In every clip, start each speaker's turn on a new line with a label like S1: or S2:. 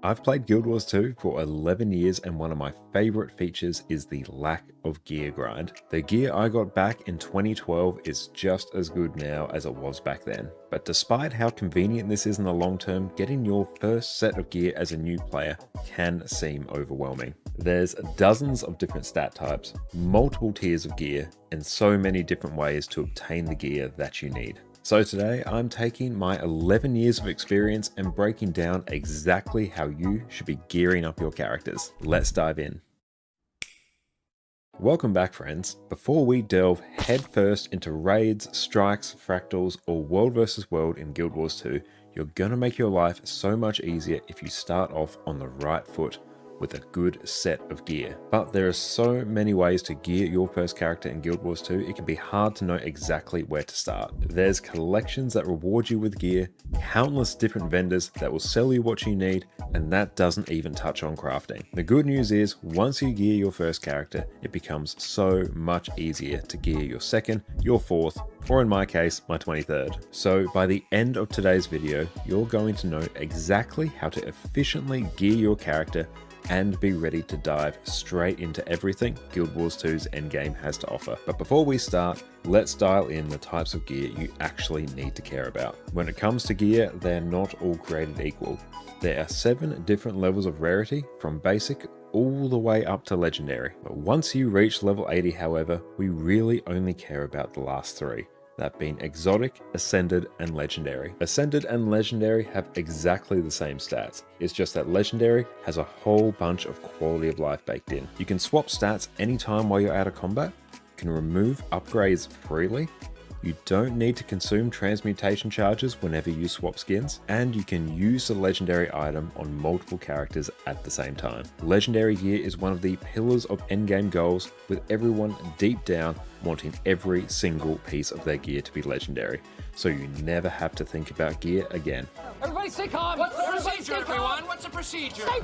S1: I've played Guild Wars 2 for 11 years and one of my favorite features is the lack of gear grind. The gear I got back in 2012 is just as good now as it was back then. But despite how convenient this is in the long term, getting your first set of gear as a new player can seem overwhelming. There's dozens of different stat types, multiple tiers of gear, and so many different ways to obtain the gear that you need. So today I'm taking my 11 years of experience and breaking down exactly how you should be gearing up your characters. Let's dive in. Welcome back, friends. Before we delve headfirst into raids, strikes, fractals, or world versus world in Guild Wars 2, you're gonna make your life so much easier if you start off on the right foot with a good set of gear. But there are so many ways to gear your first character in Guild Wars 2, it can be hard to know exactly where to start. There's collections that reward you with gear, countless different vendors that will sell you what you need, and that doesn't even touch on crafting. The good news is, once you gear your first character, it becomes so much easier to gear your second, your fourth, or in my case, my 23rd. So by the end of today's video, you're going to know exactly how to efficiently gear your character and be ready to dive straight into everything Guild Wars 2's Endgame has to offer. But before we start, let's dial in the types of gear you actually need to care about. When it comes to gear, they're not all created equal. There are 7 different levels of rarity, from basic all the way up to legendary. But once you reach level 80, however, we really only care about the last 3. That being exotic, ascended, and legendary. Ascended and legendary have exactly the same stats. It's just that legendary has a whole bunch of quality of life baked in. You can swap stats anytime while you're out of combat, you can remove upgrades freely, you don't need to consume transmutation charges whenever you swap skins, and you can use the legendary item on multiple characters at the same time. Legendary gear is one of the pillars of endgame goals, with everyone deep down wanting every single piece of their gear to be legendary, so you never have to think about gear again.
S2: Everybody stay calm! What's the procedure, everyone? What's the procedure? Stay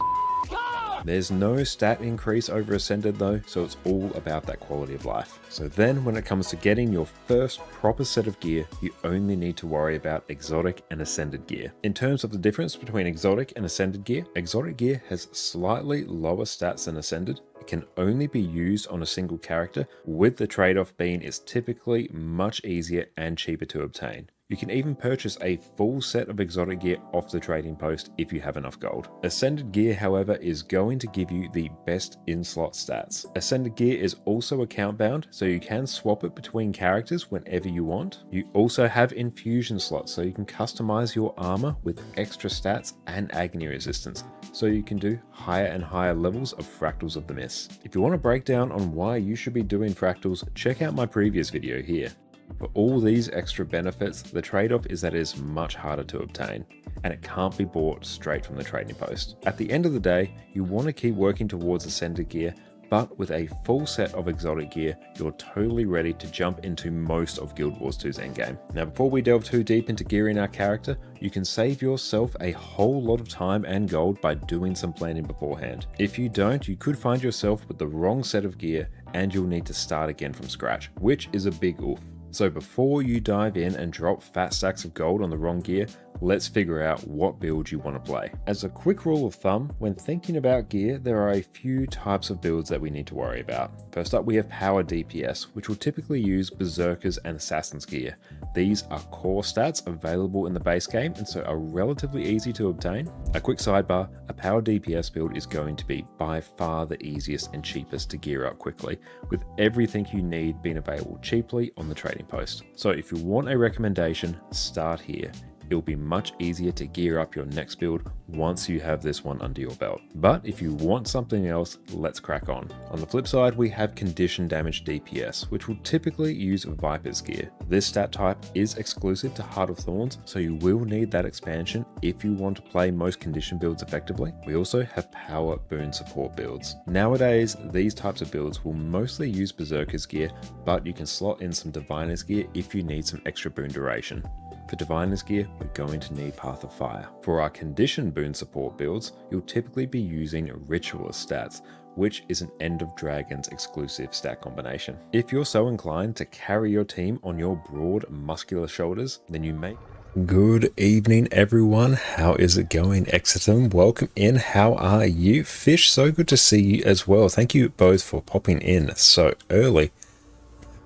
S2: calm!
S1: There's no stat increase over Ascended though, so it's all about that quality of life. So then when it comes to getting your first proper set of gear, you only need to worry about exotic and ascended gear. In terms of the difference between exotic and ascended gear, exotic gear has slightly lower stats than ascended. It can only be used on a single character, with the trade-off being it's typically much easier and cheaper to obtain. You can even purchase a full set of exotic gear off the trading post if you have enough gold. Ascended gear, however, is going to give you the best in-slot stats. Ascended gear is also account bound, so you can swap it between characters whenever you want. You also have infusion slots, so you can customize your armor with extra stats and agony resistance, so you can do higher and higher levels of Fractals of the Mist. If you want a breakdown on why you should be doing fractals, check out my previous video here. For all these extra benefits, the trade-off is that it is much harder to obtain, and it can't be bought straight from the trading post. At the end of the day, you want to keep working towards ascended gear, but with a full set of exotic gear, you're totally ready to jump into most of Guild Wars 2's endgame. Now, before we delve too deep into gearing our character, you can save yourself a whole lot of time and gold by doing some planning beforehand. If you don't, you could find yourself with the wrong set of gear and you'll need to start again from scratch, which is a big oof. So before you dive in and drop fat stacks of gold on the wrong gear, let's figure out what build you want to play. As a quick rule of thumb, when thinking about gear, there are a few types of builds that we need to worry about. First up, we have power DPS, which will typically use Berserkers and Assassins gear. These are core stats available in the base game and so are relatively easy to obtain. A quick sidebar, a power DPS build is going to be by far the easiest and cheapest to gear up quickly, with everything you need being available cheaply on the trading post. So if you want a recommendation, start here. It'll be much easier to gear up your next build once you have this one under your belt. But if you want something else, let's crack on. On the flip side, we have condition damage DPS, which will typically use Viper's gear. This stat type is exclusive to Heart of Thorns, so you will need that expansion if you want to play most condition builds effectively. We also have power boon support builds. Nowadays, these types of builds will mostly use Berserker's gear, but you can slot in some Diviner's gear if you need some extra boon duration. For Diviner's gear, we're going to need Path of Fire. For our condition boon support builds, you'll typically be using Ritualist stats, which is an End of Dragons exclusive stat combination. If you're so inclined to carry your team on your broad, muscular shoulders, then you may Good evening, everyone. How is it going, Exitum? Welcome in. How are you? Fish, so good to see you as well. Thank you both for popping in so early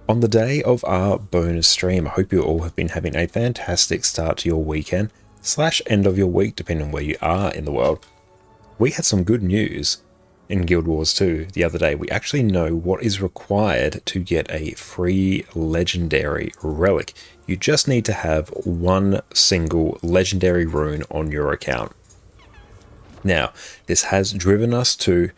S1: on the day of our bonus stream. I hope you all have been having a fantastic start to your weekend / end of your week, depending on where you are in the world. We had some good news in Guild Wars 2 the other day. We actually know what is required to get a free legendary relic. You just need to have one single legendary rune on your account. Now, this has driven us to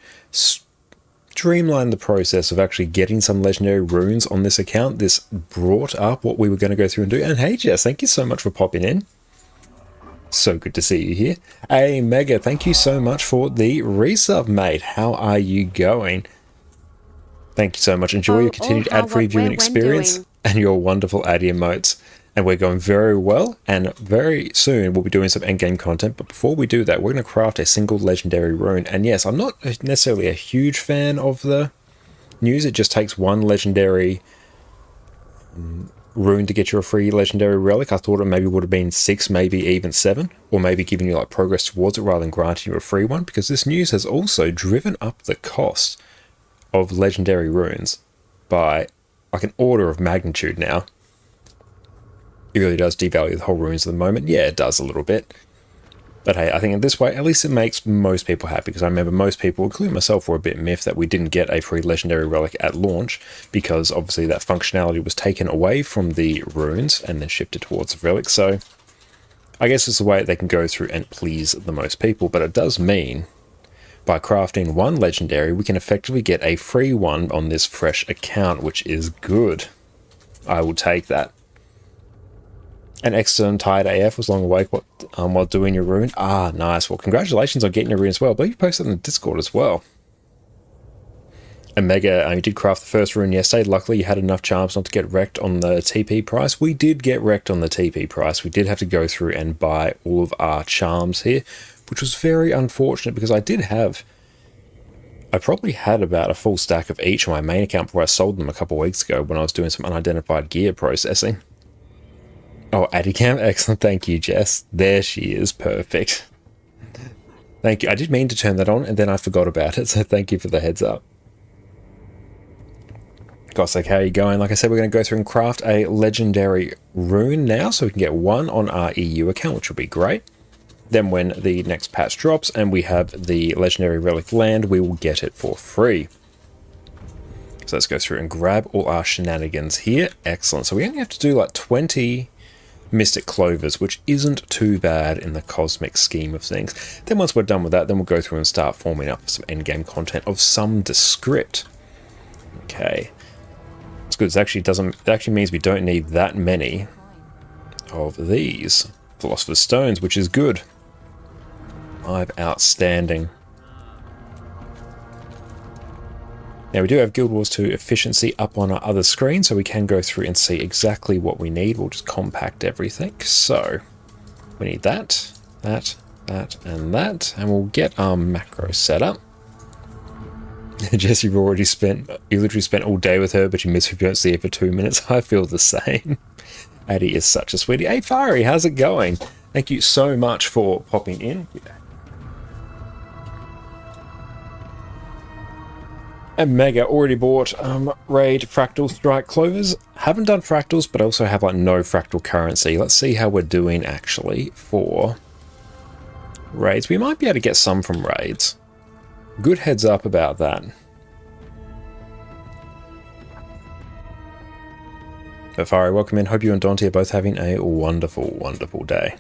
S1: streamline the process of actually getting some legendary runes on this account. This brought up what we were going to go through and do. And hey, Jess, thank you so much for popping in. So good to see you here. Hey, Mega, thank you so much for the resub, mate. How are you going? Thank you so much. Enjoy your continued ad-free viewing experience and your wonderful ad emotes. And we're going very well, and very soon we'll be doing some endgame content. But before we do that, we're going to craft a single legendary rune. And yes, I'm not necessarily a huge fan of the news. It just takes one legendary rune to get you a free legendary relic. I thought it maybe would have been 6, maybe even 7, or maybe giving you like progress towards it rather than granting you a free one, because this news has also driven up the cost of legendary runes by like an order of magnitude now. It really does devalue the whole runes at the moment. Yeah, it does a little bit. But hey, I think in this way, at least it makes most people happy, because I remember most people, including myself, were a bit miffed that we didn't get a free legendary relic at launch, because obviously that functionality was taken away from the runes and then shifted towards the relic. So I guess it's the way they can go through and please the most people. But it does mean by crafting one legendary, we can effectively get a free one on this fresh account, which is good. I will take that. And Extern Tired AF was long awake while doing your rune. Ah, nice. Well, congratulations on getting your rune as well. I believe you posted in the Discord as well. And Mega, you did craft the first rune yesterday. Luckily, you had enough charms not to get wrecked on the TP price. We did get wrecked on the TP price. We did have to go through and buy all of our charms here, which was very unfortunate, because I probably had about a full stack of each on my main account before I sold them a couple of weeks ago when I was doing some unidentified gear processing. Oh, Adicam, excellent. Thank you, Jess. There she is. Perfect. Thank you. I did mean to turn that on, and then I forgot about it, so thank you for the heads up. Gossek, how are you going? Like I said, we're going to go through and craft a legendary rune now, so we can get one on our EU account, which will be great. Then when the next patch drops and we have the legendary relic land, we will get it for free. So let's go through and grab all our shenanigans here. Excellent. So we only have to do like 20... Mystic Clovers, which isn't too bad in the cosmic scheme of things. Then once we're done with that, then we'll go through and start forming up some endgame content of some descript. Okay. It's good. It actually means we don't need that many of these Philosopher's Stones, which is good. 5 outstanding. Now we do have Guild Wars 2 efficiency up on our other screen, so we can go through and see exactly what we need. We'll just compact everything. So we need that, that, and that, and we'll get our macro set up. Jess, you literally spent all day with her, but you miss her if you don't see her for 2 minutes. I feel the same. Addie is such a sweetie. Hey, Fiery, how's it going? Thank you so much for popping in. And Mega already bought Raid Fractal Strike Clovers. Haven't done fractals, but I also have like no fractal currency. Let's see how we're doing actually for raids. We might be able to get some from raids. Good heads up about that. Safari, welcome in. Hope you and Dante are both having a wonderful, wonderful day.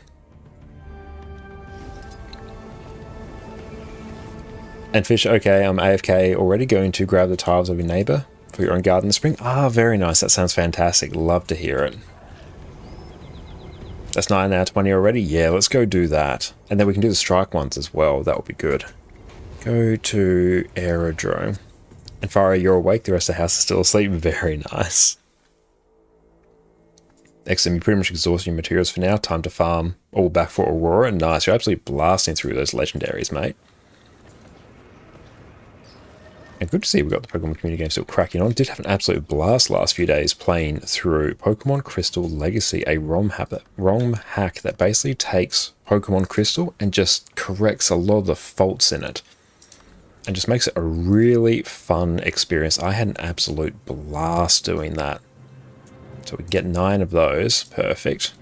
S1: And Fish, okay, I'm AFK already, going to grab the tiles of your neighbour for your own garden this spring. Ah, very nice. That sounds fantastic. Love to hear it. That's 9 out of 20 already? Yeah, let's go do that. And then we can do the strike ones as well. That would be good. Go to Aerodrome. And Farah, you're awake. The rest of the house is still asleep. Very nice. Excellent. You pretty much exhausted your materials for now. Time to farm all back for Aurora. Nice. You're absolutely blasting through those legendaries, mate. And good to see we've got the Pokemon community game still cracking on. Did have an absolute blast last few days playing through Pokemon Crystal Legacy, a ROM hack that basically takes Pokemon Crystal and just corrects a lot of the faults in it. And just makes it a really fun experience. I had an absolute blast doing that. So we get 9 of those. Perfect.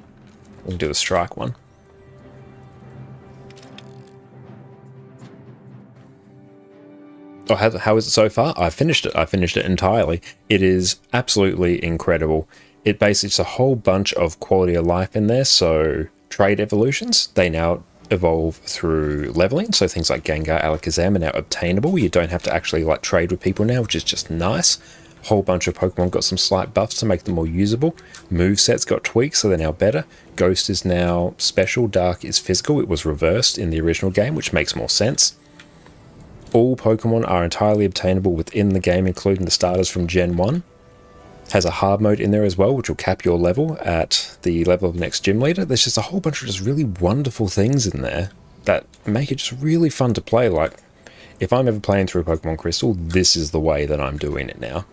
S1: We can do the strike one. Oh, how is it so far? I finished it. I finished it entirely. It is absolutely incredible. It basically is a whole bunch of quality of life in there. So trade evolutions, they now evolve through leveling. So things like Gengar, Alakazam are now obtainable. You don't have to actually like trade with people now, which is just nice. Whole bunch of Pokemon got some slight buffs to make them more usable. Movesets got tweaks, so they're now better. Ghost is now special. Dark is physical. It was reversed in the original game, which makes more sense. All Pokemon are entirely obtainable within the game, including the starters from Gen 1. Has a hard mode in there as well, which will cap your level at the level of the next gym leader. There's just a whole bunch of just really wonderful things in there that make it just really fun to play. Like, if I'm ever playing through Pokemon Crystal, this is the way that I'm doing it now.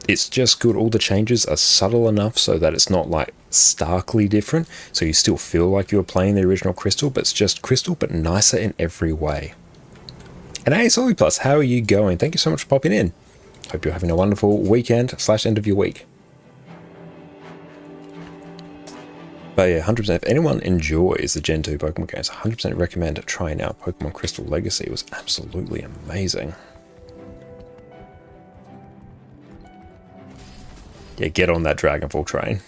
S1: It's just good. All the changes are subtle enough so that it's not like starkly different. So you still feel like you're playing the original Crystal, but it's just Crystal, but nicer in every way. And hey, Solly Plus, how are you going? Thank you so much for popping in. Hope you're having a wonderful weekend / end of your week. But yeah, 100%, if anyone enjoys the Gen 2 Pokemon games, 100% recommend trying out Pokemon Crystal Legacy. It was absolutely amazing. Yeah, get on that Dragonfall train.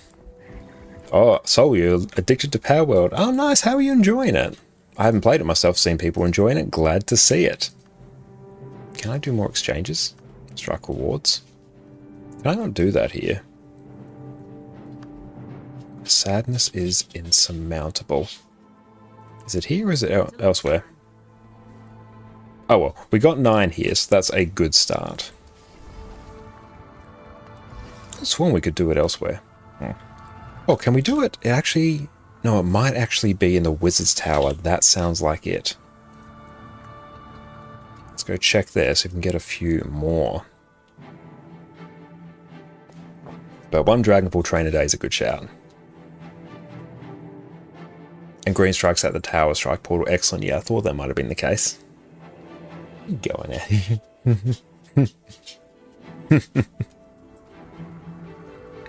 S1: Oh, Soul, you're addicted to Power World. Oh, nice. How are you enjoying it? I haven't played it myself, seen people enjoying it. Glad to see it. Can I do more exchanges? Strike rewards? Can I not do that here? Sadness is insurmountable. Is it here or is it elsewhere? Oh well, we got 9 here, so that's a good start. I sworn we could do it elsewhere. Oh, can we do it? It actually... No, it might actually be in the Wizard's Tower. That sounds like it. Let's go check there so we can get a few more. But one Dragonfall train a day is a good shout. And green strikes at the tower, strike portal. Excellent. Yeah, I thought that might have been the case. Going at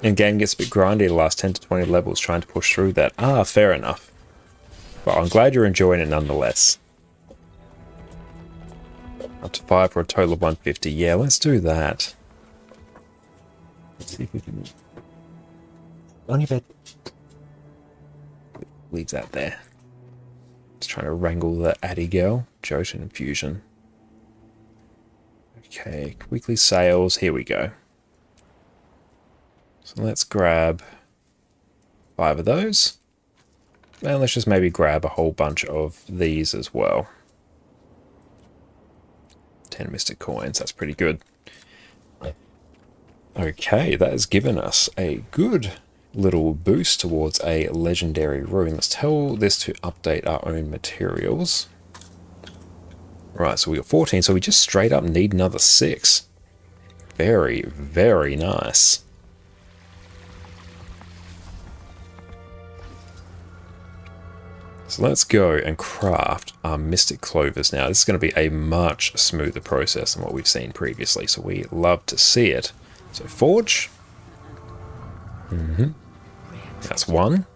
S1: And game gets a bit grindy the last 10 to 20 levels trying to push through that. Ah, fair enough. But I'm glad you're enjoying it nonetheless. Up to 5 for a total of 150. Yeah, let's do that. Let's see if we can... Only bet... Leave that there. Just trying to wrangle the Addy girl. Jotun Infusion. Okay, weekly sales. Here we go. So let's grab 5 of those. And let's just maybe grab a whole bunch of these as well. 10 Mystic Coins, that's pretty good. Okay, that has given us a good little boost towards a legendary rune. Let's tell this to update our own materials. Right, so we got 14, so we just straight up need another 6. Very, very nice. So let's go and craft our Mystic Clovers now. This is going to be a much smoother process than what we've seen previously, so we love to see it. So forge. That's 1.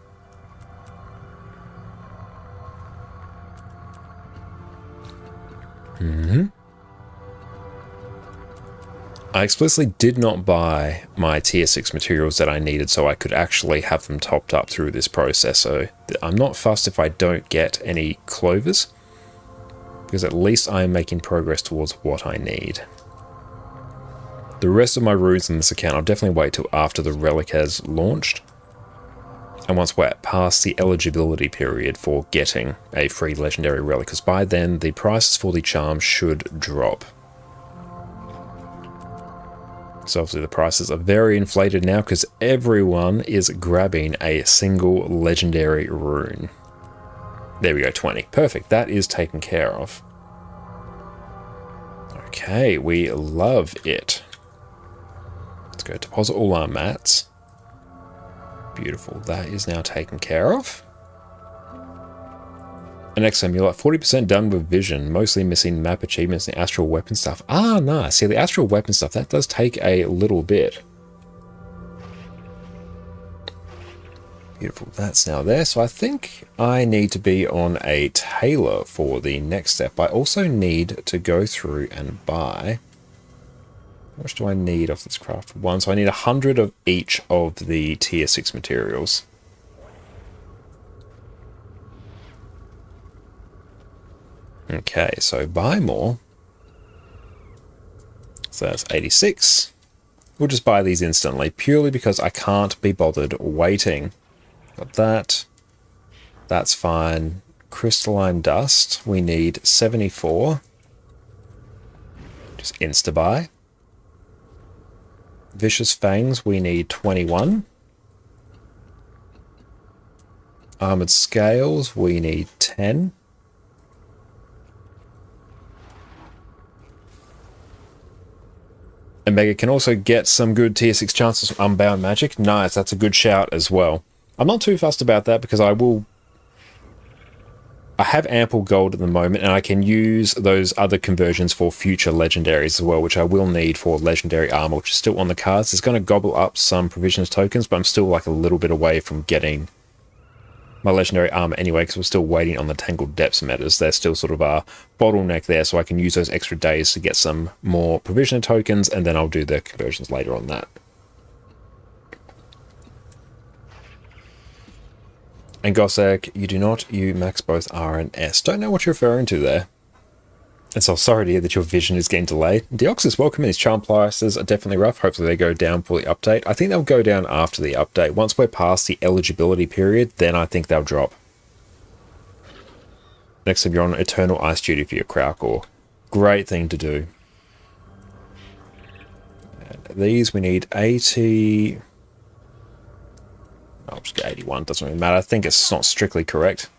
S1: I explicitly did not buy my tier 6 materials that I needed so I could actually have them topped up through this process. So I'm not fussed if I don't get any clovers, because at least I am making progress towards what I need. The rest of my runes in this account, I'll definitely wait till after the Relic has launched. And once we're past the eligibility period for getting a free legendary relic, because by then the prices for the charms should drop. So obviously the prices are very inflated now because everyone is grabbing a single legendary rune. There we go, 20. Perfect, that is taken care of. Okay, we love it. Let's go deposit all our mats. Beautiful. That is now taken care of. And next time, you're like 40% done with vision, mostly missing map achievements and astral weapon stuff. Ah, nice. See, the astral weapon stuff, that does take a little bit. Beautiful. That's now there. So I think I need to be on a tailor for the next step. I also need to go through and buy... How much do I need off this craft? One. So I need 100 of each of the tier 6 materials. Okay, so buy more. So that's 86. We'll just buy these instantly, purely because I can't be bothered waiting. Got that. That's fine. Crystalline dust, we need 74. Just insta-buy. Vicious fangs, we need 21. Armored scales, we need 10. Omega can also get some good tier 6 chances from Unbound Magic. Nice, that's a good shout as well. I'm not too fussed about that because I have ample gold at the moment and I can use those other conversions for future legendaries as well, which I will need for legendary armor, which is still on the cards. It's going to gobble up some provisions tokens, but I'm still like a little bit away from getting my legendary armor anyway, because we're still waiting on the Tangled Depths metas. They're still sort of a bottleneck there, so I can use those extra days to get some more provisioner tokens, and then I'll do the conversions later on that. And Gossek, you do not, you max both R and S. Don't know what you're referring to there. And so sorry to hear that your vision is getting delayed. Deoxys, welcome in. These charm prices are definitely rough. Hopefully they go down for the update. I think they'll go down after the update. Once we're past the eligibility period, then I think they'll drop. Next up, you're on Eternal Ice Duty for your Crowcore. Great thing to do. And these, we need 80... I'll just get 81, doesn't really matter. I think it's not strictly correct.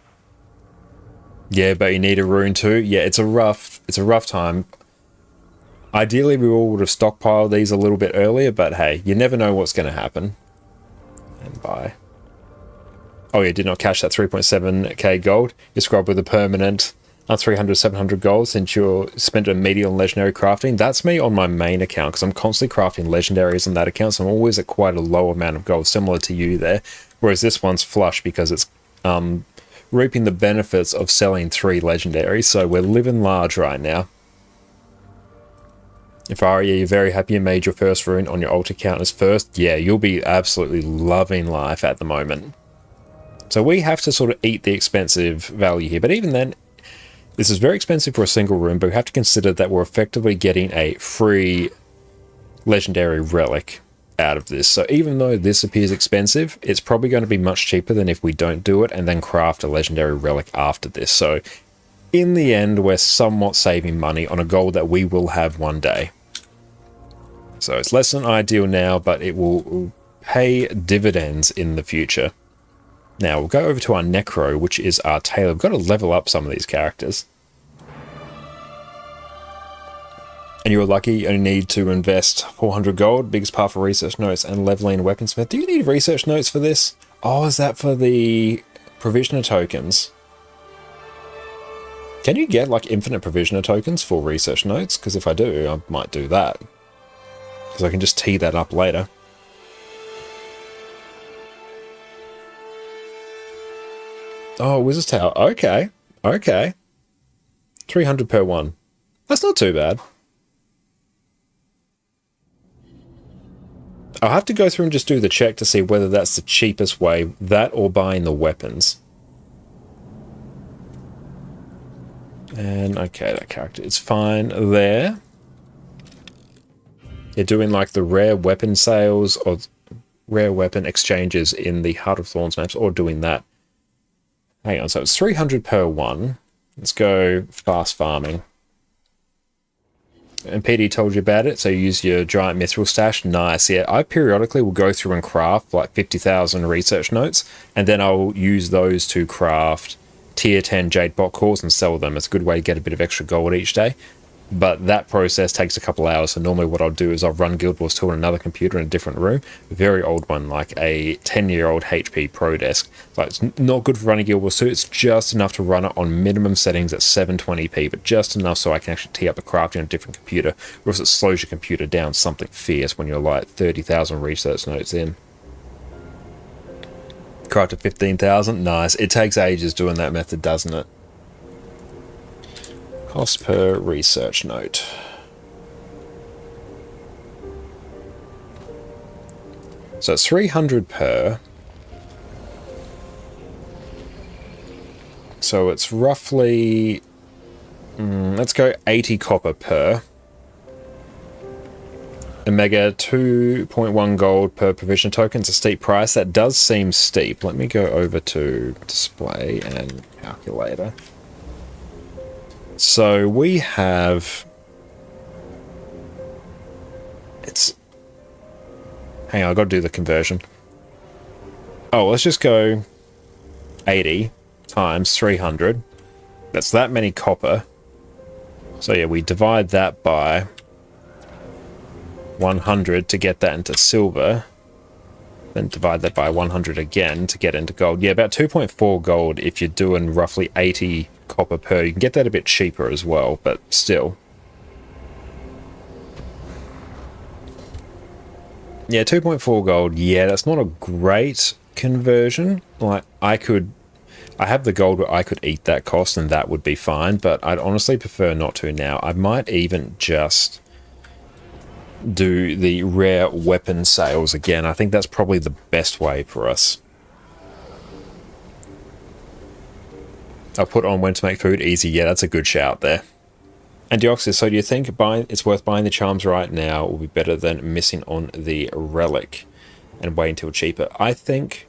S1: Yeah, but you need a rune too. Yeah, it's a rough time. Ideally, we all would have stockpiled these a little bit earlier, but hey, you never know what's going to happen. And buy. Oh yeah, did not cash that 3.7k gold. You scrub with a permanent 300, 700 gold since you spent a medial and legendary crafting. That's me on my main account because I'm constantly crafting legendaries on that account, so I'm always at quite a low amount of gold, similar to you there. Whereas this one's flush because it's reaping the benefits of selling 3 legendaries, so we're living large right now. If I were you, you're very happy you made your first rune on your alt account as first. Yeah, you'll be absolutely loving life at the moment. So we have to sort of eat the expensive value here, but even then, this is very expensive for a single rune, but we have to consider that we're effectively getting a free legendary relic out of this. So even though this appears expensive, it's probably going to be much cheaper than if we don't do it and then craft a legendary relic after this. So in the end, we're somewhat saving money on a goal that we will have one day. So it's less than ideal now, but it will pay dividends in the future. Now we'll go over to our Necro, which is our tailor. We've got to level up some of these characters. And you were lucky, you only need to invest 400 gold, biggest part for research notes and leveling weaponsmith. Do you need research notes for this? Oh, is that for the provisioner tokens? Can you get like infinite provisioner tokens for research notes? Because if I do, I might do that. Because I can just tee that up later. Oh, Wizard's Tower. Okay. Okay. 300 per one. That's not too bad. I'll have to go through and just do the check to see whether that's the cheapest way, that or buying the weapons. And okay, that character is fine there. You're doing like the rare weapon sales or rare weapon exchanges in the Heart of Thorns maps, or doing that. Hang on, so it's 300 per one. Let's go fast farming. And PD told you about it, so you use your giant mithril stash. Nice, yeah. I periodically will go through and craft like 50,000 research notes, and then I'll use those to craft tier 10 jade bot cores and sell them. It's a good way to get a bit of extra gold each day. but that process takes a couple hours. So normally what I'll do is I'll run Guild Wars 2 on another computer in a different room, a very old one, like a 10-year-old HP Pro Desk. Like, it's not good for running Guild Wars 2. It's just enough to run it on minimum settings at 720p, but just enough so I can actually tee up a crafting on a different computer, or else it slows your computer down something fierce when you're like 30,000 research notes in. Craft to 15,000, nice. It takes ages doing that method, doesn't it? Cost per research note. So it's 300 per. So it's roughly, let's go 80 copper per. Omega 2.1 gold per provision token. It's a steep price. That does seem steep. Let me go over to display and calculator. So we have, it's, hang on, I've got to do the conversion. Oh, let's just go 80 times 300. That's that many copper. So yeah, we divide that by 100 to get that into silver. Then divide that by 100 again to get into gold. Yeah, about 2.4 gold if you're doing roughly 80 copper per. You can get that a bit cheaper as well, but still. Yeah, 2.4 gold. Yeah, that's not a great conversion. Like, I have the gold where I could eat that cost and that would be fine, but I'd honestly prefer not to now. I might even just do the rare weapon sales again. I think that's probably the best way for us. I'll put on when to make food easy. Yeah, that's a good shout there. And Deoxys, so do you think it's worth buying the charms right now will be better than missing on the relic and waiting until cheaper? I think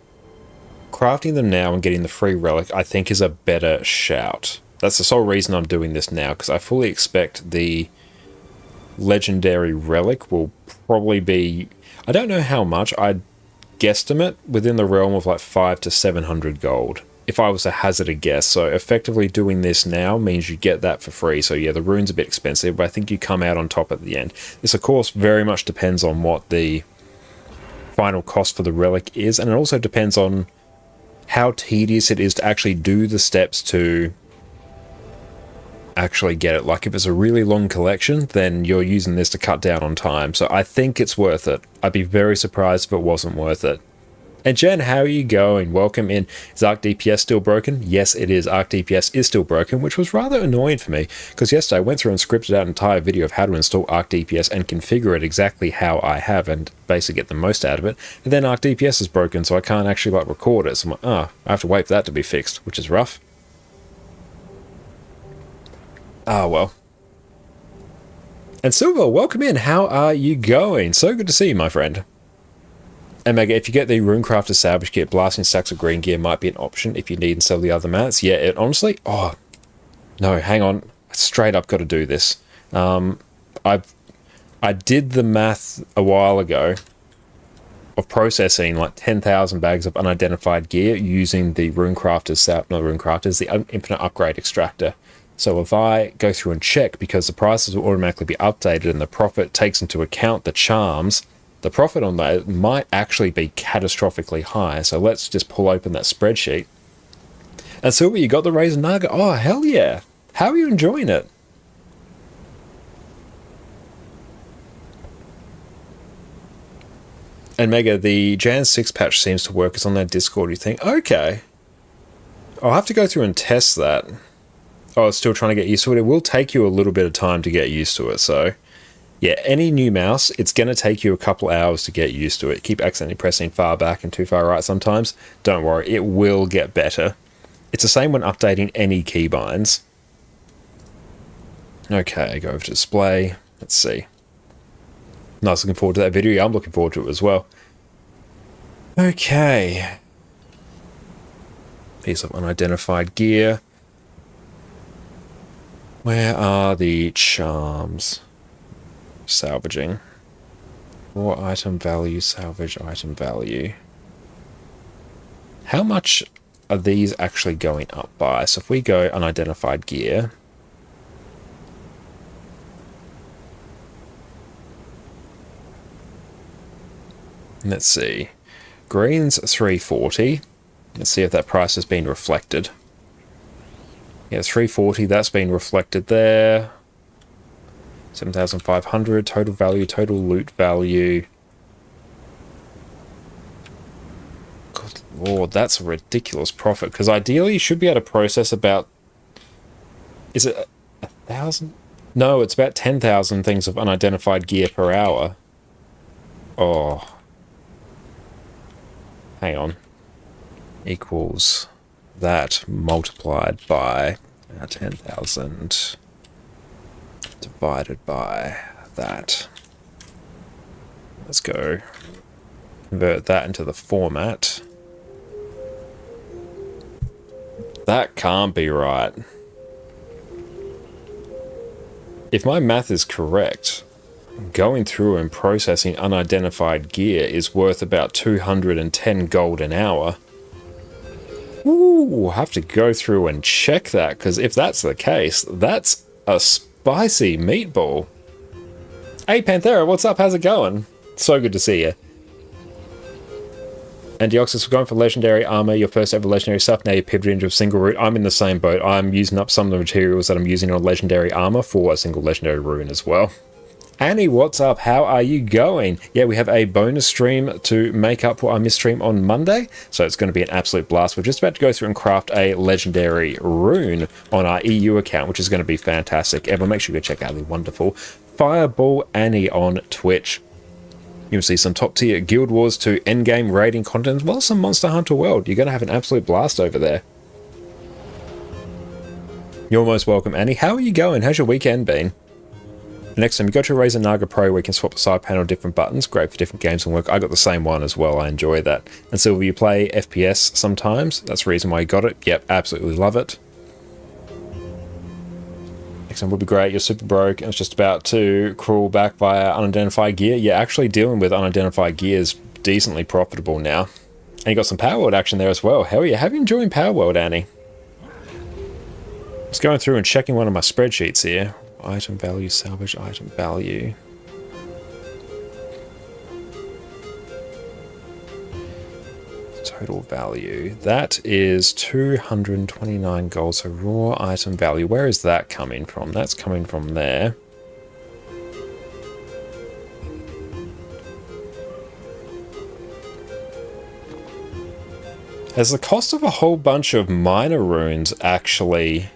S1: crafting them now and getting the free relic, I think, is a better shout. That's the sole reason I'm doing this now, because I fully expect the legendary relic will probably be, I don't know how much, I'd guesstimate within the realm of like 500 to 700 gold if I was to hazard a guess. So effectively doing this now means you get that for free. So yeah, the rune's a bit expensive, but I think you come out on top at the end. This of course very much depends on what the final cost for the relic is, and it also depends on how tedious it is to actually do the steps to actually get it. Like, if it's a really long collection, then you're using this to cut down on time. So I think it's worth it. I'd be very surprised if it wasn't worth it. And Jen, how are you going? Welcome in. Is Arc DPS still broken? Yes, it is. Arc DPS is still broken, which was rather annoying for me, because yesterday I went through and scripted out an entire video of how to install Arc DPS and configure it exactly how I have and basically get the most out of it. And then Arc DPS is broken, so I can't actually like record it. So I'm like, oh, I have to wait for that to be fixed, which is rough. Ah, well. And Silver, welcome in. How are you going? So good to see you, my friend. And Mega, if you get the Runecrafter Salvage Kit, blasting stacks of green gear might be an option if you need and sell the other mats. Yeah, it honestly... Oh, no, hang on. Straight up got to do this. I did the math a while ago of processing like 10,000 bags of unidentified gear using the Runecrafter's... Not Runecrafters, the Infinite Upgrade Extractor. So if I go through and check, because the prices will automatically be updated and the profit takes into account the charms, the profit on that might actually be catastrophically high. So let's just pull open that spreadsheet. And Silver, you got the Raisin Nugget. Oh, hell yeah. How are you enjoying it? And Mega, the Jan 6 patch seems to work. It's on their Discord. You think, okay. I'll have to go through and test that. Oh, it's still trying to get used to it. It will take you a little bit of time to get used to it, so... Yeah, any new mouse, it's going to take you a couple hours to get used to it. Keep accidentally pressing far back and too far right sometimes. Don't worry, it will get better. It's the same when updating any keybinds. Okay, go over to display. Let's see. Nice, looking forward to that video. Yeah, I'm looking forward to it as well. Okay. Piece of unidentified gear. Where are the charms? Salvaging. Raw item value, salvage item value. How much are these actually going up by? So if we go unidentified gear, Let's see. Green's 340. Let's see if that price has been reflected. Yeah, 340, that's been reflected there. 7,500 total value, total loot value. Good lord, that's a ridiculous profit. Because ideally, you should be able to process about... Is it 1,000? No, it's about 10,000 things of unidentified gear per hour. Oh. Hang on. Equals that multiplied by 10,000 divided by that. Let's go convert that into the format. That can't be right. If my math is correct, going through and processing unidentified gear is worth about 210 gold an hour. Ooh, we'll have to go through and check that, because if that's the case, that's a spicy meatball. Hey Panthera, what's up? How's it going? So good to see you. And Deoxys, we're going for legendary armor, your first ever legendary stuff, now you pivoted into a single route. I'm in the same boat. I'm using up some of the materials that I'm using on legendary armor for a single legendary rune as well. Annie, what's up? How are you going? Yeah, we have a bonus stream to make up for our missed stream on Monday, so it's going to be an absolute blast. We're just about to go through and craft a legendary rune on our EU account, which is going to be fantastic. Everyone, make sure you go check out the wonderful Fireball Annie on Twitch. You'll see some top tier Guild Wars 2 endgame raiding content, as well as some Monster Hunter World. You're going to have an absolute blast over there. You're most welcome, Annie. How are you going? How's your weekend been? Next time you go to Razer Naga Pro, where you can swap the side panel different buttons. Great for different games and work. I got the same one as well. I enjoy that. And Silver, you play FPS sometimes. That's the reason why you got it. Yep, absolutely love it. Next time will be great. You're super broke and it's just about to crawl back via unidentified gear. Yeah, actually dealing with unidentified gear is decently profitable now. And you got some Power World action there as well. Hell yeah. Have you enjoying Power World, Annie? Just going through and checking one of my spreadsheets here. Item value, salvage item value. Total value. That is 229 gold. So raw item value. Where is that coming from? That's coming from there. Has the cost of a whole bunch of minor runes actually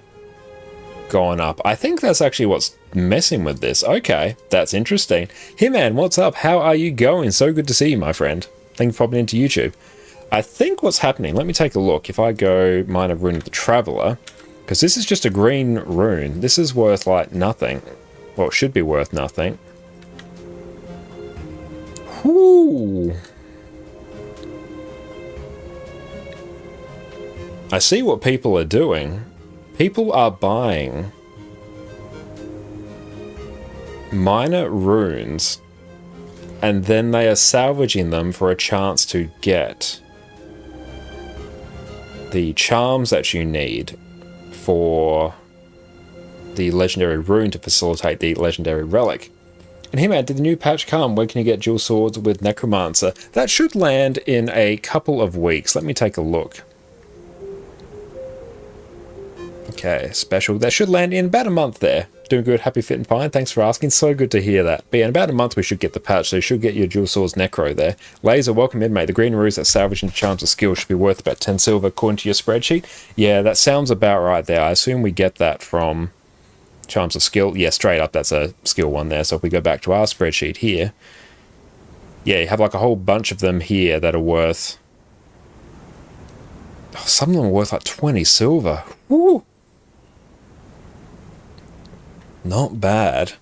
S1: gone up? I think that's actually what's messing with this. Okay, that's interesting. Hey man, what's up? How are you going? So good to see you, my friend. Thank you for popping into YouTube. I think what's happening, let me take a look. If I go minor rune of the Traveler, because this is just a green rune. This is worth like nothing. Well, it should be worth nothing. Whoo! I see what people are doing. People are buying minor runes and then they are salvaging them for a chance to get the charms that you need for the legendary rune to facilitate the legendary relic. And here, man, did the new patch come? When can you get dual swords with Necromancer? That should land in a couple of weeks. Let me take a look. Okay, special. That should land in about a month there. Doing good, happy, fit, and fine. Thanks for asking. So good to hear that. But yeah, in about a month we should get the patch, so you should get your dual swords necro there. Laser, welcome in, mate. The green runes that salvage into charms of skill should be worth about 10 silver according to your spreadsheet. Yeah, that sounds about right there. I assume we get that from charms of skill. Yeah, straight up, that's a skill one there. So if we go back to our spreadsheet here, yeah, you have like a whole bunch of them here that are worth... Oh, some of them are worth like 20 silver. Woo! Not bad.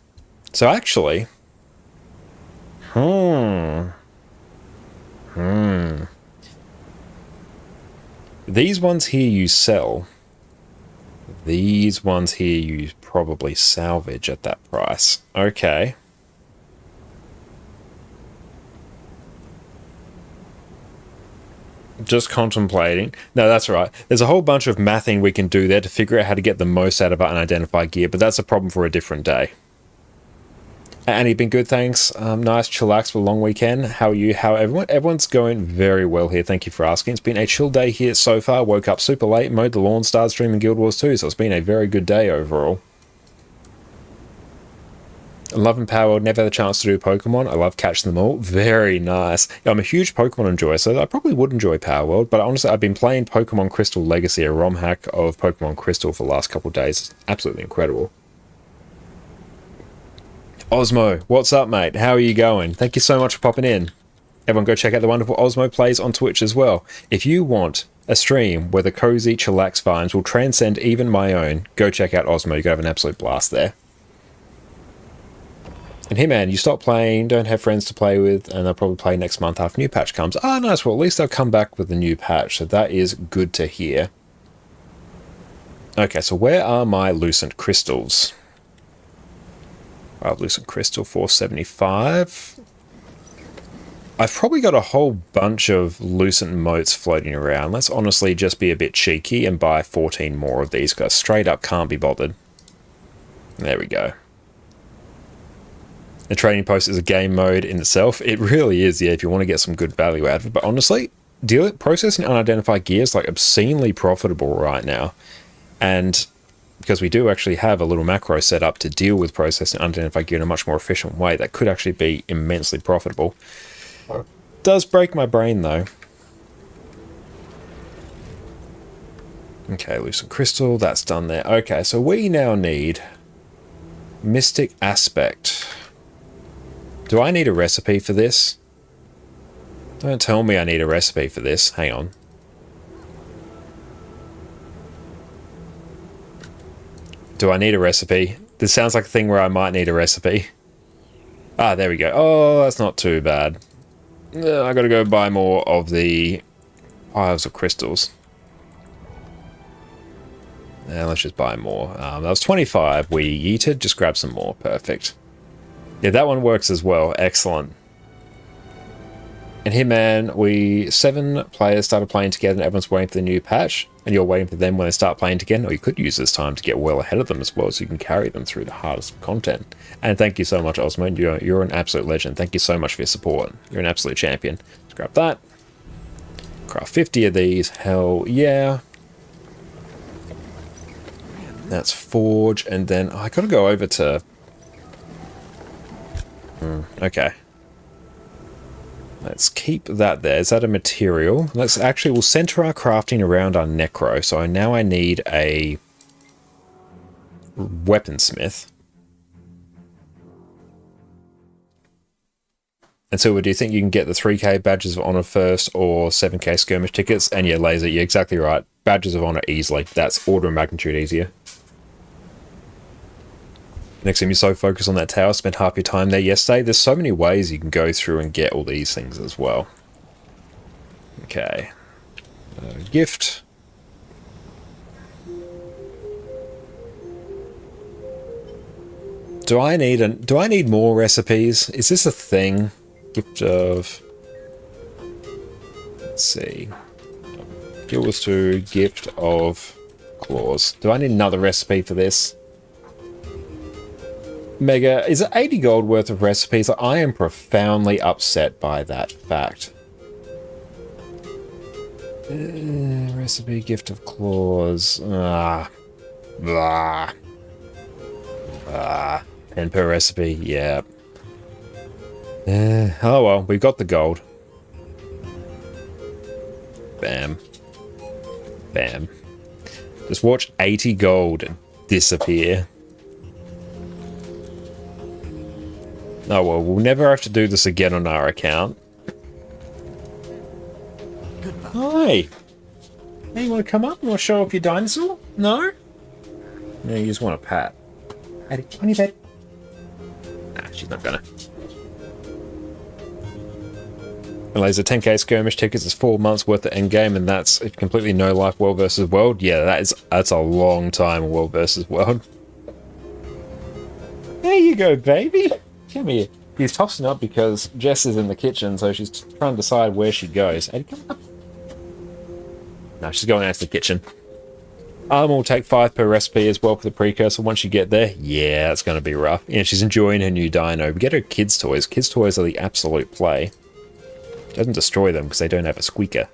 S1: So actually... These ones here you sell. These ones here you probably salvage at that price. Okay. Just contemplating. No, that's right. There's a whole bunch of mathing we can do there to figure out how to get the most out of our unidentified gear, but that's a problem for a different day. Annie, been good, thanks. Nice, chillax for a long weekend. How are you? How everyone? Everyone's going very well here. Thank you for asking. It's been a chill day here so far. Woke up super late, mowed the lawn, started streaming Guild Wars 2, so it's been a very good day overall. Love and Power, never had a chance to do Pokemon. I love catching them all. Very nice. Yeah, I'm a huge Pokemon enjoyer, so I probably would enjoy Power World, but honestly, I've been playing Pokemon Crystal Legacy, a ROM hack of Pokemon Crystal for the last couple of days. It's absolutely incredible. Osmo, what's up, mate? How are you going? Thank you so much for popping in. Everyone go check out the wonderful Osmo plays on Twitch as well. If you want a stream where the cozy, chillax vibes will transcend even my own, go check out Osmo. You're going to have an absolute blast there. And hey man, you stop playing, don't have friends to play with, and they'll probably play next month after new patch comes. Ah, nice. Well, at least they'll come back with a new patch, so that is good to hear. Okay, so where are my Lucent Crystals? Lucent Crystal 475. I've probably got a whole bunch of Lucent motes floating around. Let's honestly just be a bit cheeky and buy 14 more of these, because straight up can't be bothered. There we go. The trading post is a game mode in itself. It really is, yeah, if you want to get some good value out of it. But honestly, processing unidentified gear is like obscenely profitable right now. And because we do actually have a little macro set up to deal with processing unidentified gear in a much more efficient way, that could actually be immensely profitable. Does break my brain though. Okay, Lucent Crystal, that's done there. Okay, so we now need Mystic Aspect. Do I need a recipe for this? Don't tell me I need a recipe for this. Hang on. Do I need a recipe? This sounds like a thing where I might need a recipe. Ah, there we go. Oh, that's not too bad. I gotta go buy more of the piles of crystals. Let's just buy more. That was 25 we yeeted. Just grab some more. Perfect. Yeah, that one works as well. Excellent. And here, man, 7 players started playing together and everyone's waiting for the new patch. And you're waiting for them when they start playing again. Or you could use this time to get well ahead of them as well, so you can carry them through the hardest content. And thank you so much, Osmo. You're an absolute legend. Thank you so much for your support. You're an absolute champion. Let's grab that. Craft 50 of these. Hell yeah. That's Forge. And then I gotta go over to... okay. Let's keep that there. Is that a material? We'll center our crafting around our necro. So now I need a weaponsmith. And so do you think you can get the 3k badges of honor first or 7k skirmish tickets? And yeah, Laser, you're exactly right. Badges of honor easily. That's order of magnitude easier. Next time you're so focused on that tower, spent half your time there yesterday. There's so many ways you can go through and get all these things as well. Okay. Gift. Do I need more recipes? Is this a thing? Gift of... Let's see. Guild Wars 2, gift of claws. Do I need another recipe for this? Mega, is it 80 gold worth of recipes? I am profoundly upset by that fact. Recipe, gift of claws. 10 per recipe, yeah. Oh well, we've got the gold. Bam. Bam. Just watch 80 gold disappear. Oh well, we'll never have to do this again on our account. Hi! Hey, you want to come up? You want to show off your dinosaur? No? No, you just want a pat. Hey, come on, bed. Nah, she's not gonna. And Laser, 10k skirmish tickets is 4 months worth of endgame, and that's completely no life world versus world. Yeah, that's a long time world versus world. There you go, baby. Come here. He's tossing up because Jess is in the kitchen, so she's trying to decide where she goes. Eddie, come up. No, she's going out to the kitchen. Armor will take 5 per recipe as well for the precursor. Once you get there, yeah, it's going to be rough. Yeah, she's enjoying her new dino. We get her kids' toys. Kids' toys are the absolute play. Doesn't destroy them because they don't have a squeaker.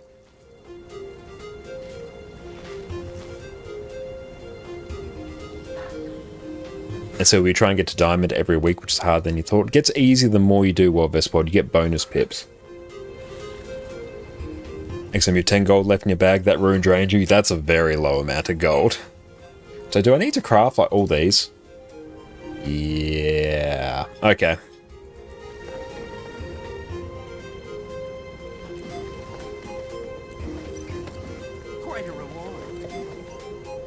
S1: And so we try and get to diamond every week, which is harder than you thought. It gets easier the more you do World Vest World. You get bonus pips. Next time you have 10 gold left in your bag, that rune drains you. That's a very low amount of gold. So do I need to craft like all these? Yeah. Okay.
S2: Quite a reward.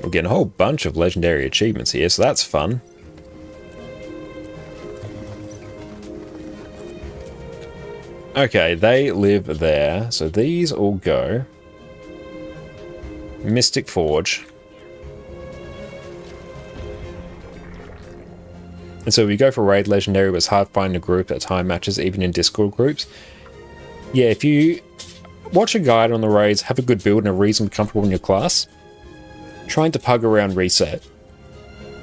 S1: We're getting a whole bunch of legendary achievements here, so that's fun. Okay, they live there, so these all go. Mystic Forge. And so we go for raid legendary, but it's hard finding a group that time matches, even in Discord groups. Yeah, if you watch a guide on the raids, have a good build and a reasonably comfortable in your class, trying to pug around reset.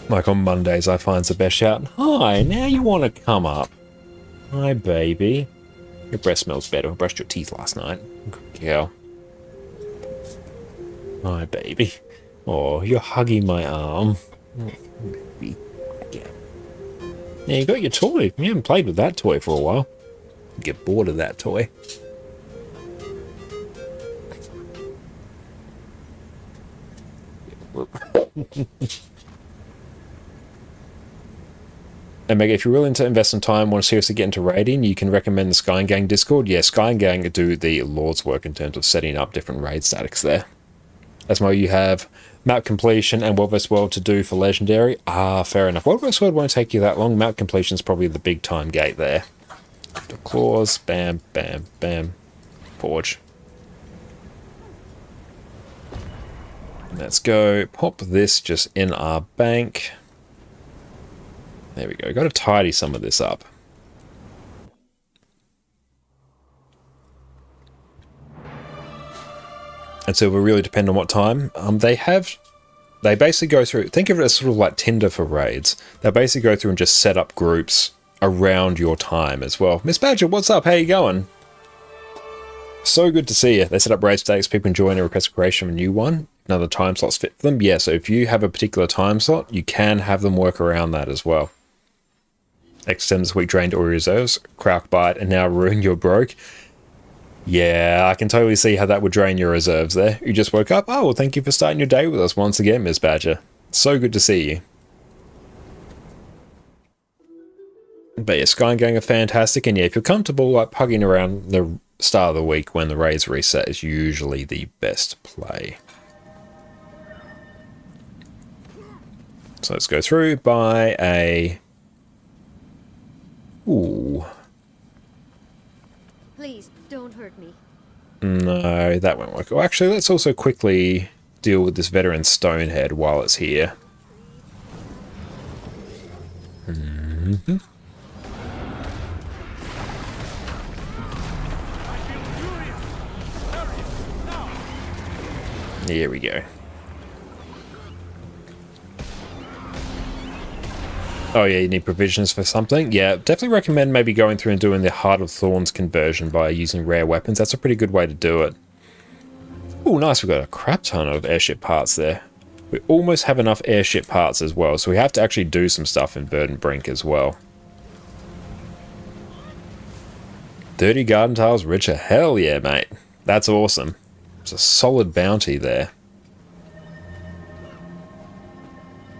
S1: Like on Mondays, I find the best shout. Hi, now you want to come up. Hi, baby. Your breath smells better. I brushed your teeth last night. Good girl. Hi, baby. Oh, you're hugging my arm. Yeah, you got your toy. You haven't played with that toy for a while. You get bored of that toy. And Mega, if you're willing to invest some time, want to seriously get into raiding, you can recommend the Sky and Gang Discord. Yeah, Sky and Gang do the Lord's work in terms of setting up different raid statics there. As well, you have map completion and World vs. World to do for Legendary. Ah, fair enough. World vs. World won't take you that long. Map completion is probably the big time gate there. The claws, bam, bam, bam. Forge. Let's go pop this just in our bank. There we go. Got to tidy some of this up. And so it will really depend on what time. They basically go through, think of it as sort of like Tinder for raids. They basically go through and just set up groups around your time as well. Miss Badger, what's up? How you going? So good to see you. They set up raid stakes, people enjoying a request creation of a new one. Another time slots fit for them. Yeah, so if you have a particular time slot, you can have them work around that as well. Extend this week drained all your reserves, Krauk bite, and now ruin your broke. Yeah, I can totally see how that would drain your reserves there. You just woke up. Oh, well, thank you for starting your day with us once again, Miss Badger. So good to see you. But yeah, Sky and Gang are fantastic, and yeah, if you're comfortable like pugging around the start of the week when the raids reset is usually the best play. So let's go through, buy a... Ooh.
S3: Please, don't hurt me.
S1: No, that won't work. Well, actually, let's also quickly deal with this veteran Stonehead while it's here. Mm-hmm. Here we go. Oh yeah, you need provisions for something? Yeah, definitely recommend maybe going through and doing the Heart of Thorns conversion by using rare weapons. That's a pretty good way to do it. Oh, nice. We've got a crap ton of airship parts there. We almost have enough airship parts as well, so we have to actually do some stuff in Verdant Brink as well. 30 garden tiles richer. Hell yeah, mate. That's awesome. It's a solid bounty there.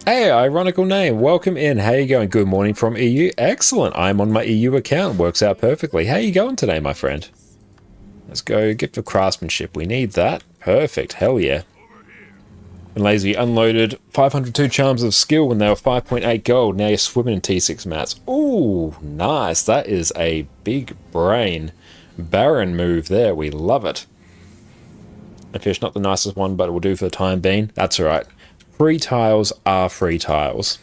S1: Hey, ironical name. Welcome in. How you going? Good morning from EU. Excellent. I'm on my EU account. Works out perfectly. How you going today, my friend? Let's go. Gift of craftsmanship. We need that. Perfect. Hell yeah. And Lazy unloaded 502 charms of skill when they were 5.8 gold. Now you're swimming in T6 mats. Ooh, nice. That is a big brain Baron move there. We love it. A fish, not the nicest one, but it will do for the time being. That's alright. Free tiles are free tiles.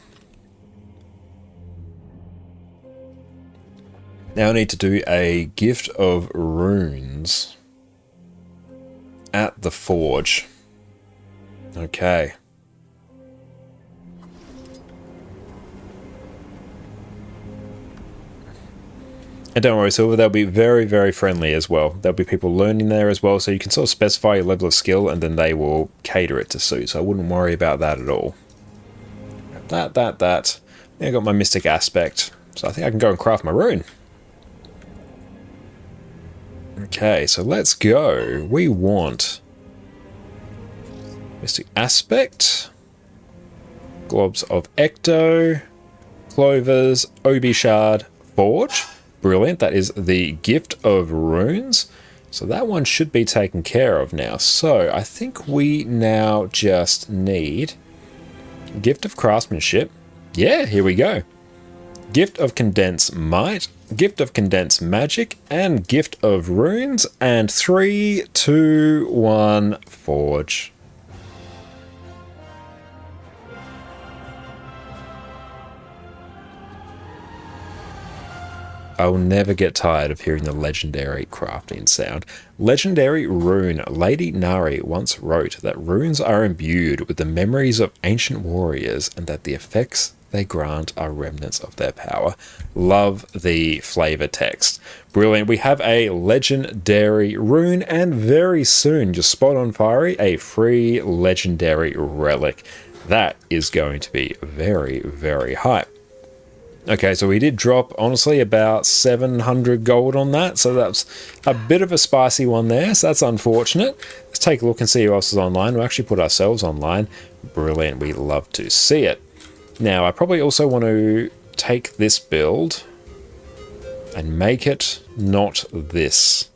S1: Now I need to do a gift of runes at the forge. Okay. And don't worry, Silver, they'll be very, very friendly as well. There'll be people learning there as well, so you can sort of specify your level of skill and then they will cater it to suit. So I wouldn't worry about that at all. That. I got my Mystic Aspect, so I think I can go and craft my rune. Okay, so let's go. We want Mystic Aspect, Globs of Ecto, Clovers, Obi Shard, Forge. Brilliant, that is the Gift of Runes. So that one should be taken care of now. So I think we now just need Gift of Craftsmanship. Yeah, here we go. Gift of Condensed Might, Gift of Condensed Magic, and Gift of Runes, and 3, 2, 1, Forge. I will never get tired of hearing the legendary crafting sound. Legendary rune. Lady Nari once wrote that runes are imbued with the memories of ancient warriors and that the effects they grant are remnants of their power. Love the flavor text. Brilliant. We have a legendary rune and very soon, just spot on Fiery, a free legendary relic. That is going to be very, very hype. Okay, so we did drop, honestly, about 700 gold on that, so that's a bit of a spicy one there, so that's unfortunate. Let's take a look and see who else is online. We'll actually put ourselves online. Brilliant, we love to see it. Now, I probably also want to take this build and make it not this.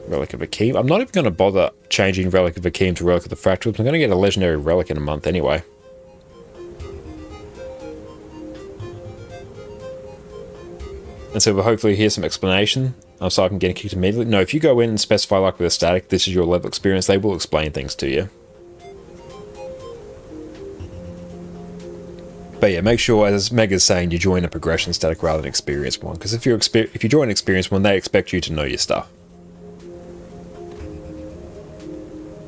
S1: Relic of Akeem. I'm not even going to bother changing Relic of Akeem to Relic of the Fractals. I'm going to get a legendary relic in a month anyway. And so we'll hopefully hear some explanation so I can get kicked immediately. No, if you go in and specify like with a static, this is your level experience, they will explain things to you. But yeah, make sure, as Mega's saying, you join a progression static rather than experience one. Because if you join experience one, they expect you to know your stuff.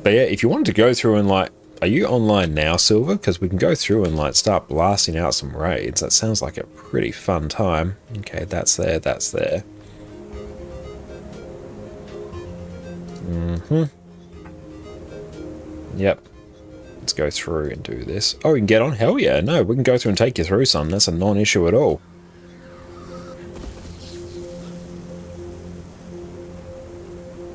S1: But yeah, if you wanted to go through and like, are you online now, Silver? Because we can go through and like start blasting out some raids. That sounds like a pretty fun time. Okay, that's there, that's there. Yep. Let's go through and do this. Oh, we can get on? Hell yeah. No, we can go through and take you through some. That's a non-issue at all.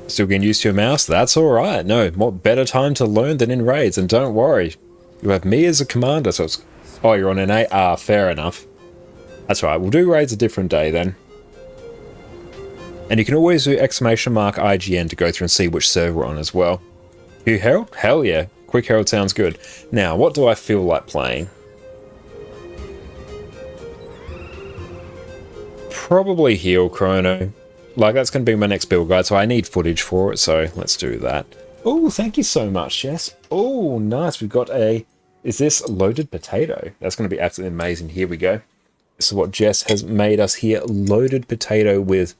S1: Still getting used to your mouse? That's alright. No, what better time to learn than in raids? And don't worry, you have me as a commander, so it's... Oh, you're on an 8? Ah, fair enough. That's right, we'll do raids a different day then. And you can always do !IGN to go through and see which server we're on as well. Quick Herald? Hell yeah. Quick Herald sounds good. Now, what do I feel like playing? Probably Heal Chrono. Like, that's going to be my next build guide, so I need footage for it, so let's do that. Oh, thank you so much, Jess. Oh, nice. We've got a... Is this loaded potato? That's going to be absolutely amazing. Here we go. This is what Jess has made us here. Loaded potato with...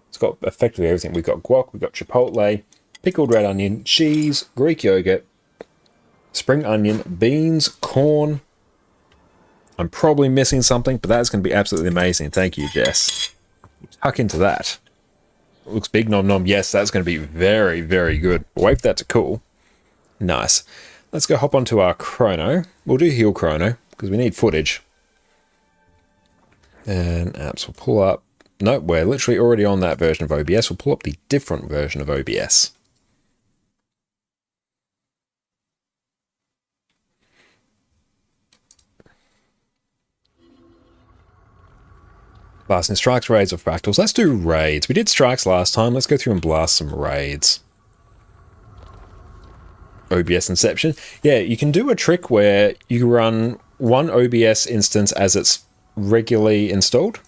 S1: It's got effectively everything. We've got guac, we've got chipotle, pickled red onion, cheese, Greek yogurt, spring onion, beans, corn. I'm probably missing something, but that's going to be absolutely amazing. Thank you, Jess. Tuck into that. Looks big, nom nom. Yes, that's going to be very, very good. Wait for that to cool. Nice. Let's go hop onto our chrono. We'll do heal chrono because we need footage. And apps will pull up. Nope, we're literally already on that version of OBS. We'll pull up the different version of OBS. Blasting strikes, raids, or fractals. Let's do raids. We did strikes last time. Let's go through and blast some raids. OBS Inception. Yeah, you can do a trick where you run one OBS instance as it's regularly installed,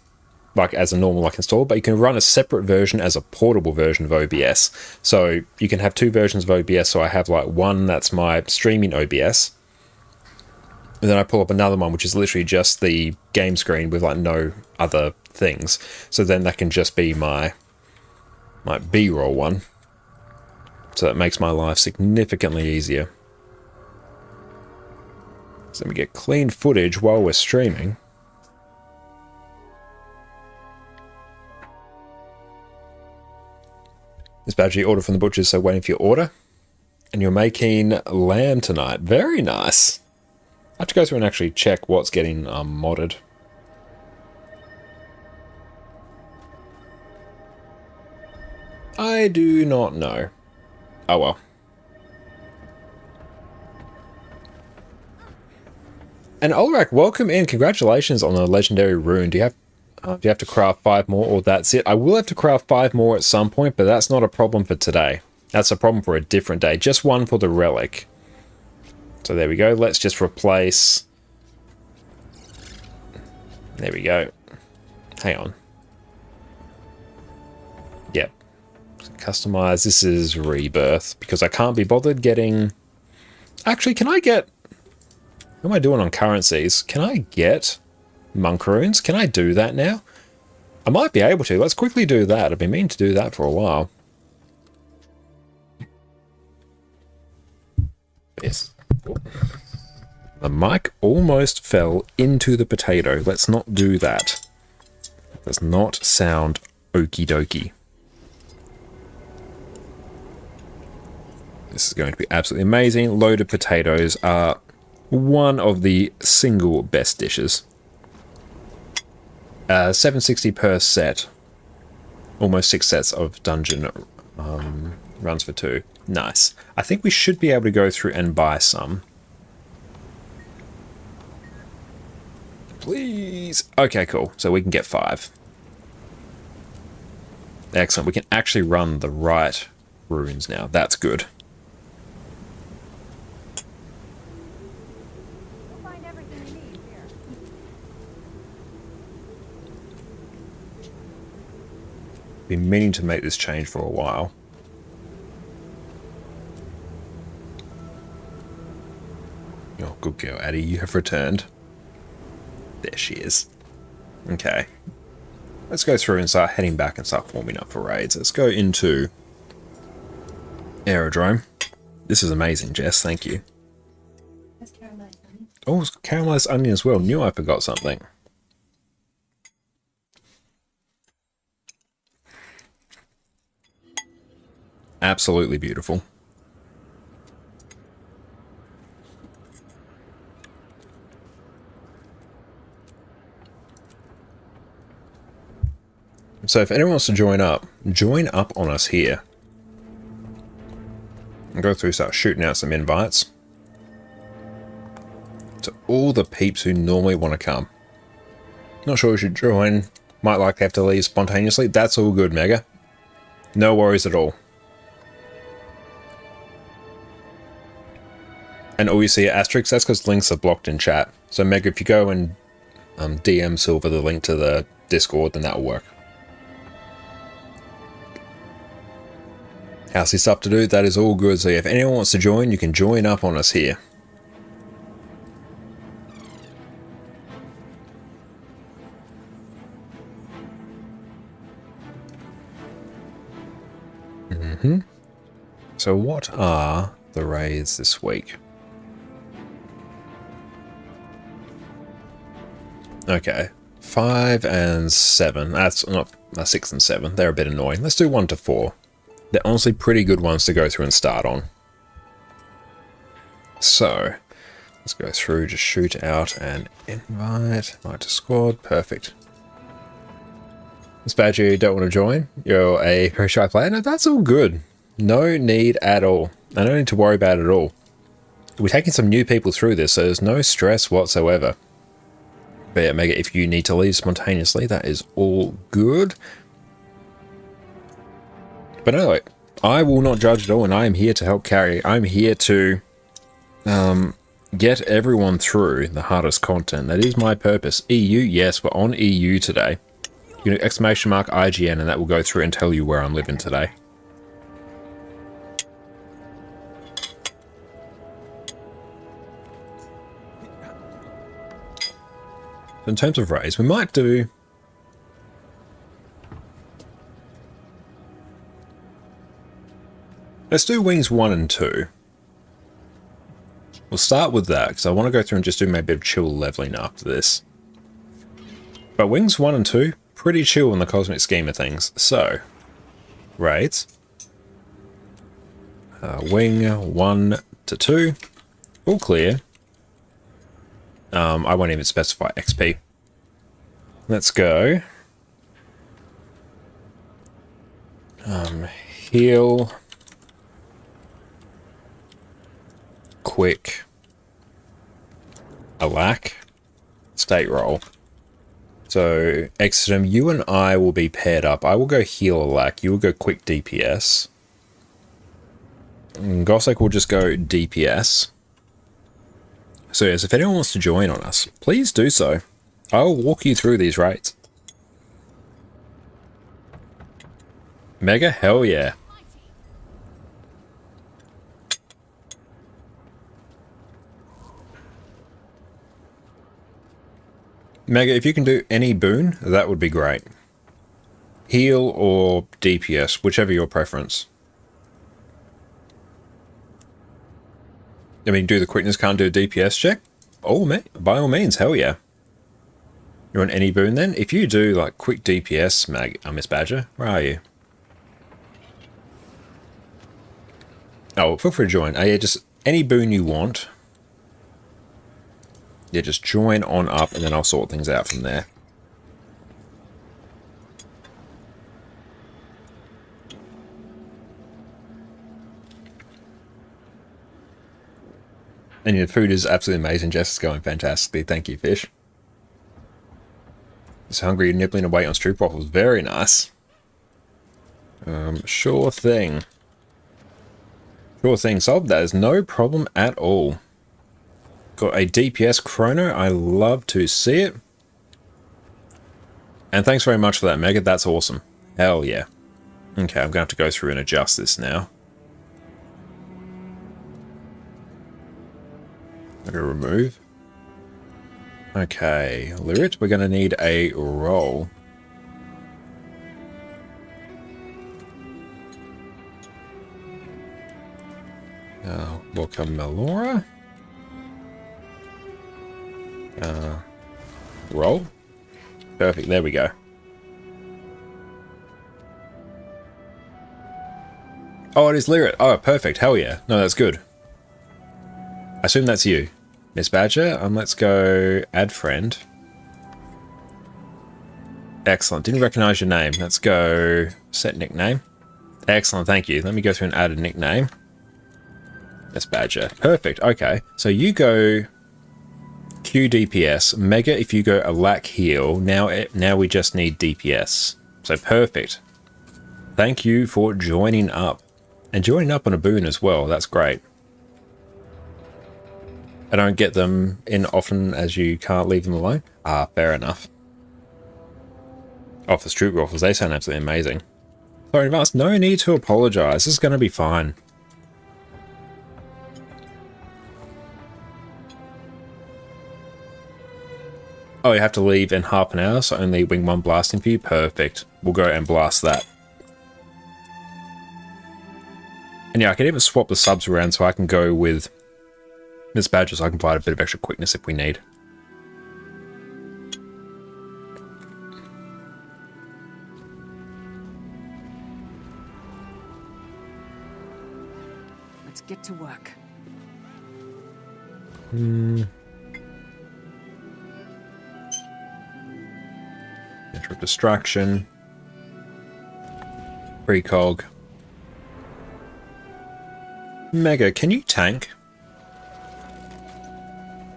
S1: like as a normal install, but you can run a separate version as a portable version of OBS. So you can have two versions of OBS. So I have like one that's my streaming OBS. And then I pull up another one, which is literally just the game screen with like no other things. So then that can just be my B-roll one. So that makes my life significantly easier. So let me get clean footage while we're streaming. This badge you order from the butchers, so waiting for your order. And you're making lamb tonight. Very nice. I have to go through and actually check what's getting modded. I do not know. Oh well. And Ulrak, welcome in. Congratulations on the legendary rune. Do you have to craft 5 more, or that's it? I will have to craft 5 more at some point, but that's not a problem for today. That's a problem for a different day. Just one for the relic. So there we go. Let's just replace... There we go. Hang on. Yep. Customize. This is rebirth, because I can't be bothered getting... Actually, can I get... What am I doing on currencies? Can I get monk runes? Can I do that now? I might be able to. Let's quickly do that. I've been meaning to do that for a while. Yes. The mic almost fell into the potato. Let's not do that. Does not sound okie dokie. This is going to be absolutely amazing. Loaded potatoes are one of the single best dishes. 760 per set. Almost 6 sets of dungeon runs for 2. Nice. I think we should be able to go through and buy some. Please. Okay, cool. So we can get 5. Excellent. We can actually run the right runes now. That's good.
S3: You'll find everything you need here.
S1: Been meaning to make this change for a while. Oh, good girl, Addie. You have returned. There she is. Okay. Let's go through and start heading back and start forming up for raids. Let's go into Aerodrome. This is amazing, Jess. Thank you.
S3: That's caramelized onion.
S1: Oh, it's caramelized onion as well. Knew I forgot something. Absolutely beautiful. So if anyone wants to join up on us here. And go through, start shooting out some invites. To all the peeps who normally want to come. Not sure who should join. Might like to have to leave spontaneously. That's all good, Mega. No worries at all. And all you see are asterisks, that's because links are blocked in chat. So Mega, if you go and DM Silver the link to the Discord, then that'll work. Housey stuff to do, that is all good. So if anyone wants to join, you can join up on us here. So what are the raids this week? Okay, 5 and 7. That's not 6 and 7. They're a bit annoying. Let's do 1 to 4. They're honestly pretty good ones to go through and start on. So, let's go through, just shoot out an invite to squad. Perfect. This badge you don't want to join? You're a very shy player? No, that's all good. No need at all. I don't need to worry about it at all. We're taking some new people through this, so there's no stress whatsoever. But yeah, Mega, if you need to leave spontaneously, that is all good. But anyway, I will not judge at all, and I am here to help carry. I'm here to get everyone through the hardest content. That is my purpose. EU, yes, we're on EU today. You know, exclamation mark IGN, and that will go through and tell you where I'm living today. In terms of raids, we might do... Let's do Wings 1 and 2. We'll start with that, because I want to go through and just do maybe a bit of chill leveling after this. But Wings 1 and 2, pretty chill in the cosmic scheme of things. So, raids. Wing 1 to 2. All clear. I won't even specify XP. Let's go. Heal. Quick. Alack. State roll. So, Exodum, you and I will be paired up. I will go heal Alack. You will go quick DPS. And Gossek will just go DPS. So yes, if anyone wants to join on us, please do so. I'll walk you through these rates. Mega? Hell yeah. Mega, if you can do any boon, that would be great. Heal or DPS, whichever your preference. I mean, do the quickness, can't do a DPS check? Oh, man, by all means, hell yeah. You want any boon then? If you do, like, quick DPS, Miss Badger, where are you? Oh, feel free to join. Yeah, just any boon you want. Yeah, just join on up, and then I'll sort things out from there. And your food is absolutely amazing, Jess. It's going fantastically. Thank you, Fish. It's hungry, you're nibbling away on stroop waffles. Very nice. Sure thing. Sure thing, Sob. That is no problem at all. Got a DPS chrono. I love to see it. And thanks very much for that, Mega. That's awesome. Hell yeah. Okay, I'm going to have to go through and adjust this now. I'm going to remove. Okay, Lyrit, we're going to need a roll. Welcome, Melora. Roll. Perfect, there we go. Oh, it is Lyrit. Oh, perfect, hell yeah. No, that's good. I assume that's you, Miss Badger. Let's go add friend. Excellent, didn't recognize your name. Let's go set nickname. Excellent, thank you. Let me go through and add a nickname. Miss Badger. Perfect, okay. So you go Q DPS. Mega if you go Alack heal. Now we just need DPS. So perfect. Thank you for joining up. And joining up on a boon as well. That's great. I don't get them in often as you can't leave them alone. Ah, fair enough. Off the Stroop Waffles, they sound absolutely amazing. Sorry, Vast, no need to apologize. This is going to be fine. Oh, you have to leave in half an hour, so only wing 1 blasting for you? Perfect. We'll go and blast that. And yeah, I can even swap the subs around so I can go with Miss Badger so I can provide a bit of extra quickness if we need.
S4: Let's get to work.
S1: Enter distraction. Precog. Mega, can you tank?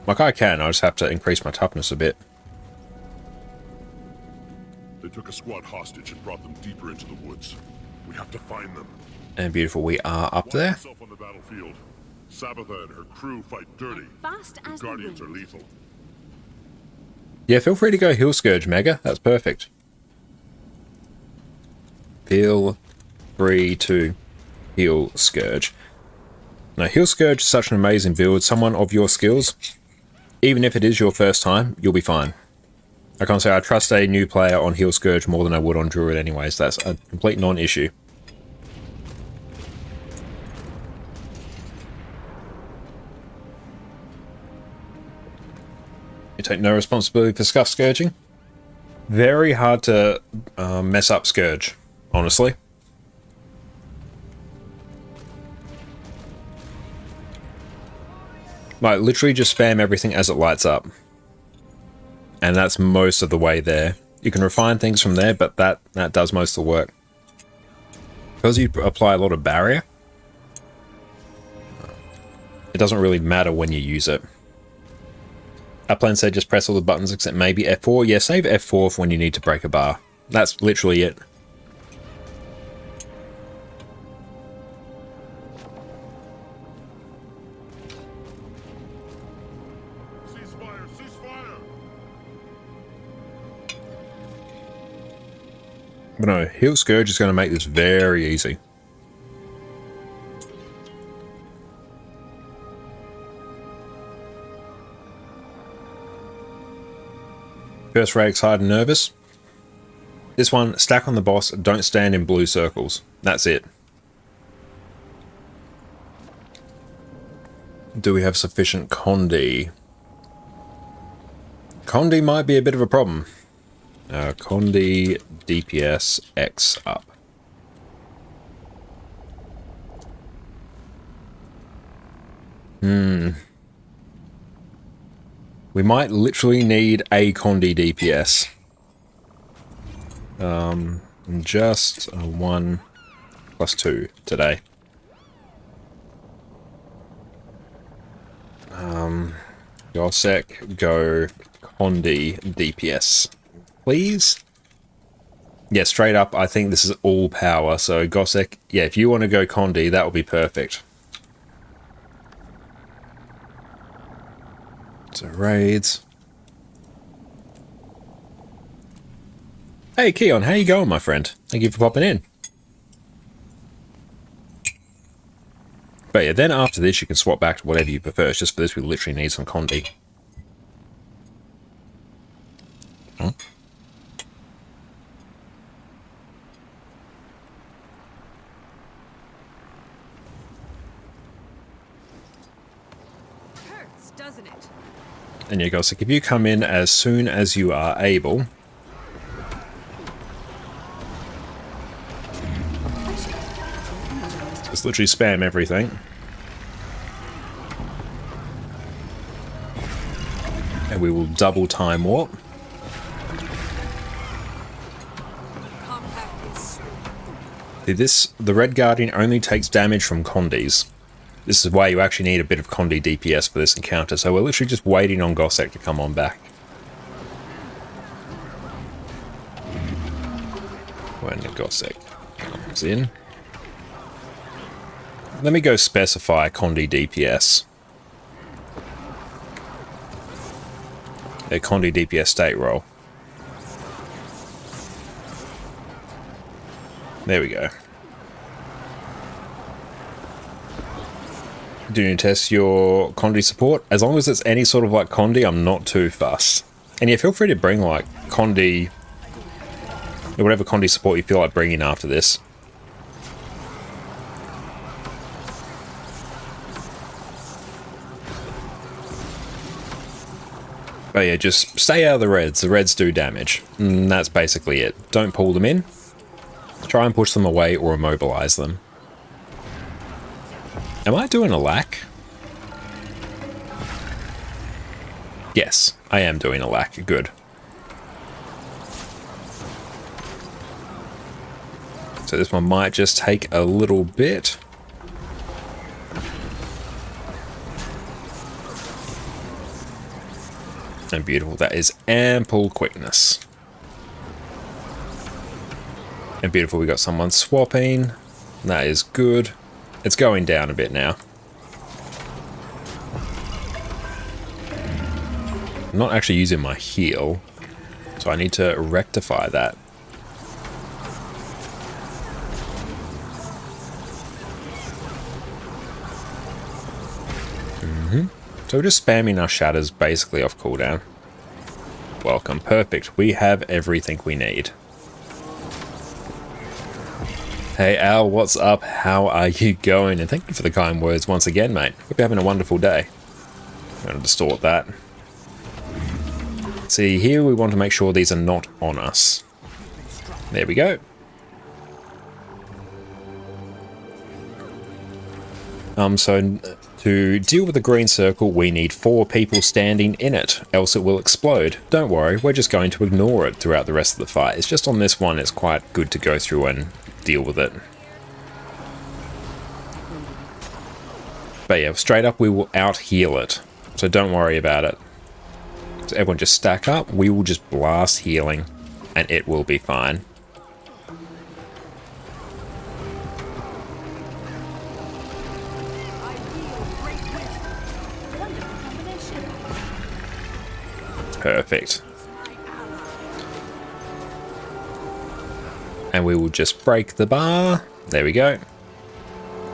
S1: Like I can, I just have to increase my toughness a bit.
S5: They took a squad hostage and brought them deeper into the woods. We have to find them.
S1: And beautiful, we are up there.
S5: Yourself on the battlefield. Sabbatha and her crew fight dirty.
S4: Fast as
S5: The Guardians
S4: the
S5: are
S4: wind.
S5: lethal.
S1: Yeah, feel free to go heal Scourge, Mega. That's perfect. Feel free to heal Scourge. Now, heal Scourge is such an amazing build. Someone of your skills, even if it is your first time, you'll be fine. I can't say I trust a new player on heal Scourge more than I would on Druid anyways. That's a complete non-issue. You take no responsibility for scuff scourging. Very hard to mess up Scourge, honestly. Like, literally just spam everything as it lights up. And that's most of the way there. You can refine things from there, but that does most of the work. Because you apply a lot of barrier, it doesn't really matter when you use it. Upland said just press all the buttons except maybe F4. Yeah, save F4 for when you need to break a bar. That's literally it.
S5: Ceasefire! Ceasefire!
S1: But no, Heal Scourge is going to make this very easy. First rate excited and nervous. This one, stack on the boss, don't stand in blue circles. That's it. Do we have sufficient Condi? Condi might be a bit of a problem. Condi DPS X up. We might literally need a Condi DPS. Just 1 + 2 today. Gossek, go Condi DPS. Please? Yeah, straight up, I think this is all power. So Gossek, yeah, if you want to go Condi, that would be perfect. So raids. Hey Keon, how you going, my friend? Thank you for popping in. But yeah, then after this you can swap back to whatever you prefer. It's just for this we literally need some Condi. Huh?
S3: Hurts, doesn't it?
S1: And yeah, guys, like if you come in as soon as you are able. Just literally spam everything. And we will double time warp. See this, the Red Guardian only takes damage from Condis. This is why you actually need a bit of Condi DPS for this encounter, so we're literally just waiting on Gossek to come on back. When Gossek comes in. Let me go specify Condi DPS. A Condi DPS state roll. There we go. Do you test your Condi support? As long as it's any sort of like Condi, I'm not too fussed. And yeah, feel free to bring like Condi, or whatever Condi support you feel like bringing after this. But yeah, just stay out of the reds. The reds do damage. And that's basically it. Don't pull them in. Try and push them away or immobilize them. Am I doing a lack? Yes, I am doing a lack. Good. So this one might just take a little bit. And beautiful. That is ample quickness. And beautiful, we got someone swapping. That is good. It's going down a bit now. I'm not actually using my heal, so I need to rectify that. So we're just spamming our shatters basically off cooldown. Welcome, perfect. We have everything we need. Hey Al, what's up? How are you going? And thank you for the kind words once again, mate. Hope you're having a wonderful day. I'm going to distort that. See, here we want to make sure these are not on us. There we go. So To deal with the green circle, we need 4 people standing in it, else it will explode. Don't worry, we're just going to ignore it throughout the rest of the fight. It's just on this one, it's quite good to go through and deal with it. But yeah, straight up, we will out-heal it. So don't worry about it. So everyone just stack up, we will just blast healing, and it will be fine. Perfect. And we will just break the bar. There we go.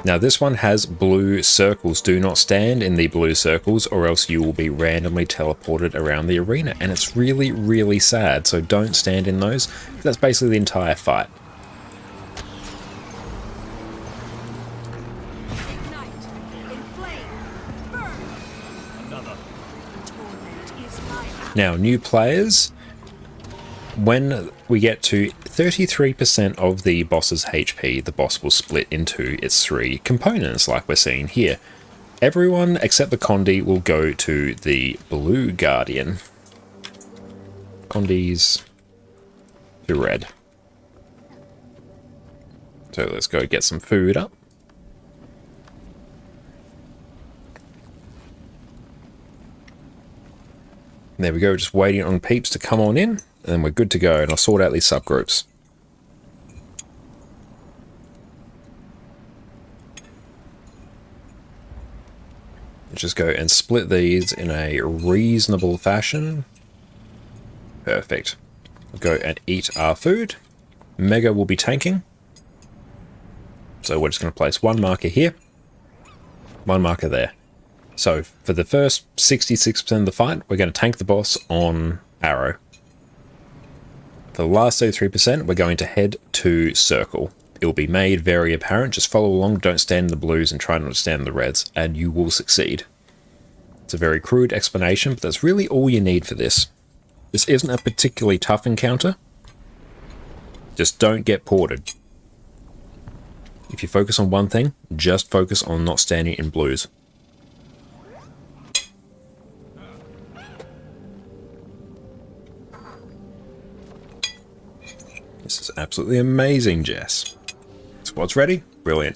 S1: Now this one has blue circles. Do not stand in the blue circles or else you will be randomly teleported around the arena. And it's really, really sad. So don't stand in those. That's basically the entire fight. Now, new players, when we get to 33% of the boss's HP, the boss will split into its 3 components, like we're seeing here. Everyone except the Condi will go to the blue guardian. Condi's to red. So let's go get some food up. There we go, just waiting on peeps to come on in, and then we're good to go, and I'll sort out these subgroups. Just go and split these in a reasonable fashion. Perfect. We'll go and eat our food. Mega will be tanking. So we're just going to place 1 marker here, 1 marker there. So for the first 66% of the fight, we're going to tank the boss on arrow. For the last 33%, we're going to head to circle. It will be made very apparent. Just follow along, don't stand in the blues and try not to stand in the reds, and you will succeed. It's a very crude explanation, but that's really all you need for this. This isn't a particularly tough encounter. Just don't get ported. If you focus on one thing, just focus on not standing in blues. This is absolutely amazing, Jess. Squad's ready? Brilliant.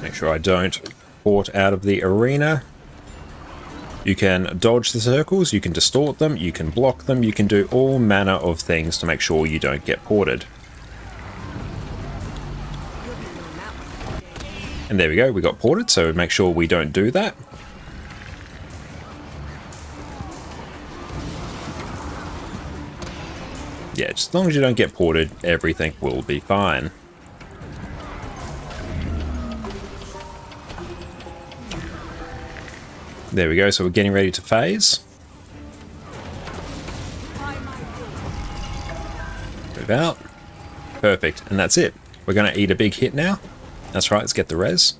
S1: Make sure I don't port out of the arena. You can dodge the circles, you can distort them, you can block them, you can do all manner of things to make sure you don't get ported. And there we go, we got ported, so make sure we don't do that. Yeah, just as long as you don't get ported, everything will be fine. There we go, so we're getting ready to phase. Move out. Perfect, and that's it. We're going to eat a big hit now. That's right, let's get the res.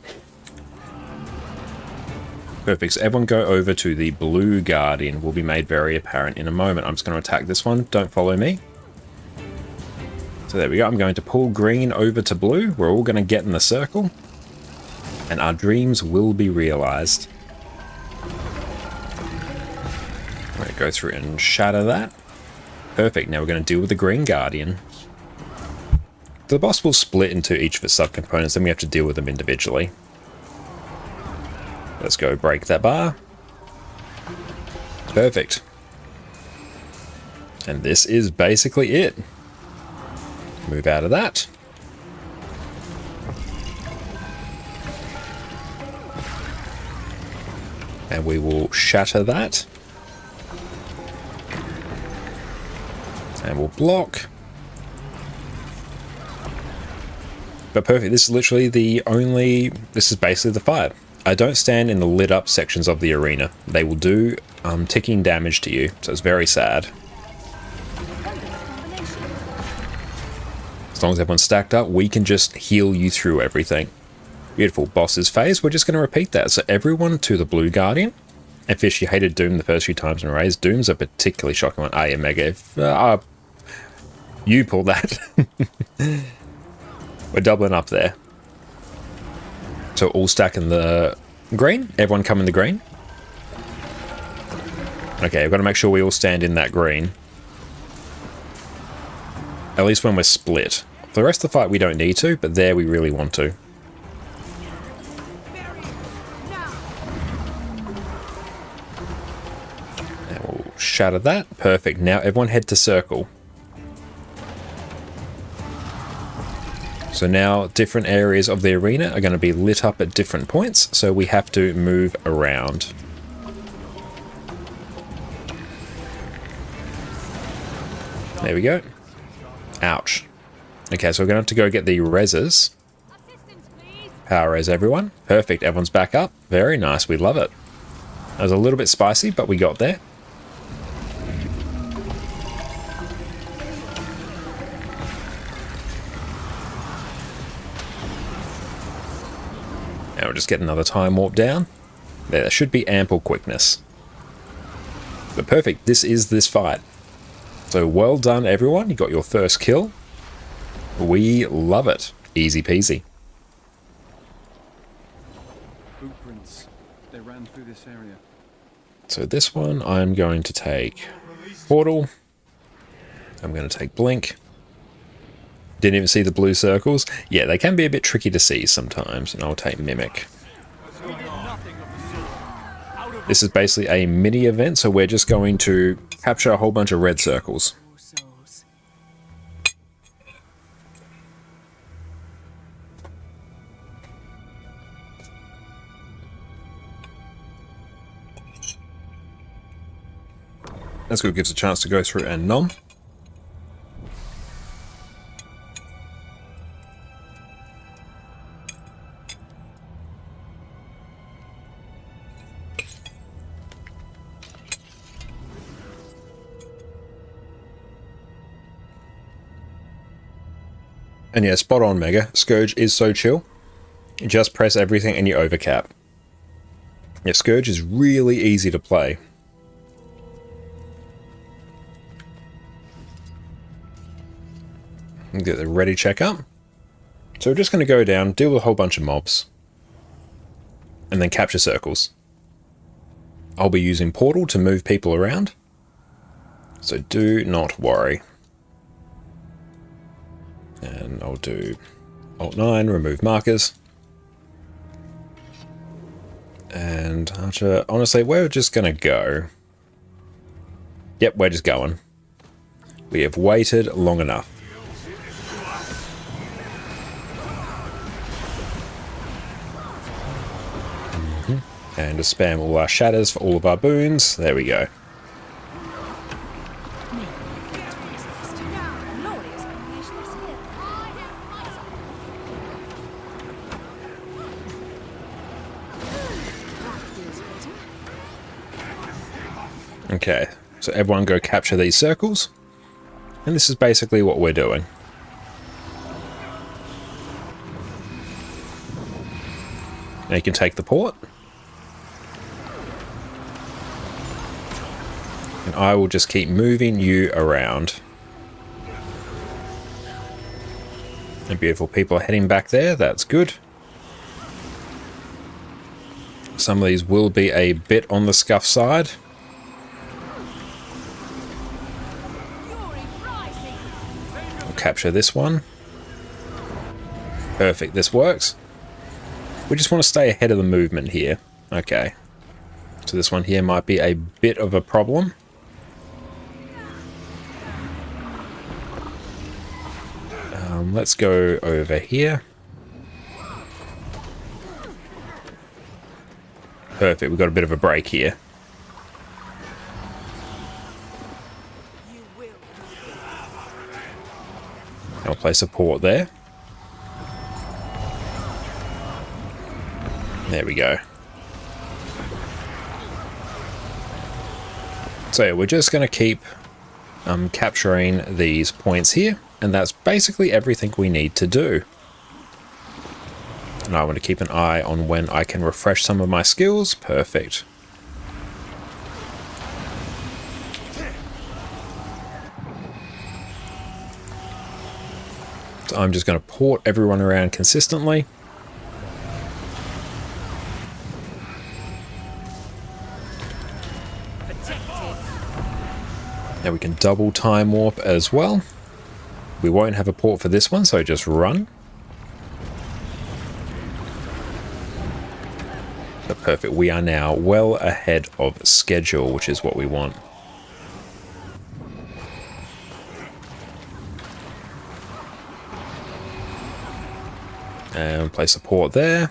S1: Perfect, so everyone go over to the blue guardian. Will be made very apparent in a moment. I'm just going to attack this one. Don't follow me. So there we go. I'm going to pull green over to blue. We're all going to get in the circle. And our dreams will be realized. I'm going to go through and shatter that. Perfect. Now we're going to deal with the green guardian. The boss will split into each of its subcomponents, then we have to deal with them individually. Let's go break that bar. Perfect. And this is basically it. Move out of that. And we will shatter that. And we'll block. But perfect, this is literally this is basically the fight. I don't stand in the lit up sections of the arena. They will do ticking damage to you, so it's very sad. As long as everyone's stacked up, we can just heal you through everything. Beautiful. Boss's phase, we're just going to repeat that. So everyone to the blue guardian. And Fish, you hated Doom the first few times in Raise. Doom's a particularly shocking one. Yeah, Mega. If you pull that. We're doubling up there. So all stack in the green. Everyone come in the green. Okay, I've got to make sure we all stand in that green. At least when we're split. For the rest of the fight we don't need to, but there we really want to. And we'll shatter that. Perfect. Now everyone head to circle. So now different areas of the arena are going to be lit up at different points, so we have to move around. There we go. Ouch. Okay, so we're going to have to go get the reses. Power res everyone. Perfect, everyone's back up. Very nice, we love it. That was a little bit spicy, but we got there. Now we'll just get another time warp down. There should be ample quickness. But perfect, this is this fight. So well done everyone, you got your first kill. We love it. Easy peasy.
S4: Footprints. They ran through this area.
S1: So this one I'm going to take Portal. I'm going to take Blink. Didn't even see the blue circles. Yeah, they can be a bit tricky to see sometimes, and I'll take Mimic. This is basically a mini event, so we're just going to capture a whole bunch of red circles. That's good, gives a chance to go through and nom. And yeah, spot on, Mega. Scourge is so chill. You just press everything and you overcap. Yeah, Scourge is really easy to play. Get the ready check up. So we're just going to go down, deal with a whole bunch of mobs. And then capture circles. I'll be using Portal to move people around. So do not worry. And I'll do Alt 9, remove markers. And Archer, honestly, we're just going to go. Yep, we're just going. We have waited long enough. And to spam all our shatters for all of our boons. There we go. Okay, so everyone go capture these circles. And this is basically what we're doing. Now you can take the port. And I will just keep moving you around. And beautiful people are heading back there, that's good. Some of these will be a bit on the scuff side. We'll capture this one. Perfect, this works. We just want to stay ahead of the movement here. Okay. So this one here might be a bit of a problem. Let's go over here. Perfect, we've got a bit of a break here. I'll place a port there. There we go. So we're just going to keep capturing these points here. And that's basically everything we need to do. And I want to keep an eye on when I can refresh some of my skills. Perfect. So I'm just going to port everyone around consistently. Now we can double time warp as well. We won't have a port for this one, so just run. But perfect, we are now well ahead of schedule, which is what we want. And place a port there.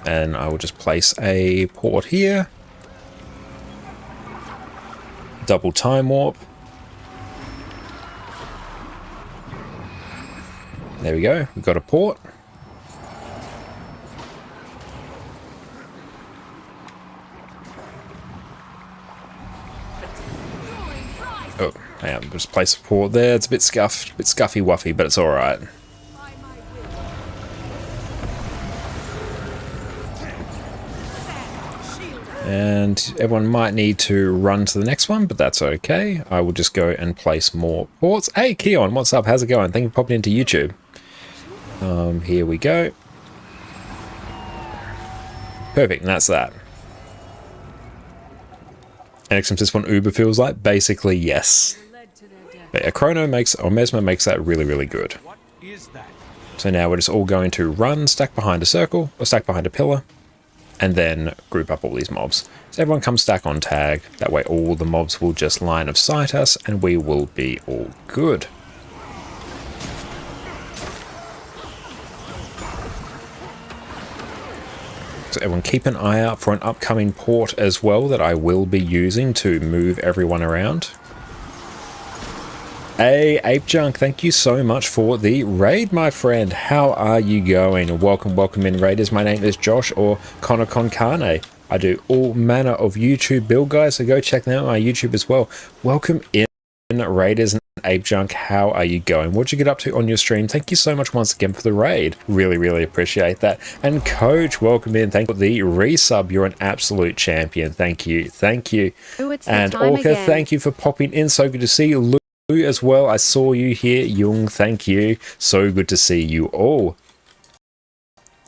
S1: And I will just place a port here. Double time warp. There we go, we've got a port. Oh, hang on, just place a port there. It's a bit scuffed, a bit scuffy wuffy, but it's alright. And everyone might need to run to the next one, but that's okay. I will just go and place more ports. Hey, Keon, what's up? How's it going? Thank you for popping into YouTube. Here we go. Perfect, and that's that. NXM says what Uber feels like? Basically, yes. But yeah, Chrono makes, or Mesmer makes that really, really good.
S2: What is that?
S1: So now we're just all going to run, stack behind a circle, or stack behind a pillar, and then group up all these mobs. So everyone come stack on tag. That way all the mobs will just line of sight us, and we will be all good. So everyone keep an eye out for an upcoming port as well that I will be using to move everyone around. Hey, Ape Junk, thank you so much for the raid, my friend. How are you going? Welcome in, raiders. My name is Josh, or Connor Concane. I do all manner of YouTube build guys, so go check them out on my YouTube as well. Welcome in, raiders and Ape Junk. How are you going? What'd you get up to on your stream? Thank you so much once again for the raid. Really appreciate that. And Coach, welcome in. Thank you for the resub. You're an absolute champion. Thank you.
S3: Ooh, it's
S1: and
S3: the time
S1: Orca,
S3: again.
S1: thank you for popping in. So good to see you. Lou as well. I saw you here. Jung, thank you. So good to see you all.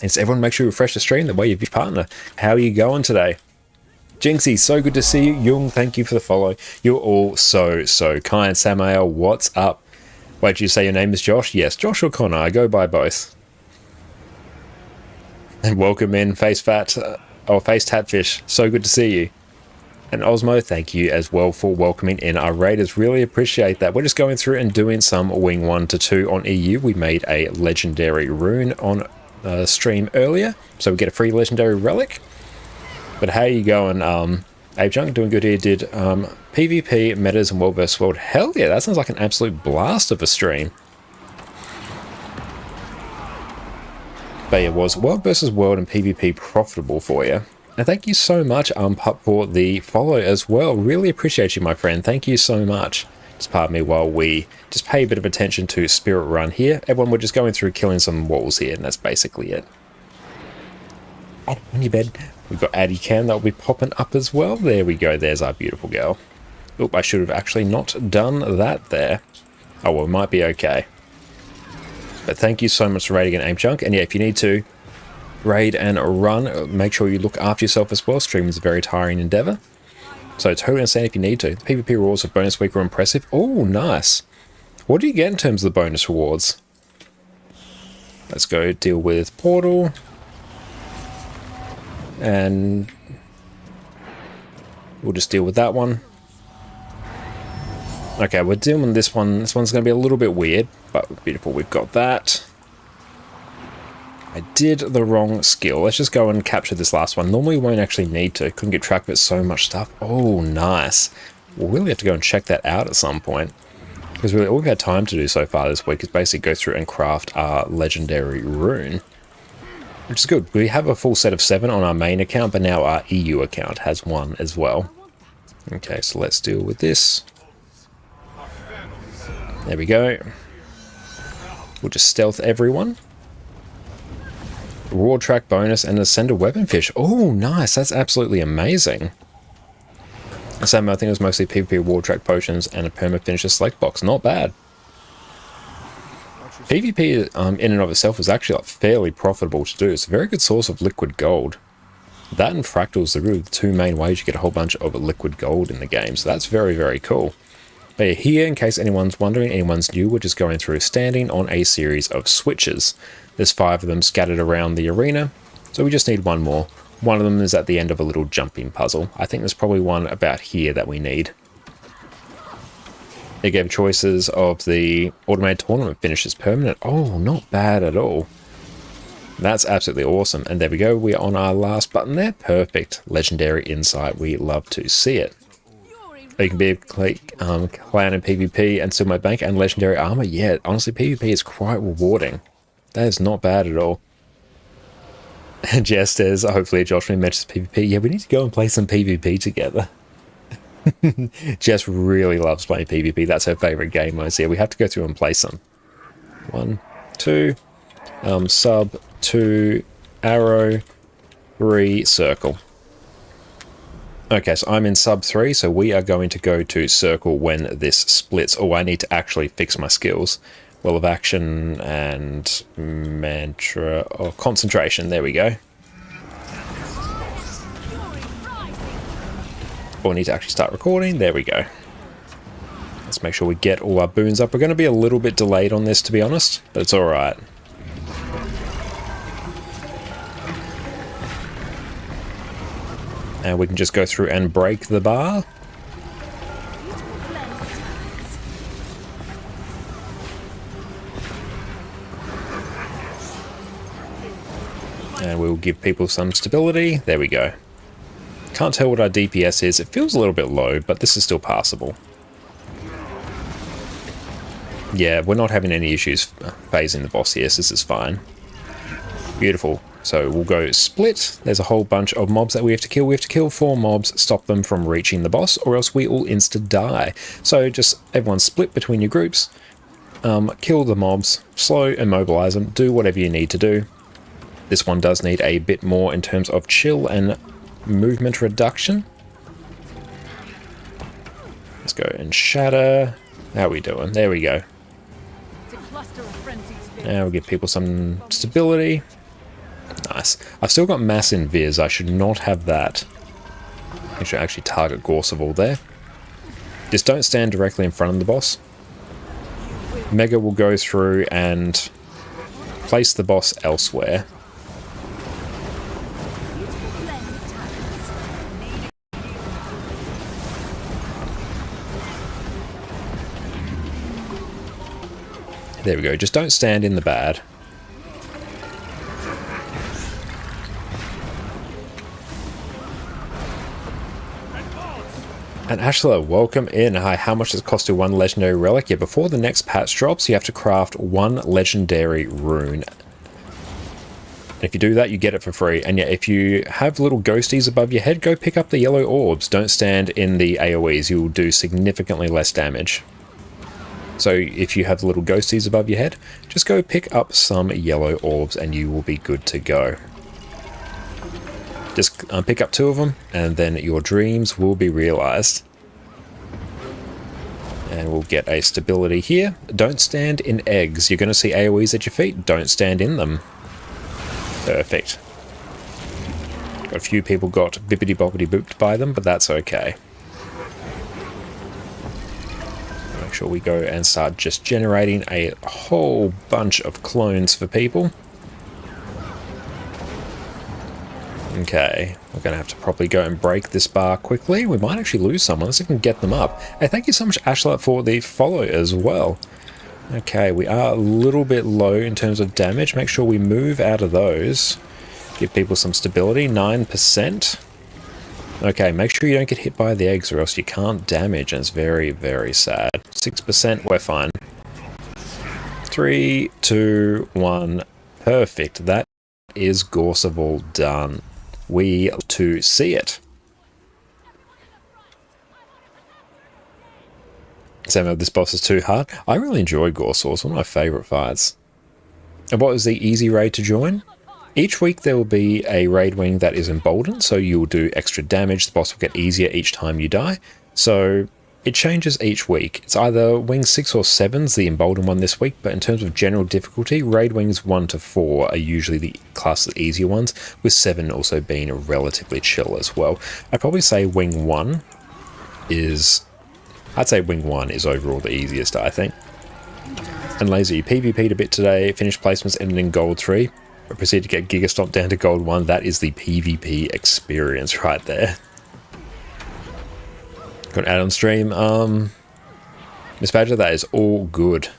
S1: And so everyone make sure you refresh the stream. That way you've your partner. How are you going today? Jinxie, so good to see you. Jung, thank you for the follow. You're all so kind. Samael, what's up? Wait, did you say your name is Josh? Yes, Josh or Connor. I go by both. And welcome in, Face Fat, or Face Tatfish. So good to see you. And Osmo, thank you as well for welcoming in our raiders. Really appreciate that. We're just going through and doing some Wing 1 to 2 on EU. We made a legendary rune on stream earlier, so we get a free legendary relic. But how are you going, Ape Junk? Doing good here. Did PvP, metas, and World vs. World? Hell yeah, that sounds like an absolute blast of a stream. But yeah, was World vs. World and PvP profitable for you? And thank you so much, Pup, for the follow as well. Really appreciate you, my friend. Thank you so much. Just pardon me while we just pay a bit of attention to Spirit Run here. Everyone, we're just going through killing some walls here, and that's basically it. On your bed. We've got Addie Cam that will be popping up as well. There we go. There's our beautiful girl. Oop, I should have actually not done that there. Oh, well, it might be okay. But thank you so much for raiding an Ape Junk. And yeah, if you need to raid and run, make sure you look after yourself as well. Streaming is a very tiring endeavor. So totally understand if you need to. The PvP rewards of bonus week are impressive. Oh, nice. What do you get in terms of the bonus rewards? Let's go deal with Portal. And we'll just deal with that one. Okay, we're dealing with this one. This one's going to be a little bit weird, but beautiful. We've got that. I did the wrong skill. Let's just go and capture this last one. Normally we won't actually need to. Couldn't get track of it. So much stuff. Oh, nice. We'll really have to go and check that out at some point. Because really all we've had time to do so far this week is basically go through and craft our legendary rune. Which is good. We have a full set of 7 on our main account, but now our EU account has 1 as well. Okay, so let's deal with this. There we go. We'll just stealth everyone. Reward track bonus and ascend a weapon fish. Oh, nice. That's absolutely amazing. Same, I think it was mostly PvP ward track potions and a perma finisher select box. Not bad. PvP in and of itself is actually like fairly profitable to do. It's a very good source of liquid gold. That and fractals are really the two main ways you get a whole bunch of liquid gold in the game. So that's very, very cool. But yeah, here, in case anyone's wondering, anyone's new, we're just going through standing on a series of switches. There's 5 of them scattered around the arena, so we just need one more. One of them is at the end of a little jumping puzzle. I think there's probably one about here that we need. They gave choices of the automated tournament finishes permanent. Oh, not bad at all. That's absolutely awesome. And there we go, we're on our last button there. Perfect. Legendary insight, we love to see it. You can be a clan in PvP and still my bank and legendary armor. Yeah, honestly, PvP is quite rewarding. That is not bad at all. And Jess says, hopefully Josh mentions PvP. Yeah, we need to go and play some PvP together. Jess really loves playing PvP. That's her favorite game mode. So yeah, we have to go through and play some. 1, 2, sub, 2, arrow, 3, circle. Okay, so I'm in sub 3, so we are going to go to circle when this splits. Oh, I need to actually fix my skills. Well of action and mantra or concentration. There we go. Oh, I need to actually start recording. There we go. Let's make sure we get all our boons up. We're going to be a little bit delayed on this, to be honest, but it's alright. And we can just go through and break the bar. And we'll give people some stability. There we go. Can't tell what our DPS is. It feels a little bit low, but this is still passable. Yeah, we're not having any issues phasing the boss here, so this is fine. Beautiful. So we'll go split. There's a whole bunch of mobs that we have to kill. We have to kill 4 mobs, stop them from reaching the boss, or else we all insta-die. So just everyone split between your groups, kill the mobs, slow, immobilize them, do whatever you need to do. This one does need a bit more in terms of chill and movement reduction. Let's go and shatter. How are we doing? There we go. Now we'll give people some stability. Nice. I've still got mass invis. I should not have that. I should actually target Gorseval there. Just don't stand directly in front of the boss. Mega will go through and place the boss elsewhere. There we go. Just don't stand in the bad. And Ashla, welcome in. Hi, how much does it cost to 1 legendary relic? Yeah, before the next patch drops, you have to craft 1 legendary rune. And if you do that, you get it for free. And yeah, if you have little ghosties above your head, go pick up the yellow orbs. Don't stand in the AoEs. You'll do significantly less damage. So if you have little ghosties above your head, just go pick up some yellow orbs and you will be good to go. Just pick up 2 of them and then your dreams will be realized. And we'll get a stability here. Don't stand in eggs. You're going to see AoEs at your feet. Don't stand in them. Perfect. A few people got bippity-boppity-booped by them, but that's okay. Make sure we go and start just generating a whole bunch of clones for people. Okay, we're going to have to probably go and break this bar quickly. We might actually lose someone, unless we can get them up. Hey, thank you so much, Ashla, for the follow as well. Okay, we are a little bit low in terms of damage. Make sure we move out of those. Give people some stability, 9%. Okay, make sure you don't get hit by the eggs or else you can't damage, and it's very, very sad. 6%, we're fine. 3, 2, 1, perfect. That is Gorseval done. We to see it. Samuel, this boss is too hard. I really enjoy Gorseval. It's one of my favourite fights. And what was the easy raid to join? Each week there will be a raid wing that is emboldened, so you'll do extra damage. The boss will get easier each time you die. So it changes each week. It's either wing 6 or 7's the emboldened one this week, but in terms of general difficulty, raid wings 1 to 4 are usually the class of the easier ones, with 7 also being relatively chill as well. I'd probably say wing 1 is... I'd say wing 1 is overall the easiest, I think. And Laser, you PvP'd a bit today, finished placements ended in gold 3, but proceed to get Giga Stomp down to gold 1. That is the PvP experience right there. Got an add-on stream. Miss Badger, that is all good.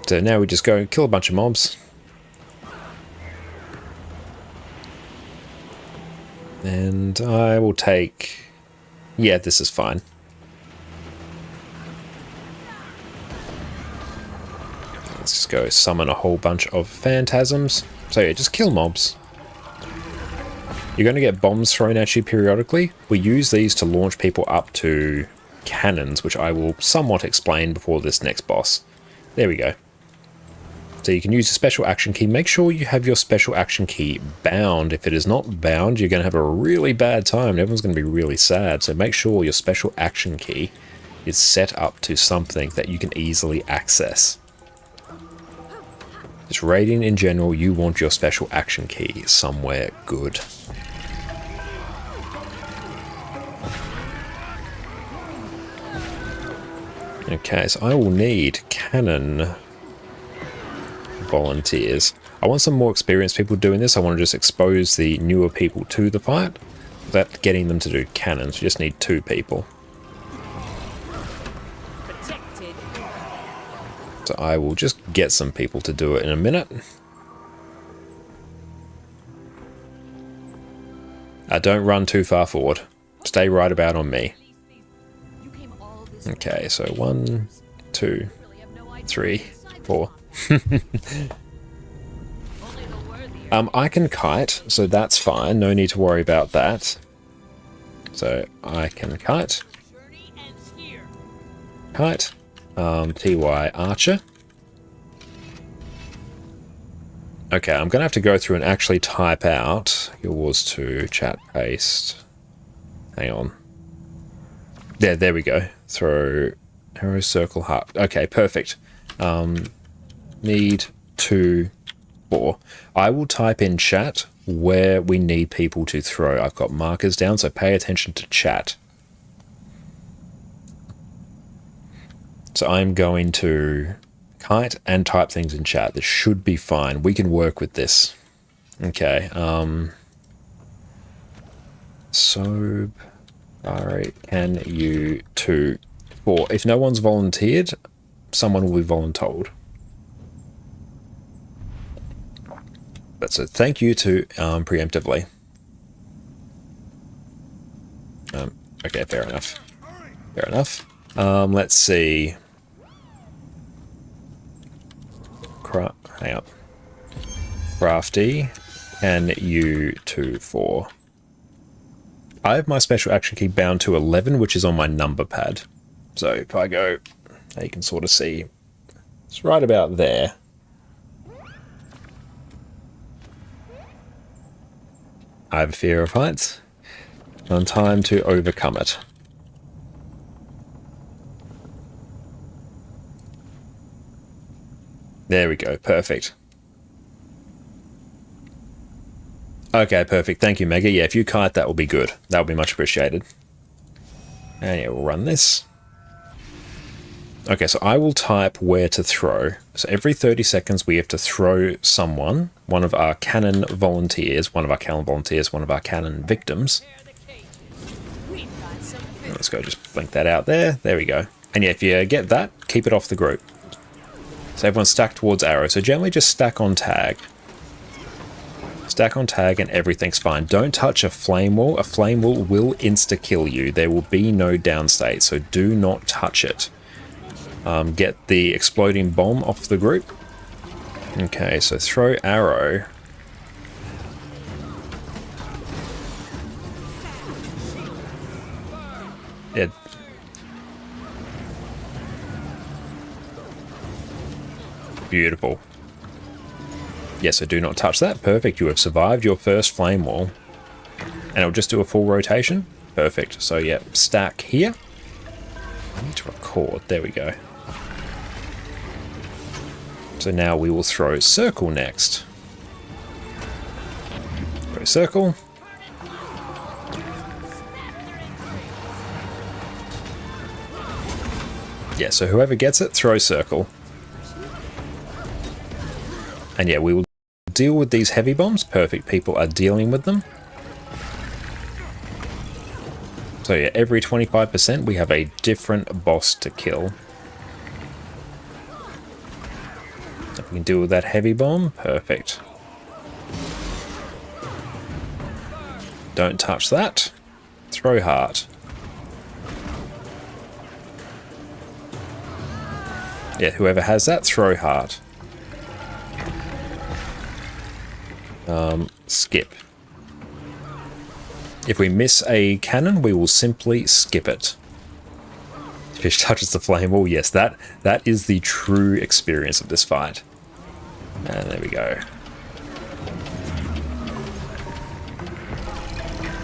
S1: So now we just go kill a bunch of mobs. And I will take... Yeah, this is fine. Let's just go summon a whole bunch of phantasms. So yeah, just kill mobs. You're going to get bombs thrown at you periodically. We use these to launch people up to cannons, which I will somewhat explain before this next boss. There we go. So you can use a special action key. Make sure you have your special action key bound. If it is not bound, you're going to have a really bad time. Everyone's going to be really sad. So make sure your special action key is set up to something that you can easily access. Just raiding in general, you want your special action key somewhere good. Okay, so I will need cannon volunteers. I want some more experienced people doing this. I want to just expose the newer people to the fight. Without getting them to do cannons, we just need 2 people.
S6: Protected.
S1: So I will just get some people to do it in a minute. Don't run too far forward. Stay right about on me. Okay, so 1, 2, 3, 4. I can kite, so that's fine. No need to worry about that. So I can kite. Kite. TY Archer. Okay, I'm going to have to go through and actually type out yours to chat paste. Hang on. There we go. Throw arrow, circle, heart. Okay, perfect. Need 2, 4. I will type in chat where we need people to throw. I've got markers down, so pay attention to chat. So I'm going to kite and type things in chat. This should be fine. We can work with this. Okay. So, alright, can you 2, 4. If no one's volunteered, someone will be voluntold. But so thank you to preemptively. Okay, fair enough. Fair enough. Let's see. Hang up. Crafty, can you 2, 4. I have my special action key bound to 11, which is on my number pad. So if I go, you can sort of see it's right about there. I have a fear of heights. And time to overcome it. There we go, perfect. Okay, perfect. Thank you, Mega. Yeah, if you kite, that will be good. That will be much appreciated. And yeah, we'll run this. Okay, so I will type where to throw. So every 30 seconds we have to throw someone, one of our cannon volunteers, one of our cannon victims. Let's go just blink that out there. There we go. And yeah, if you get that, keep it off the group. So everyone's stacked towards arrow. So generally just stack on tag. Stack on tag and everything's fine. Don't touch a flame wall. A flame wall will insta-kill you. There will be no downstate, so do not touch it. Get the exploding bomb off the group. Okay, so throw arrow. Yeah. Beautiful. Yes, so do not touch that. Perfect. You have survived your first flame wall. And it'll just do a full rotation. Perfect. So yeah, stack here. I need to record. There we go. So now we will throw circle next. Throw circle. Yeah, so whoever gets it, throw circle. And yeah, we will deal with these heavy bombs. Perfect, people are dealing with them. So yeah, every 25% we have a different boss to kill. If we can deal with that heavy bomb, perfect. Don't touch that. Throw heart. Yeah, whoever has that, throw heart. Skip. If we miss a cannon, we will simply skip it. Fish touches the flame wall. Yes, that is the true experience of this fight. And there we go.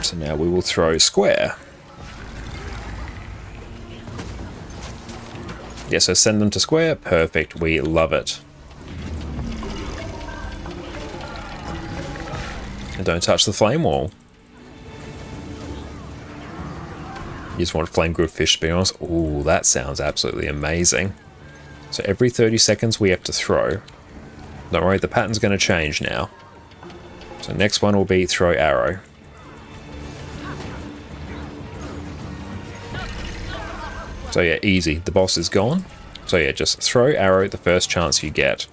S1: So now we will throw square. Yeah, so send them to square. Perfect. We love it. And don't touch the flame wall. You just want flame grilled fish, to be honest. Ooh, that sounds absolutely amazing. So every 30 seconds we have to throw. Don't worry, the pattern's going to change now. So next one will be throw arrow. So yeah, easy. The boss is gone. So yeah, just throw arrow the first chance you get.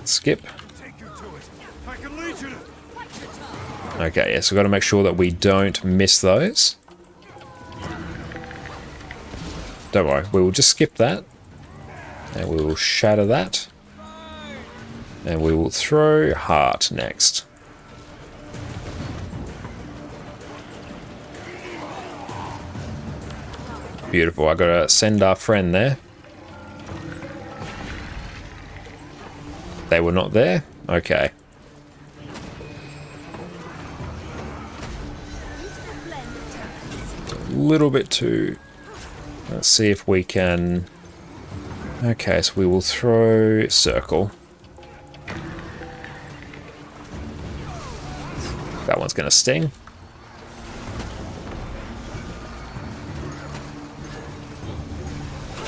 S1: Skip. Okay, yeah, so we've got to make sure that we don't miss those. Don't worry, we will just skip that. And we will shatter that. And we will throw heart next. Beautiful, I gotta send our friend there. They were not there? Okay. A little bit too... Let's see if we can... Okay, so we will throw circle. That one's gonna sting.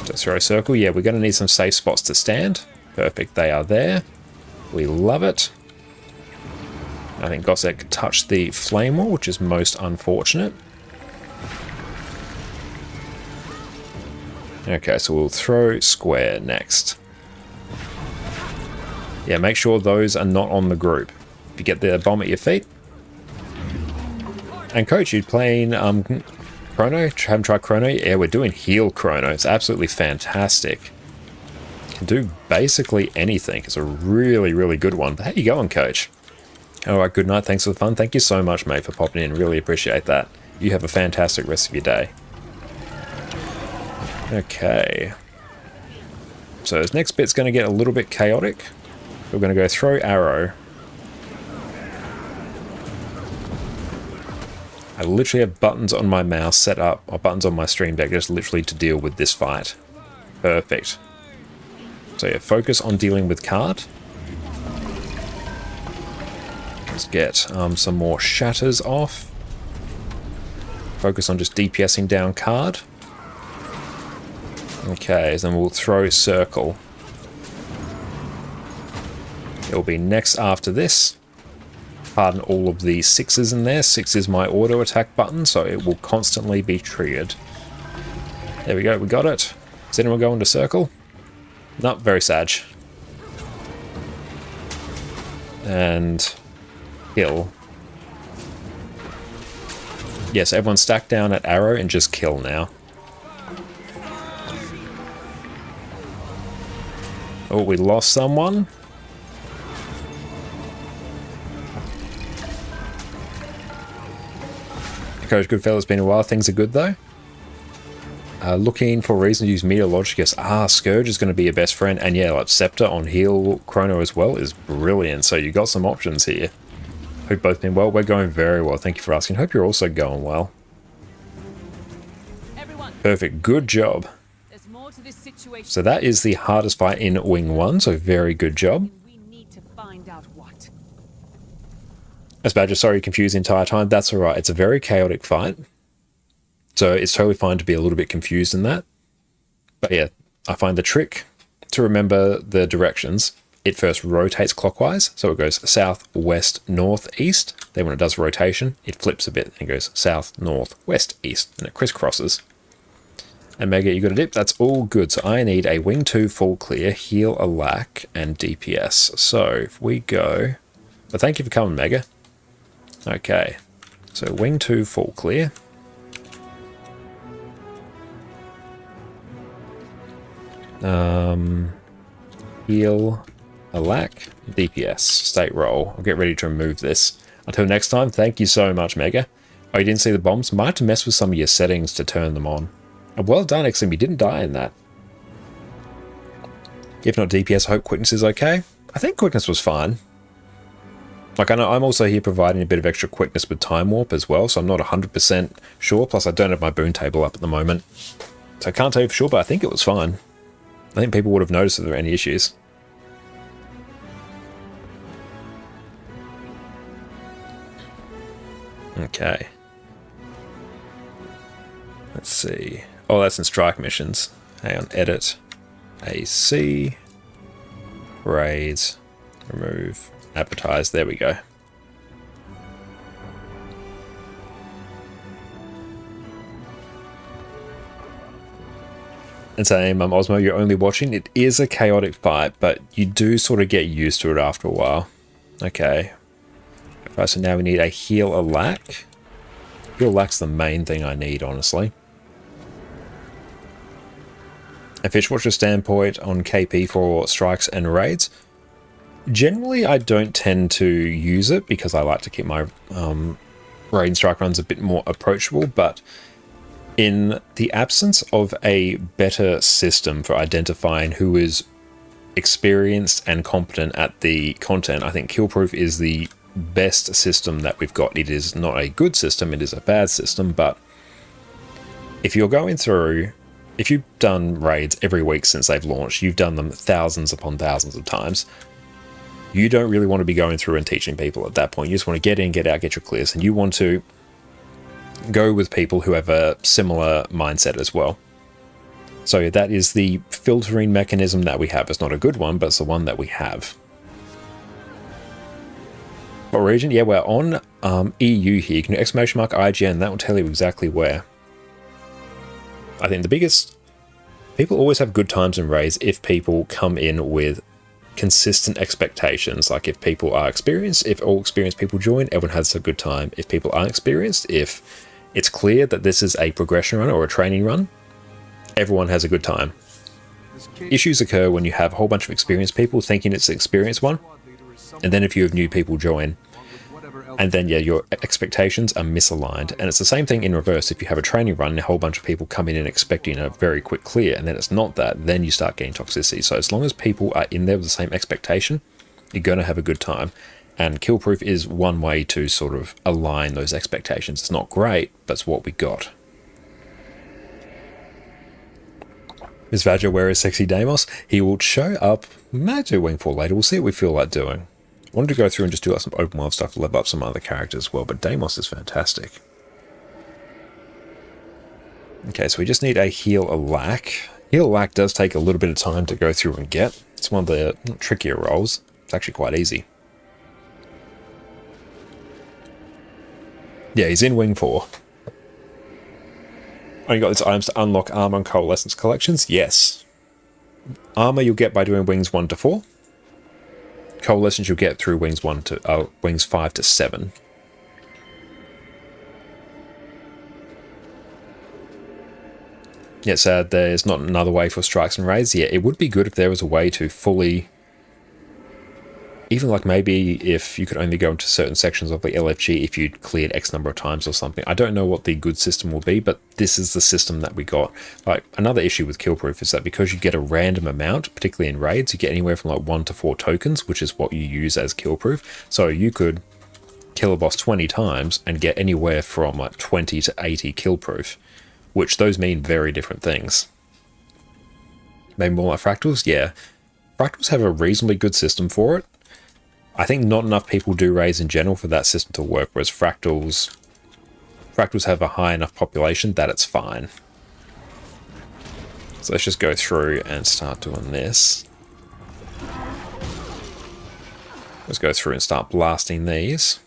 S1: So throw circle. Yeah, we're gonna need some safe spots to stand. Perfect, they are there. We love it. I think Gossek touched the flame wall, which is most unfortunate. Okay, so we'll throw square next. Yeah, make sure those are not on the group. If you get the bomb at your feet. And coach, you playing Chrono? Haven't tried Chrono? Yeah, we're doing heal Chrono. It's absolutely fantastic. Can do basically anything. It's a really, really good one. But how you going, coach? Alright, good night. Thanks for the fun. Thank you so much, mate, for popping in. Really appreciate that. You have a fantastic rest of your day. Okay. So this next bit's going to get a little bit chaotic. We're going to go throw arrow. I literally have buttons on my mouse set up, or buttons on my stream deck, just literally to deal with this fight. Perfect. So yeah, focus on dealing with card. Let's get some more shatters off. Focus on just DPSing down card. Okay, then we'll throw circle. It'll be next after this. Pardon all of the 6s in there. 6 is my auto attack button, so it will constantly be triggered. There we go, we got it. Is anyone going to circle? Not very sad. And kill. Yes, everyone stack down at arrow and just kill now. Oh, we lost someone. Coach Goodfellas, been a while. Things are good though. Looking for a reason to use Meteorologicus. Scourge is going to be your best friend. And yeah, like Scepter on heal Chrono as well is brilliant. So you got some options here. Hope both been well. We're going very well. Thank you for asking. Hope you're also going well.
S6: Everyone,
S1: Perfect. Good job.
S6: there's more to this situation.
S1: So that is the hardest fight in Wing 1. So very good job.
S6: We need to find out what.
S1: As Badger, sorry you're confused the entire time. That's alright. It's a very chaotic fight. So it's totally fine to be a little bit confused in that. But yeah, I find the trick to remember the directions. It first rotates clockwise. So it goes south, west, north, east. Then when it does rotation, it flips a bit and goes south, north, west, east. And it crisscrosses. And Mega, you got a dip. That's all good. So I need a Wing 2 full clear, heal a lack, and DPS. So if we go... But thank you for coming, Mega. Okay. So Wing 2 full clear. Heal a lack, DPS, state roll. I'll get ready to remove this. Until next time, thank you so much, Mega. Oh, you didn't see the bombs? Might have to mess with some of your settings to turn them on. Well done, XM, you didn't die in that. If not DPS, I hope quickness is okay. I think quickness was fine. Like, I know I'm also here providing a bit of extra quickness with Time Warp as well, so I'm not 100% sure. Plus, I don't have my boon table up at the moment. So I can't tell you for sure, but I think it was fine. I think people would have noticed if there were any issues. Okay. Let's see. Oh, that's in strike missions. Hang on, edit. AC. Raids. Remove. Advertise. There we go. And saying, Osmo, you're only watching. It is a chaotic fight, but you do sort of get used to it after a while. Okay. Right, so now we need a heal a lack. Heal lack's the main thing I need, honestly. And Fish, what's your standpoint on KP for strikes and raids? Generally, I don't tend to use it because I like to keep my raid and strike runs a bit more approachable, but in the absence of a better system for identifying who is experienced and competent at the content, I think Killproof is the best system that we've got. It is not a good system, it is a bad system, but if you're going through, if you've done raids every week since they've launched, you've done them thousands upon thousands of times, you don't really want to be going through and teaching people at that point. You just want to get in, get out, get your clears, and you want to go with people who have a similar mindset as well. So that is the filtering mechanism that we have. It's not a good one, but it's the one that we have. What region? Yeah, we're on EU here. You can do exclamation mark IGN, that will tell you exactly where. I think the biggest... People always have good times in raids if people come in with consistent expectations. Like if people are experienced, if all experienced people join, everyone has a good time. If people aren't experienced, if it's clear that this is a progression run or a training run, everyone has a good time. Issues occur when you have a whole bunch of experienced people thinking it's the experienced one, and then if you have new people join, and then yeah, your expectations are misaligned. And it's the same thing in reverse. If you have a training run and a whole bunch of people come in expecting a very quick clear, and then it's not that, then you start getting toxicity. So as long as people are in there with the same expectation, you're going to have a good time. And Killproof is one way to sort of align those expectations. It's not great, but it's what we got. Miss Vadger, where is Sexy Deimos? He will show up. Might do Wing 4 later. We'll see what we feel like doing. I wanted to go through and just do like some open world stuff to level up some other characters as well, but Deimos is fantastic. Okay, so we just need a heal a lack. Heal a lack does take a little bit of time to go through and get. It's one of the trickier roles. It's actually quite easy. Yeah, he's in Wing 4. Oh, you got these items to unlock armor and coalescence collections? Yes. Armor you'll get by doing Wings 1 to 4. Coalescence you'll get through Wings 5 to 7. Yeah, sad there's not another way for strikes and raids. Yeah, it would be good if there was a way to fully even like maybe if you could only go into certain sections of the LFG if you'd cleared X number of times or something. I don't know what the good system will be, but this is the system that we got. Like, another issue with kill proof is that because you get a random amount, particularly in raids, you get anywhere from like 1 to 4 tokens, which is what you use as kill proof. So you could kill a boss 20 times and get anywhere from like 20 to 80 kill proof, which those mean very different things. Maybe more like fractals? Yeah. Fractals have a reasonably good system for it. I think not enough people do raids in general for that system to work, whereas fractals have a high enough population that it's fine. So let's just go through and start doing this. Let's go through and start blasting these.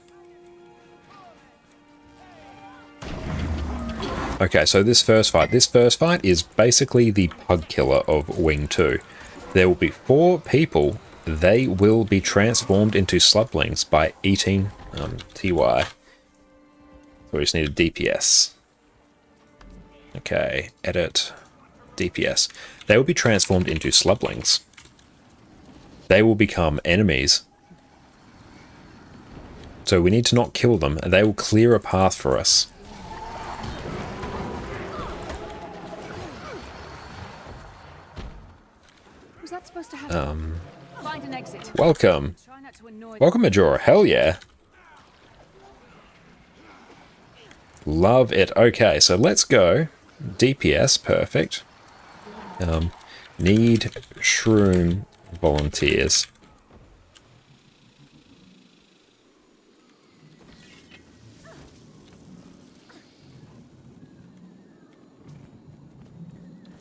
S1: Okay, so this first fight is basically the pug killer of Wing 2. There will be 4 people. They will be transformed into slutlings by eating TY. So we just need a DPS. Okay, edit DPS. They will be transformed into slutlings. They will become enemies. So we need to not kill them, and they will clear a path for us.
S6: Was that supposed to happen? Find an exit.
S1: Welcome.
S6: Try not to annoy
S1: Welcome, Majora. Hell yeah. Love it. Okay, so let's go. DPS, perfect. Need shroom volunteers.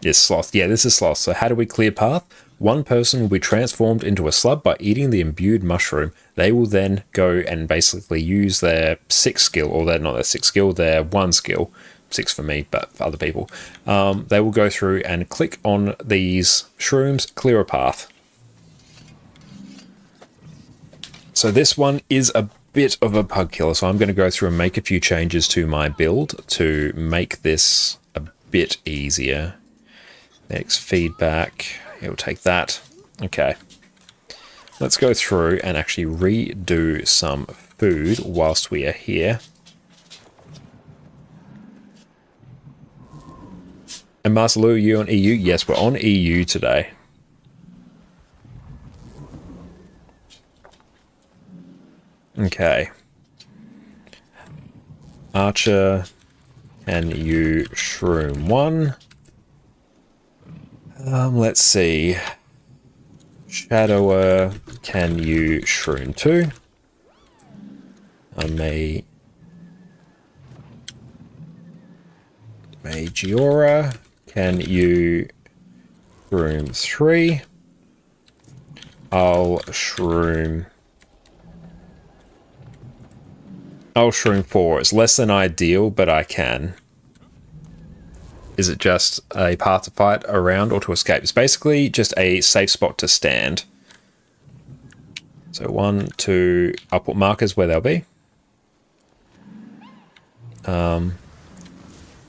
S1: Yes, Sloth. Yeah, this is Sloth. So how do we clear path? One person will be transformed into a slug by eating the imbued mushroom. They will then go and basically use their 6 skill, or not their 6 skill, their 1 skill. 6 for me, but for other people. They will go through and click on these shrooms, clear a path. So this one is a bit of a pug killer, so I'm going to go through and make a few changes to my build to make this a bit easier. Next feedback, it'll take that. Okay. Let's go through and actually redo some food whilst we are here. And Master Lou, you on EU? Yes, we're on EU today. Okay. Archer, can you shroom 1? Let's see. Shadower, can you shroom 2? Magiora, can you shroom 3? I'll shroom 4. It's less than ideal, but I can. Is it just a path to fight around or to escape? It's basically just a safe spot to stand. So 1, 2, I'll put markers where they'll be.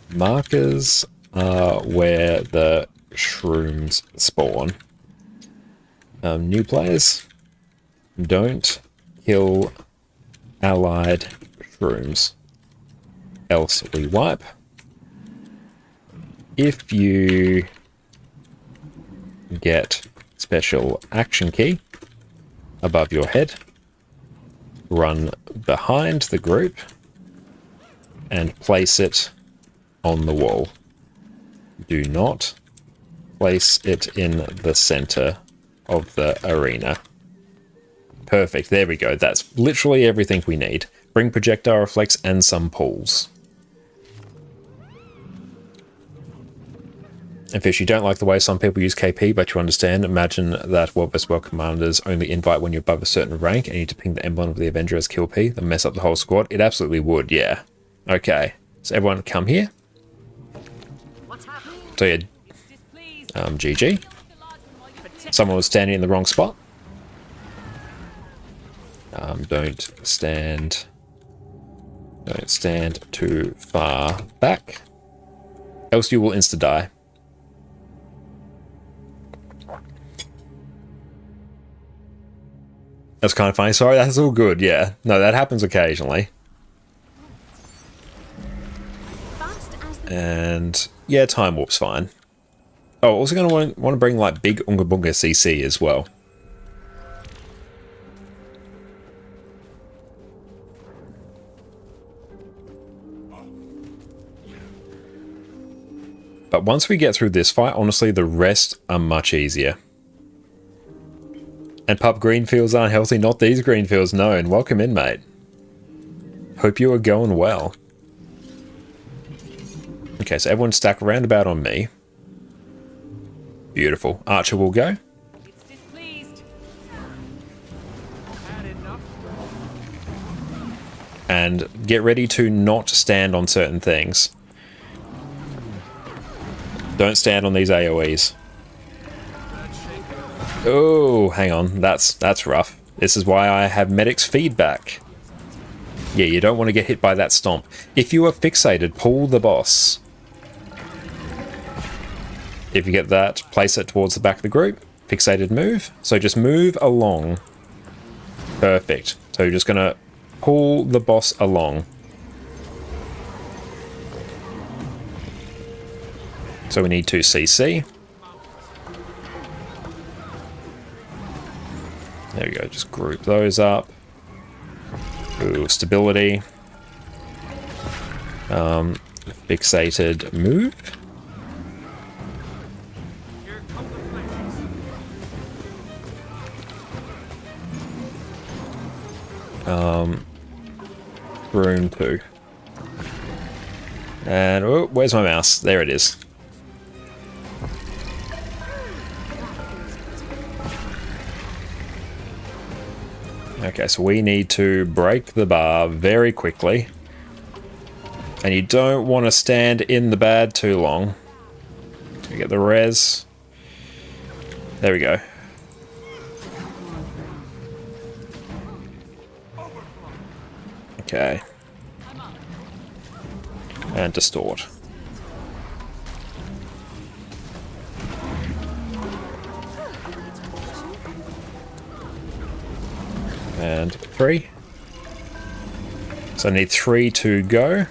S1: Markers are where the shrooms spawn. New players, don't kill allied shrooms, else we wipe. If you get special action key above your head, run behind the group and place it on the wall. Do not place it in the center of the arena. Perfect, there we go. That's literally everything we need. Bring projectile reflex and some pulls. And Fish, you don't like the way some people use KP, but you understand. Imagine that World Best World commanders only invite when you're above a certain rank and you need to ping the emblem of the Avenger as kill P, then mess up the whole squad. It absolutely would, yeah. Okay, so everyone come here. So yeah, GG. Someone was standing in the wrong spot. Don't stand too far back, else you will insta-die. That's kind of funny. Sorry, that's all good. Yeah. No, that happens occasionally. And yeah, time warp's fine. Oh, also going to want to bring like big Unga Bunga CC as well. But once we get through this fight, honestly, the rest are much easier. And pub greenfields aren't healthy. Not these greenfields, no. And welcome in, mate. Hope you are going well. Okay, so everyone stack roundabout on me. Beautiful. Archer will go.
S6: It's displeased.
S1: And get ready to not stand on certain things. Don't stand on these AoEs. Oh, hang on. That's rough. This is why I have medic's feedback. Yeah, you don't want to get hit by that stomp. If you are fixated, pull the boss. If you get that, place it towards the back of the group. Fixated move. So just move along. Perfect. So you're just going to pull the boss along. So we need 2 CC. There we go, just group those up. Ooh, stability. Fixated move. Rune 2. And oh, where's my mouse? There it is. Okay, so we need to break the bar very quickly. And you don't want to stand in the bad too long. We get the res. There we go. Okay. And distort. And 3. So I need 3 to go.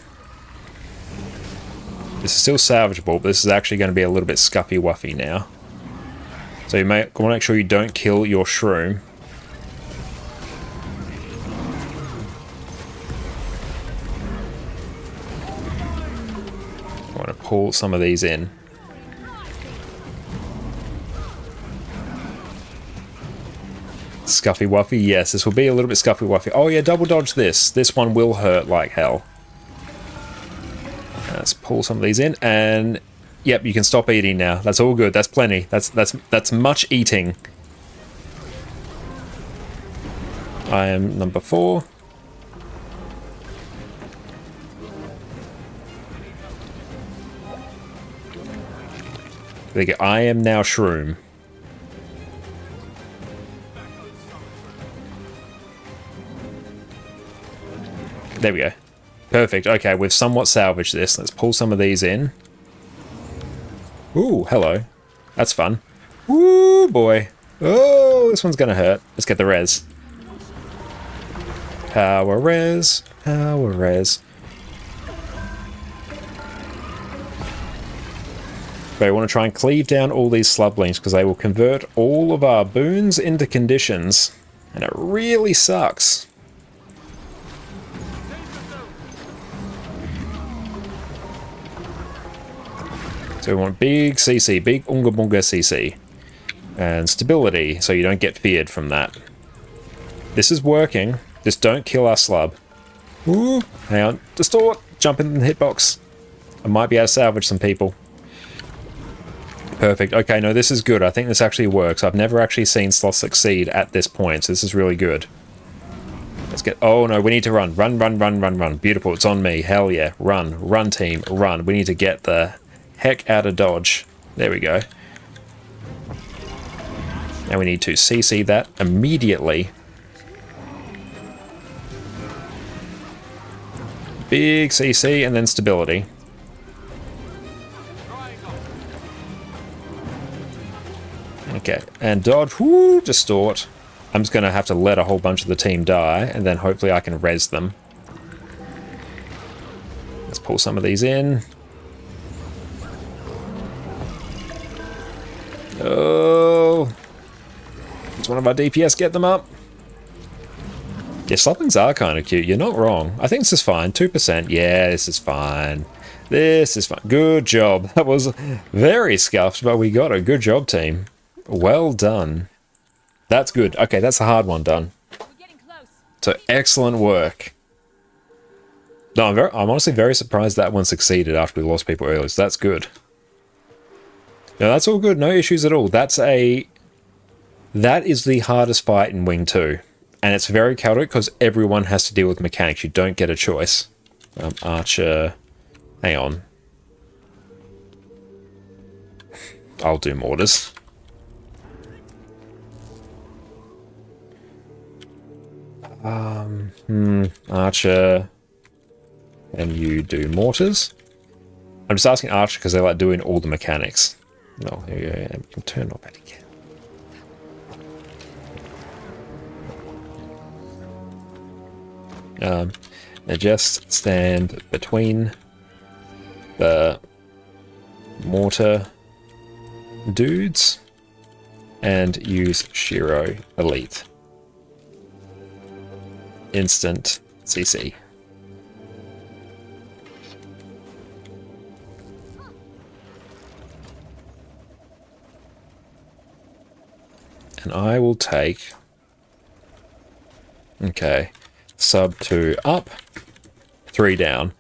S1: This is still salvageable, but this is actually going to be a little bit scuffy-wuffy now. So you want to make sure you don't kill your shroom. I want to pull some of these in. Scuffy Wuffy, yes, this will be a little bit Scuffy Wuffy. Oh yeah, double dodge this. This one will hurt like hell. Let's pull some of these in, and yep, you can stop eating now. That's all good. That's plenty. That's much eating. I am number 4. There you go. I am now shroom. There we go. Perfect. Okay, we've somewhat salvaged this. Let's pull some of these in. Ooh, hello. That's fun. Ooh, boy. Oh, this one's gonna hurt. Let's get the res. Power res. Power res. But we want to try and cleave down all these slublings because they will convert all of our boons into conditions. And it really sucks. So we want big CC, big Unga Bunga CC. And stability, so you don't get feared from that. This is working. Just don't kill our slub. Ooh, hang on. Distort! Jump in the hitbox. I might be able to salvage some people. Perfect. Okay, no, this is good. I think this actually works. I've never actually seen Sloth succeed at this point, so this is really good. Let's get... Oh, no, we need to run. Run, run, run, run, run. Beautiful. It's on me. Hell yeah. Run. Run, team. Run. We need to get the heck out of dodge. There we go. Now we need to CC that immediately. Big CC and then stability. Okay, and dodge. Whoo, distort. I'm just going to have to let a whole bunch of the team die, and then hopefully I can res them. Let's pull some of these in. Oh! Does one of our DPS get them up? Yeah, Slothings are kind of cute. You're not wrong. I think this is fine. 2%. Yeah, this is fine. This is fine. Good job. That was very scuffed, but we got a good job, team. Well done. That's good. Okay, that's a hard one done.
S6: We're getting close.
S1: So excellent work. No, I'm honestly very surprised that one succeeded after we lost people earlier. So that's good. No, that's all good. No issues at all. That is the hardest fight in Wing 2. And it's very chaotic because everyone has to deal with mechanics. You don't get a choice. Archer. Hang on. I'll do mortars. Archer. And you do mortars. I'm just asking Archer because they like doing all the mechanics. No, here you go. We can turn off that again. Now just stand between the mortar dudes and use Shiro Elite. Instant CC. And I will take... Okay. Sub 2 up. 3 down.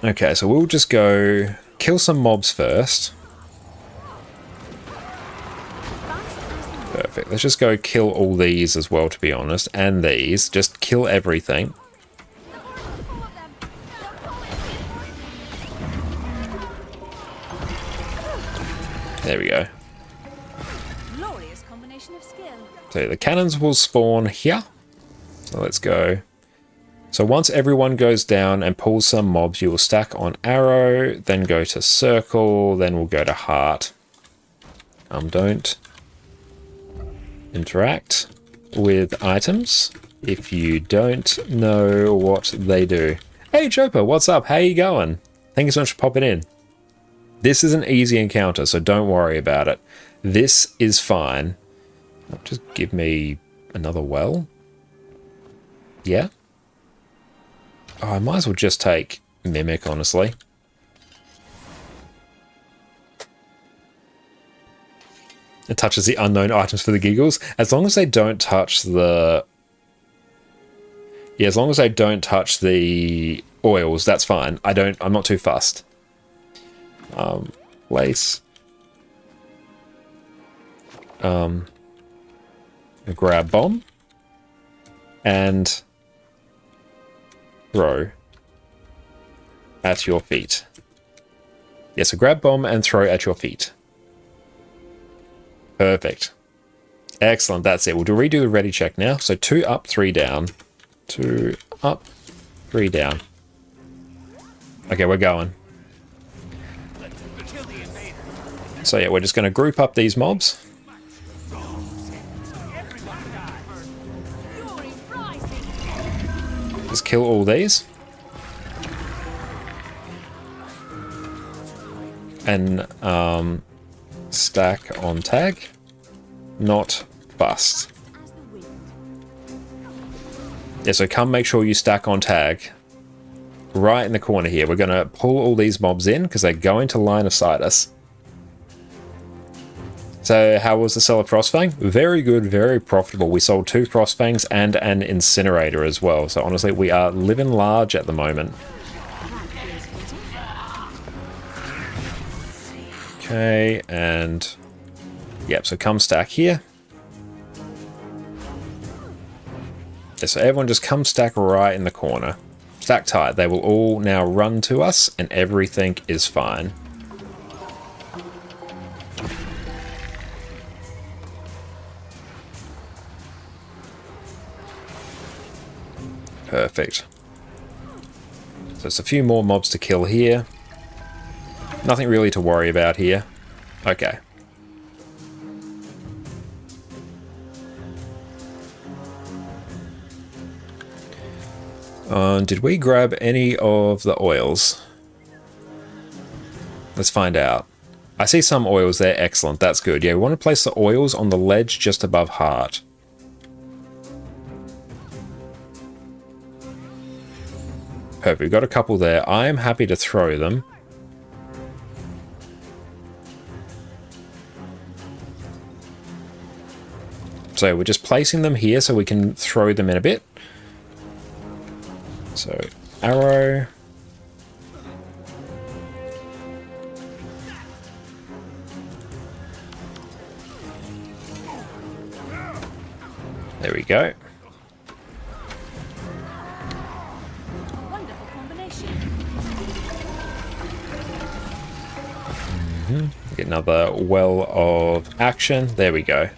S1: Okay, so we'll just go kill some mobs first. Perfect. Let's just go kill all these as well, to be honest. And these. Just kill everything. There we go.
S6: Glorious combination of skill.
S1: So the cannons will spawn here. So let's go. So once everyone goes down and pulls some mobs, you will stack on arrow, then go to circle, then we'll go to heart. Don't interact with items if you don't know what they do. Hey Chopper, what's up? How you going? Thank you so much for popping in. This is an easy encounter, so don't worry about it. This is fine. Just give me another well. Yeah. Oh, I might as well just take Mimic, honestly. It touches the unknown items for the giggles. As long as they don't touch the... Yeah, as long as they don't touch the oils, that's fine. I'm not too fussed. Place. A grab bomb. And throw at your feet. Yes, a grab bomb and throw at your feet. Perfect. Excellent, that's it. We'll redo the ready check now. So 2 up, 3 down. 2 up, 3 down. Okay, we're going. So yeah, we're just going to group up these mobs. Just kill all these. And stack on tag. Not bust. Yeah, so come make sure you stack on tag. Right in the corner here. We're going to pull all these mobs in because they're going to line of sight us. So how was the sell of Frostfang? Very good, very profitable. We sold 2 Frostfangs and an Incinerator as well. So honestly, we are living large at the moment. Okay, and... Yep, so come stack here. Yeah, so everyone just come stack right in the corner. Stack tight. They will all now run to us and everything is fine. Perfect. So it's a few more mobs to kill here. Nothing really to worry about here. Okay. Did we grab any of the oils? Let's find out. I see some oils there. Excellent. That's good. Yeah, we want to place the oils on the ledge just above heart. Perfect. We've got a couple there. I am happy to throw them. So we're just placing them here so we can throw them in a bit. So, arrow. There we go.
S6: Wonderful combination.
S1: Get another well of action. There we go.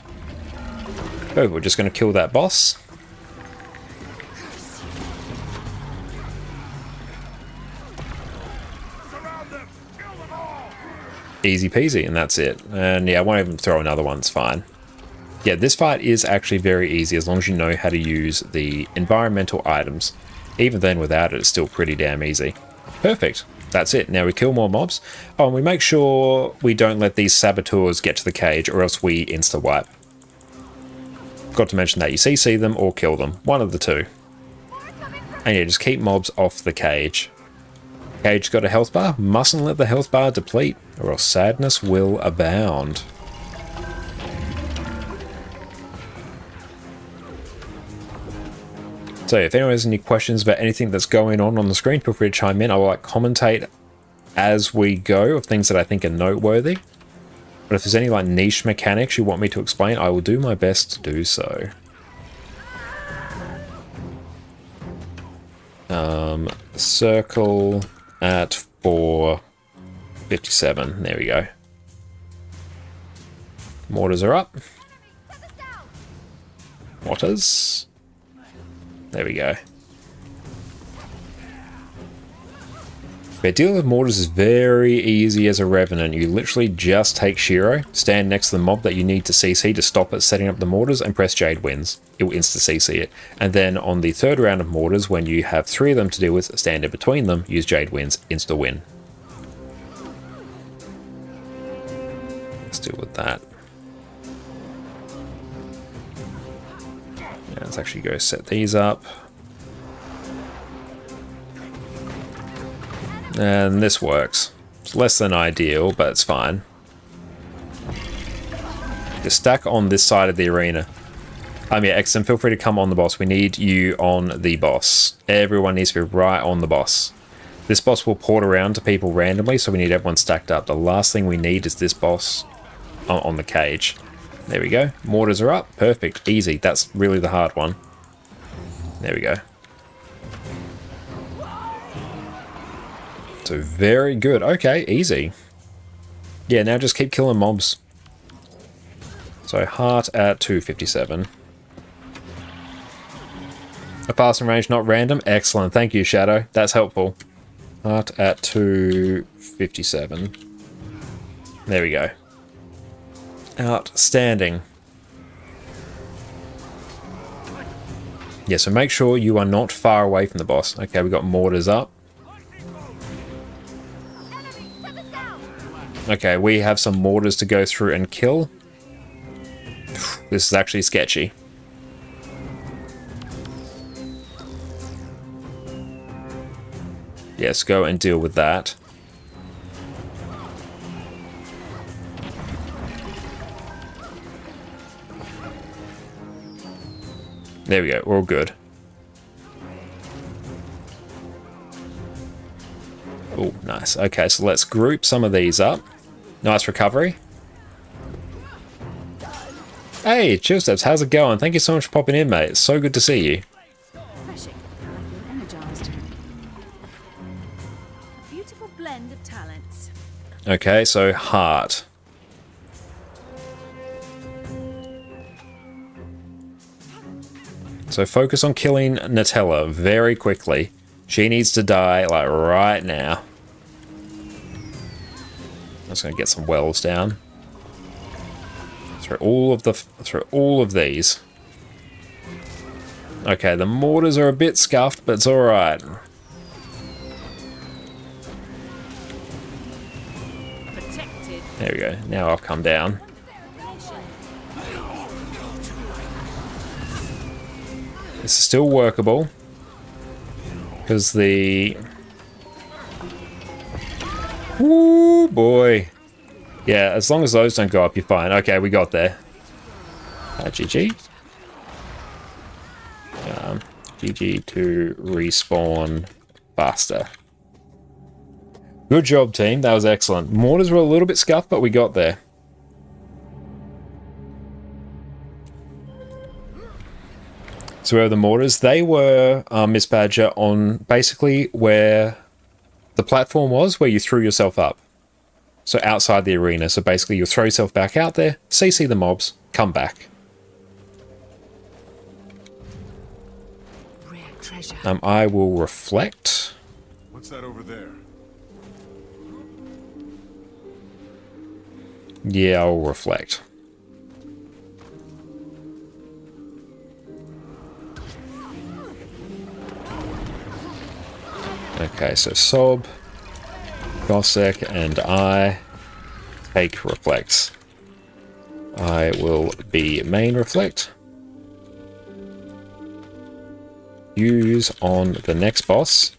S1: Oh, we're just going to kill that boss. Easy peasy, and that's it. And yeah, I won't even throw another one, it's fine. Yeah, this fight is actually very easy as long as you know how to use the environmental items. Even then, without it, it's still pretty damn easy. Perfect. That's it. Now we kill more mobs. Oh, and we make sure we don't let these saboteurs get to the cage or else we insta-wipe. Got to mention that. You CC them or kill them. One of the two. And yeah, just keep mobs off the cage. Cage got a health bar. Mustn't let the health bar deplete or else sadness will abound. So if anyone has any questions about anything that's going on the screen, feel free to chime in. I will commentate as we go of things that I think are noteworthy. But if there's any like niche mechanics you want me to explain, I will do my best to do so. Circle at 457. There we go. Mortars are up. Mortars. There we go. But dealing with mortars is very easy as a revenant. You literally just take Shiro, stand next to the mob that you need to CC to stop it setting up the mortars, and press Jade Wins. It will insta-CC it. And then on the third round of mortars, when you have 3 of them to deal with, stand in between them, use Jade Wins, insta-win. Let's deal with that. Yeah, let's actually go set these up. And this works. It's less than ideal, but it's fine. Just stack on this side of the arena. Yeah, XM, feel free to come on the boss. We need you on the boss. Everyone needs to be right on the boss. This boss will port around to people randomly, so we need everyone stacked up. The last thing we need is this boss on the cage. There we go. Mortars are up. Perfect. Easy. That's really the hard one. There we go. So very good. Okay, easy. Yeah, now just keep killing mobs. So heart at 257. A passing range, not random. Excellent. Thank you, Shadow. That's helpful. Heart at 257. There we go. Outstanding. Yeah, so make sure you are not far away from the boss. Okay, we got mortars up. Okay, we have some mortars to go through and kill. This is actually sketchy. Yes, go and deal with that. There we go, we're all good. Oh, nice. Okay, so let's group some of these up. Nice recovery. Hey, Chill Steps, how's it going? Thank you so much for popping in, mate. It's so good to see you.
S6: Refreshing. I feel energized. A beautiful blend of talents.
S1: Okay, so heart. So focus on killing Nutella very quickly. She needs to die like right now. I'm just gonna get some wells down. Through all of these. Okay, the mortars are a bit scuffed, but it's alright.
S6: Protected.
S1: There we go. Now I'll come down. This is still workable. Because the... Ooh, boy. Yeah, as long as those don't go up, you're fine. Okay, we got there. GG. GG to respawn faster. Good job, team. That was excellent. Mortars were a little bit scuffed, but we got there. So where are the mortars? They were, Miss Badger, on basically where the platform was, where you threw yourself up. So outside the arena. So basically you'll throw yourself back out there, CC the mobs, come back.
S6: Rare treasure.
S1: I will reflect.
S5: What's that over there?
S1: Yeah, I'll reflect. Okay, so Sob, Gossek, and I take reflects. I will be main reflect. Use on the next boss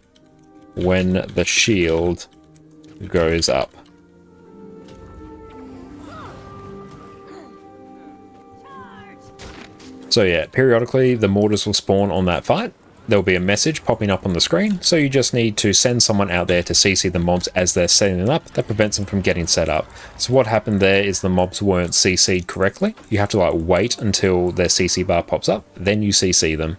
S1: when the shield goes up. So yeah, periodically the mortars will spawn on that fight. There'll be a message popping up on the screen, so you just need to send someone out there to CC the mobs as they're setting them up. That prevents them from getting set up. So what happened there is the mobs weren't CC'd correctly. You have to like wait until their CC bar pops up, then you CC them.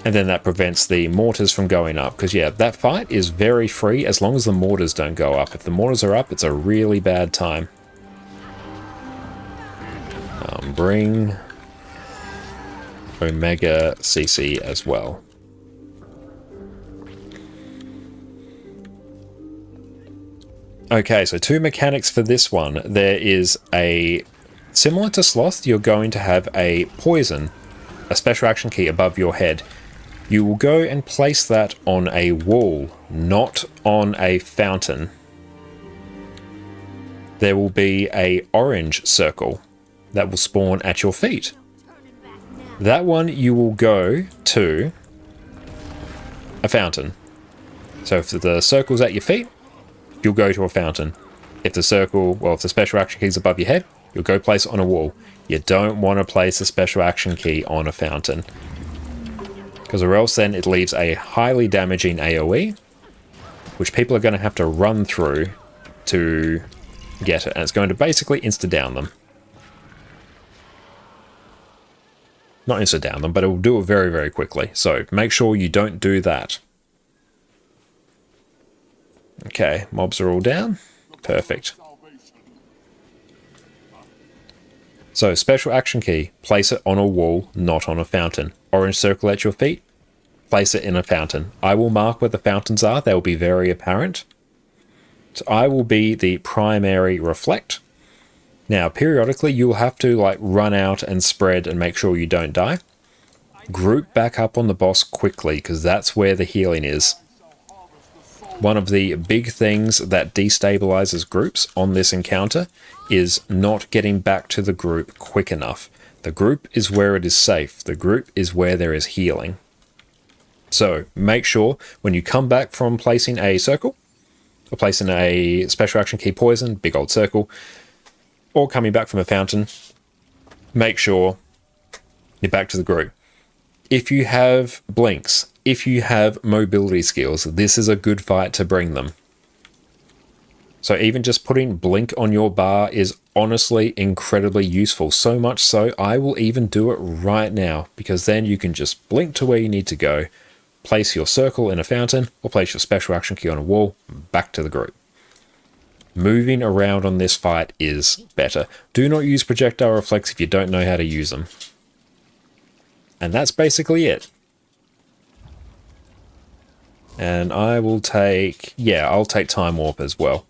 S1: And then that prevents the mortars from going up, because yeah, that fight is very free as long as the mortars don't go up. If the mortars are up, it's a really bad time. Bring Omega CC as well. Okay, so two mechanics for this one. There is a, similar to Sloth, you're going to have a poison, a special action key above your head. You will go and place that on a wall, not on a fountain. There will be an orange circle that will spawn at your feet. That one you will go to a fountain. So if the circle's at your feet, you'll go to a fountain. If the circle, well, if the special action key is above your head, you'll go place it on a wall. You don't want to place a special action key on a fountain, because or else then it leaves a highly damaging AoE, which people are going to have to run through to get it, and it's going to basically insta-down them. Not insta-down them, but it will do it very, very quickly. So make sure you don't do that. Okay, mobs are all down. Perfect. So special action key, place it on a wall, not on a fountain. Orange circle at your feet, place it in a fountain. I will mark where the fountains are. They will be very apparent. So I will be the primary reflect. Now, periodically, you'll have to like run out and spread and make sure you don't die. Group back up on the boss quickly, because that's where the healing is. One of the big things that destabilizes groups on this encounter is not getting back to the group quick enough. The group is where it is safe. The group is where there is healing. So make sure when you come back from placing a circle, or placing a special action key poison, big old circle, or coming back from a fountain, make sure you're back to the group. If you have blinks, if you have mobility skills, this is a good fight to bring them. So even just putting blink on your bar is honestly incredibly useful. So much so, I will even do it right now, because then you can just blink to where you need to go, place your circle in a fountain, or place your special action key on a wall, back to the group. Moving around on this fight is better. Do not use projectile reflex if you don't know how to use them. And that's basically it. And I will take, yeah, I'll take Time Warp as well.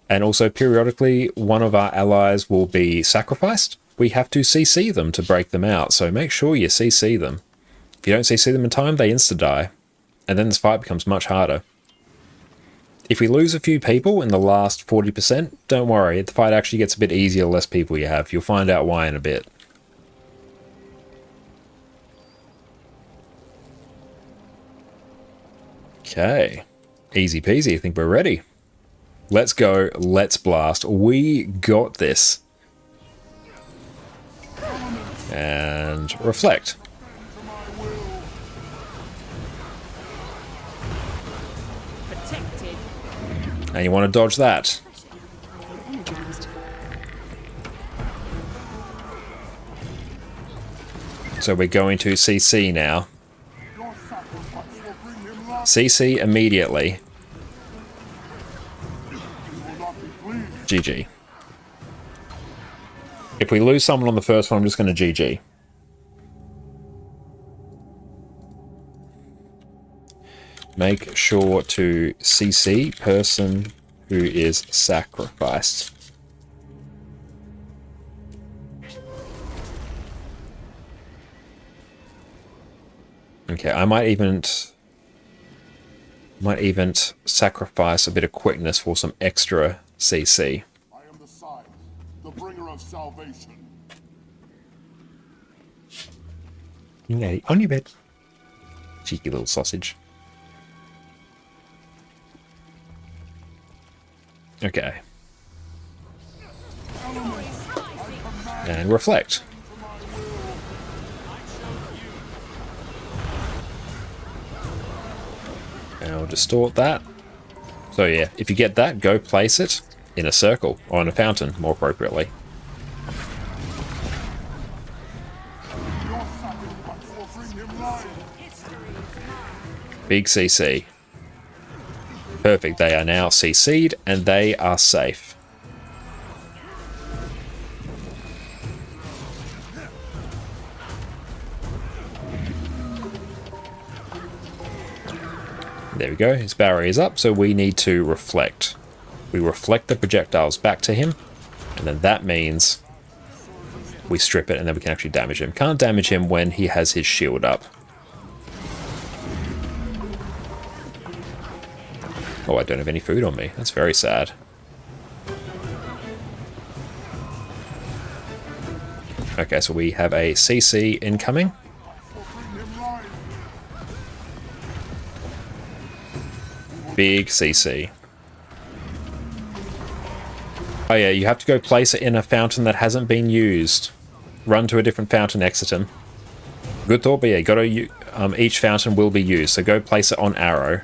S1: And also periodically, one of our allies will be sacrificed, we have to CC them to break them out, so make sure you CC them. If you don't CC them in time, they insta-die, and then this fight becomes much harder. If we lose a few people in the last 40%, don't worry, the fight actually gets a bit easier the less people you have. You'll find out why in a bit. Okay, easy peasy, I think we're ready. Let's go, let's blast. We got this. And reflect.
S6: Protected.
S1: And you want to dodge that.
S6: Energized.
S1: So we're going to CC now. CC immediately. GG. If we lose someone on the first one, I'm just going to GG. Make sure to CC person who is sacrificed. Okay, I might even sacrifice a bit of quickness for some extra CC.
S5: I am the sign, the bringer of salvation.
S1: Yeah, on your bed. Cheeky little sausage. Okay. And reflect. And I'll distort that. So yeah, if you get that, go place it in a circle, or in a fountain, more appropriately. Big CC. Perfect, they are now CC'd, and they are safe. There we go, his barrier is up, so we need to reflect. We reflect the projectiles back to him, and then that means we strip it, and then we can actually damage him. Can't damage him when he has his shield up. Oh, I don't have any food on me. That's very sad. Okay, so we have a CC incoming. Big CC. Oh yeah, you have to go place it in a fountain that hasn't been used. Run to a different fountain, exit him. Good thought, but yeah, each fountain will be used, so go place it on arrow.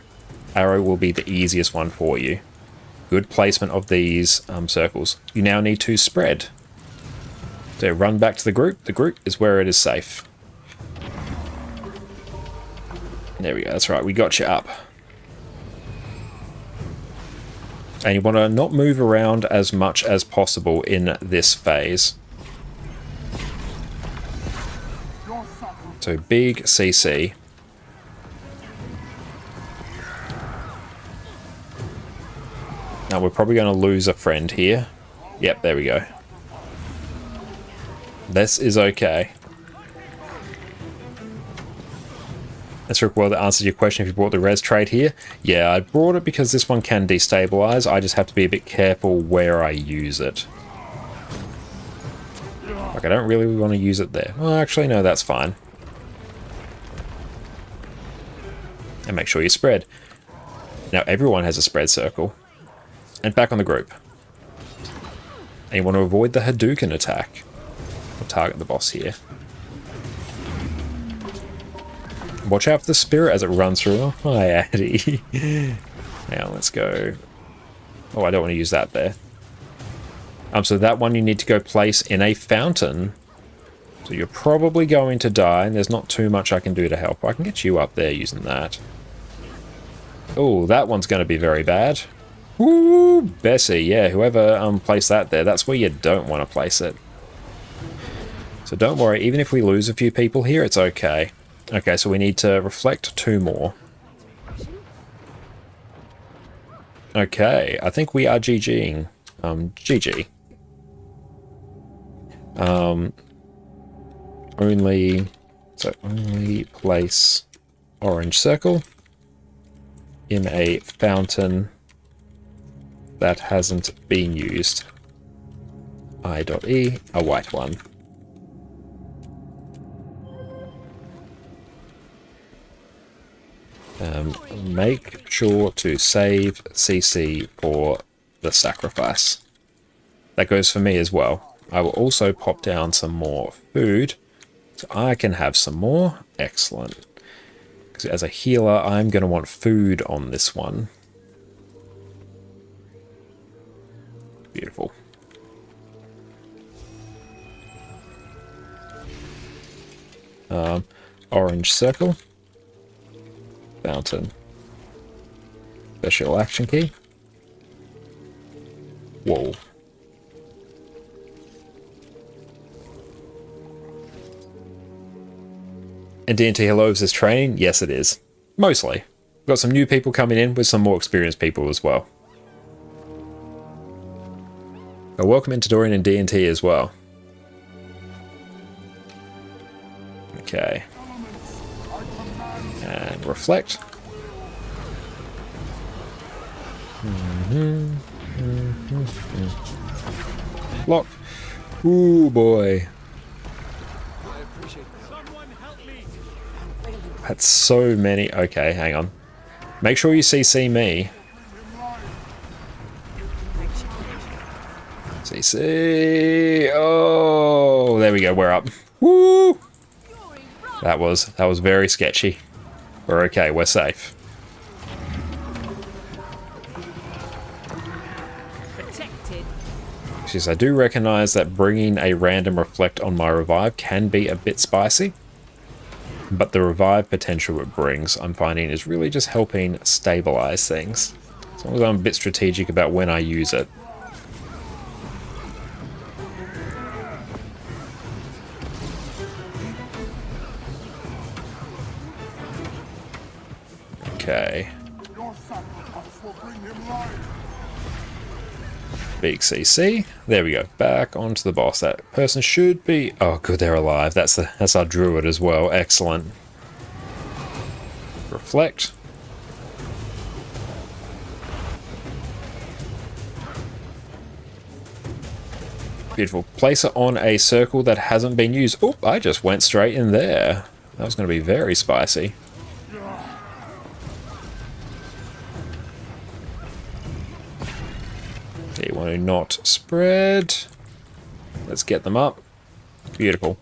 S1: Arrow will be the easiest one for you. Good placement of these circles. You now need to spread. So run back to the group. The group is where it is safe. There we go, that's right, we got you up. And you want to not move around as much as possible in this phase. So big CC. Now we're probably going to lose a friend here. Yep, there we go. This is okay. That's Rick Well that answers your question if you brought the res trade here. Yeah, I brought it because this one can destabilize. I just have to be a bit careful where I use it. Like, I don't really want to use it there. Well, actually, no, that's fine. And make sure you spread. Now everyone has a spread circle. And back on the group. And you want to avoid the Hadouken attack. We'll target the boss here. Watch out for the spirit as it runs through. Oh, hi, Addy. Now let's go. Oh, I don't want to use that there. So that one you need to go place in a fountain. So you're probably going to die, and there's not too much I can do to help. I can get you up there using that. Oh, that one's going to be very bad. Woo, Bessie, yeah, whoever placed that there, that's where you don't want to place it. So don't worry, even if we lose a few people here, it's okay. Okay, so we need to reflect 2 more. Okay, I think we are GGing. GG. Only place orange circle in a fountain that hasn't been used. I.E, a white one. Make sure to save CC for the sacrifice. That goes for me as well. I will also pop down some more food so I can have some more. Excellent. Because as a healer, I'm going to want food on this one. Beautiful. Orange circle. Fountain. Special action key. Whoa. And D&T Hello, is this training? Yes, it is. Mostly. Got some new people coming in with some more experienced people as well. But welcome into Dorian and D&T as well. Okay. And reflect. Lock. Ooh boy. That's so many. Okay, hang on. Make sure you CC me. CC. Oh, there we go. We're up. Woo! That was very sketchy. We're okay. We're safe.
S6: Protected.
S1: Yes, I do recognize that bringing a random reflect on my revive can be a bit spicy. But the revive potential it brings, I'm finding, is really just helping stabilize things. As long as I'm a bit strategic about when I use it. Okay. Big CC. There we go. Back onto the boss. That person should be... Oh, good, they're alive. That's our druid as well. Excellent. Reflect. Beautiful. Place it on a circle that hasn't been used. Oh, I just went straight in there. That was going to be very spicy. You want to not spread. Let's get them up. Beautiful.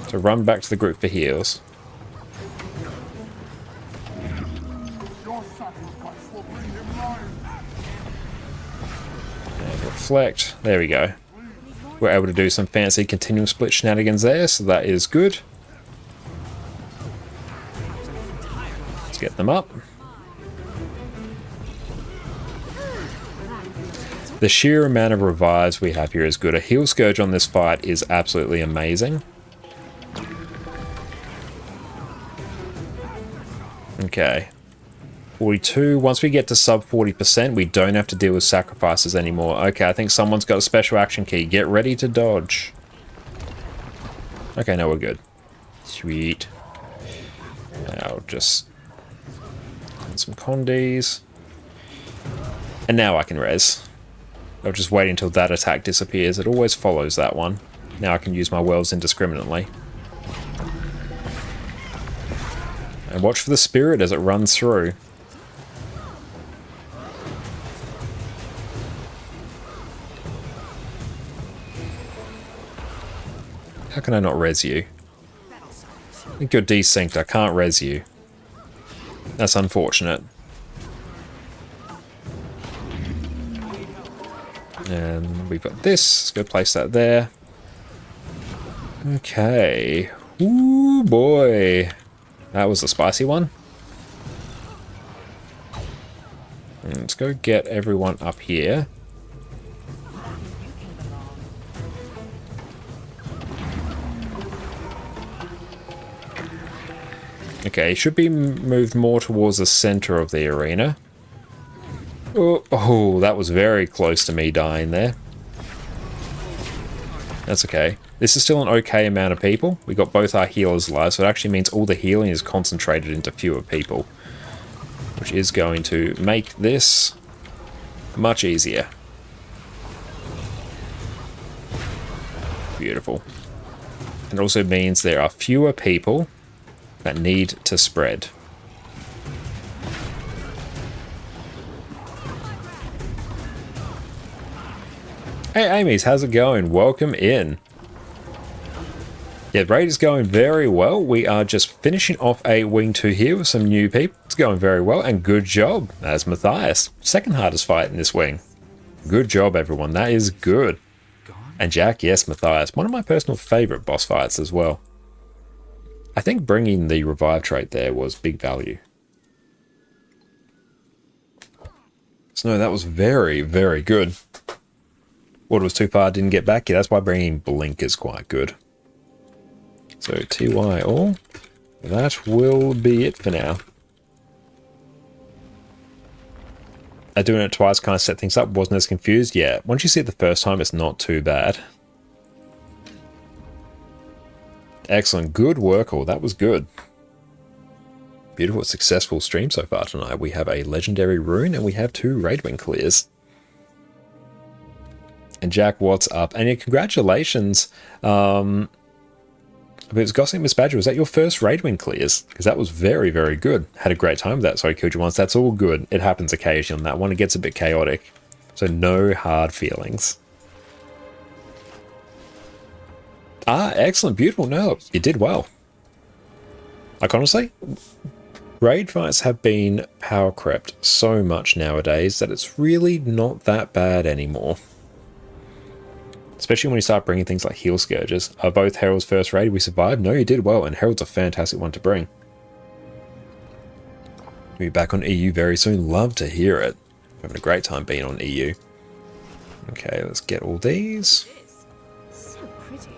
S1: So run back to the group for heals. And reflect. There we go. We're able to do some fancy continuum split shenanigans there, so that is good. Let's get them up. The sheer amount of revives we have here is good. A heal scourge on this fight is absolutely amazing. Okay. 42. Once we get to sub 40%, we don't have to deal with sacrifices anymore. Okay, I think someone's got a special action key. Get ready to dodge. Okay, no, we're good. Sweet. Now just... some condies. And now I can res. I'll just wait until that attack disappears. It always follows that one. Now I can use my wells indiscriminately. And watch for the spirit as it runs through. How can I not res you? I think you're desynced. I can't res you. That's unfortunate. And we've got this. Let's go place that there. Okay. Ooh, boy. That was a spicy one. And let's go get everyone up here. Okay, should be moved more towards the center of the arena. Oh, that was very close to me dying there. That's okay. This is still an okay amount of people. We got both our healers alive, so it actually means all the healing is concentrated into fewer people, which is going to make this much easier. Beautiful. And it also means there are fewer people that need to spread. Hey Amy's, how's it going? Welcome in. Yeah, raid is going very well. We are just finishing off a Wing 2 here with some new people. It's going very well, and good job. That's Matthias. Second hardest fight in this wing. Good job, everyone. That is good. And Jack, yes, Matthias. One of my personal favourite boss fights as well. I think bringing the revive trait there was big value. So no, that was very, very good. Water was too far, didn't get back. Yeah, that's why bringing Blink is quite good. So TY all. That will be it for now. Doing it twice kind of set things up. Wasn't as confused. Yeah, once you see it the first time, it's not too bad. Excellent. Good work all. That was good. Beautiful, successful stream so far tonight. We have a legendary rune and we have 2 raid wing clears. And Jack, what's up? And yeah, congratulations. It was Gossip Miss Badger. Was that your first raid wing clears? Because that was very, very good. Had a great time with that. Sorry, killed you once. That's all good. It happens occasionally on that one. It gets a bit chaotic. So no hard feelings. Ah, excellent. Beautiful. No, you did well. Like, honestly, raid fights have been power crept so much nowadays that it's really not that bad anymore. Especially when you start bringing things like heal scourges. Are both Herald's first raid we survived? No, you did well, and Herald's a fantastic one to bring. We'll be back on EU very soon. Love to hear it. Having a great time being on EU. Okay, let's get all these.
S6: So pretty.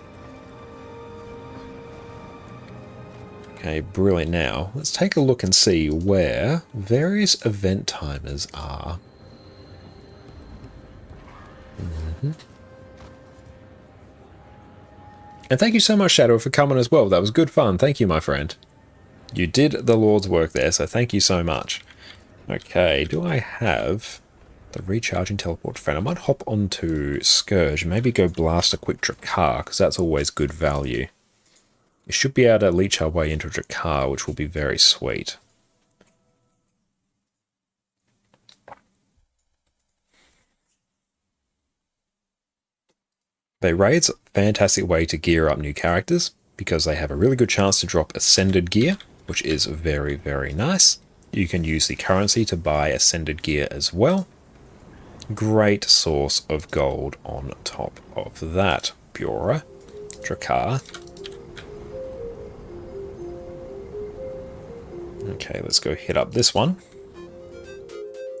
S1: Okay, brilliant. Now, let's take a look and see where various event timers are. And thank you so much, Shadow, for coming as well. That was good fun. Thank you, my friend. You did the Lord's work there, so thank you so much. Okay, do I have the recharging teleport friend? I might hop onto Scourge and maybe go blast a quick Drakkar, because that's always good value. You should be able to leech our way into Drakkar, which will be very sweet. Raid's a fantastic way to gear up new characters because they have a really good chance to drop Ascended gear, which is very, very nice. You can use the currency to buy Ascended gear as well. Great source of gold on top of that. Bura, Drakkar. Okay, let's go hit up this one.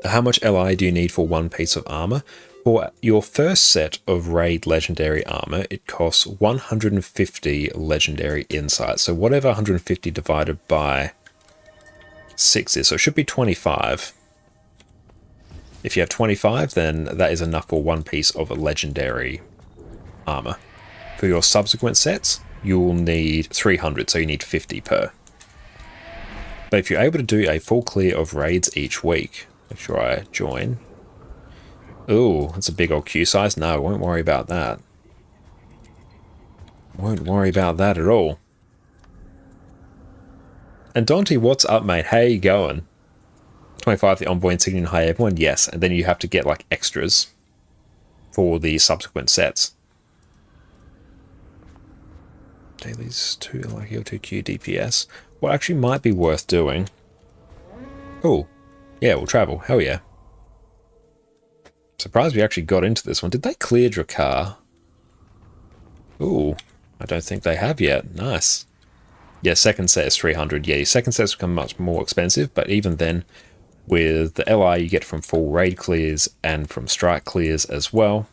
S1: How much LI do you need for 1 piece of armor? For your first set of raid legendary armor, it costs 150 legendary insight. So whatever 150 divided by 6 is, so it should be 25. If you have 25, then that is enough for 1 piece of a legendary armor. For your subsequent sets, you'll need 300, so you need 50 per. But if you're able to do a full clear of raids each week, make sure I join. Ooh, that's a big old queue size. No, won't worry about that. Won't worry about that at all. And Dante, what's up, mate? How you going? 25, the envoy insignia and high everyone? Yes, and then you have to get like extras for the subsequent sets. Dailies 2 like L2Q DPS. What actually might be worth doing. Oh, yeah, we'll travel. Hell yeah. Surprised we actually got into this one. Did they clear Drakkar? Ooh, I don't think they have yet. Nice. Yeah, second set is 300. Yeah, your second sets become much more expensive, but even then, with the LI you get from full raid clears and from strike clears as well,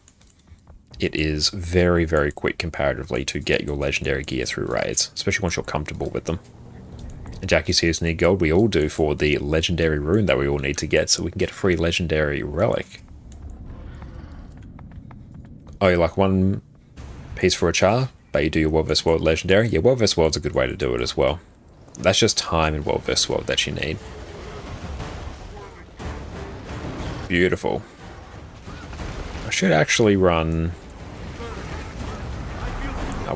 S1: it is very, very quick comparatively to get your legendary gear through raids, especially once you're comfortable with them. And Jackie says need gold. We all do for the legendary rune that we all need to get so we can get a free legendary relic. Oh, you like 1 piece for a char, but you do your World vs. World legendary. Yeah, World vs. World's a good way to do it as well. That's just time in World vs. World that you need. Beautiful. I should actually run...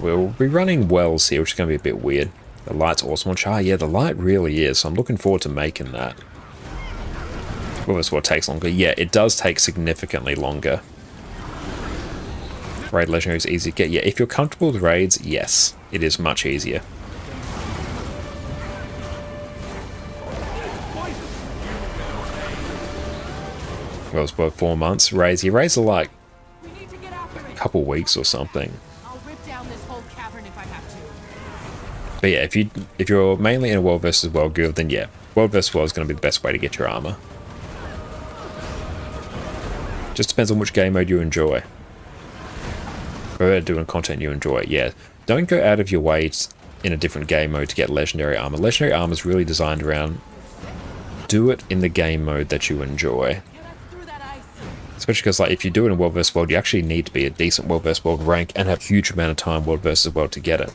S1: we'll be running wells here, which is going to be a bit weird. The light's awesome on char. Yeah, the light really is, so I'm looking forward to making that. Well, that's what takes longer. Yeah, it does take significantly longer. Raid legendary is easy to get. Yeah, if you're comfortable with raids, yes, it is much easier. Well, it's about 4 months. Raids, you raise are like a couple weeks or something.
S6: I'll rip down this whole cavern if I have to.
S1: But yeah, if you're mainly in a World vs. World guild, then yeah, World vs. World is going to be the best way to get your armor. Just depends on which game mode you enjoy. Whether doing content you enjoy, yeah. Don't go out of your way in a different game mode to get legendary armor. Legendary armor is really designed around do it in the game mode that you enjoy. Especially because, like, if you do it in World vs. World, you actually need to be a decent World vs. World rank and have a huge amount of time World vs. World to get it.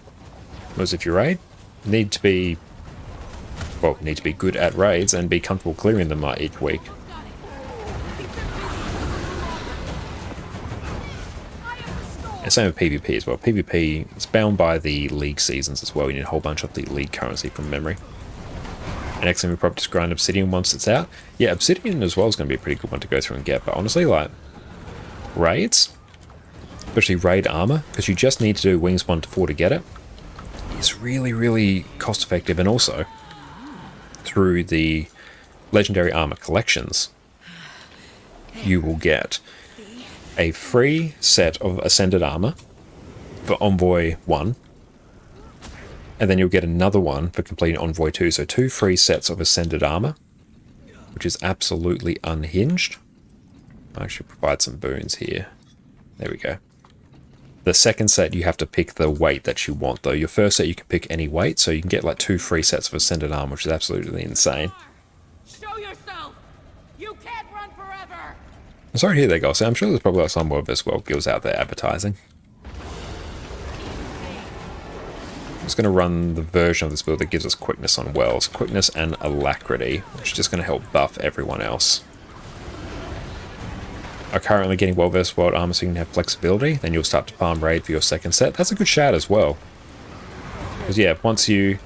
S1: Whereas if you raid, need to be good at raids and be comfortable clearing them each week. And same with PvP as well. PvP is bound by the league seasons as well. You need a whole bunch of the league currency from memory. And next thing we probably just grind Obsidian once it's out. Yeah, Obsidian as well is going to be a pretty good one to go through and get. But honestly, like, raids, especially raid armor, because you just need to do wings 1 to 4 to get it, is really, really cost effective. And also, through the legendary armor collections, you will get a free set of Ascended armor for Envoy 1, and then you'll get another one for completing Envoy 2, so 2 free sets of Ascended armor, which is absolutely unhinged. I should provide some boons here. There we go. The second set, you have to pick the weight that you want, though. Your first set, you can pick any weight, so you can get like 2 free sets of Ascended armor, which is absolutely insane.
S6: Show yourself! You can't run forever!
S1: I'm sorry to hear that, guys. I'm sure there's probably like some World vs. World guilds out there advertising. I'm just going to run the version of this build that gives us quickness on wells. Quickness and alacrity, which is just going to help buff everyone else. Are currently getting World vs. World armor so you can have flexibility. Then you'll start to farm raid for your second set. That's a good shout as well. Because yeah, once you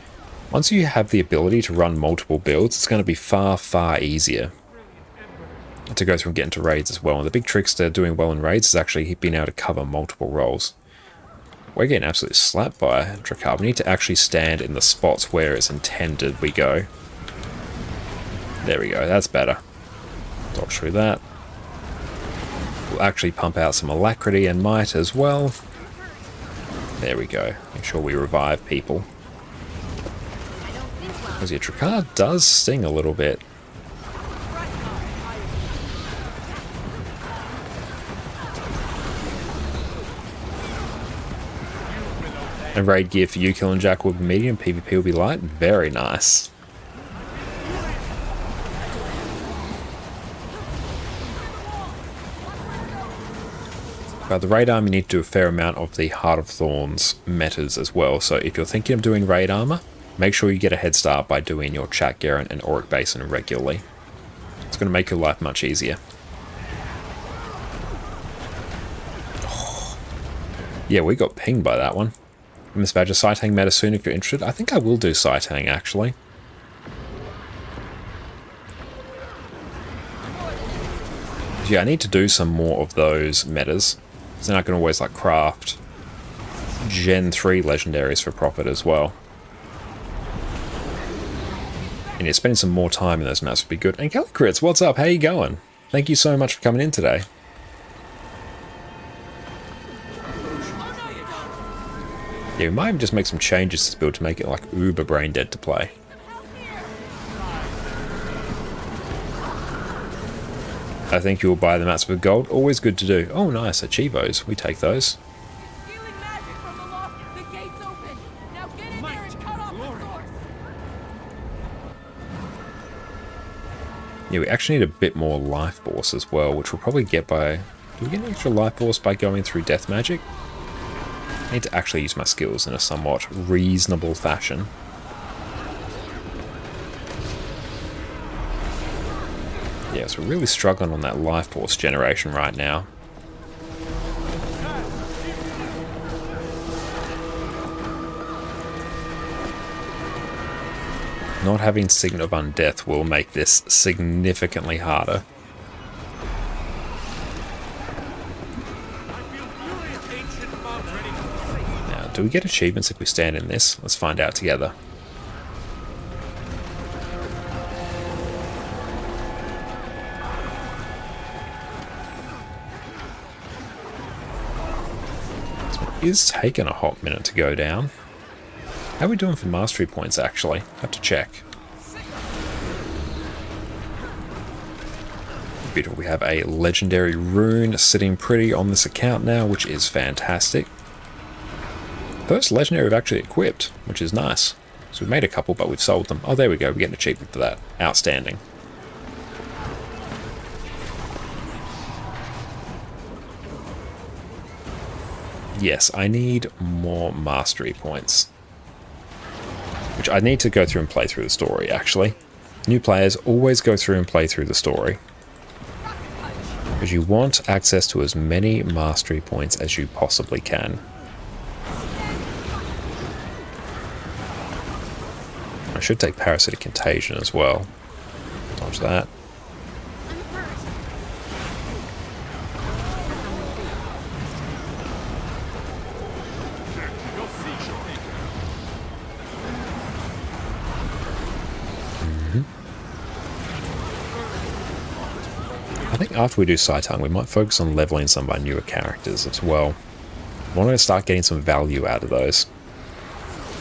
S1: have the ability to run multiple builds, it's going to be far, far easier to go through and get into raids as well. And the big tricks to doing well in raids is actually being able to cover multiple roles. We're getting absolutely slapped by Dracar. We need to actually stand in the spots where it's intended we go. There we go, that's better. Dodge through that. We'll actually pump out some alacrity and might as well. There we go. Make sure we revive people. Because yeah, Dracar does sting a little bit. And raid gear for you, Kill and Jack will be medium, PvP will be light. Very nice. But the raid armor, you need to do a fair amount of the Heart of Thorns metas as well. So if you're thinking of doing raid armor, make sure you get a head start by doing your Chat Garen and Auric Basin regularly. It's going to make your life much easier. Oh. Yeah, we got pinged by that one. Miss Badger, Saitang meta soon if you're interested. I think I will do Saitang actually. Yeah, I need to do some more of those metas. So then I can always like craft Gen 3 legendaries for profit as well. And yeah, spending some more time in those maps would be good. And Kelly Crits, what's up? How you going? Thank you so much for coming in today. Yeah, we might just make some changes to this build to make it like uber brain dead to play. I think you'll buy the mats with gold. Always good to do. Oh, nice. Achievos. We take those. Yeah, we actually need a bit more life force as well, which we'll probably get by... Do we get an extra life force by going through death magic? I need to actually use my skills in a somewhat reasonable fashion. Yeah, so we're really struggling on that life force generation right now. Not having Signet of Undeath will make this significantly harder. Now, do we get achievements if we stand in this? Let's find out together. It is taking a hot minute to go down. How are we doing for mastery points, actually? Have to check. Beautiful. We have a legendary rune sitting pretty on this account now, which is fantastic. First legendary we've actually equipped, which is nice. So we've made a couple, but we've sold them. Oh, there we go. We get an achievement for that. Outstanding. Yes, I need more mastery points. Which I need to go through and play through the story, actually. New players always go through and play through the story. Because you want access to as many mastery points as you possibly can. I should take Parasitic Contagion as well. Dodge that. I think after we do Saitung, we might focus on leveling some of our newer characters as well. I want to start getting some value out of those.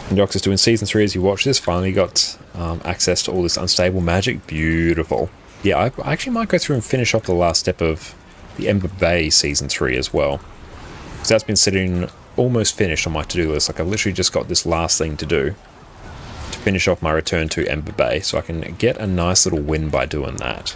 S1: And Dox is doing Season 3 as you watch this. Finally got access to all this unstable magic. Beautiful. Yeah, I actually might go through and finish off the last step of the Ember Bay Season 3 as well. Because that's been sitting almost finished on my to-do list. Like, I've literally just got this last thing to do to finish off my return to Ember Bay. So I can get a nice little win by doing that.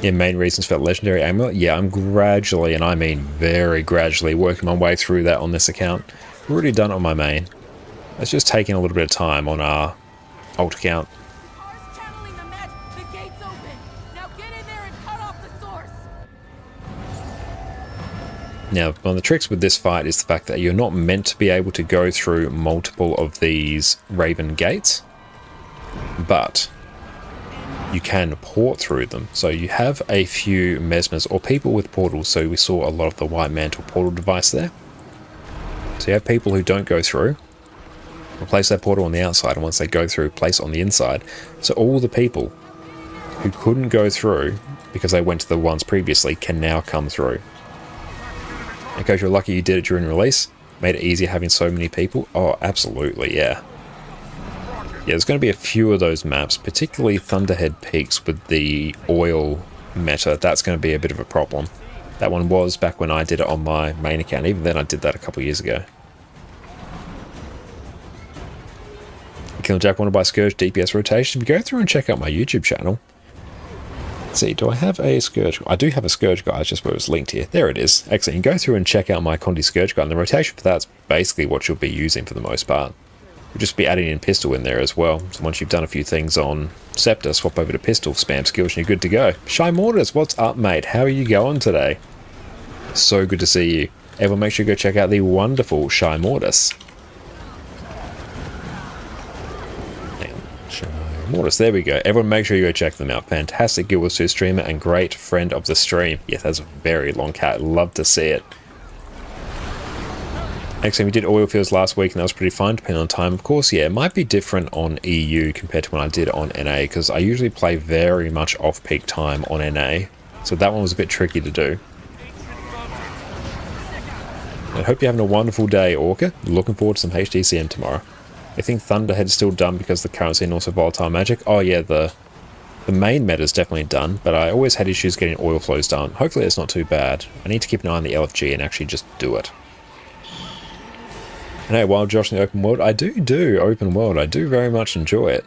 S1: Yeah, main reasons for that legendary amulet. Yeah, I'm gradually, and I mean very gradually, working my way through that on this account. I've already done it on my main. It's just taking a little bit of time on our alt account. Now, one of the tricks with this fight is the fact that you're not meant to be able to go through multiple of these Raven gates, but you can port through them. So you have a few mesmers or people with portals. So we saw a lot of the White Mantle portal device there. So you have people who don't go through, replace their portal on the outside, and once they go through, place on the inside. So all the people who couldn't go through because they went to the ones previously can now come through. And because you're lucky you did it during release, made it easier having so many people. Oh, absolutely, yeah. Yeah, there's going to be a few of those maps, particularly Thunderhead Peaks with the oil meta. That's going to be a bit of a problem. That one was back when I did it on my main account. Even then, I did that a couple of years ago. Killjack want to buy Scourge DPS rotation? Go through and check out my YouTube channel. Let's see, do I have a Scourge? I do have a Scourge guide, just where it's linked here. There it is. Excellent. You can go through and check out my Condi Scourge guide. And the rotation for that's basically what you'll be using for the most part. You'll just be adding in pistol in there as well. So once you've done a few things on Scepter, swap over to pistol, spam skills, and you're good to go. Shy Mortis, what's up, mate? How are you going today? So good to see you. Everyone make sure you go check out the wonderful Shy Mortis. Shy Mortis, there we go. Everyone make sure you go check them out. Fantastic Guild Wars 2 streamer and great friend of the stream. Yes, that's a very long cat. Love to see it. Actually, we did oil fields last week and that was pretty fun, depending on time. Of course, yeah, it might be different on EU compared to when I did on NA, because I usually play very much off-peak time on NA. So that one was a bit tricky to do. I hope you're having a wonderful day, Orca. Looking forward to some HDCM tomorrow. I think Thunderhead is still done because of the currency and also volatile magic. Oh yeah, the main meta is definitely done, but I always had issues getting oil flows done. Hopefully it's not too bad. I need to keep an eye on the LFG and actually just do it. And hey, while Josh in the open world, I do open world. I do very much enjoy it.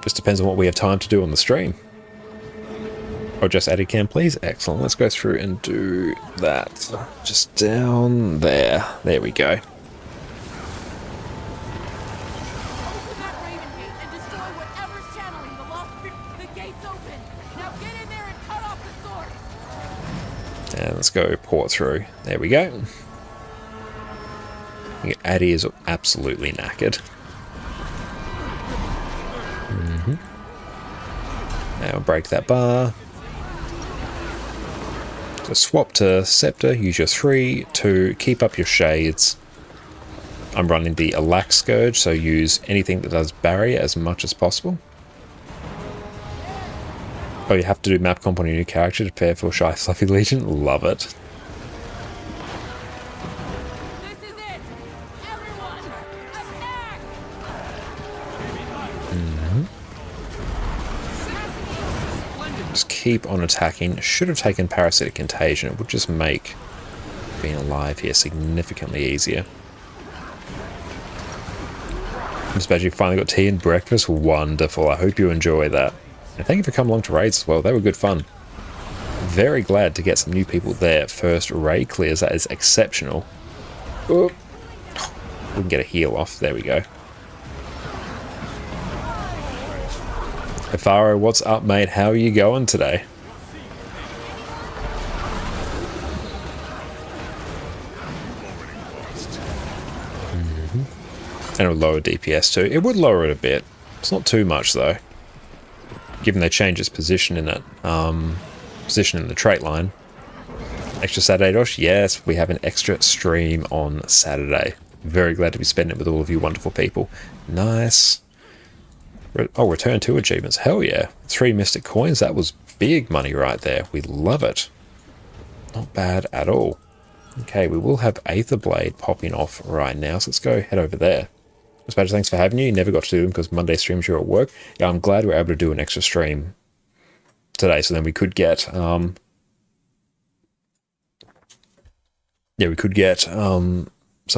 S1: Just depends on what we have time to do on the stream. Or just add a cam, please. Excellent. Let's go through and do that. Just down there. There we go.
S6: Open that Raven gate and destroy whatever's channeling the lost spirit. The gate's open. Now get in there and cut off the source.
S1: And let's go port through. There we go. Addy is absolutely knackered. Now break that bar. So swap to Scepter, use your 3 to keep up your shades. I'm running the Alack Scourge, so use anything that does barrier as much as possible. Oh, you have to do map comp on your new character to prepare for Shy Fluffy Legion? Love it.
S6: This is it. Everyone, attack!
S1: Just keep on attacking. Should have taken Parasitic Contagion. It would just make being alive here significantly easier. Especially finally got tea and breakfast. Wonderful. I hope you enjoy that. And thank you for coming along to raids as well. They were good fun. Very glad to get some new people there. First raid clears. That is exceptional. Oh. We can get a heal off. There we go. Faro, what's up, mate? How are you going today? And it'll lower DPS too. It would lower it a bit. It's not too much though. Given they change its position in it, position in the trait line. Extra Saturday, Dosh? Yes, we have an extra stream on Saturday. Very glad to be spending it with all of you wonderful people. Nice. Oh, return 2 achievements. Hell yeah. 3 Mystic Coins. That was big money right there. We love it. Not bad at all. Okay, we will have Aether Blade popping off right now. So let's go head over there. Dispatcher, thanks for having you. You never got to do them because Monday streams you're at work. Yeah, I'm glad we're able to do an extra stream today. So then we could get... some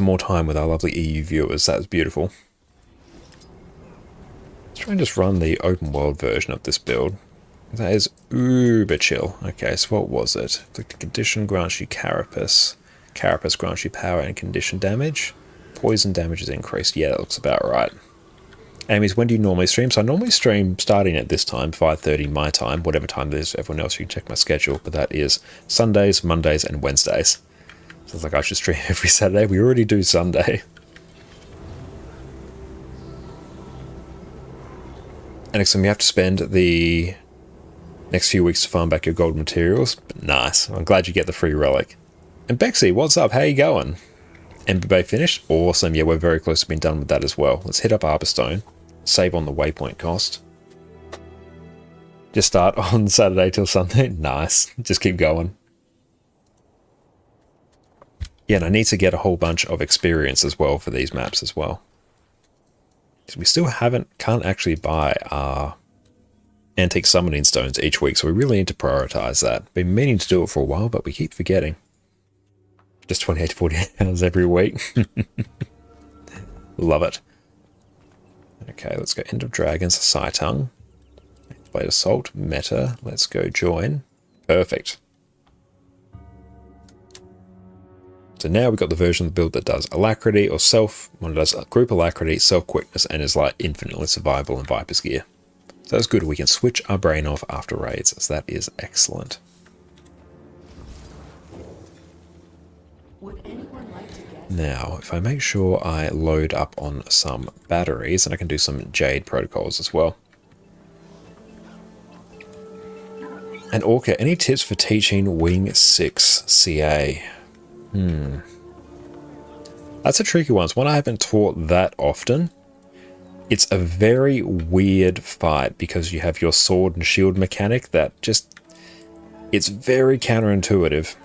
S1: more time with our lovely EU viewers. That was beautiful. Let's try and just run the open world version of this build. That is uber chill. Okay, so what was it? The condition grants you Carapace. Carapace grants you power and condition damage. Poison damage is increased. Yeah, that looks about right. Amy's, when do you normally stream? So I normally stream starting at this time, 5:30 my time, whatever time it is for everyone else. You can check my schedule, but that is Sundays, Mondays, and Wednesdays. Sounds like I should stream every Saturday. We already do Sunday. And next time you have to spend the next few weeks to farm back your gold materials. But nice. I'm glad you get the free relic. And Bexy, what's up? How you going? Ember Bay finished? Awesome. Yeah, we're very close to being done with that as well. Let's hit up Arborstone. Save on the waypoint cost. Just start on Saturday till Sunday. Nice. Just keep going. Yeah, and I need to get a whole bunch of experience as well for these maps as well. Because we still can't actually buy our antique summoning stones each week, so we really need to prioritize that. Been meaning to do it for a while, but we keep forgetting. Just 28 to 48 hours every week. Love it. Okay, let's go End of Dragons, Saitung. Blade Assault, Meta. Let's go join. Perfect. So now we've got the version of the build that does Alacrity or one that does Group Alacrity, Self Quickness, and is like infinitely survival in Viper's Gear. So that's good. We can switch our brain off after raids, so that is excellent. Now, if I make sure I load up on some batteries, and I can do some Jade protocols as well. And Orca, any tips for teaching Wing 6 CA? That's a tricky one. It's one I haven't taught that often. It's a very weird fight because you have your sword and shield mechanic that just... It's very counterintuitive.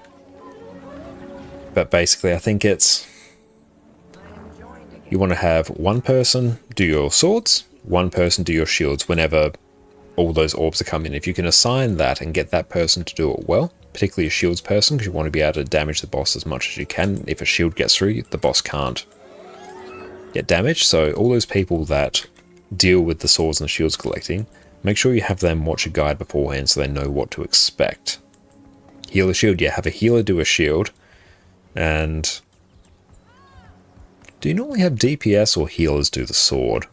S1: But basically, I think it's... You want to have one person do your swords, one person do your shields whenever all those orbs are coming in. If you can assign that and get that person to do it well, particularly a shields person, because you want to be able to damage the boss as much as you can. If a shield gets through, the boss can't. get damaged. So all those people that deal with the swords and shields collecting, make sure you have them watch a guide beforehand so they know what to expect. Healer shield, yeah, have a healer do a shield. And do you normally have DPS or healers do the sword?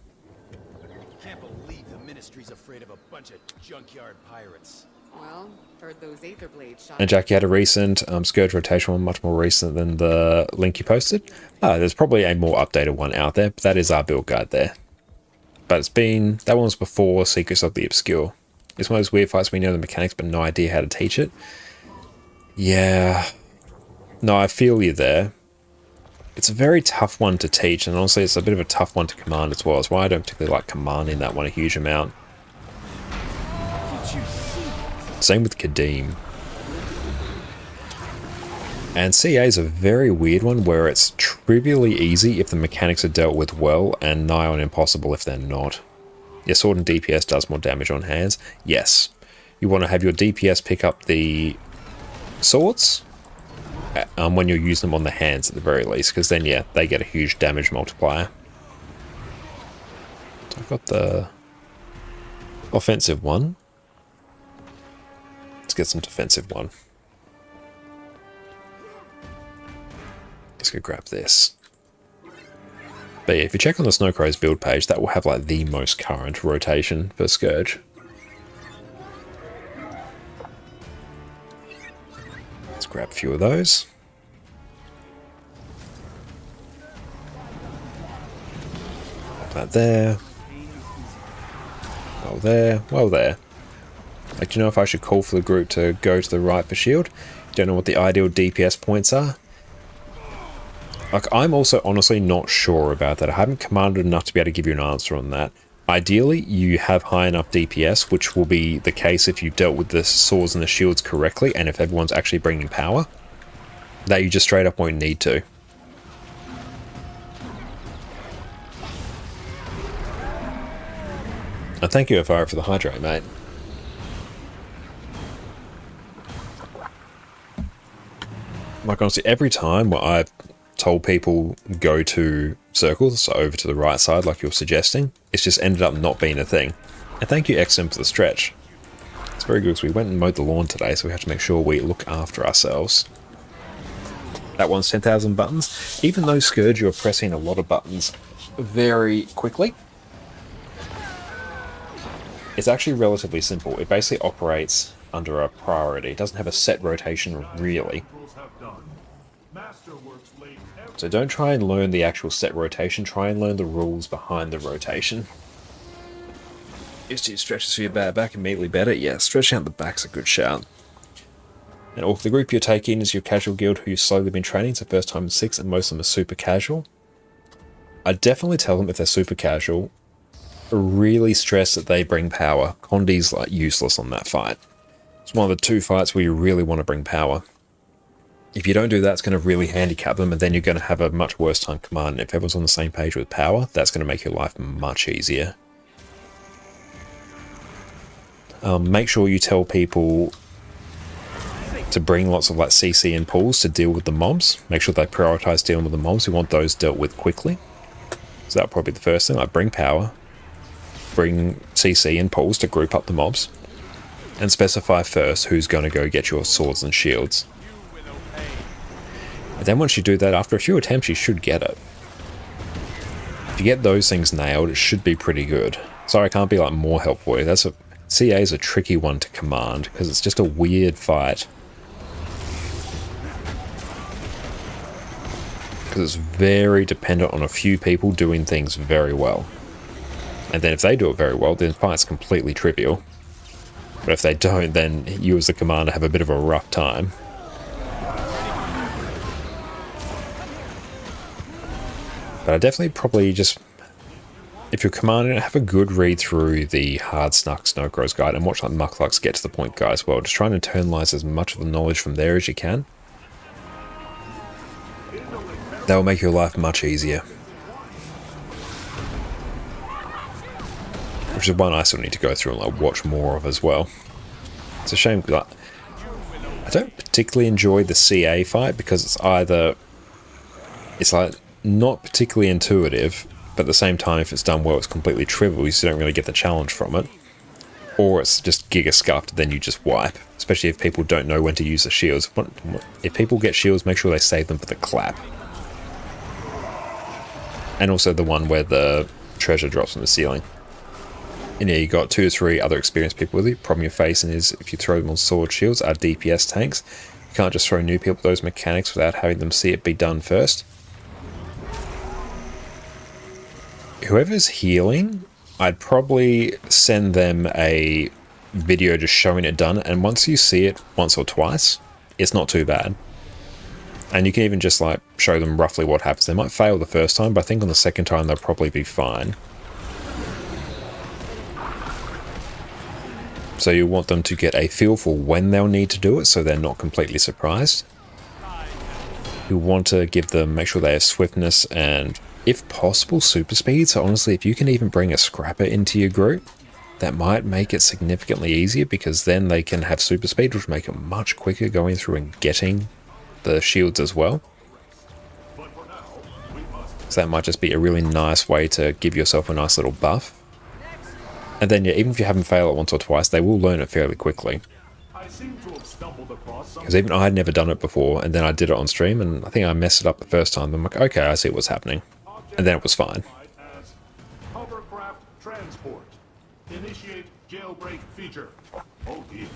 S7: Can't believe the ministry's afraid of a bunch of junkyard pirates.
S6: Well, heard those Aether Blades shot.
S1: And Jack, you had a recent Scourge rotation one, much more recent than the link you posted. There's probably a more updated one out there, but that is our build guide there. But that one was before Secrets of the Obscure. It's one of those weird fights where you know the mechanics but no idea how to teach it. Yeah. No, I feel you there. It's a very tough one to teach, and honestly it's a bit of a tough one to command as well. That's why I don't particularly like commanding that one a huge amount. Same with Kadim. And CA is a very weird one where it's trivially easy if the mechanics are dealt with well and nigh on impossible if they're not. Your sword and DPS does more damage on hands. Yes. You want to have your DPS pick up the swords when you're using them on the hands at the very least, because then yeah, they get a huge damage multiplier. So I've got the offensive one. Let's get some defensive one. Let's go grab this. But yeah, if you check on the Snowcrow's build page, that will have like the most current rotation for Scourge. Let's grab a few of those. Pop that there. Well there, well there. Like, do you know if I should call for the group to go to the right for shield? Don't know what the ideal DPS points are. Like, I'm also honestly not sure about that. I haven't commanded enough to be able to give you an answer on that. Ideally, you have high enough DPS, which will be the case if you've dealt with the swords and the shields correctly, and if everyone's actually bringing power, that you just straight up won't need to. And thank you, FR, for the hydrate, mate. Like, honestly, every time where I've told people go to circles, so over to the right side like you're suggesting, it's just ended up not being a thing. And thank you, XM, for the stretch. It's very good because we went and mowed the lawn today, so we have to make sure we look after ourselves. That one's 10,000 buttons. Even though Scourge, you're pressing a lot of buttons very quickly, it's actually relatively simple. It basically operates under a priority. It doesn't have a set rotation, really. So don't try and learn the actual set rotation, try and learn the rules behind the rotation. Used to use stretches for your bad back, immediately better. Yeah, stretching out the back's a good shout. And all the group you're taking is your casual guild who you've slowly been training, so first time 6 and most of them are super casual. I definitely tell them if they're super casual, really stress that they bring power. Condi's like useless on that fight. It's one of the 2 fights where you really want to bring power. If you don't do that, it's going to really handicap them, and then you're going to have a much worse time commanding. If everyone's on the same page with power, that's going to make your life much easier. Make sure you tell people to bring lots of like CC and pulls to deal with the mobs. Make sure they prioritize dealing with the mobs. We want those dealt with quickly. So that'll probably be the first thing. Like, bring power, bring CC and pulls to group up the mobs, and specify first who's going to go get your swords and shields. And then once you do that, after a few attempts, you should get it. If you get those things nailed, it should be pretty good. Sorry, I can't be like more helpful. CA is a tricky one to command because it's just a weird fight. Because it's very dependent on a few people doing things very well. And then if they do it very well, then the fight's completely trivial. But if they don't, then you as the commander have a bit of a rough time. But I definitely probably just, if you're commanding it, have a good read through the Hard Snuck Snowcrow's guide and watch like Muckluck's Get to the Point guy as well. Just try and internalize as much of the knowledge from there as you can. That will make your life much easier. Which is one I still need to go through and like watch more of as well. It's a shame because I don't particularly enjoy the CA fight because it's either, it's like not particularly intuitive, but at the same time, if it's done well, it's completely trivial, so you don't really get the challenge from it. Or it's just giga scuffed, then you just wipe, especially if people don't know when to use the shields. If people get shields, make sure they save them for the clap. And also the one where the treasure drops from the ceiling. And yeah, you got 2 to 3 other experienced people with you. Problem you're facing is if you throw them on sword shields, are DPS tanks. You can't just throw new people with those mechanics without having them see it be done first. Whoever's healing, I'd probably send them a video just showing it done, and once you see it once or twice, it's not too bad. And you can even just like show them roughly what happens. They might fail the first time, but I think on the second time they'll probably be fine. So you want them to get a feel for when they'll need to do it so they're not completely surprised. You want to give them, make sure they have swiftness and, if possible, super speed. So honestly, if you can even bring a scrapper into your group, that might make it significantly easier, because then they can have super speed, which will make it much quicker going through and getting the shields as well. So that might just be a really nice way to give yourself a nice little buff. And then yeah, even if you haven't failed it once or twice, they will learn it fairly quickly. Because even I had never done it before, and then I did it on stream, and I think I messed it up the first time. I'm like, okay, I see what's happening. And then it was fine.
S5: Hovercraft transport. Initiate jailbreak feature. Oh dear.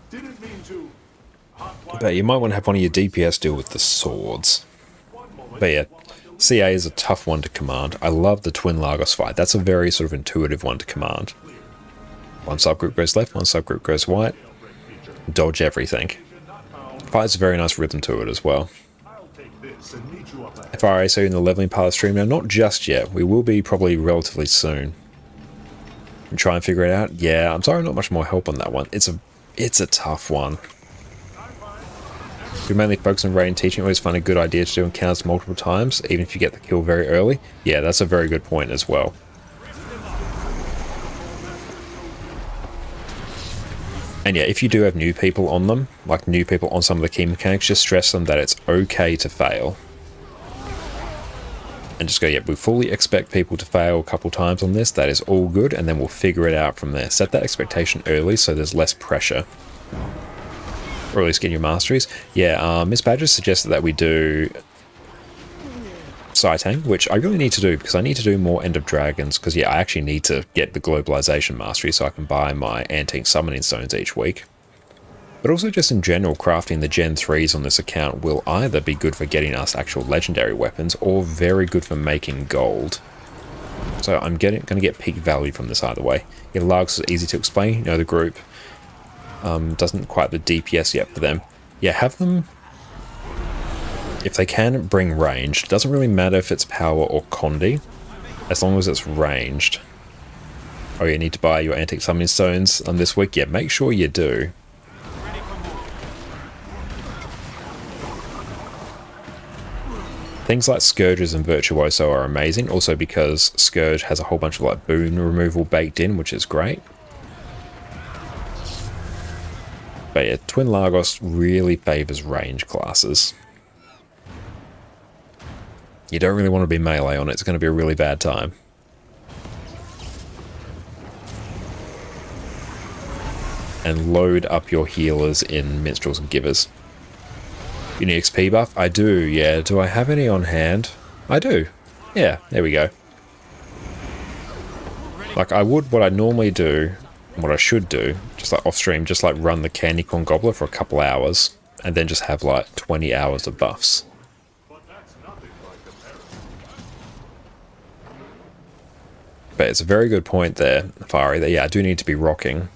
S5: Didn't mean to.
S1: But you might want to have one of your DPS deal with the swords. But yeah, CA is a tough one to command. I love the Twin Lagos fight. That's a very sort of intuitive one to command. One subgroup goes left, one subgroup goes right. Dodge everything. Fight's a very nice rhythm to it as well. FRA, so in the leveling part of the stream now, not just yet. We will be probably relatively soon. And try and figure it out. Yeah, I'm sorry, not much more help on that one. It's a tough one. If you're mainly focused on raid and teaching, always find a good idea to do encounters multiple times, even if you get the kill very early. Yeah, that's a very good point as well. And yeah, if you do have new people on them, like new people on some of the key mechanics, just stress them that it's okay to fail. And just go, yeah, we fully expect people to fail a couple times on this, that is all good, and then we'll figure it out from there. Set that expectation early so there's less pressure. Or at least get your masteries. Yeah, Miss Badger suggested that we do Saitang, which I really need to do, because I need to do more End of Dragons, because yeah, I actually need to get the globalization mastery so I can buy my antique summoning stones each week. But also just in general, crafting the Gen 3s on this account will either be good for getting us actual legendary weapons, or very good for making gold. So I'm going to get peak value from this either way. Yeah, Largs is easy to explain, you know, the group doesn't quite have the DPS yet for them. Yeah, have them, if they can, bring ranged. It doesn't really matter if it's power or condi, as long as it's ranged. Oh, you need to buy your antique summoning stones this week? Yeah, make sure you do. Things like Scourges and Virtuoso are amazing, also because Scourge has a whole bunch of like boon removal baked in, which is great. But yeah, Twin Lagos really favours range classes. You don't really want to be melee on it, it's going to be a really bad time. And load up your healers in Minstrels and Givers. You need XP buff? I do, yeah. Do I have any on hand? I do. Yeah, there we go. Like I would, what I normally do, what I should do, just like off stream, just like run the Candy Corn Gobbler for a couple hours, and then just have like 20 hours of buffs. But it's a very good point there, Fari, that yeah, I do need to be rocking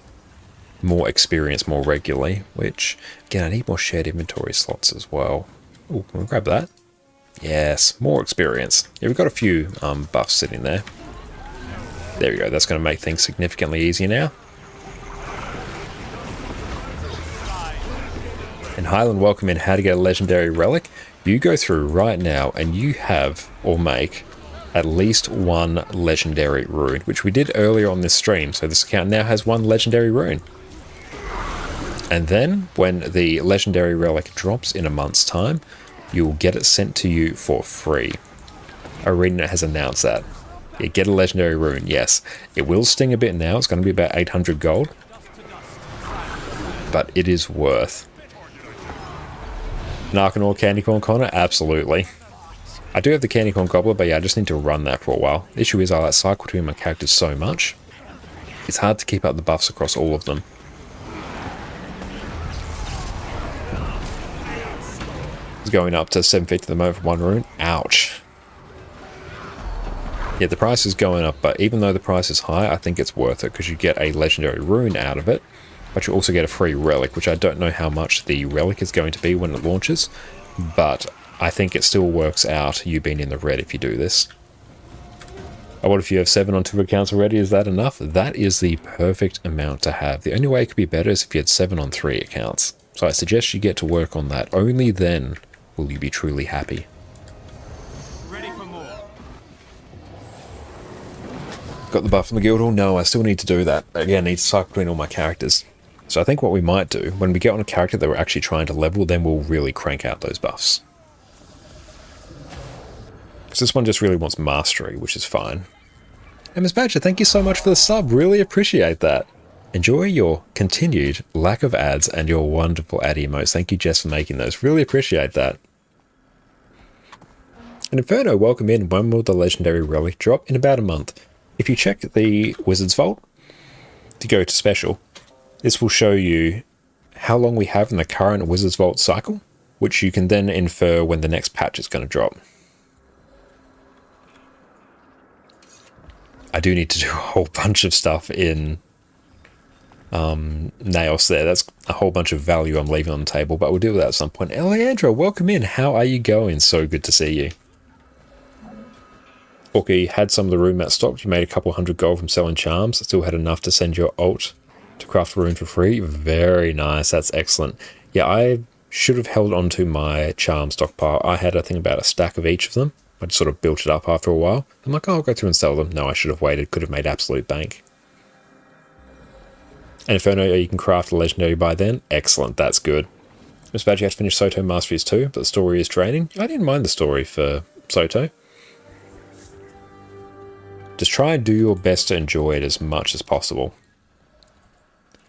S1: more experience more regularly, which, again, I need more shared inventory slots as well. Oh, can we grab that? Yes, more experience. Yeah, we've got a few buffs sitting there. There we go, that's going to make things significantly easier now. And Highland, welcome in How to Get a Legendary Relic. You go through right now and you have, or make, at least one legendary rune, which we did earlier on this stream, so this account now has one legendary rune. And then, when the legendary relic drops in a month's time, you'll get it sent to you for free. Arena has announced that. Yeah, get a legendary rune, yes. It will sting a bit now, it's going to be about 800 gold. But it is worth. An Arcanor Candy Corn Connor? Absolutely. I do have the Candy Corn Gobbler, but yeah, I just need to run that for a while. The issue is I like cycle between my characters so much. It's hard to keep up the buffs across all of them. It's going up to 750 at the moment for one rune. Ouch. Yeah, the price is going up, but even though the price is high, I think it's worth it because you get a legendary rune out of it, but you also get a free relic, which I don't know how much the relic is going to be when it launches, but I think it still works out you being in the red if you do this. Oh, what if you have 7 on 2 accounts already? Is that enough? That is the perfect amount to have. The only way it could be better is if you had 7 on 3 accounts. So I suggest you get to work on that. Only then will you be truly happy.
S2: Ready for more.
S1: Got the buff from the guild hall? No, I still need to do that. Again, I need to cycle between all my characters. So I think what we might do, when we get on a character that we're actually trying to level, then we'll really crank out those buffs. Because this one just really wants mastery, which is fine. And Ms. Badger, thank you so much for the sub. Really appreciate that. Enjoy your continued lack of ads and your wonderful ad emotes. Thank you, Jess, for making those. Really appreciate that. And Inferno, welcome in. When will the legendary relic drop? In about a month. If you check the Wizard's Vault to go to special, this will show you how long we have in the current Wizard's Vault cycle, which you can then infer when the next patch is going to drop. I do need to do a whole bunch of stuff in Naos there. That's a whole bunch of value I'm leaving on the table, but we'll deal with that at some point. Eleandra, welcome in. How are you going? So good to see you. Orky had some of the rune mats stocked. You made a couple hundred gold from selling charms. Still had enough to send your alt to craft a rune for free. Very nice. That's excellent. Yeah, I should have held on to my charm stockpile. I had, I think, about a stack of each of them. I just sort of built it up after a while. I'm like, oh, I'll go through and sell them. No, I should have waited. Could have made absolute bank. And Inferno, you can craft a legendary by then. Excellent. That's good. Miss Badge, you have to finish Soto Masteries too, but the story is draining. I didn't mind the story for Soto. Just try and do your best to enjoy it as much as possible.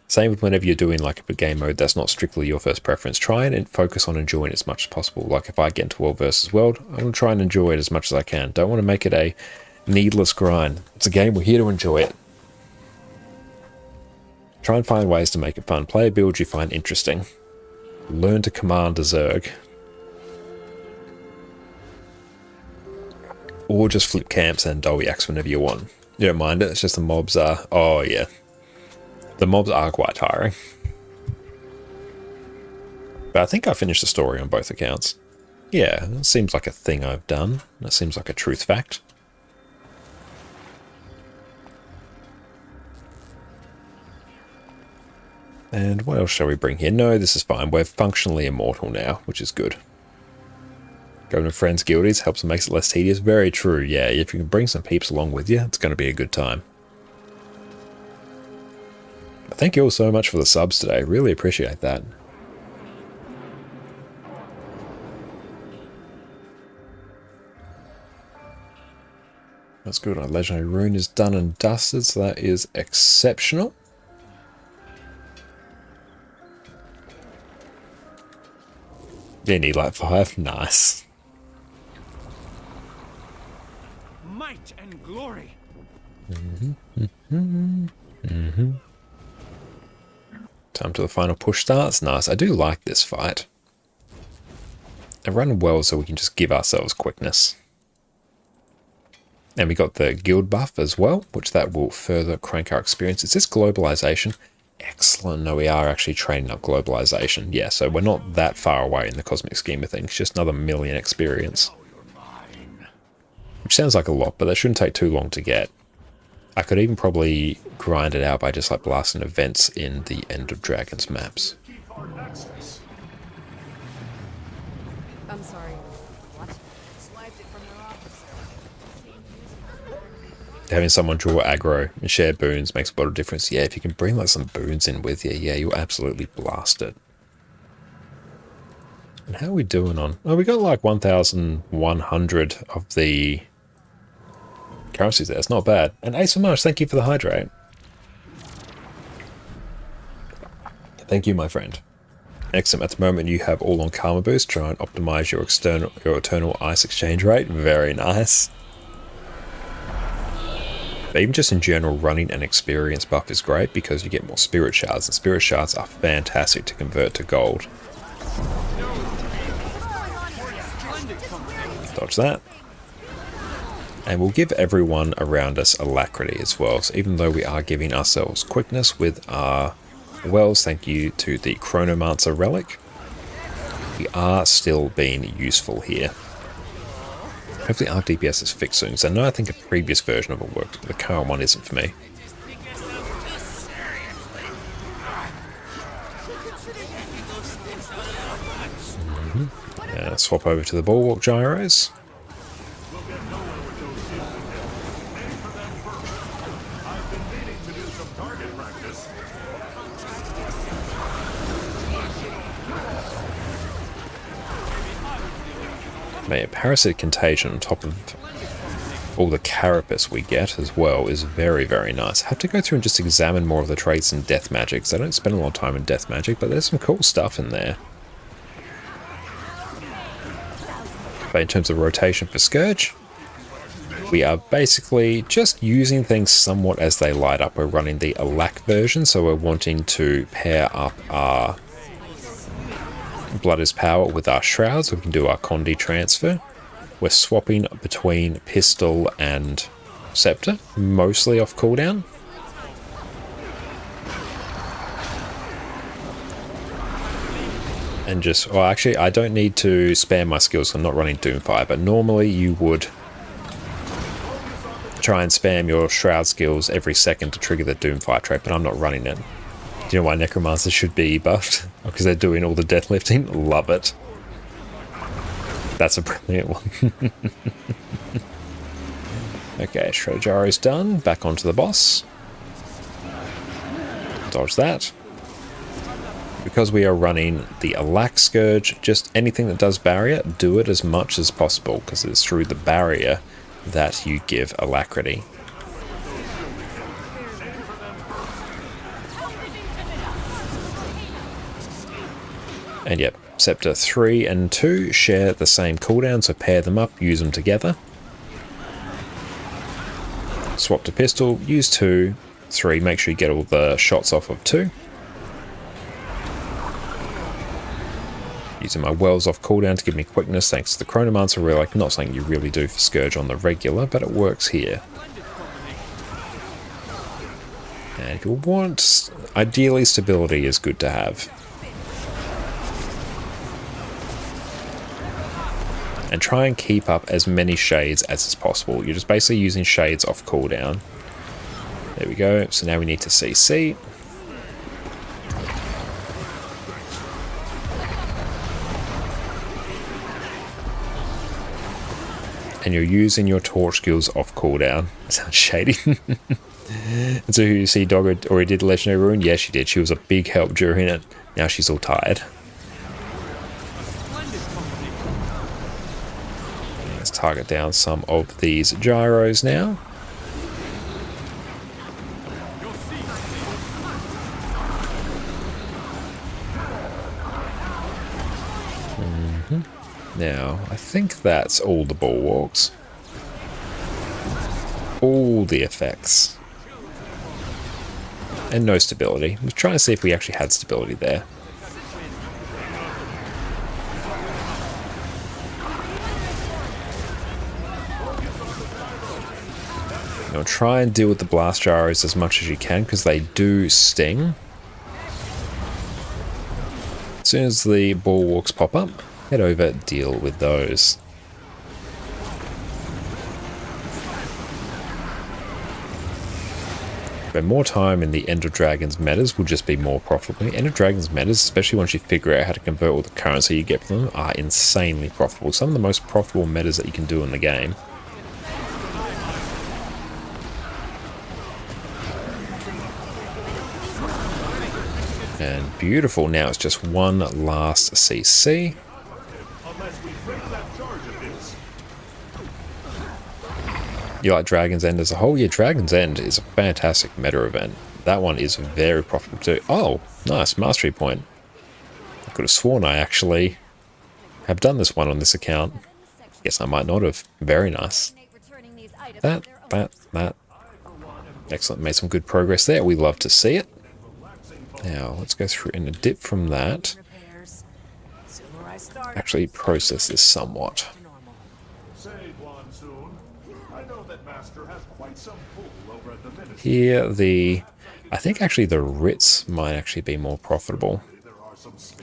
S1: Same with whenever you're doing like a game mode that's not strictly your first preference. Try and focus on enjoying it as much as possible. Like if I get into World vs. World, I want to try and enjoy it as much as I can. Don't want to make it a needless grind. It's a game, we're here to enjoy it. Try and find ways to make it fun. Play a build you find interesting. Learn to command a Zerg. Or just flip camps and dolly axe whenever you want. You don't mind it, it's just the mobs are... Oh yeah. The mobs are quite tiring. But I think I finished the story on both accounts. Yeah, it seems like a thing I've done. That seems like a truth fact. And what else shall we bring here? No, this is fine. We're functionally immortal now, which is good. Going to friends guildies helps and makes it less tedious. Very true, yeah. If you can bring some peeps along with you, it's going to be a good time. Thank you all so much for the subs today. Really appreciate that. That's good. Our legendary rune is done and dusted, so that is exceptional. You need like 5. Nice.
S2: Might and glory.
S1: Time till the final push starts. Nice. I do like this fight. They're running well so we can just give ourselves quickness. And we got the guild buff as well, which that will further crank our experience. Is this globalization? Excellent. No, we are actually training up globalization. Yeah, so we're not that far away in the cosmic scheme of things. Just another 1,000,000 experience. Which sounds like a lot, but that shouldn't take too long to get. I could even probably grind it out by just like blasting events in the End of Dragons maps.
S6: I'm sorry. What?
S1: Having someone draw aggro and share boons makes a lot of difference. Yeah, if you can bring like some boons in with you, yeah, you'll absolutely blast it. And how are we doing on... Oh, we got like 1,100 of the Currency's there, it's not bad. And Ace of March, thank you for the hydrate. Thank you, my friend. Excellent. At the moment, you have all on Karma Boost. Try and optimize your eternal ice exchange rate. Very nice. But even just in general, running an experience buff is great because you get more spirit shards, and spirit shards are fantastic to convert to gold. Dodge that. And we'll give everyone around us alacrity as well. So even though we are giving ourselves quickness with our wells, thank you to the Chronomancer Relic, we are still being useful here. Hopefully Arc DPS is fixed soon, because I know I think a previous version of it worked, but the current one isn't for me. Swap over to the Bulwark Gyros. A parasitic contagion on top of all the carapace we get as well is very, very nice. I have to go through and just examine more of the traits in death magic, because I don't spend a lot of time in death magic, but there's some cool stuff in there. But in terms of rotation for Scourge, we are basically just using things somewhat as they light up. We're running the Alack version, so we're wanting to pair up our Blood is Power with our Shrouds, so we can do our Condi transfer. We're swapping between Pistol and Scepter, mostly off cooldown. And just, well, actually, I don't need to spam my skills, so I'm not running Doomfire, but normally you would try and spam your Shroud skills every second to trigger the Doomfire trait, but I'm not running it. Do you know why Necromancers should be buffed? Because they're doing all the death lifting? Love it. That's a brilliant one. Okay, Shroud Gyro's done. Back onto the boss. Dodge that. Because we are running the Alack Scourge, just anything that does barrier, do it as much as possible, because it's through the barrier that you give alacrity. And yep, Scepter 3 and 2 share the same cooldown, so pair them up, use them together. Swap to Pistol, use 2, 3, make sure you get all the shots off of 2. Using my wells off cooldown to give me quickness thanks to the Chronomancer Relic. Not something you really do for Scourge on the regular, but it works here. And if you want, ideally stability is good to have. And try and keep up as many shades as is possible. You're just basically using shades off cooldown. There we go. So now we need to CC. And you're using your torch skills off cooldown. Sounds shady. And so you see Dog already did Legendary Rune? Yes, she did. She was a big help during it. Now she's all tired. Let's target down some of these gyros now. Now, I think that's all the bulwarks. All the effects. And no stability. I'm trying to see if we actually had stability there. Now try and deal with the blast gyros as much as you can, because they do sting. As soon as the bulwarks pop up, head over, deal with those. But more time in the End of Dragons metas will just be more profitable. End of Dragons metas, especially once you figure out how to convert all the currency you get from them, are insanely profitable. Some of the most profitable metas that you can do in the game. And beautiful, now it's just one last CC. You like Dragon's End as a whole? Yeah, Dragon's End is a fantastic meta event. That one is very profitable too. Oh, nice. Mastery point. I could have sworn I actually have done this one on this account. Guess I might not have. Very nice. That. Excellent. Made some good progress there. We love to see it. Now, let's go through in a dip from that. Actually process this somewhat. Here, I think actually the writs might actually be more profitable.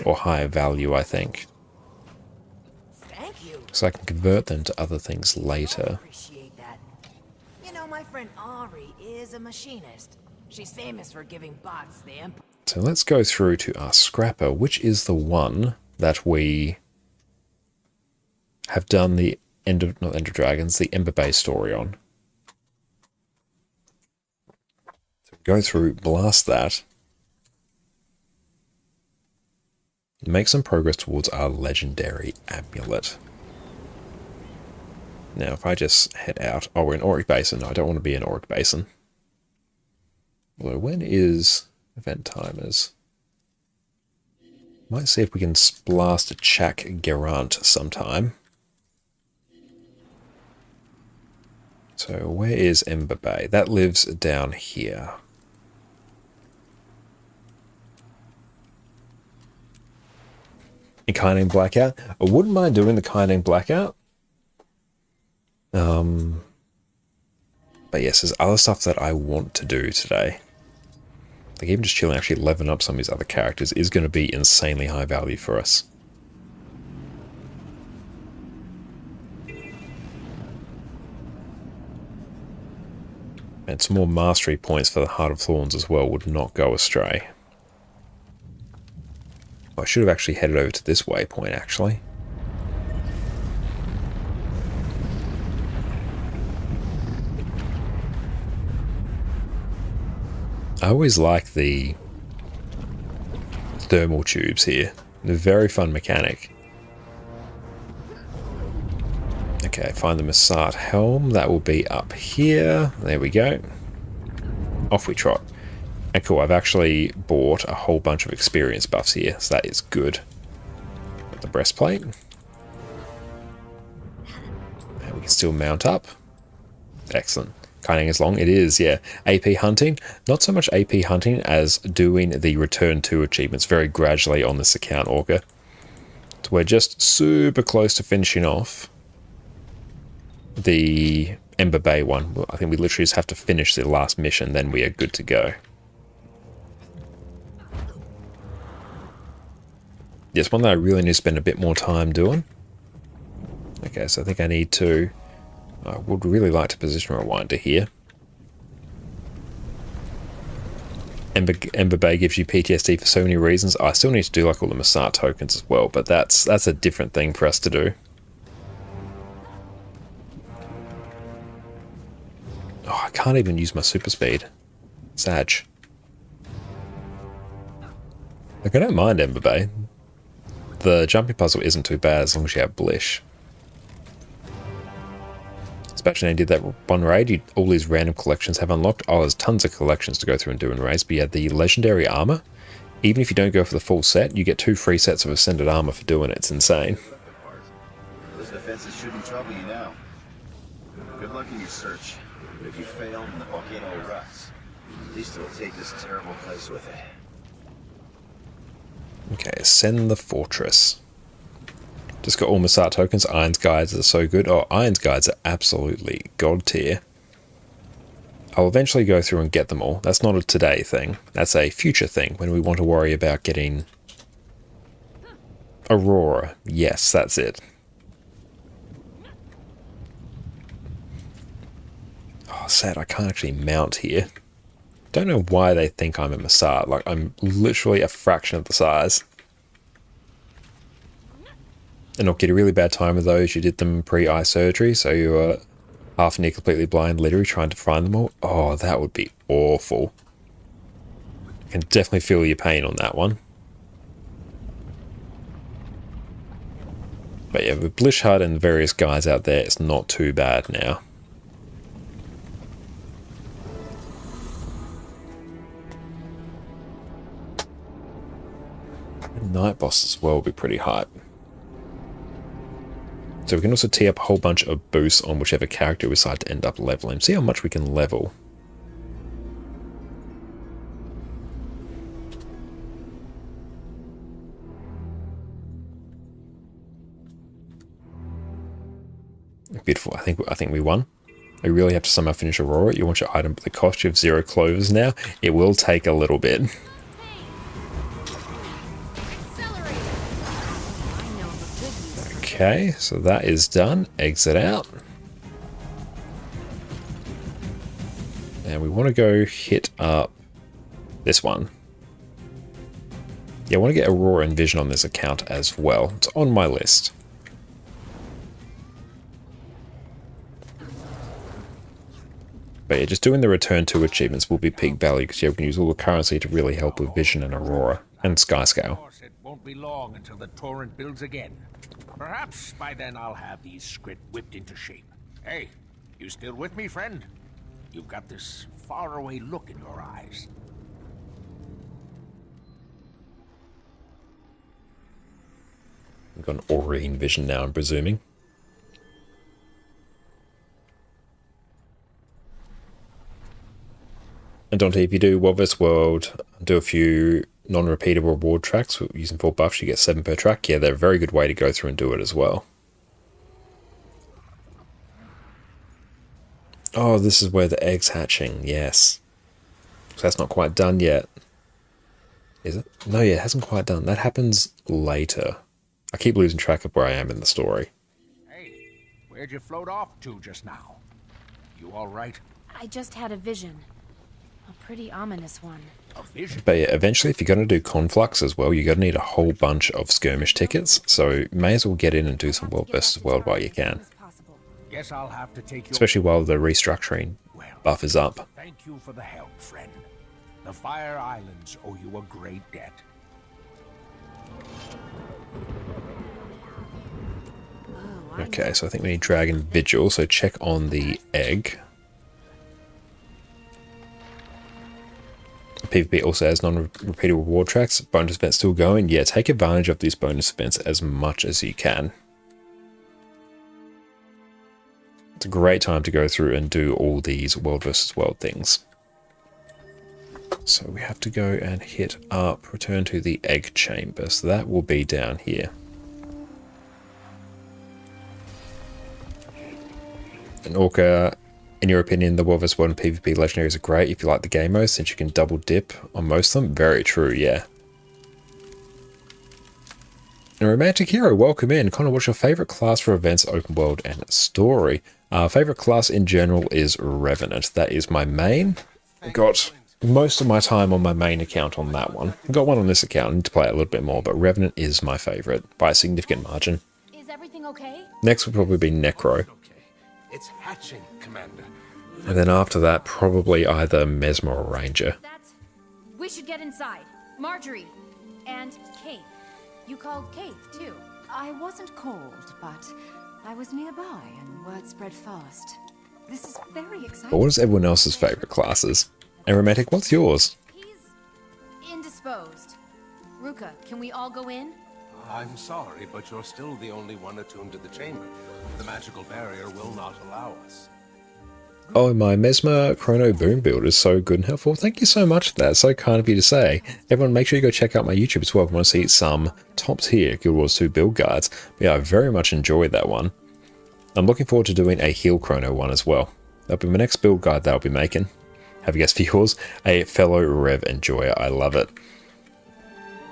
S1: Or higher value, I think. So I can convert them to other things later.
S8: You know, my friend Ari is a machinist. She's famous for giving bots the empire.
S1: So let's go through to our scrapper, which is the one that we have done the not End of Dragons, the Ember Bay story on. So go through, blast that. Make some progress towards our legendary amulet. Now, if I just head out... Oh, we're in Auric Basin. No, I don't want to be in Auric Basin. Although, when is event timers? Might see if we can blast a Chak Gerant sometime. So, where is Ember Bay? That lives down here. In Kynane Blackout? I wouldn't mind doing the Kynane Blackout. But yes, there's other stuff that I want to do today. Like even just chilling, actually leveling up some of these other characters is going to be insanely high value for us. And some more mastery points for the Heart of Thorns as well would not go astray. I should have actually headed over to this waypoint, actually. I always like the thermal tubes here. They're a very fun mechanic. Okay, find the Massart Helm. That will be up here. There we go. Off we trot. And cool, I've actually bought a whole bunch of experience buffs here, so that is good. Got the breastplate. And we can still mount up. Excellent. Kynane is long. It is, yeah. AP hunting. Not so much AP hunting as doing the return to achievements very gradually on this account, Orca. So we're just super close to finishing off the Ember Bay one. I think we literally just have to finish the last mission, then we are good to go. Yes, one that I really need to spend a bit more time doing. Okay, so I think I need to... I would really like to position Rewinder here. Ember Bay gives you PTSD for so many reasons. I still need to do like all the Massart tokens as well, but that's a different thing for us to do. Oh, I can't even use my super speed. Sag. Like, I don't mind Ember Bay. The jumping puzzle isn't too bad as long as you have Blish. Especially when I did that one raid, all these random collections have unlocked. Oh, there's tons of collections to go through and do in raids, but yeah, the legendary armor, even if you don't go for the full set, you get 2 free sets of ascended armor for doing it. It's insane.
S9: Those defenses shouldn't trouble you now. Good luck in your search. But if you fail and the volcano erupts, at least it'll take this terrible place with it.
S1: Okay, ascend the fortress. Just got all Massart tokens. Iron's Guides are so good. Oh, Iron's Guides are absolutely god tier. I'll eventually go through and get them all. That's not a today thing. That's a future thing when we want to worry about getting Aurora. Yes, that's it. Oh, sad I can't actually mount here. Don't know why they think I'm a Massart. Like, I'm literally a fraction of the size. And not get a really bad time with those. You did them pre-eye surgery, so you were half near completely blind, literally trying to find them all. Oh, that would be awful. I can definitely feel your pain on that one. But yeah, with Blishard and various guys out there, it's not too bad now. Night boss as well will be pretty hype. So we can also tee up a whole bunch of boosts on whichever character we decide to end up leveling. See how much we can level. Beautiful. I think we won. We really have to somehow finish Aurora. You want your item, but the cost you have 0 clovers now. It will take a little bit. Okay, so that is done. Exit out. And we want to go hit up this one. Yeah, I want to get Aurora and Vision on this account as well. It's on my list. But yeah, just doing the return to achievements will be peak value because yeah, we can use all the currency to really help with Vision and Aurora and Skyscale.
S2: It won't be long until the torrent builds again. Perhaps by then I'll have these script whipped into shape. Hey, you still with me, friend? You've got this faraway look in your eyes.
S1: We've got an Aurine Vision now, I'm presuming. And Dante, if you do World vs. World, do a few non-repeatable reward tracks using 4 buffs, you get 7 per track. Yeah, they're a very good way to go through and do it as well. Oh, this is where the egg's hatching, yes. So that's not quite done yet. Is it? No, yeah, it hasn't quite done. That happens later. I keep losing track of where I am in the story.
S2: Hey, where'd you float off to just now? You all right?
S3: I just had a vision. A pretty ominous one.
S2: A vision?
S1: But yeah, eventually if you're going to do Conflux as well, you're going to need a whole bunch of skirmish tickets. So may as well get in and do some World vs. World while you can.
S2: Guess I'll have to take your...
S1: Especially while the restructuring buff is up.
S2: Thank you for the help, friend. The Fire Islands owe you a great debt.
S1: Okay, so I think we need Dragon Vigil, so check on the egg. PvP also has non-repeatable reward tracks. Bonus events still going. Yeah, take advantage of these bonus events as much as you can. It's a great time to go through and do all these World vs. World things. So we have to go and hit up, return to the egg chamber. So that will be down here. And Orca, in your opinion, the World vs. World and PvP legendaries are great if you like the game mode, since you can double dip on most of them. Very true, yeah. And Romantic Hero, welcome in. Connor, what's your favourite class for events, open world, and story? Favourite class in general is Revenant. That is my main. Got most of my time on my main account on that one. Got one on this account. I need to play it a little bit more, but Revenant is my favourite by a significant margin.
S3: Is everything okay?
S1: Next would probably be Necro.
S2: It's hatching, Commander.
S1: And then after that, probably either Mesmer or Ranger.
S3: We should get inside. Marjorie and Kate. You called Kate, too.
S10: I wasn't called, but I was nearby and word spread fast. This is very exciting.
S1: But what is everyone else's favourite classes? And Romantic, what's yours?
S3: He's indisposed. Ruka, can we all go in?
S11: I'm sorry, but you're still the only one attuned to the chamber. The magical barrier will not allow us.
S1: Oh, my Mesmer Chrono Boom build is so good and helpful. Thank you so much for that. It's so kind of you to say. Everyone, make sure you go check out my YouTube as well if you want to see some top tier Guild Wars 2 build guides. But yeah, I very much enjoyed that one. I'm looking forward to doing a Heal Chrono one as well. That'll be my next build guide that I'll be making. Have a guess for yours? A fellow Rev enjoyer. I love it.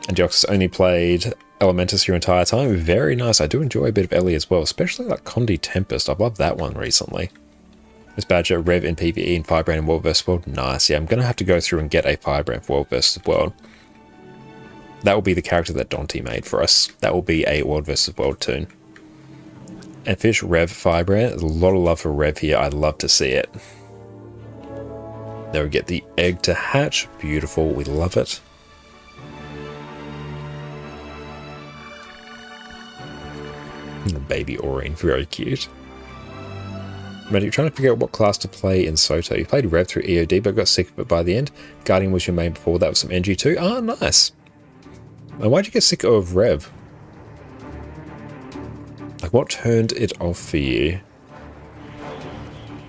S1: And Jox has only played Elementus your entire time. Very nice. I do enjoy a bit of Ellie as well, especially like Condi Tempest. I've loved that one recently. Miss Badger, Rev in PvE and Firebrand in World vs. World. Nice. Yeah, I'm going to have to go through and get a Firebrand for World vs. World. That will be the character that Dante made for us. That will be a World vs. World tune. And Fish, Rev, Firebrand. There's a lot of love for Rev here. I'd love to see it. There we get the egg to hatch. Beautiful. We love it. The baby Aurine, very cute. But you're trying to figure out what class to play in Soto. You played Rev through EOD, but got sick of it by the end. Guardian was your main before that with some NG2. Ah, nice. And why'd you get sick of Rev? Like, what turned it off for you?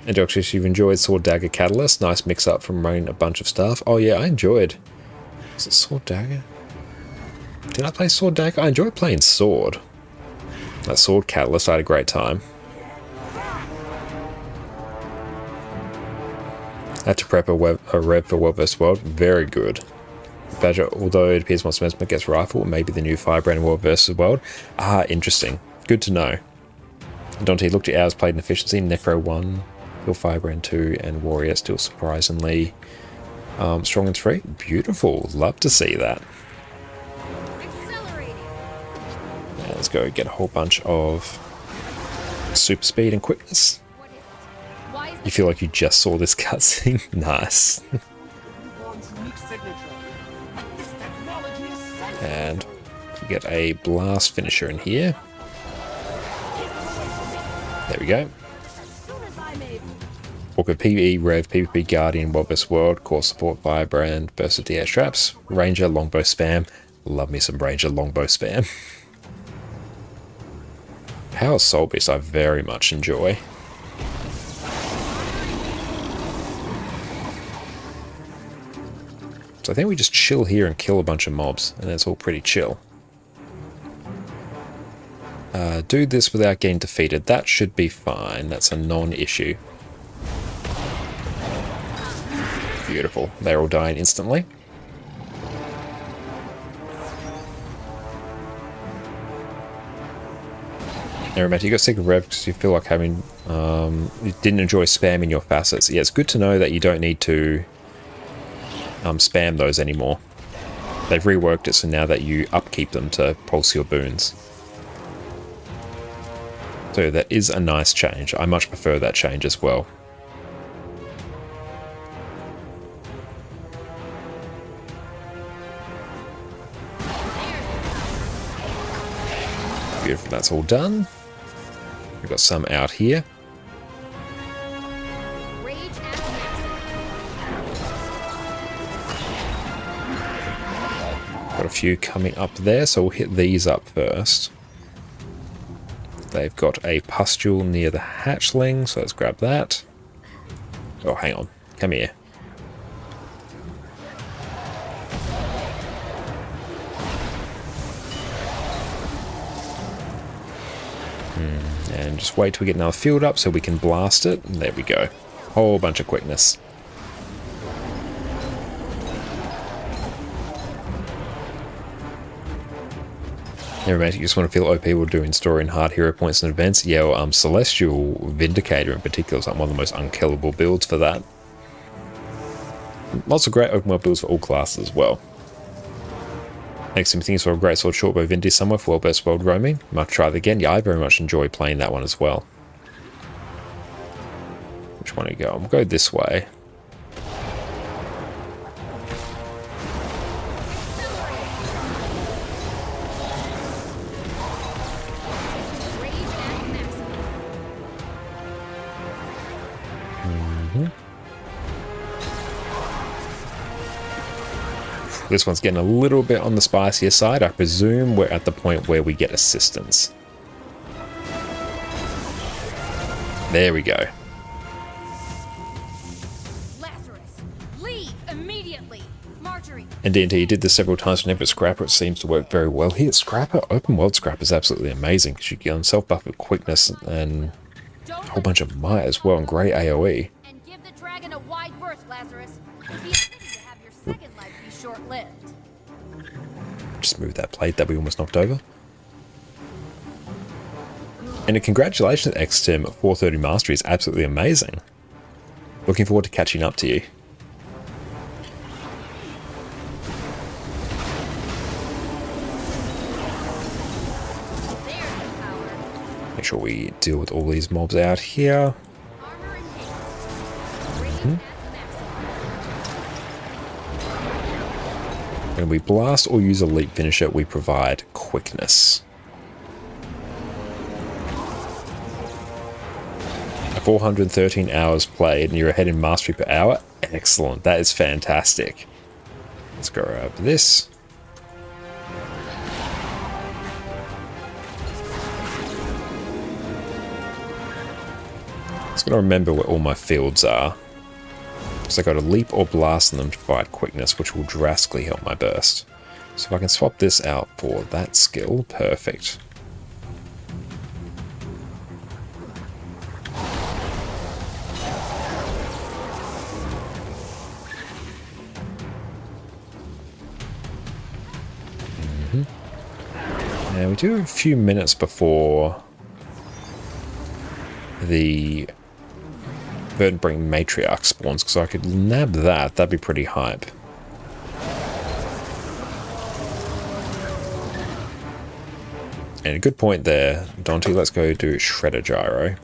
S1: And Doxis, you've enjoyed Sword Dagger Catalyst. Nice mix up from running a bunch of stuff. Oh yeah, I enjoyed. Is it Sword Dagger? Did I play Sword Dagger? I enjoyed playing Sword. That Sword Catalyst, I had a great time. I had to prep a rev for World vs. World. Very good. Badger, although it appears once Mesmer gets rifle, maybe the new Firebrand World vs. World. Ah, interesting. Good to know. Dante looked at hours played in efficiency. Necro 1, Hill Firebrand 2, and Warrior still surprisingly strong in 3. Beautiful. Love to see that. Now let's go get a whole bunch of super speed and quickness. You feel like you just saw this cutscene? Nice. And we get a blast finisher in here. There we go. Walker PvE, Rev, PvP Guardian, World vs. World, Core Support, Firebrand, Burst of DS Traps, Ranger, Longbow Spam. Love me some Ranger Longbow Spam. Power Soul Beast I very much enjoy. So I think we just chill here and kill a bunch of mobs, and it's all pretty chill. Do this without getting defeated. That should be fine. That's a non-issue. Beautiful. They're all dying instantly. Now remember, you got sick of Rev because you feel like having... you didn't enjoy spamming your facets. Yeah, it's good to know that you don't need to spam those anymore. They've reworked it so now that you upkeep them to pulse your boons. So that is a nice change. I much prefer that change as well. Beautiful, that's all done. We've got some out here. Got a few coming up there, so we'll hit these up first. They've got a pustule near the hatchling, so let's grab that. Oh, hang on. Come here. And just wait till we get another field up so we can blast it. And there we go. Whole bunch of quickness. Everybody, you just want to feel OP while doing story and hard hero points and events. Yeah, well, Celestial Vindicator in particular is like one of the most unkillable builds for that. Lots of great open world builds for all classes as well. Next time things for a great sword shortbow Vindy somewhere for World vs. World roaming. Might try that again. Yeah, I very much enjoy playing that one as well. Which one do you go? We'll go this way. This one's getting a little bit on the spicier side. I presume we're at the point where we get assistance. There we go.
S3: Lazarus, leave immediately. Marjorie.
S1: And D&D did this several times whenever it's Scrapper. It seems to work very well here. Scrapper, open world Scrapper is absolutely amazing because you get on self-buff with quickness and a whole bunch of might as well and great AoE.
S3: And give the dragon a wide berth, Lazarus. It'd be a pity to have your second life be short-lived.
S1: Just move that plate that we almost knocked over. And congratulations, XTIM. 430 Mastery is absolutely amazing. Looking forward to catching up to you. Make sure we deal with all these mobs out here. When we blast or use a leap finisher, we provide quickness. 413 hours played and you're ahead in mastery per hour. Excellent. That is fantastic. Let's go grab this. Just gotta remember where all my fields are. So I got to leap or blast on them to provide quickness, which will drastically help my burst. So if I can swap this out for that skill, perfect. Now we do have a few minutes before the Verdantbring Matriarch spawns, because I could nab that. That'd be pretty hype. And a good point there, Dante. Let's go do Shredder Gyro.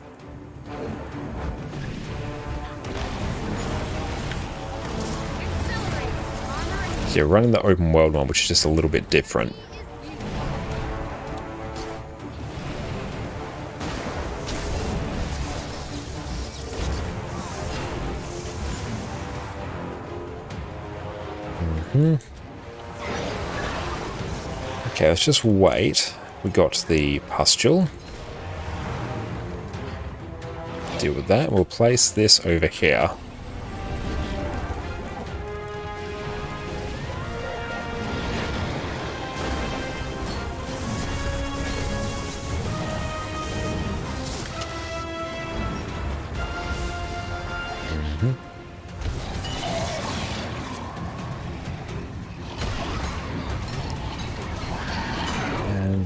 S1: So you're running the open world one, which is just a little bit different. Okay, let's just wait. We got the pustule. Deal with that. We'll place this over here.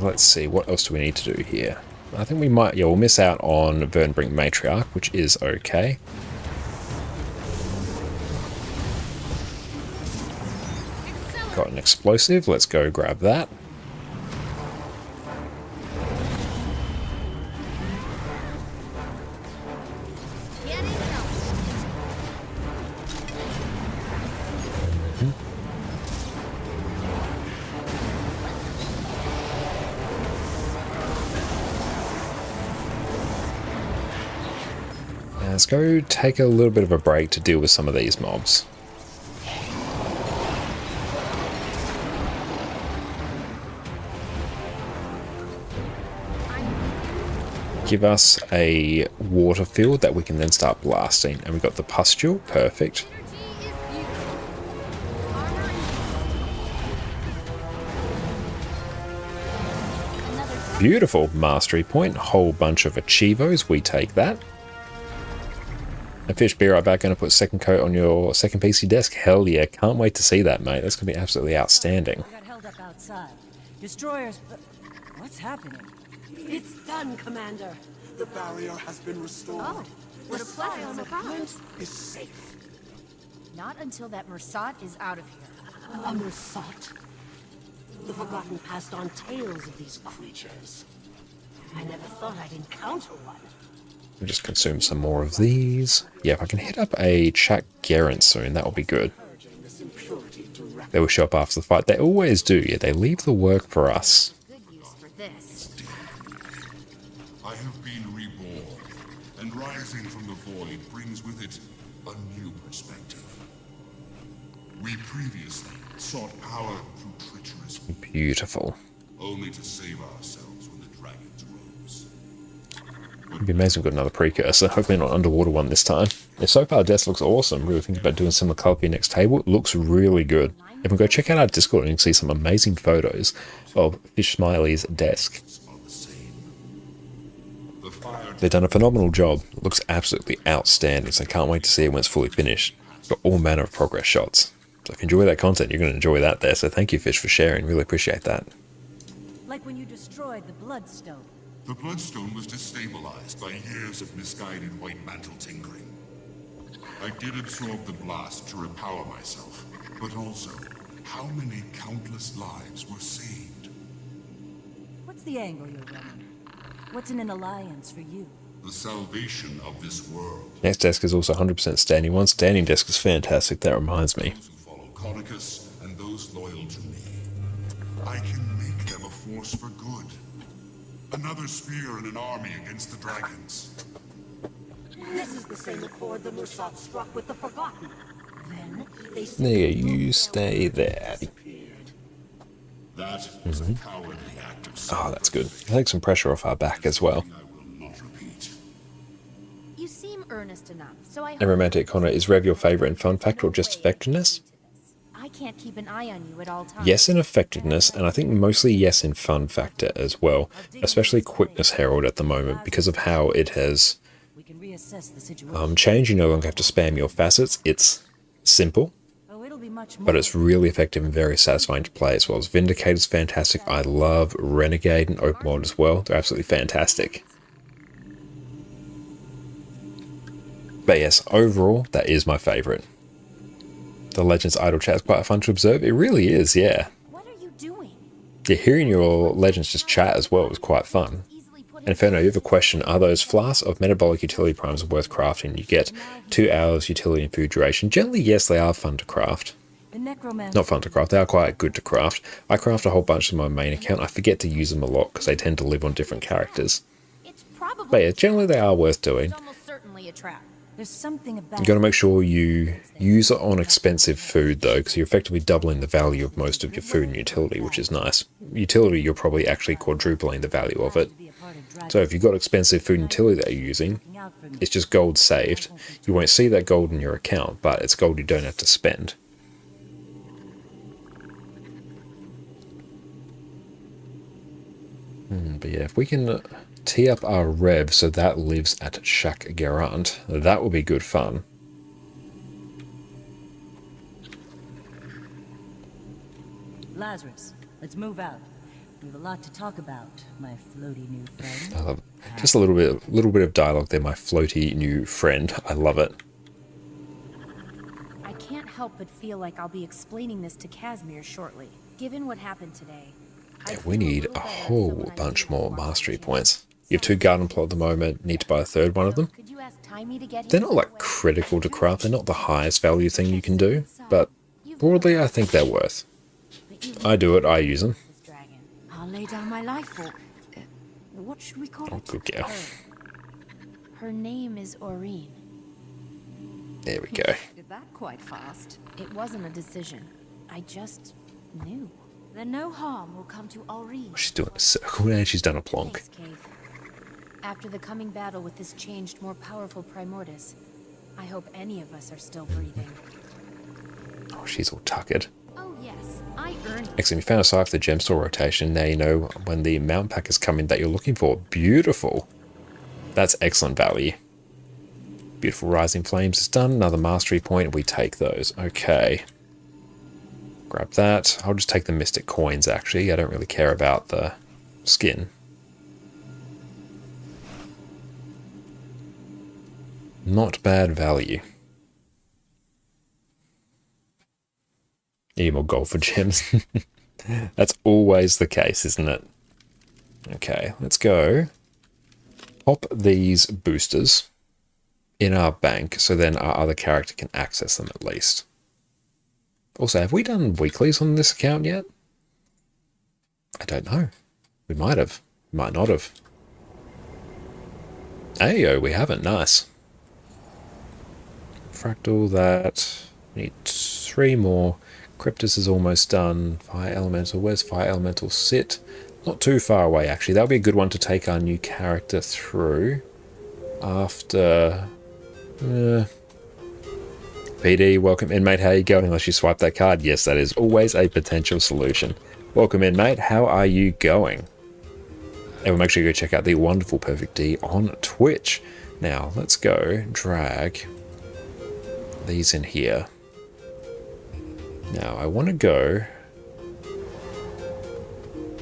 S1: Let's see, what else do we need to do here? I think we might, yeah, we'll miss out on Verdantbring Matriarch, which is okay. Got an explosive, let's go grab that. Let's go take a little bit of a break to deal with some of these mobs. Give us a water field that we can then start blasting. And we've got the pustule, perfect. Beautiful mastery point, whole bunch of achievos, we take that. And Fish, be right back, going to put second coat on your second PC desk. Hell yeah, can't wait to see that, mate. That's going to be absolutely outstanding.
S12: We got held up outside. Destroyers, but what's happening?
S6: It's done, Commander.
S13: The barrier has been restored.
S3: Oh, what a pleasant surprise.
S13: Is safe.
S3: Not until that Mersat is out of here.
S6: A Mersat? The Forgotten passed on tales of these creatures. I never thought I'd encounter one.
S1: We'll just consume some more of these. Yeah, if I can hit up a Chak Gerent soon, that will be good. They will show up after the fight. They always do, yeah, they leave the work for us.
S3: Good use for this.
S5: I have been reborn, and rising from the void brings with it a new perspective. We previously sought power through treacherous,
S1: Beautiful.
S5: only to save ourselves when the dragons rose.
S1: It'd be amazing if we've got another precursor. Hopefully not underwater one this time. Yeah, so far, desk looks awesome. Really thinking about doing similar color for your next table. It looks really good. If we go check out our Discord, you can see some amazing photos of Fish Smiley's desk. They've done a phenomenal job. It looks absolutely outstanding, so I can't wait to see it when it's fully finished. It's got all manner of progress shots. So if you enjoy that content, you're going to enjoy that there. So thank you, Fish, for sharing. Really appreciate that.
S12: Like when you destroyed the Bloodstone.
S5: The Bloodstone was destabilized by years of misguided White Mantle tinkering. I did absorb the blast to repower myself, but also, how many countless lives were saved?
S12: What's the angle you're running? What's in an alliance for you?
S5: The salvation of this world.
S1: Next desk is also 100% standing one. Standing desk is fantastic. That reminds me.
S5: Those who follow Conicus and those loyal to me. I can make them a force for good. Another spear in an army against the dragons.
S6: This is the same accord the Mersat struck with the Forgotten. Then they
S1: There, you stay there.
S5: That is a cowardly act of self.
S1: Oh, that's good. Take some pressure off our back as well.
S5: I will not repeat.
S3: You seem earnest enough, so I
S1: And
S3: hope
S1: Romantic Connor, is Rev your favourite in fun factor or just effectiveness?
S3: I can't keep an eye on you at all times.
S1: Yes in effectiveness, and I think mostly yes in fun factor as well, especially Quickness Herald at the moment, because of how it has
S12: We can reassess the situation.
S1: changed. You no longer have to spam your facets. It's simple,
S12: Oh, it'll be much more.
S1: but it's really effective and very satisfying to play as well. Vindicator's fantastic. I love Renegade and Open World as well. They're absolutely fantastic. But yes, overall, that is my favourite. The Legends Idle chat is quite fun to observe. It really is, yeah.
S3: What are you doing?
S1: Yeah, hearing your Legends just chat as well was quite fun. And Inferno, you have a question. Are those flasks of metabolic utility primes worth crafting? You get 2 hours utility and food duration. Generally, yes, they are fun to craft. Not fun to craft, they are quite good to craft. I craft a whole bunch in my main account. I forget to use them a lot because they tend to live on different characters. But yeah, generally they are worth doing.
S3: Almost certainly a trap.
S12: There's something about
S1: You've got to make sure you use it on expensive food though, because you're effectively doubling the value of most of your food and utility, which is nice. Utility, you're probably actually quadrupling the value of it. So if you've got expensive food and utility that you're using, it's just gold saved. You won't see that gold in your account, but it's gold you don't have to spend. But yeah, if we can tee up our Rev so that lives at Shak Garant, that will be good fun.
S12: Lazarus, let's move out. We have a lot to talk about, my floaty new friend.
S1: I love it. Just a little bit of dialogue there, my floaty new friend. I love it.
S3: I can't help but feel like I'll be explaining this to Casimir shortly. Given what happened today,
S1: Yeah, we need a whole bunch more mastery points. You have 2 garden plot at the moment, need to buy a 3rd one of them.
S3: could you ask Timey to get
S1: They're not like critical to craft, they're not the highest value thing you can do, but broadly I think they're worth. I do it, I use them.
S10: I'll lay down my life for... what should we call
S1: Oh,
S10: it?
S1: good girl.
S3: Her name is Aureen.
S1: There we go.
S10: Did that quite fast.
S3: It wasn't a decision. I just knew.
S10: Then no harm will come to Aureen.
S1: She's doing a circle and she's done a plonk.
S3: Thanks, Cave. After the coming battle with this changed, more powerful Primordius, I hope any of us are still breathing.
S1: Oh, she's all tuckered.
S3: Oh yes, I earned it.
S1: Excellent, you found a site for the gem store rotation. Now you know when the mount pack is coming that you're looking for. Beautiful. That's excellent value. Beautiful Rising Flames is done. Another mastery point. We take those. Okay. Grab that. I'll just take the Mystic Coins, actually. I don't really care about the skin. Not bad value. Need more gold for gems. That's always the case, isn't it? Okay, let's go. Pop these boosters in our bank so then our other character can access them at least. Also, have we done weeklies on this account yet? I don't know. We might have. Might not have. Ayo, we haven't. Nice. Fractal that. We need 3 more. Cryptus is almost done. Fire Elemental. Where's Fire Elemental sit? Not too far away, actually. That would be a good one to take our new character through. After... PD, welcome in, mate. How you going? Unless you swipe that card. Yes, that is always a potential solution. Welcome in, mate. How are you going? And make sure you go check out the wonderful Perfect D on Twitch. Now, let's go drag these in here. Now, I want to go...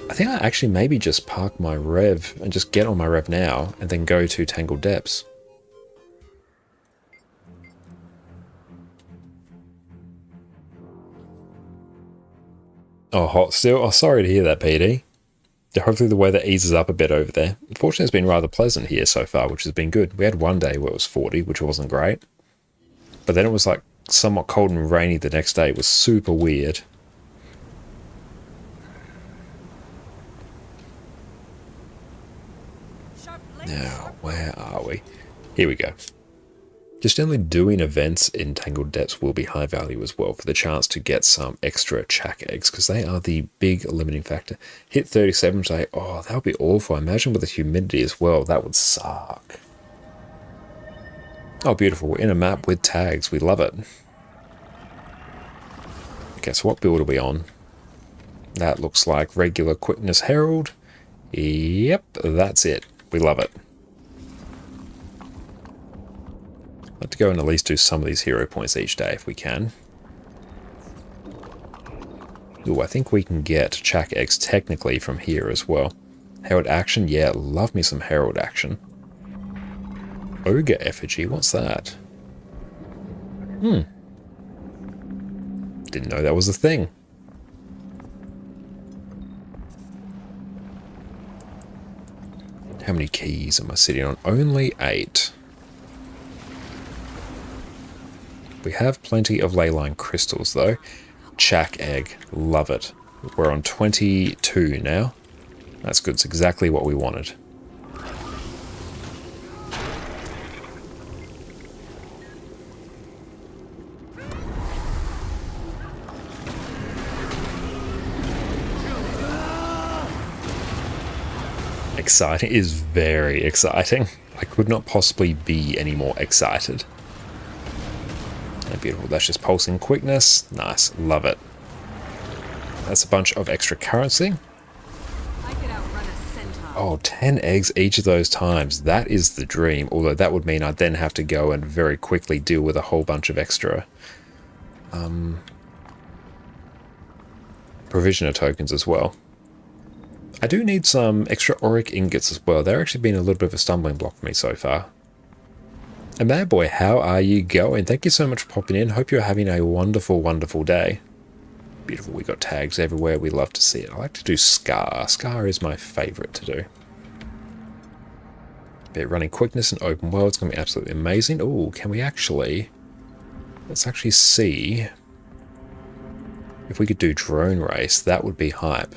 S1: I think I actually maybe just park my Rev and just get on my Rev now and then go to Tangled Depths. Oh, hot still? Oh, sorry to hear that, PD. Yeah, hopefully the weather eases up a bit over there. Unfortunately, it's been rather pleasant here so far, which has been good. We had one day where it was 40, which wasn't great. But then it was like somewhat cold and rainy the next day. It was super weird. Now, where are we? Here we go. Just generally doing events in Tangled Depths will be high value as well for the chance to get some extra Chak eggs, because they are the big limiting factor. Hit 37 today. Oh, that would be awful. Imagine with the humidity as well. That would suck. Oh, beautiful. We're in a map with tags. We love it. Okay, so what build are we on? That looks like regular Quickness Herald. Yep, that's it. We love it. I'd like to go and at least do some of these hero points each day if we can. Ooh, I think we can get Chak eggs technically from here as well. Herald action? Yeah, love me some Herald action. Ogre effigy? What's that? Didn't know that was a thing. How many keys am I sitting on? Only 8. We have plenty of leyline crystals though. Chak egg, love it. We're on 22 now. That's good, it's exactly what we wanted. Exciting is very exciting. I could not possibly be any more excited. And beautiful, that's just pulsing quickness. Nice, love it. That's a bunch of extra currency. Oh, 10 eggs each of those times. That is the dream. Although that would mean I'd then have to go and very quickly deal with a whole bunch of extra provisioner tokens as well. I do need some extra auric ingots as well. They're actually been a little bit of a stumbling block for me so far. And Bad Boy, how are you going? Thank you so much for popping in. Hope you're having a wonderful, wonderful day. Beautiful, we got tags everywhere. We love to see it. I like to do Scar. Scar is my favourite to do. But running quickness and open world is going to be absolutely amazing. Oh, can we actually... Let's actually see if we could do drone race. That would be hype.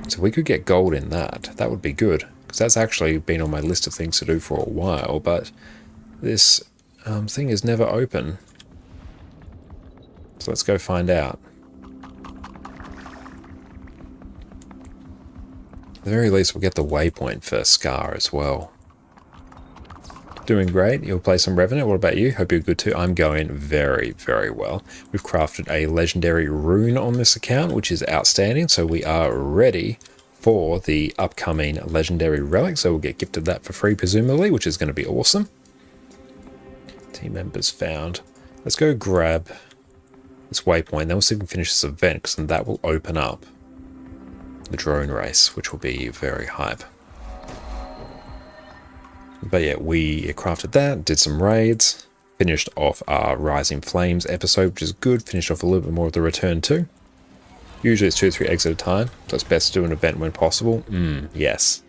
S1: So we could get gold in that. That would be good. Because that's actually been on my list of things to do for a while. But this thing is never open. So let's go find out. At the very least, we'll get the waypoint for Scar as well. Doing great. You'll play some Revenant. What about you? Hope you're good too. I'm going very, very well. We've crafted a legendary rune on this account, which is outstanding. So we are ready for the upcoming legendary relic. So we'll get gifted that for free, presumably, which is going to be awesome. Team members found. Let's go grab this waypoint. Then we'll see if we can finish this event, because then that will open up the drone race, which will be very hype. But yeah, we crafted that, did some raids, finished off our Rising Flames episode, which is good. Finished off a little bit more of the Return too. Usually it's 2 or 3 eggs at a time, so it's best to do an event when possible. Yes.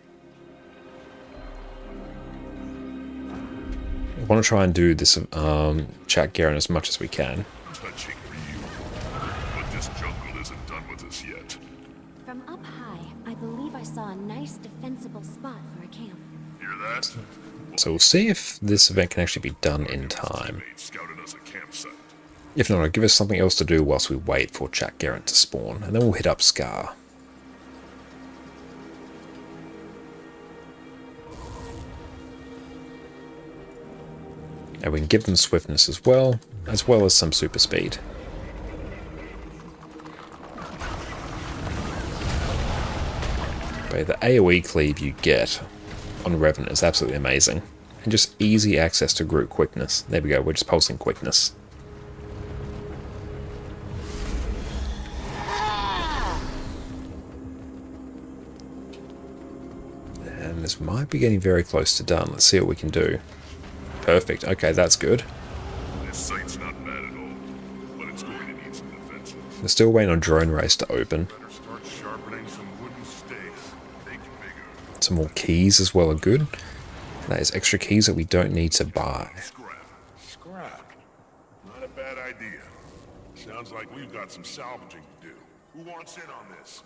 S1: I want to try and do this Chak Garen as much as we can.
S5: Touching you. But this jungle isn't done with us yet.
S14: From up high, I believe I saw a nice defensible spot for a camp.
S5: Hear that?
S1: So we'll see if this event can actually be done in time. If not, it'll give us something else to do whilst we wait for Chak Garen to spawn, and then we'll hit up Scar. And we can give them swiftness as well as some super speed. But the AoE cleave you get on Revenant is absolutely amazing. And just easy access to group quickness. There we go, we're just pulsing quickness. And this might be getting very close to done. Let's see what we can do. Perfect, okay, that's good.
S5: This site's not bad at all, but it's going to need some defenses.
S1: We're still waiting on drone race to open.
S5: Better start sharpening some wooden stakes. Think bigger.
S1: Some more keys as well are good. That is extra keys that we don't need to buy.
S5: Scrap. Not a bad idea. Sounds like we've got some salvaging to do. Who wants in on this?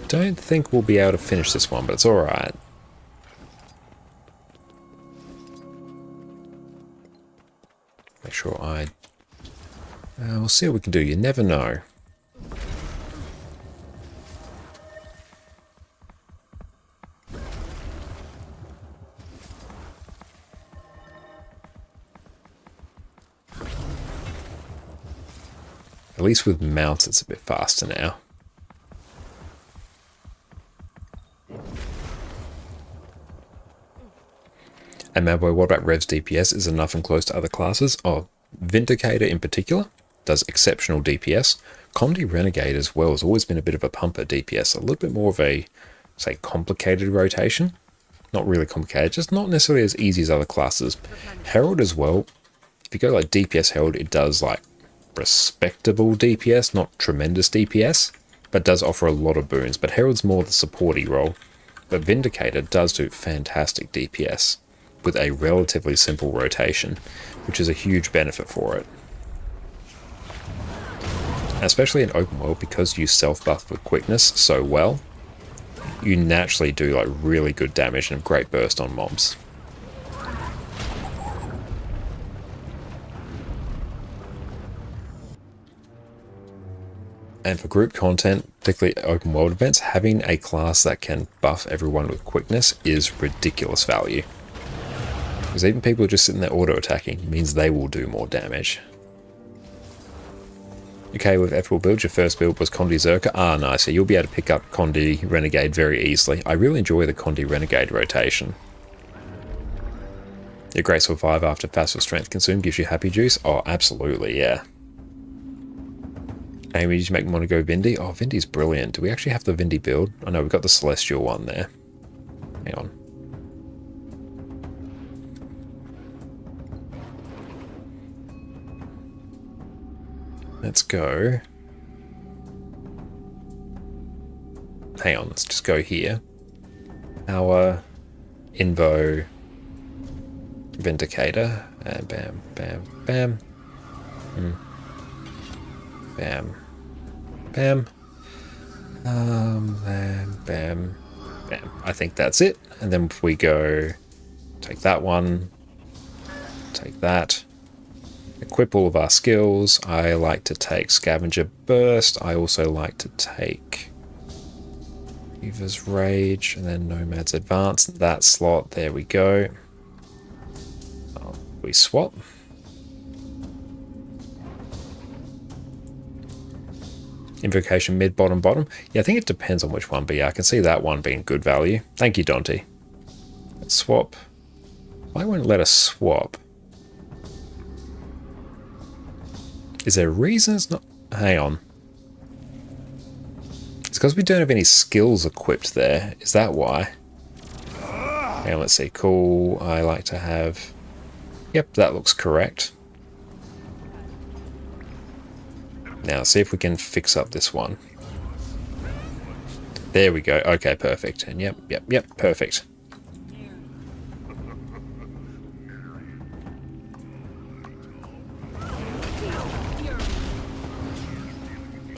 S1: Don't think we'll be able to finish this one, but it's alright. Make sure we'll see what we can do. You never know. At least with mounts, it's a bit faster now. And Mabboy, what about Rev's DPS? Is it enough and close to other classes? Oh, Vindicator in particular does exceptional DPS. Condi Renegade as well has always been a bit of a pumper DPS. A little bit more of a, say, complicated rotation. Not really complicated, just not necessarily as easy as other classes. Herald as well. If you go like DPS Herald, it does like respectable DPS, not tremendous DPS, but does offer a lot of boons. But Herald's more the supporty role. But Vindicator does do fantastic DPS with a relatively simple rotation, which is a huge benefit for it. Especially in open world, because you self-buff with quickness so well, you naturally do like really good damage and great burst on mobs. And for group content, particularly open world events, having a class that can buff everyone with quickness is ridiculous value. Because even people just sitting there auto-attacking means they will do more damage. Okay, with Ethereal build, your first build was Condi Zerka. Ah, nice. So you'll be able to pick up Condi Renegade very easily. I really enjoy the Condi Renegade rotation. Your Graceful 5 after Facile Strength Consume gives you Happy Juice. Oh, absolutely, yeah. Amy, did you make me want to go Vindy? Oh, Vindy's brilliant. Do we actually have the Vindy build? Oh no, we've got the Celestial one there. Hang on. Let's go. Hang on, let's just go here. Our Invo Vindicator. And bam, bam, bam. Bam. Bam. Bam, bam, bam. I think that's it. And then if we go take that one, take that. Equip all of our skills. I like to take Scavenger Burst. I also like to take Weaver's Rage and then Nomad's Advance. That slot, there we go. We swap. Invocation mid, bottom, bottom. Yeah, I think it depends on which one, but yeah, I can see that one being good value. Thank you, Dante. Let's swap. Why won't it let us swap? Is there a reason it's not? Hang on. It's because we don't have any skills equipped there. Is that why? Hang on, let's see. Cool. I like to have... Yep, that looks correct. Now, see if we can fix up this one. There we go. Okay, perfect. And yep, perfect.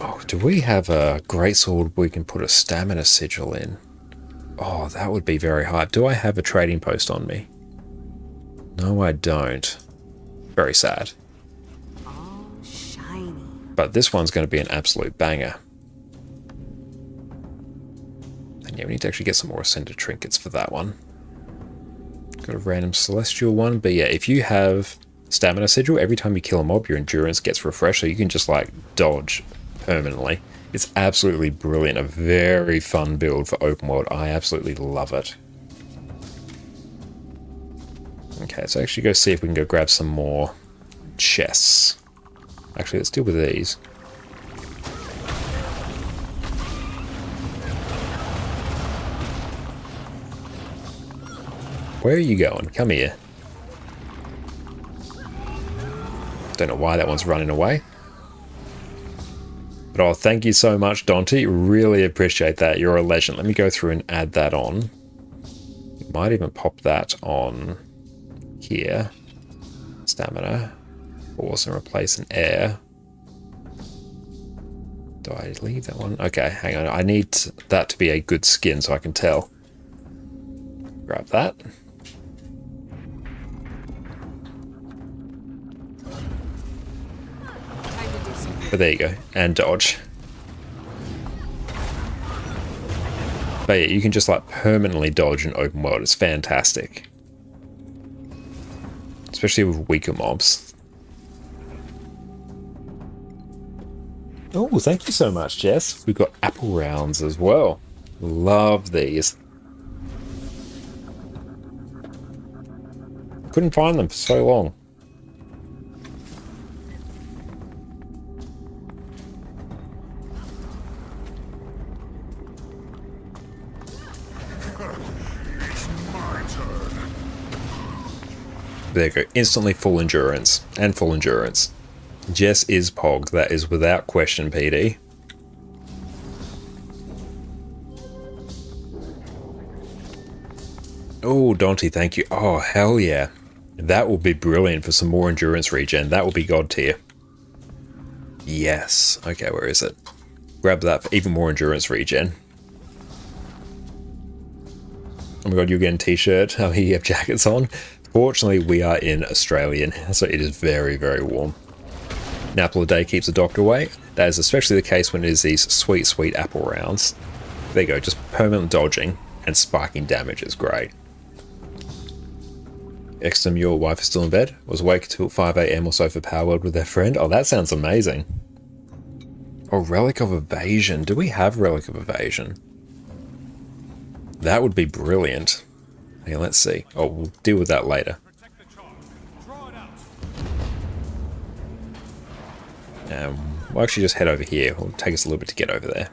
S1: Oh, do we have a greatsword we can put a stamina sigil in? Oh, that would be very hype. Do I have a trading post on me? No, I don't. Very sad. But this one's going to be an absolute banger. And yeah, we need to actually get some more Ascended Trinkets for that one. Got a random Celestial one. But yeah, if you have Stamina Sigil, every time you kill a mob, your endurance gets refreshed, so you can just like dodge permanently. It's absolutely brilliant. A very fun build for open world. I absolutely love it. Okay, so actually go see if we can go grab some more chests. Actually, let's deal with these. Where are you going? Come here. Don't know why that one's running away. But oh, thank you so much, Dante. Really appreciate that. You're a legend. Let me go through and add that on. Might even pop that on here. Stamina. Force and replace an air. Do I leave that one? Okay, hang on. I need that to be a good skin so I can tell. Grab that. But there you go. And dodge. But yeah, you can just like permanently dodge in open world. It's fantastic. Especially with weaker mobs. Oh, thank you so much, Jess. We've got apple rounds as well. Love these. Couldn't find them for so long. There you go. Instantly full endurance. And full endurance. Jess is Pog. That is without question, PD. Oh, Dante, thank you. Oh, hell yeah. That will be brilliant for some more endurance regen. That will be god tier. Yes. Okay, where is it? Grab that for even more endurance regen. Oh my god, you're getting a t-shirt. Oh, you have jackets on. Fortunately, we are in Australia, so it is very, very warm. An apple a day keeps the doctor away. That is especially the case when it is these sweet, sweet apple rounds. There you go, just permanent dodging and spiking damage is great. Extum, your wife is still in bed? Was awake till 5 AM or so for Power World with their friend? Oh, that sounds amazing. Oh, Relic of Evasion. Do we have Relic of Evasion? That would be brilliant. Okay, let's see. Oh, we'll deal with that later. We'll actually just head over here. It'll take us a little bit to get over there.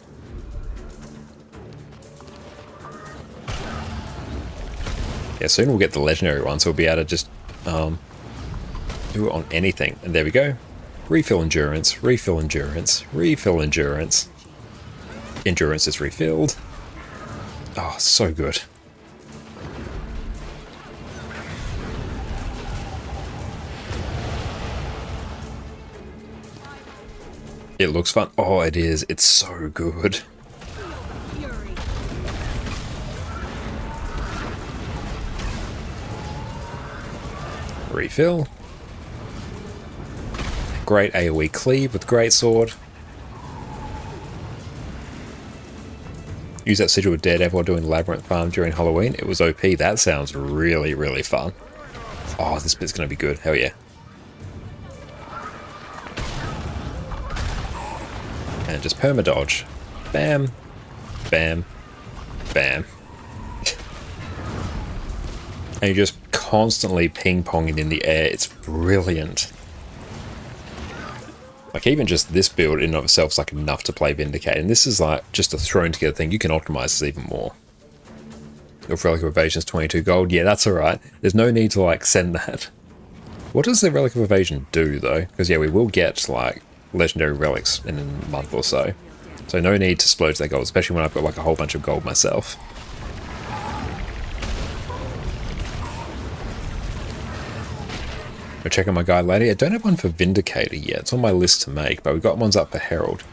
S1: Yeah, soon we'll get the legendary one, so we'll be able to just do it on anything. And there we go. Refill endurance, refill endurance, refill endurance. Endurance is refilled. Oh, so good. It looks fun. Oh, it is. It's so good. Refill. Great AoE cleave with greatsword. Use that sigil with Daredevil while doing Labyrinth farm during Halloween. It was OP. That sounds really, really fun. Oh, this bit's going to be good. Hell yeah. And just perma-dodge. Bam. Bam. Bam. And you're just constantly ping-ponging in the air. It's brilliant. Like, even just this build in and of itself is like enough to play Vindicate. And this is like just a thrown together thing. You can optimize this even more. Your Relic of Evasion is 22 gold. Yeah, that's alright. There's no need to like send that. What does the Relic of Evasion do though? Because yeah, we will get like legendary relics in a month or so. So no need to splurge that gold, especially when I've got like a whole bunch of gold myself. I'll check on my guide later. I don't have one for Vindicator yet. It's on my list to make, but we've got ones up for Herald.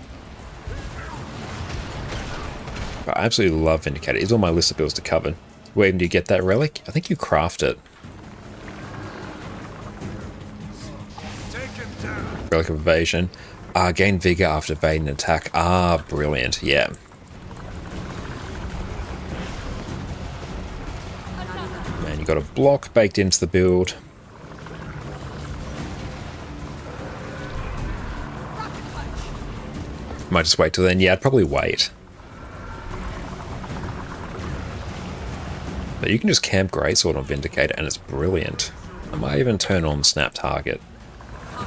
S1: But I absolutely love Vindicator. It's on my list of builds to cover. Where do you get that relic? I think you craft it. Relic of Evasion. Gain Vigor after evading an attack. Brilliant. Yeah. Man, you got a block baked into the build. Might just wait till then. Yeah, I'd probably wait. But you can just camp Greatsword on Vindicator and it's brilliant. I might even turn on Snap Target.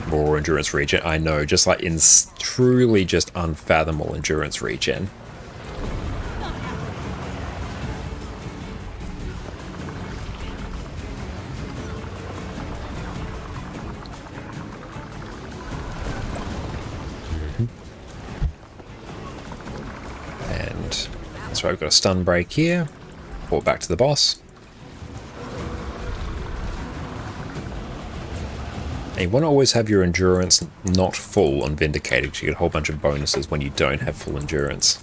S1: More endurance regen. I know, just like in truly just unfathomable endurance regen. And that's right, we've got a stun break here. Port back to the boss. And you want to always have your endurance not full on Vindicated, because you get a whole bunch of bonuses when you don't have full endurance.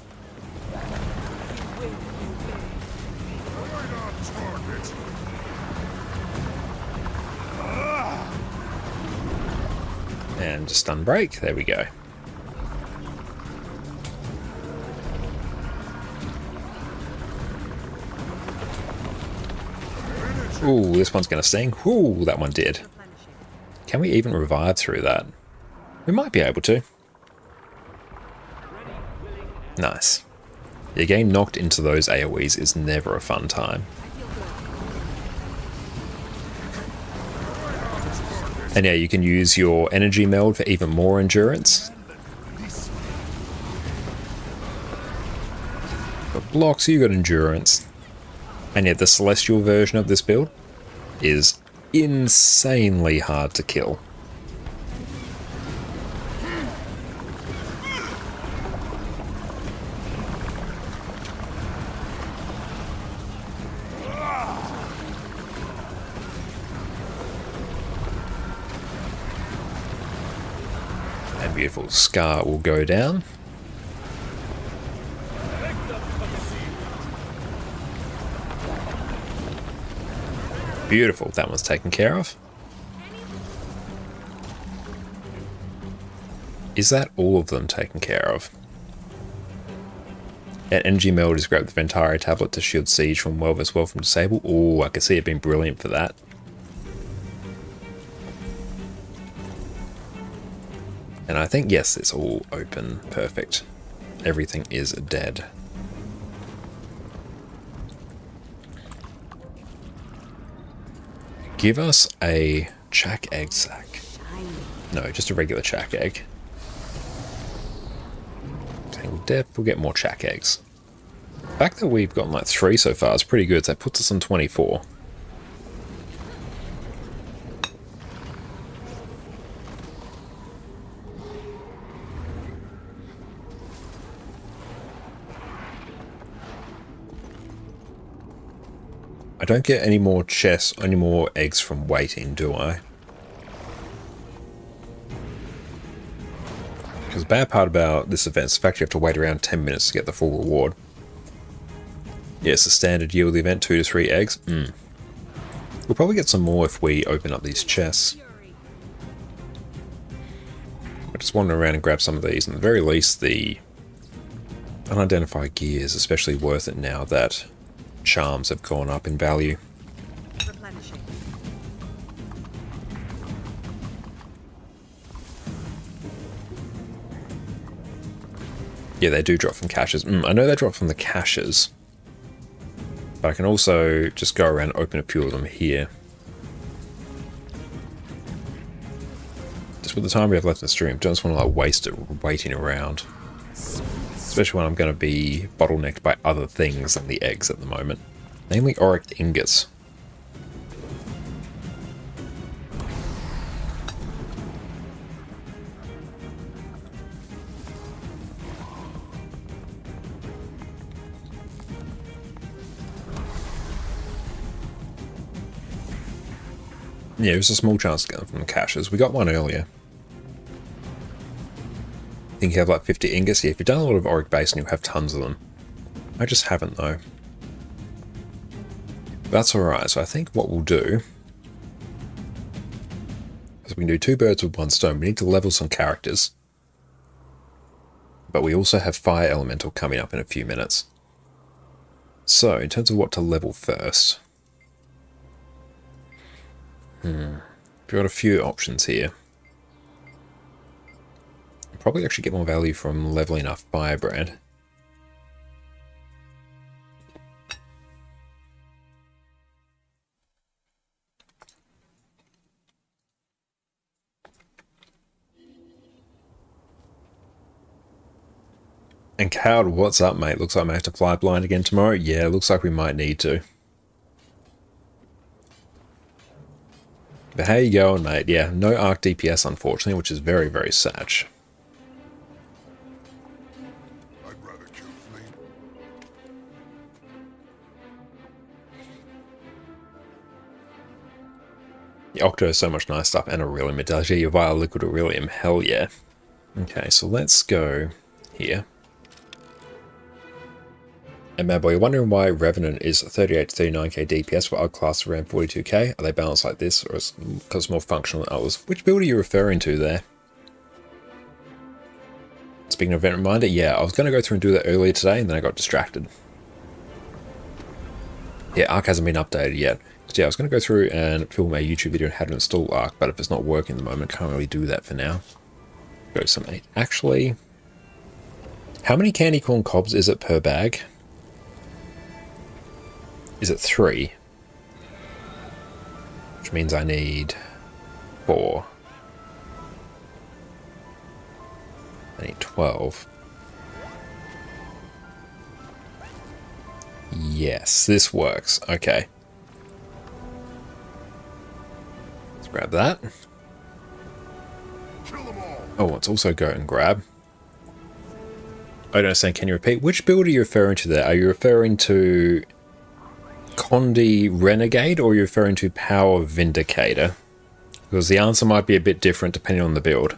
S1: And just stun break, there we go. Ooh, this one's going to sting. Ooh, that one did. Can we even revive through that? We might be able to. Nice. Yeah, getting knocked into those AoEs is never a fun time. And yeah, you can use your energy meld for even more endurance. Got blocks, you got endurance. And yet the celestial version of this build is insanely hard to kill. And beautiful Scar will go down. Beautiful, that one's taken care of. Is that all of them taken care of? An energy meld is grab the Ventari tablet to shield siege from well as well from disable. Oh, I can see it being brilliant for that. And I think, yes, it's all open. Perfect. Everything is dead. Give us a Chak egg sack. No, just a regular Chak egg. Tangled depth, we'll get more Chak eggs. The fact that we've gotten like 3 so far is pretty good, so that puts us on 24. I don't get any more chests, any more eggs from waiting, do I? Because the bad part about this event is the fact you have to wait around 10 minutes to get the full reward. Yes, the standard yield event, 2 to 3 eggs. We'll probably get some more if we open up these chests. I just wander around and grab some of these. And at the very least, the unidentified gear is especially worth it now that charms have gone up in value. Yeah, they do drop from caches. I know they drop from the caches, but I can also just go around and open a few of them here. Just with the time we have left in the stream, don't just want to like waste it waiting around. Especially when I'm going to be bottlenecked by other things than the eggs at the moment. Namely auric ingots. Yeah, there's a small chance to get them from the caches. We got one earlier. I think you have like 50 ingots. Yeah, if you've done a lot of auric base, and you'll have tons of them. I just haven't though. That's alright, so I think what we'll do is we can do 2 birds with 1 stone. We need to level some characters. But we also have Fire Elemental coming up in a few minutes. So, in terms of what to level first. We've got a few options here. Probably actually get more value from leveling up Firebrand. And Cowd, what's up, mate? Looks like I may have to fly blind again tomorrow. Yeah, looks like we might need to. But how you going, mate? Yeah, no arc DPS, unfortunately, which is very, very sad. The Octo has so much nice stuff, and Aurelium. It does, yeah, your Vile Liquid Aurelium. Hell yeah. Okay, so let's go here. And Mad Boy, you're wondering why Revenant is 38 to 39k DPS while other classes around 42k? Are they balanced like this, or is it because it's more functional than others? Which build are you referring to there? Speaking of event reminder, yeah, I was going to go through and do that earlier today, and then I got distracted. Yeah, Arc hasn't been updated yet. So yeah, I was going to go through and film a YouTube video on how to install Arc, but if it's not working at the moment, can't really do that for now. Go to some 8. Actually, How many candy corn cobs is it per bag? Is it 3? Which means I need 4. I need 12. Yes, this works. Okay. Let's grab that. Oh, let's also go and grab. I don't understand. Can you repeat? Which build are you referring to there? Are you referring to Condi Renegade or are you referring to Power Vindicator? Because the answer might be a bit different depending on the build.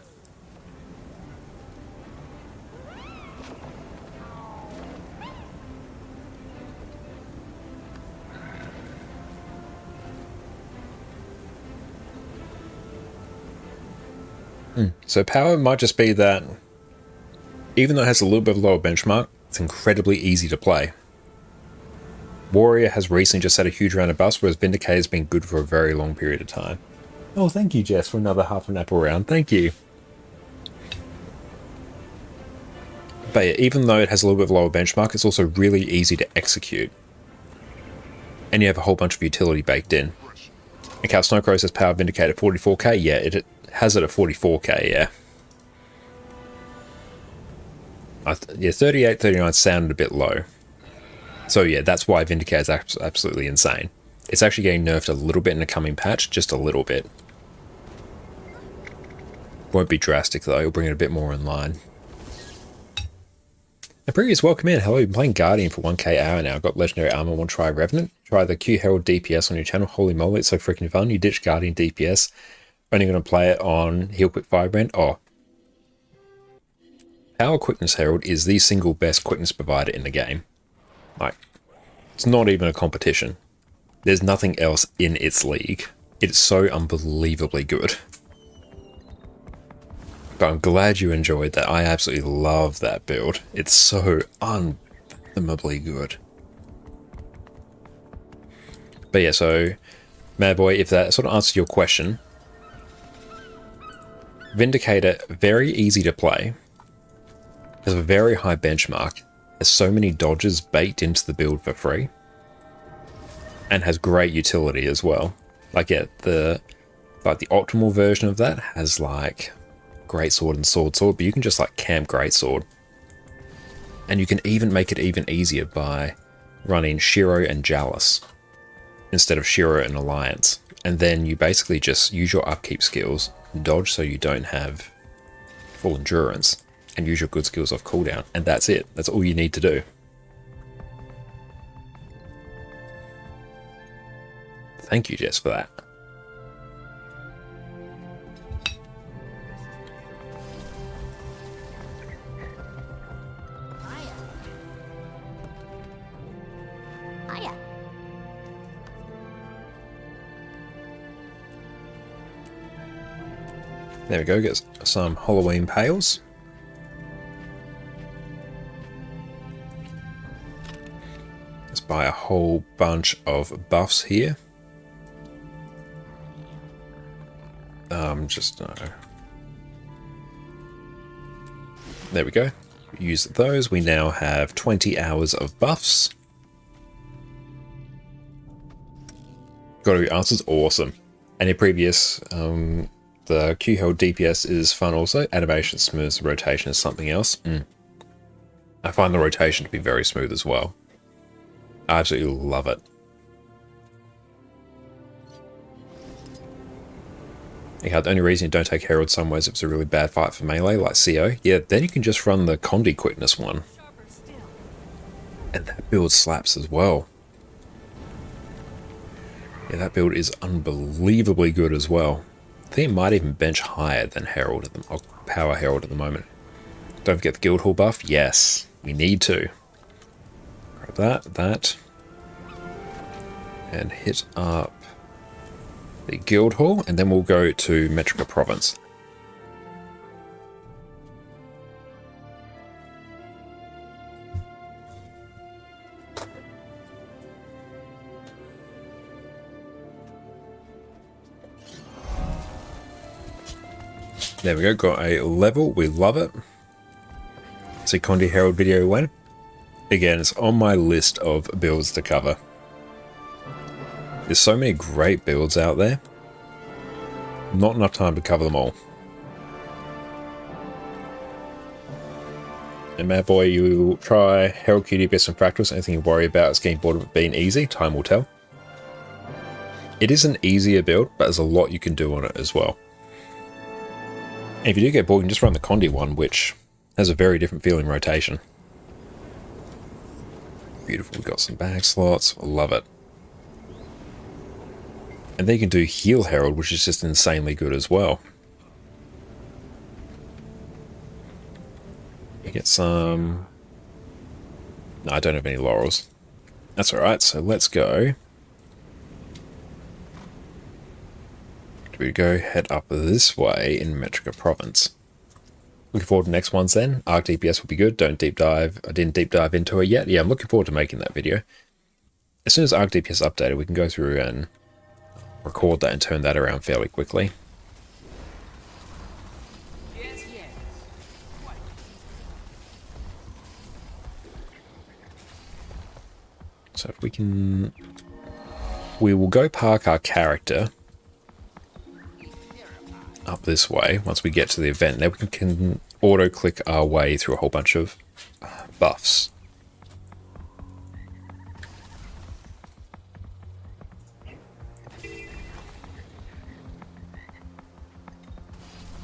S1: So Power might just be that, even though it has a little bit of a lower benchmark, it's incredibly easy to play. Warrior has recently just had a huge round of buffs, whereas Vindicator has been good for a very long period of time. Oh, thank you, Jess, for another half an apple round. Thank you. But yeah, even though it has a little bit of a lower benchmark, it's also really easy to execute. And you have a whole bunch of utility baked in. And Cal Snowcrow says Power Vindicator 44k. Yeah, it has it at 44k, yeah. Yeah, 38, 39 sounded a bit low. So yeah, that's why Vindicator is absolutely insane. It's actually getting nerfed a little bit in the coming patch, just a little bit. Won't be drastic though, it'll bring it a bit more in line. A previous welcome in. Hello, you've been playing Guardian for 1k hour now. Got Legendary Armor, want to try Revenant? Try the Q Herald DPS on your channel. Holy moly, it's so freaking fun. You ditch Guardian DPS. Only going to play it on Heal Quick Firebrand. Oh. Power Quickness Herald is the single best quickness provider in the game. Like, it's not even a competition. There's nothing else in its league. It's so unbelievably good. But I'm glad you enjoyed that. I absolutely love that build. It's so unfathomably good. But yeah, so, Mad Boy, if that sort of answers your question, Vindicator, very easy to play, has a very high benchmark, has so many dodges baked into the build for free, and has great utility as well. Like, yeah, the optimal version of that has like Greatsword and Sword, but you can just like camp Greatsword. And you can even make it even easier by running Shiro and Jalis instead of Shiro and Alliance. And then you basically just use your upkeep skills, dodge so you don't have full endurance, and use your good skills off cooldown. And that's it. That's all you need to do. Thank you, Jess, for that. There we go, get some Halloween pails. Let's buy a whole bunch of buffs here. There we go. Use those. We now have 20 hours of buffs. Got your answers, awesome. And in previous, the Q-Held DPS is fun also. Animation smooths, rotation is something else. I find the rotation to be very smooth as well. I absolutely love it. Yeah, the only reason you don't take Herald somewhere is if it's a really bad fight for melee, like CO. Yeah, then you can just run the Condi Quickness one. And that build slaps as well. Yeah, that build is unbelievably good as well. I think it might even bench higher than Herald or Power Herald at the moment. Don't forget the Guildhall buff. Yes, we need to. Grab that. And hit up the Guildhall, and then we'll go to Metrica Province. There we go, got a level, we love it. See Condi Herald video when? Again, it's on my list of builds to cover. There's so many great builds out there. Not enough time to cover them all. And Mad Boy, you try Herald QDBS and Fractals. Anything you worry about is getting bored of it being easy. Time will tell. It is an easier build, but there's a lot you can do on it as well. And if you do get bored, you can just run the Condi one, which has a very different feeling rotation. Beautiful. We've got some bag slots. I love it. And then you can do Heal Herald, which is just insanely good as well. You get some... No, I don't have any laurels. That's alright, so let's go. Do we go head up this way in Metrica Province? Looking forward to next ones then. Arc DPS will be good. Don't deep dive. I didn't deep dive into it yet. Yeah, I'm looking forward to making that video. As soon as Arc DPS is updated, we can go through and record that and turn that around fairly quickly. So if we can... We will go park our character up this way once we get to the event. Now we can auto-click our way through a whole bunch of buffs.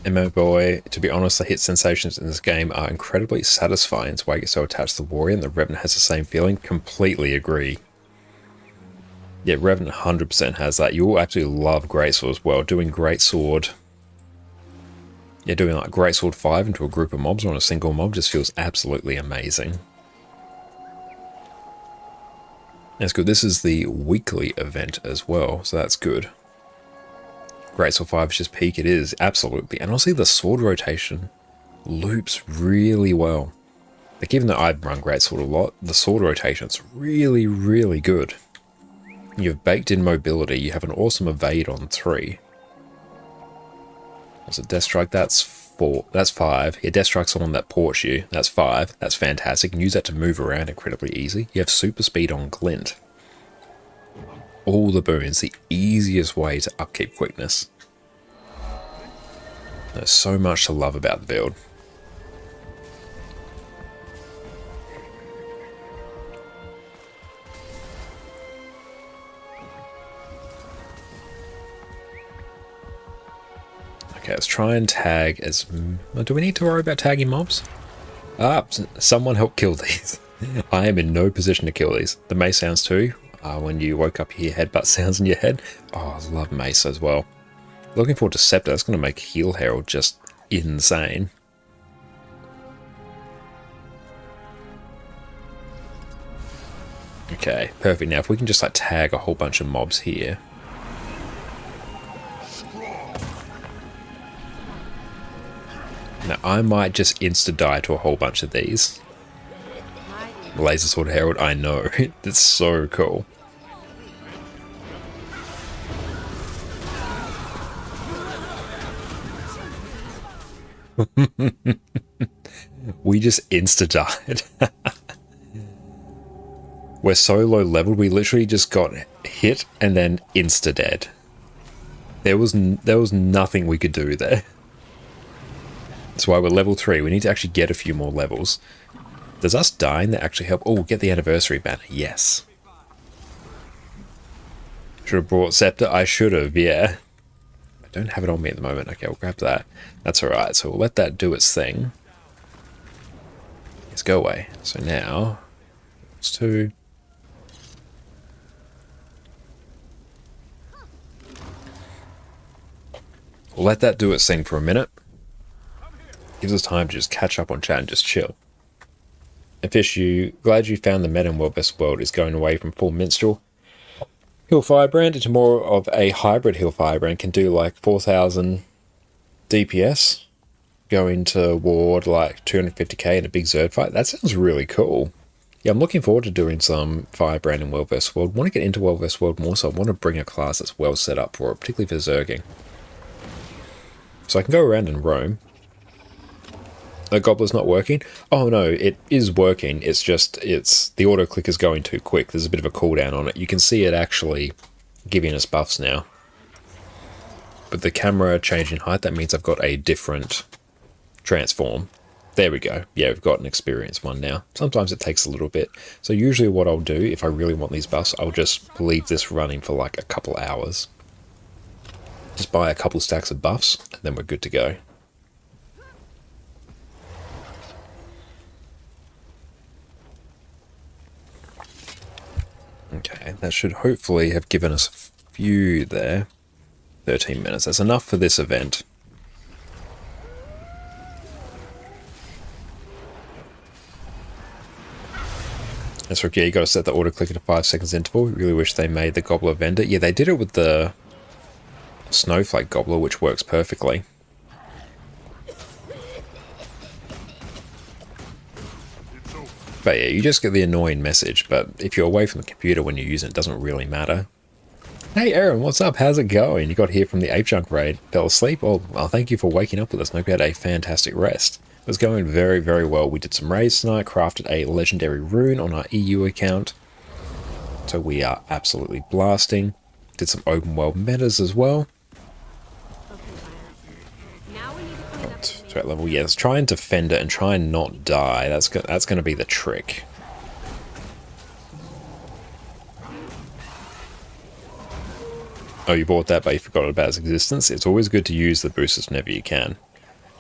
S1: MMO Boy, to be honest, the hit sensations in this game are incredibly satisfying. It's why I get so attached to the Warrior, and the Revenant has the same feeling. Completely agree. Yeah, Revenant 100% has that. You will absolutely love Greatsword as well. Doing Greatsword... Yeah, doing like Greatsword 5 into a group of mobs or on a single mob just feels absolutely amazing. That's good. This is the weekly event as well, so that's good. Greatsword 5 is just peak. It is, absolutely. And honestly, the sword rotation loops really well. Like, even though I run Greatsword a lot, the sword rotation's really, really good. You have baked in mobility. You have an awesome evade on 3. So Death Strike, that's 4. That's 5. Yeah, Death Strike someone that ports you. That's 5. That's fantastic. You can use that to move around incredibly easy. You have super speed on Glint. All the boons, the easiest way to upkeep quickness. There's so much to love about the build. Okay, let's try and tag as... Do we need to worry about tagging mobs? Ah, someone help kill these. I am in no position to kill these. The mace sounds too. When you woke up, you hear headbutt sounds in your head. Oh, I love mace as well. Looking forward to Scepter. That's going to make Heal Herald just insane. Okay, perfect. Now, if we can just like tag a whole bunch of mobs here. Now, I might just insta-die to a whole bunch of these. Laser Sword Herald, I know. It's so cool. We just insta-died. We're so low leveled, we literally just got hit and then insta-dead. There was nothing we could do there. That's why we're level 3. We need to actually get a few more levels. Does us dying that actually help? Oh, get the anniversary banner. Yes. Should have brought Scepter. I should have, yeah. I don't have it on me at the moment. Okay, we'll grab that. That's alright. So we'll let that do its thing. Let's go away. So now, it's 2. We'll let that do its thing for a minute. Gives us time to just catch up on chat and just chill. And Fish, glad you found the meta world best world is going away from full minstrel. Heal Firebrand into more of a hybrid Heal Firebrand, can do like 4,000 DPS. Go into ward like 250k in a big Zerd fight. That sounds really cool. Yeah, I'm looking forward to doing some Firebrand in World vs. World. I want to get into World vs. World more, so I want to bring a class that's well set up for it, particularly for Zerging. So I can go around and roam. The gobbler's not working? Oh no, it is working. It's just, the auto click is going too quick. There's a bit of a cooldown on it. You can see it actually giving us buffs now. But the camera changing height, that means I've got a different transform. There we go. Yeah, we've got an experienced one now. Sometimes it takes a little bit. So usually what I'll do, if I really want these buffs, I'll just leave this running for like a couple hours. Just buy a couple stacks of buffs, and then we're good to go. Okay, that should hopefully have given us a few there. 13 minutes. That's enough for this event. That's right, yeah, you got to set the auto click at a 5 seconds interval. Really wish they made the Gobbler vendor. Yeah, they did it with the Snowflake Gobbler, which works perfectly. But yeah, you just get the annoying message, but if you're away from the computer when you use it, it doesn't really matter. Hey Aaron, what's up? How's it going? You got here from the Ape Junk raid. Fell asleep? Well, thank you for waking up with us. Hope you had a fantastic rest. It was going very, very well. We did some raids tonight, crafted a legendary rune on our EU account. So we are absolutely blasting. Did some open world metas as well. To that level, yes. Try and defend it and try and not die. That's going to be the trick. Oh, you bought that, but you forgot about its existence. It's always good to use the boosters whenever you can.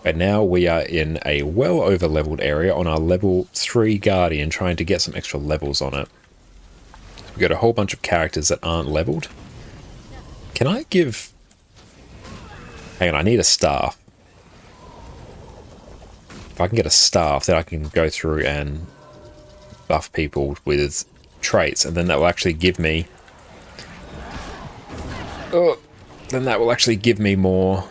S1: And now we are in a well over leveled area on our level 3 Guardian, trying to get some extra levels on it. We've got a whole bunch of characters that aren't leveled. Can I give... Hang on, I need a staff. If I can get a staff, then I can go through and buff people with traits, and then that will actually give me... Oh, then that will actually give me more...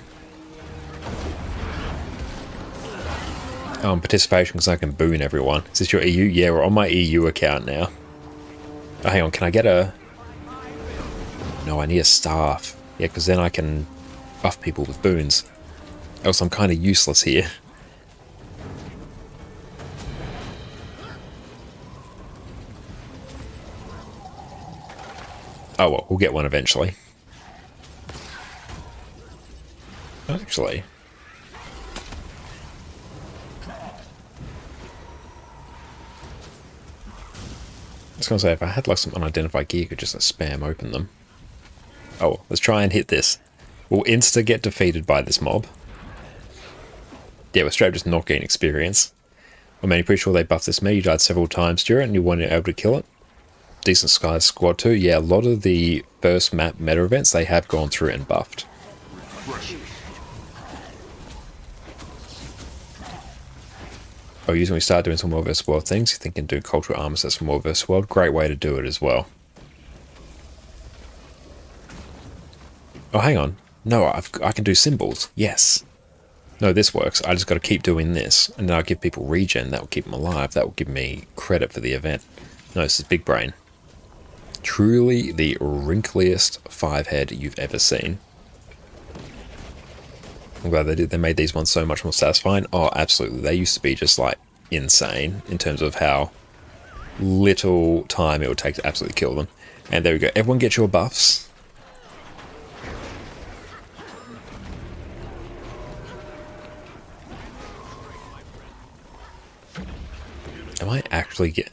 S1: participation, because I can boon everyone. Is this your EU? Yeah, we're on my EU account now. Oh, hang on, can I get a... No, I need a staff. Yeah, because then I can buff people with boons. Else I'm kind of useless here. Oh well, we'll get one eventually. Actually... I was going to say, if I had like some unidentified gear, you could just spam open them. Oh, let's try and hit this. We'll insta get defeated by this mob. Yeah, we're straight just not getting experience. I mean, pretty sure they buffed this mate. You died several times during it and you weren't able to kill it. Decent Skies Squad too. Yeah, a lot of the first map meta events, they have gone through and buffed. Oh, usually we start doing some World vs. World things. You think you can do cultural armor sets from World vs. World. Great way to do it as well. Oh, hang on. No, I can do symbols. Yes. No, this works. I just got to keep doing this. And then I'll give people regen. That will keep them alive. That will give me credit for the event. No, this is big brain. Truly the wrinkliest 5-head you've ever seen. I'm glad they made these ones so much more satisfying. Oh, absolutely. They used to be just, like, insane in terms of how little time it would take to absolutely kill them. And there we go. Everyone get your buffs. Am I actually get...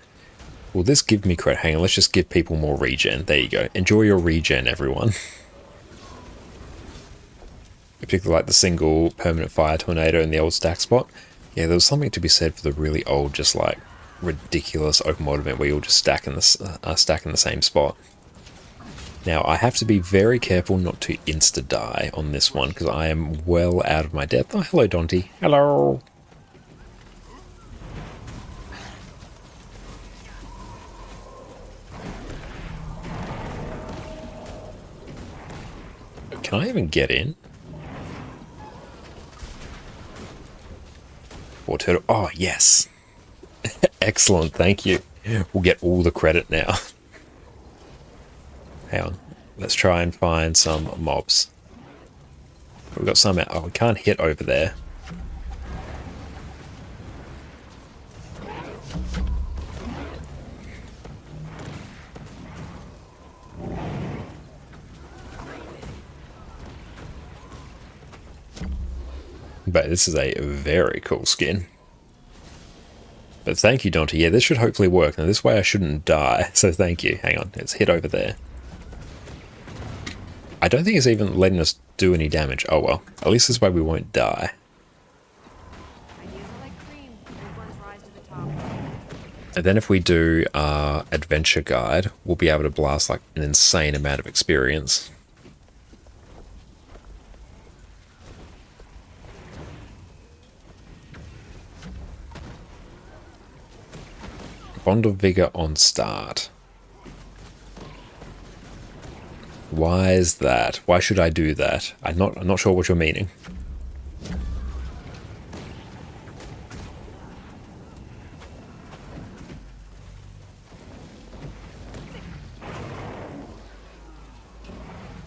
S1: Will this give me credit? Hang on, let's just give people more regen. There you go. Enjoy your regen, everyone. Particularly like the single permanent fire tornado in the old stack spot. Yeah, there was something to be said for the really old, just like ridiculous open world event where you'll just stack in the same spot. Now I have to be very careful not to insta die on this one because I am well out of my depth. Oh, hello Dante. Hello. Can I even get in? War turtle. Oh, yes. Excellent, thank you. We'll get all the credit now. Hang on. Let's try and find some mobs. We've got some out. Oh, we can't hit over there. But this is a very cool skin. But thank you, Dante. Yeah, this should hopefully work. Now, this way I shouldn't die, so thank you. Hang on, let's hit over there. I don't think it's even letting us do any damage. Oh well, at least this way we won't die. And then if we do our adventure guide, we'll be able to blast like an insane amount of experience. Bond of Vigor on start. Why is that? Why should I do that? I'm not sure what you're meaning.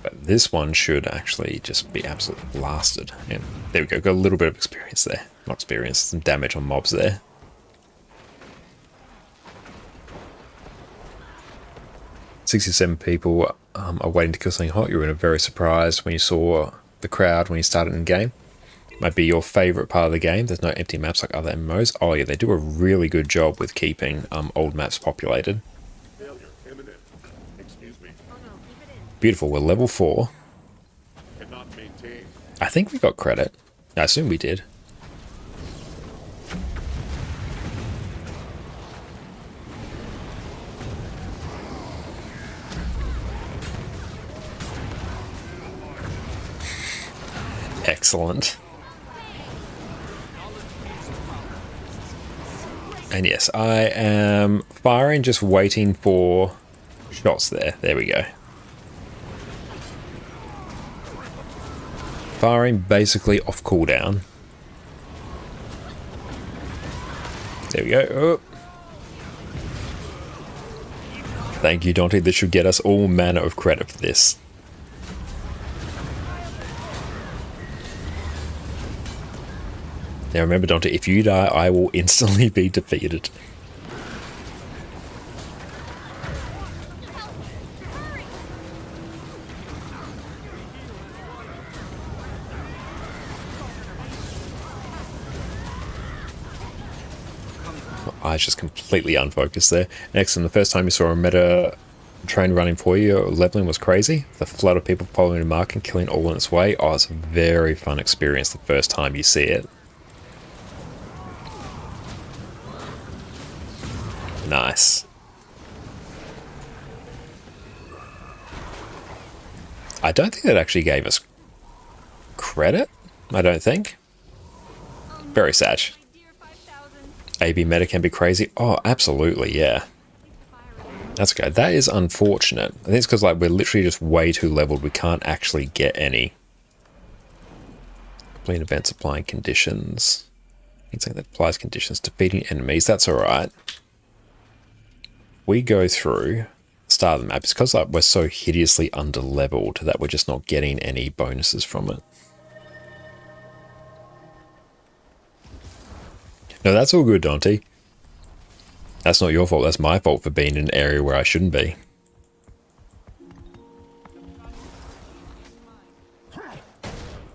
S1: But this one should actually just be absolutely blasted. And there we go, got a little bit of experience there. Not experience, some damage on mobs there. "67 people are waiting to kill something hot. You were very surprised when you saw the crowd when you started in game. Might be your favorite part of the game. There's no empty maps like other MMOs. Oh yeah, they do a really good job with keeping old maps populated. Beautiful, we're level 4. I think we got credit. I assume we did. Excellent. And yes, I am firing, just waiting for shots there. There we go. Firing basically off cooldown. There we go. Oh. Thank you, Dante. This should get us all manner of credit for this. Now remember, Dante, if you die, I will instantly be defeated. My eyes just completely unfocused there. Next, and the first time you saw a meta train running for you, leveling was crazy. The flood of people following a mark and killing all in its way. Oh, it's a very fun experience the first time you see it. Nice. I don't think that actually gave us credit. I don't think. Very sad. AB meta can be crazy. Oh, absolutely, yeah. That's okay. That is unfortunate. I think it's because like we're literally just way too leveled. We can't actually get any. Complete events applying conditions. It's something that applies conditions. Defeating enemies. That's alright. We go through the start of the map. It's because like we're so hideously underleveled that we're just not getting any bonuses from it. No, that's all good, Dante. That's not your fault. That's my fault for being in an area where I shouldn't be.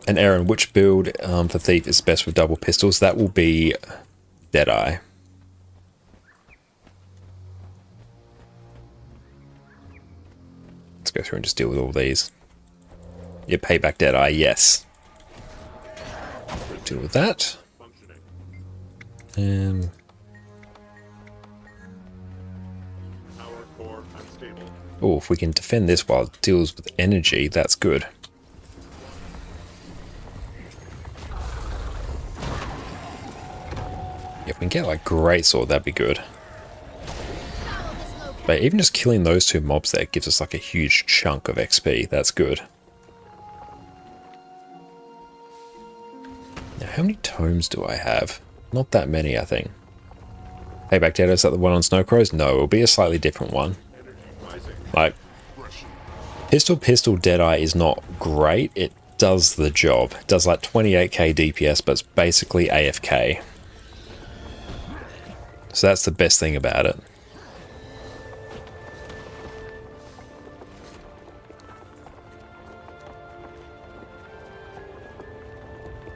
S1: And Aaron, which build for Thief is best with double pistols? That will be Deadeye. Let's go through and just deal with all these. Yeah, payback Deadeye, yes. Deal with that. Oh, if we can defend this while it deals with energy, that's good. If we can get like greatsword, that'd be good. But even just killing those two mobs there gives us like a huge chunk of XP. That's good. Now, how many tomes do I have? Not that many, I think. Payback Dead, is that the one on Snowcrows? No, it'll be a slightly different one. Like, Pistol Deadeye is not great. It does the job. It does like 28k DPS, but it's basically AFK. So that's the best thing about it.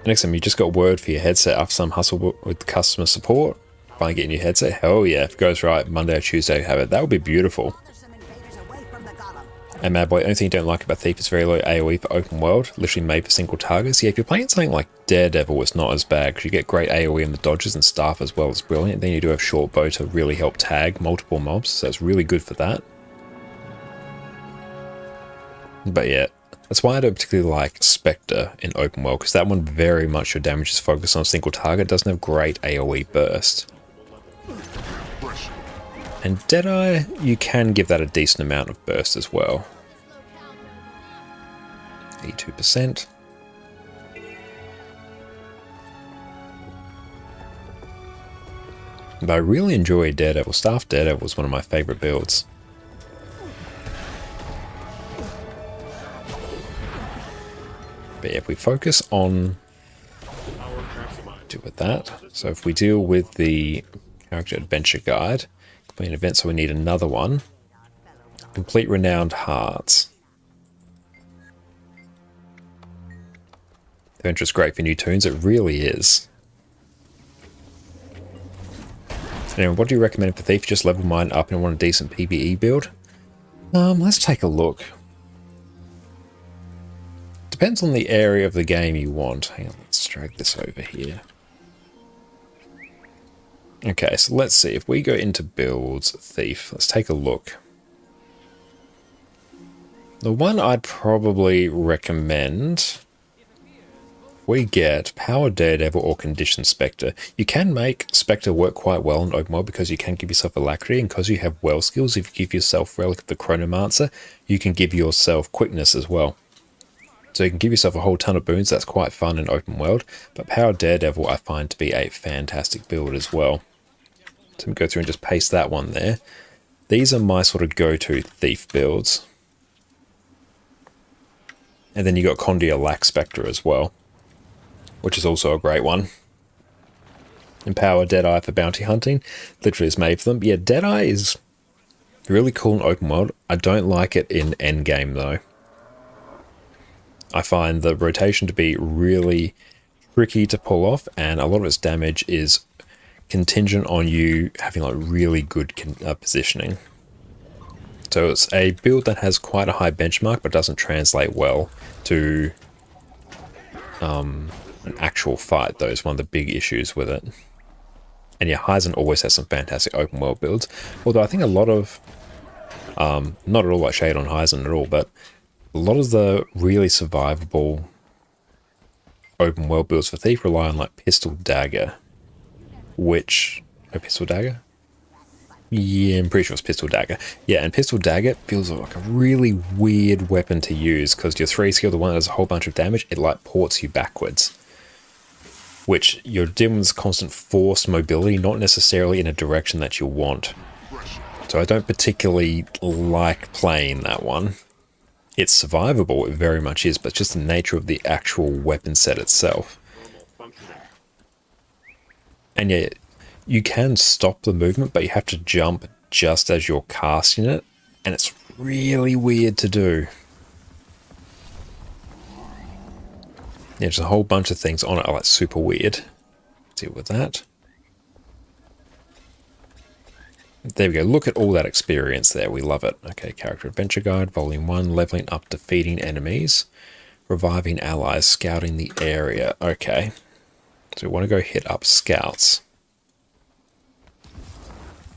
S1: Next time, you just got word for your headset after some hustle with customer support. Finally getting your headset. Hell yeah, if it goes right, Monday or Tuesday, have it. That would be beautiful. And Mad Boy, only thing you don't like about Thief is very low AoE for open world, literally made for single targets. Yeah, if you're playing something like Daredevil, it's not as bad because you get great AoE in the dodges and staff as well. It's brilliant. Then you do have short bow to really help tag multiple mobs, so it's really good for that. But yeah, that's why I don't particularly like Spectre in open world, because that one very much your damage is focused on a single target, doesn't have great AoE burst. And Deadeye, you can give that a decent amount of burst as well. 82%. But I really enjoy Daredevil. Staff Daredevil was one of my favourite builds. But yeah, if we focus on... deal with that. So if we deal with the character adventure guide, complete an event, so we need another one. Complete Renowned Hearts. The adventure is great for new tunes, it really is. Anyway, what do you recommend for Thief? Just level mine up and want a decent PvE build? Let's take a look. Depends on the area of the game you want. Hang on, let's drag this over here. Okay, so let's see. If we go into builds, Thief, let's take a look. The one I'd probably recommend, we get Power Daredevil or Condition Spectre. You can make Spectre work quite well in open world because you can give yourself Alacrity, and because you have well skills, if you give yourself Relic of the Chronomancer, you can give yourself Quickness as well. So you can give yourself a whole ton of boons, that's quite fun in open world, but Power Daredevil I find to be a fantastic build as well. So let me go through and just paste that one there. These are my sort of go-to Thief builds. And then you got Condia Lack Spectre as well, which is also a great one. Empower Deadeye for bounty hunting, literally is made for them. Yeah, Deadeye is really cool in open world. I don't like it in Endgame though. I find the rotation to be really tricky to pull off, and a lot of its damage is contingent on you having like really good positioning. So it's a build that has quite a high benchmark but doesn't translate well to an actual fight though, is one of the big issues with it. And yeah, Heisen always has some fantastic open world builds, although I think a lot of, not at all like shade on Heisen at all, but a lot of the really survivable open world builds for Thief rely on like Pistol Dagger, which... oh, Pistol Dagger? Yeah, I'm pretty sure it's Pistol Dagger. Yeah, and Pistol Dagger feels like a really weird weapon to use, because your 3 skill, the one that does a whole bunch of damage, it like ports you backwards. Which you're dealing with constant forced mobility, not necessarily in a direction that you want. So I don't particularly like playing that one. It's survivable, it very much is, but just the nature of the actual weapon set itself. And yeah, you can stop the movement, but you have to jump just as you're casting it, and it's really weird to do. Yeah, there's a whole bunch of things on it are like super weird. Deal with that. There we go, look at all that experience there, we love it. Okay, Character Adventure Guide, Volume 1, leveling up, defeating enemies, reviving allies, scouting the area. Okay, so we want to go hit up scouts.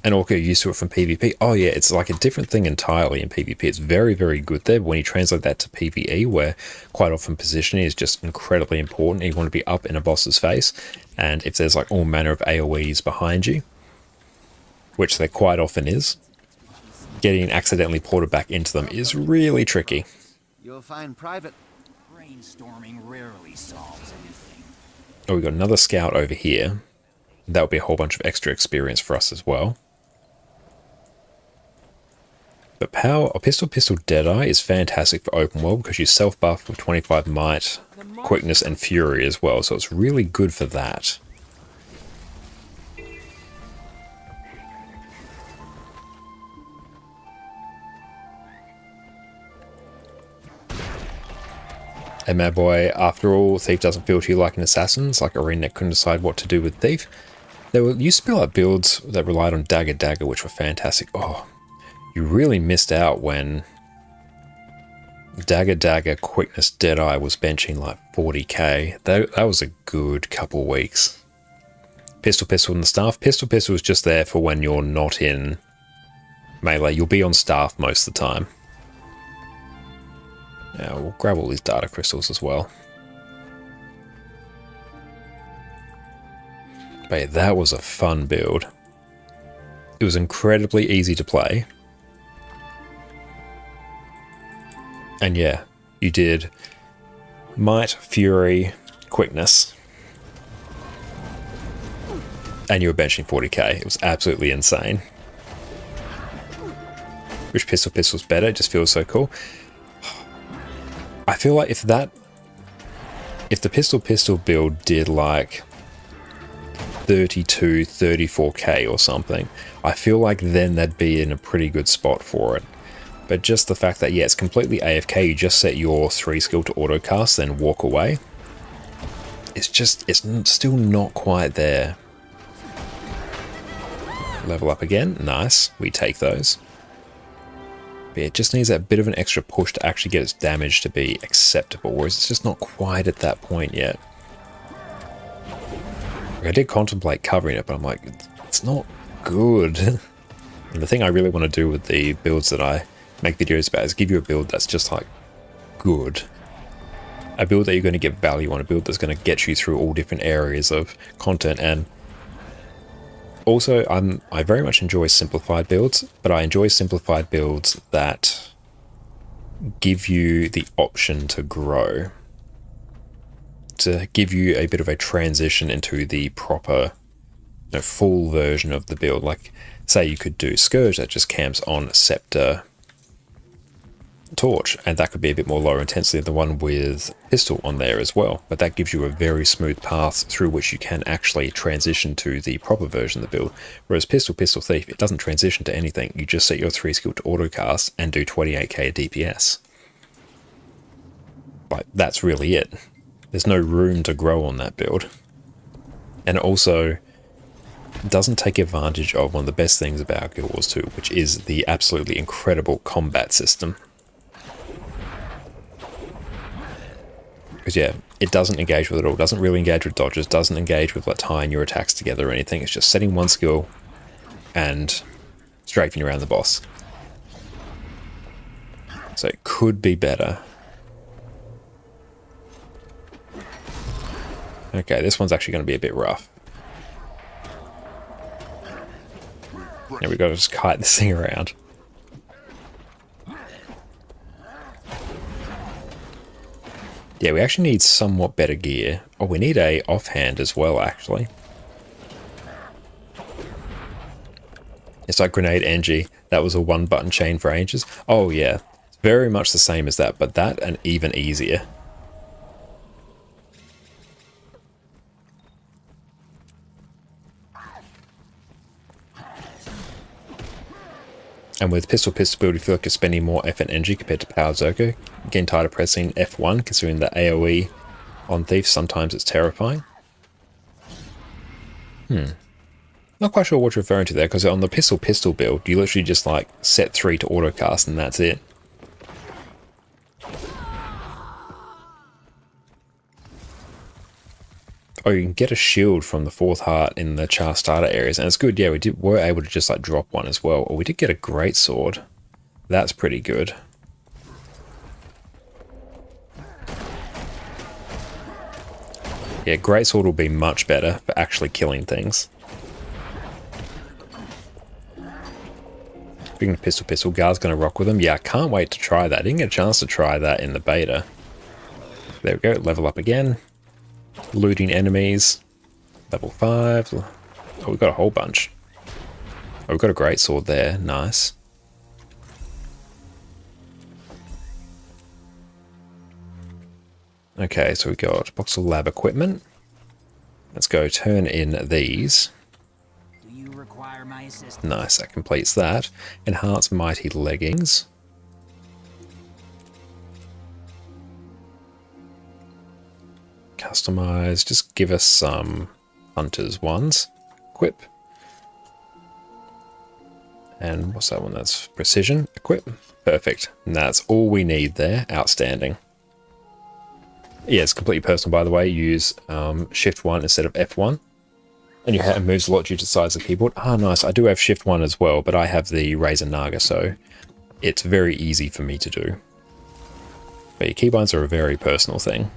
S1: And all get used to it from PvP. Oh yeah, it's like a different thing entirely in PvP. It's very, very good there. But when you translate that to PvE, where quite often positioning is just incredibly important, you want to be up in a boss's face, and if there's like all manner of AoEs behind you, which there quite often is, getting accidentally ported back into them is really tricky.
S9: You'll find private
S15: brainstorming rarely solves anything.
S1: Oh, we've got another scout over here. That would be a whole bunch of extra experience for us as well. But Pistol Deadeye is fantastic for open world because you self-buff with 25 might, quickness and fury as well, so it's really good for that. Hey my boy, after all, Thief doesn't feel to you like an assassin. It's like a redneck couldn't decide what to do with Thief. There used to be like builds that relied on Dagger, which were fantastic. Oh, you really missed out when Dagger, Quickness, Deadeye was benching like 40k. That was a good couple weeks. Pistol and the Staff. Pistol is just there for when you're not in melee. You'll be on Staff most of the time. Now we'll grab all these data crystals as well. But yeah, that was a fun build. It was incredibly easy to play. And yeah, you did Might, Fury, Quickness. And you were benching 40k. It was absolutely insane. Which pistol's better? It just feels so cool. I feel like if the pistol build did like 32, 34k or something, I feel like then they'd be in a pretty good spot for it. But just the fact that, yeah, it's completely AFK, you just set your 3 skill to autocast, then walk away. It's still not quite there. Level up again, nice, we take those. But it just needs that bit of an extra push to actually get its damage to be acceptable, whereas it's just not quite at that point yet. I did contemplate covering it, but I'm like, it's not good. And the thing I really want to do with the builds that I make videos about is give you a build that's just like good. A build that you're going to get value on, a build that's going to get you through all different areas of content. And also, I very much enjoy simplified builds, but I enjoy simplified builds that give you the option to grow. To give you a bit of a transition into the proper, full version of the build. Like, say you could do Scourge that just camps on Scepter, Torch, and that could be a bit more lower intensity than the one with Pistol on there as well, but that gives you a very smooth path through which you can actually transition to the proper version of the build. Whereas Pistol, Thief, it doesn't transition to anything. You just set your 3 skill to autocast and do 28k DPS. Like, that's really it. There's no room to grow on that build. And it also doesn't take advantage of one of the best things about Guild Wars 2, which is the absolutely incredible combat system. Because yeah, it doesn't engage with it all, doesn't really engage with dodges, doesn't engage with like tying your attacks together or anything. It's just setting one skill and strafing around the boss. So it could be better. Okay, this one's actually going to be a bit rough. Now we've got to just kite this thing around. Yeah, we actually need somewhat better gear. Oh, we need a offhand as well, actually. It's like Grenade NG. That was a 1-button chain for ages. Oh, yeah. It's very much the same as that, but that and even easier. And with pistol build, you feel like you're spending more effort and energy compared to Power Zerker. Getting tired of pressing F1, considering the AoE on Thief, sometimes it's terrifying. Not quite sure what you're referring to there, because on the pistol build, you literally just like set 3 to autocast and that's it. Oh, you can get a shield from the 4th heart in the Char starter areas, and it's good. Yeah, we were able to just like drop one as well. Or we did get a great sword. That's pretty good. Yeah, great sword will be much better for actually killing things. Speaking of pistol, Gar's going to rock with them. Yeah, I can't wait to try that. I didn't get a chance to try that in the beta. There we go, level up again. Looting enemies. Level 5. Oh, we've got a whole bunch. Oh, we've got a great sword there. Nice. Okay, so we got a box of lab equipment. Let's go turn in these.
S15: Do you require my assistance?
S1: Nice, that completes that. Enhance mighty leggings. Customize. Just give us some hunters ones. Equip. And what's that one? That's precision. Equip. Perfect. And that's all we need there. Outstanding. Yeah, it's completely personal, by the way. Use Shift 1 instead of F1. And your hand moves a lot due to the size of the keyboard. Ah, nice. I do have Shift 1 as well, but I have the Razor Naga, so it's very easy for me to do. But your keybinds are a very personal thing.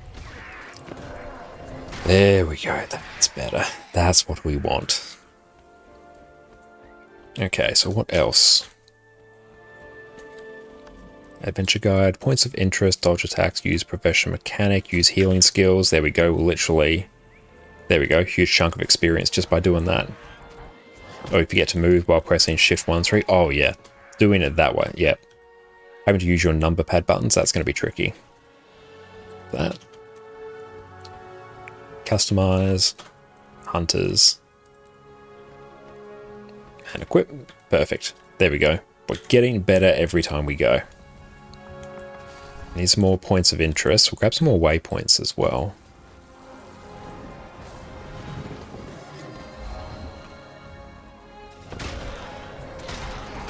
S1: There we go. That's better. That's what we want. Okay, so what else? Adventure guide, points of interest, dodge attacks, use profession mechanic, use healing skills. There we go. We'll literally, there we go. Huge chunk of experience just by doing that. Oh, if you get to move while pressing Shift 1, 3. Oh yeah, doing it that way. Yep. Having to use your number pad buttons, that's going to be tricky. That. Customize. Hunters. And equip. Perfect. There we go. We're getting better every time we go. Need some more points of interest. We'll grab some more waypoints as well.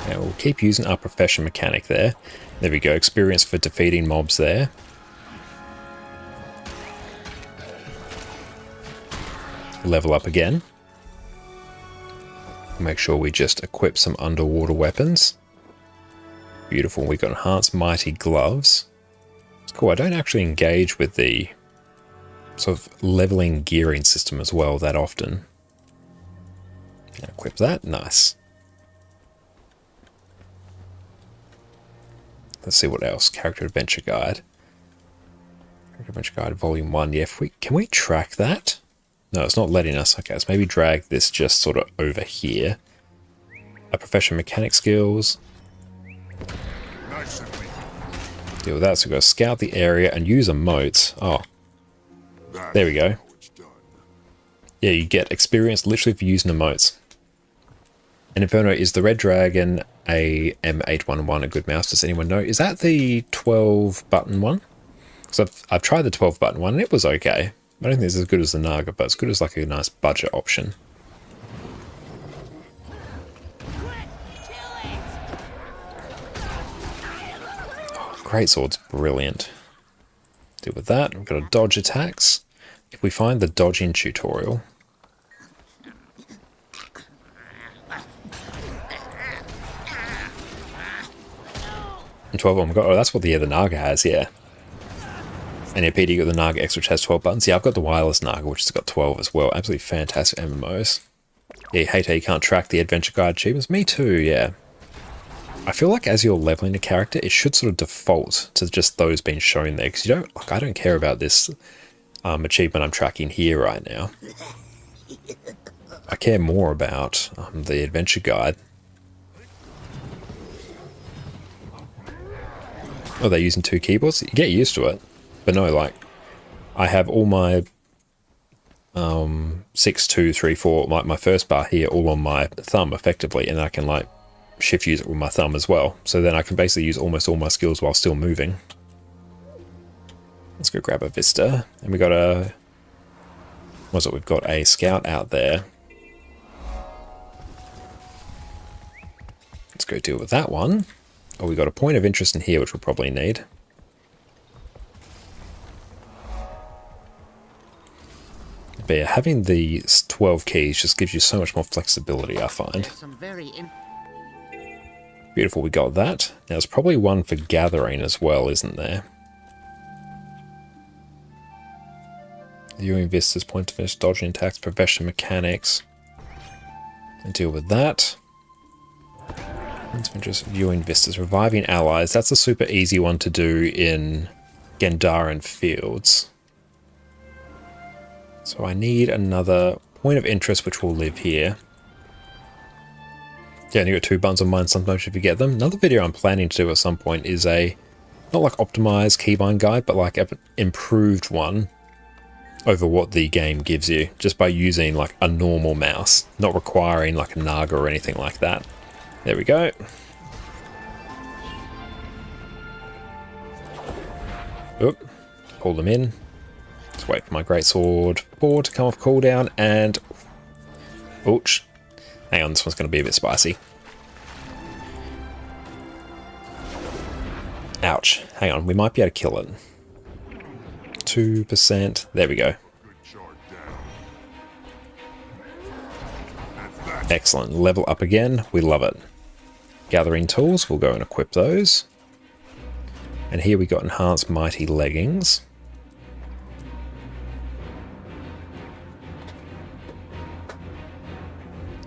S1: And we'll keep using our profession mechanic there. There we go. Experience for defeating mobs there. Level up again. Make sure we just equip some underwater weapons. Beautiful. We got enhanced mighty gloves. It's cool. I don't actually engage with the sort of leveling gearing system as well that often. And equip that. Nice. Let's see what else. Character Adventure Guide. Character Adventure Guide Volume 1. Yeah, can we track that? No, it's not letting us. Okay, let's maybe drag this just sort of over here. Our profession mechanic skills. Deal with that. So we've got to scout the area and use emotes. Oh. There we go. Yeah, you get experience literally for using emotes. And Inferno, is the Red Dragon a M811 a good mouse? Does anyone know? Is that the 12 button one? Because I've tried the 12 button one and it was okay. I don't think it's as good as the Naga, but it's good as like a nice budget option. Oh, Greatsword's brilliant. Deal with that. We've got a dodge attacks. If we find the dodging tutorial. And 12, oh my god, oh, that's what the other Naga has, yeah. And yeah, Peter, you got the Naga X, which has 12 buttons. Yeah, I've got the wireless Naga, which has got 12 as well. Absolutely fantastic MMOs. Yeah, you hate how you can't track the Adventure Guide achievements. Me too, yeah. I feel like as you're leveling a character, it should sort of default to just those being shown there. Because you don't, like, I don't care about this achievement I'm tracking here right now. I care more about the Adventure Guide. Oh, they're using 2 keyboards? You get used to it. But no, like, I have all my 6, 2, 3, 4, like my first bar here, all on my thumb, effectively, and I can, like, shift use it with my thumb as well. So then I can basically use almost all my skills while still moving. Let's go grab a Vista. And we got a... What's it? We've got a scout out there. Let's go deal with that one. Oh, we got a point of interest in here, which we'll probably need. But yeah, having the 12 keys just gives you so much more flexibility, I find. Beautiful, we got that. Now, there's probably one for gathering as well, isn't there? Viewing vistas, point of interest, dodging attacks, profession mechanics. And deal with that. Just viewing vistas, reviving allies. That's a super easy one to do in Gendaran Fields. So I need another point of interest, which will live here. Yeah, and you got 2 buttons on mine sometimes if you get them. Another video I'm planning to do at some point is a, not like optimized keybind guide, but like an improved one over what the game gives you, just by using like a normal mouse, not requiring like a Naga or anything like that. There we go. Oop, pull them in. Let's wait for my Greatsword 4 to come off cooldown, and... Ouch. Hang on, this one's going to be a bit spicy. Ouch. Hang on, we might be able to kill it. 2%. There we go. Excellent. Level up again. We love it. Gathering tools. We'll go and equip those. And here we got enhanced mighty leggings.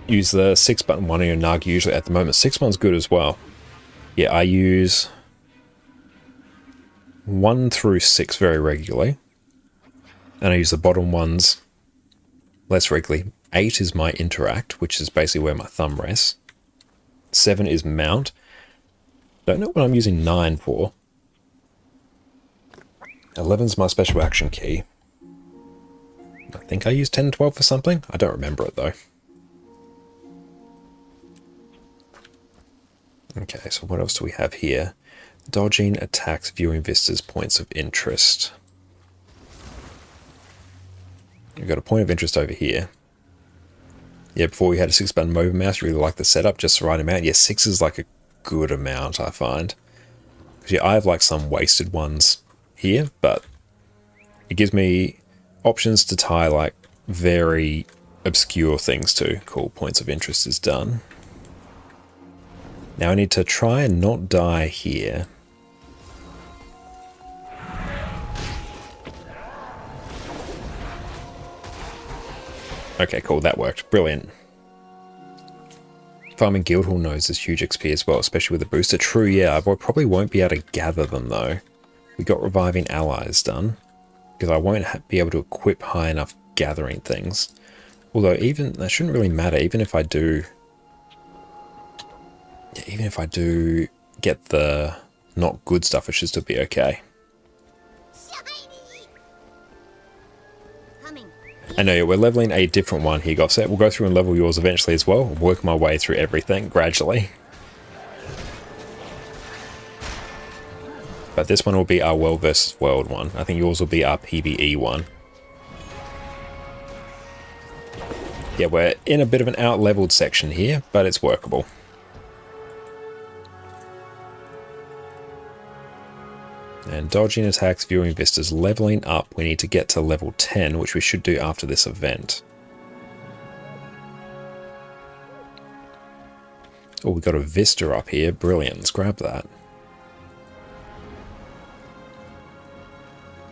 S1: Use the 6-button one on your Nug usually at the moment. 6-button's good as well. Yeah, I use 1 through 6 very regularly. And I use the bottom ones less regularly. 8 is my interact, which is basically where my thumb rests. 7 is mount. Don't know what I'm using 9 for. 11's my special action key. I think I used 10 and 12 for something. I don't remember it though. Okay, so what else do we have here? Dodging attacks, viewing vistas, points of interest. We've got a point of interest over here. Yeah, before we had a 6-button mobile mouse, you really like the setup, just the right amount. Yeah, 6 is like a good amount, I find. Because yeah, I have like some wasted ones here, but it gives me options to tie like very obscure things to. Cool, points of interest is done. Now I need to try and not die here. Okay, cool, that worked. Brilliant. Farming Guildhall nodes is huge XP as well, especially with the booster. True, yeah, I probably won't be able to gather them though. We got reviving allies done, because I won't be able to equip high enough gathering things. Although even, that shouldn't really matter, even if I do... Yeah, even if I do get the not good stuff, it should still be okay. I know, we're leveling a different one here, Gossett. We'll go through and level yours eventually as well. I'll work my way through everything gradually. But this one will be our world versus world one. I think yours will be our PvE one. Yeah, we're in a bit of an out-leveled section here, but it's workable. And dodging attacks, viewing vistas, leveling up. We need to get to level 10, which we should do after this event. Oh, we got a vista up here. Brilliant. Let's grab that.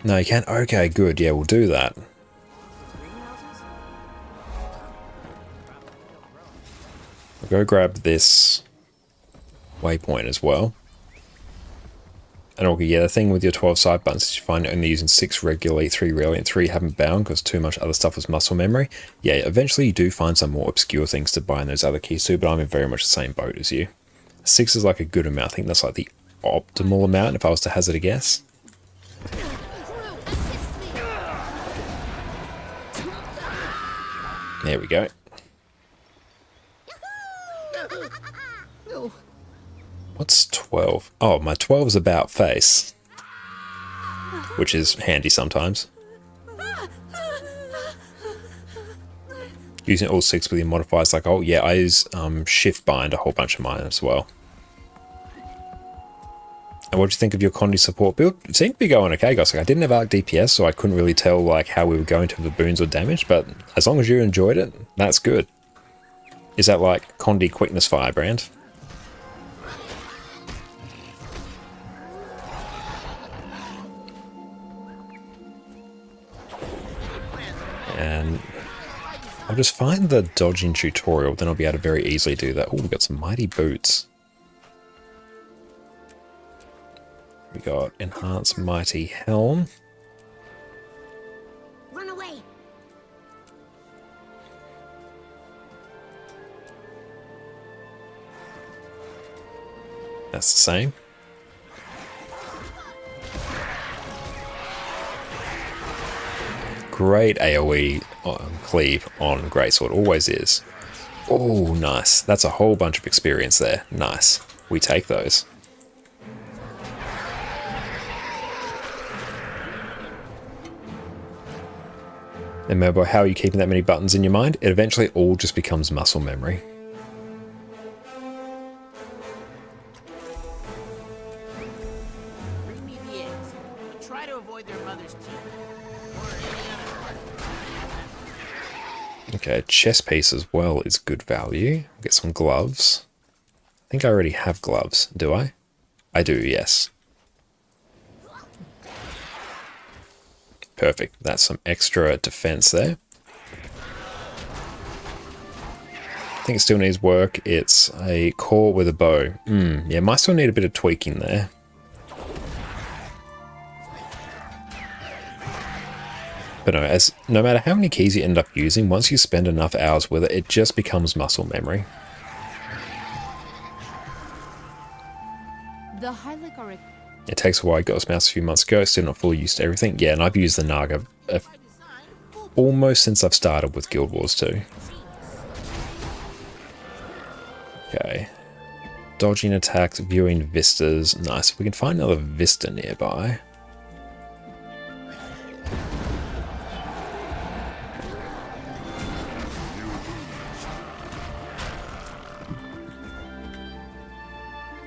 S1: No, you can't. Okay, good. Yeah, we'll do that. We'll go grab this waypoint as well. And okay, yeah, the thing with your 12 side buttons is you find only using 6 regularly, 3 rarely, and 3 haven't bound because too much other stuff is muscle memory. Yeah, eventually you do find some more obscure things to buy in those other keys too, but I'm in very much the same boat as you. 6 is like a good amount. I think that's like the optimal amount if I was to hazard a guess. There we go. What's 12? Oh, my 12 is about face. Which is handy sometimes. Using all 6 with your modifiers like, oh yeah, I use shift bind a whole bunch of mine as well. And what do you think of your Condi support build? It seemed to be going okay, guys. Like, I didn't have arc DPS, so I couldn't really tell like how we were going to the boons or damage, but as long as you enjoyed it, that's good. Is that like Condi quickness firebrand? And I'll just find the dodging tutorial, then I'll be able to very easily do that. Oh, we got some mighty boots. We got enhanced mighty helm.
S14: Run away.
S1: That's the same. Great AoE cleave on Greatsword, always is. Oh, nice. That's a whole bunch of experience there. Nice. We take those. And remember, how are you keeping that many buttons in your mind? It eventually all just becomes muscle memory.
S15: Bring me the eggs, but try to avoid their mother's teeth. Or any other part.
S1: Okay, chest piece as well is good value. Get some gloves. I think I already have gloves, do I? I do, yes. Perfect, that's some extra defense there. I think it still needs work. It's a core with a bow. Yeah, might still need a bit of tweaking there. But no matter how many keys you end up using, once you spend enough hours with it, it just becomes muscle memory.
S6: The Relic are
S1: It takes a while. I got this mouse a few months ago, still not fully used to everything. Yeah, and I've used the Naga almost since I've started with Guild Wars 2. Okay. Dodging attacks, viewing vistas. Nice. We can find another vista nearby.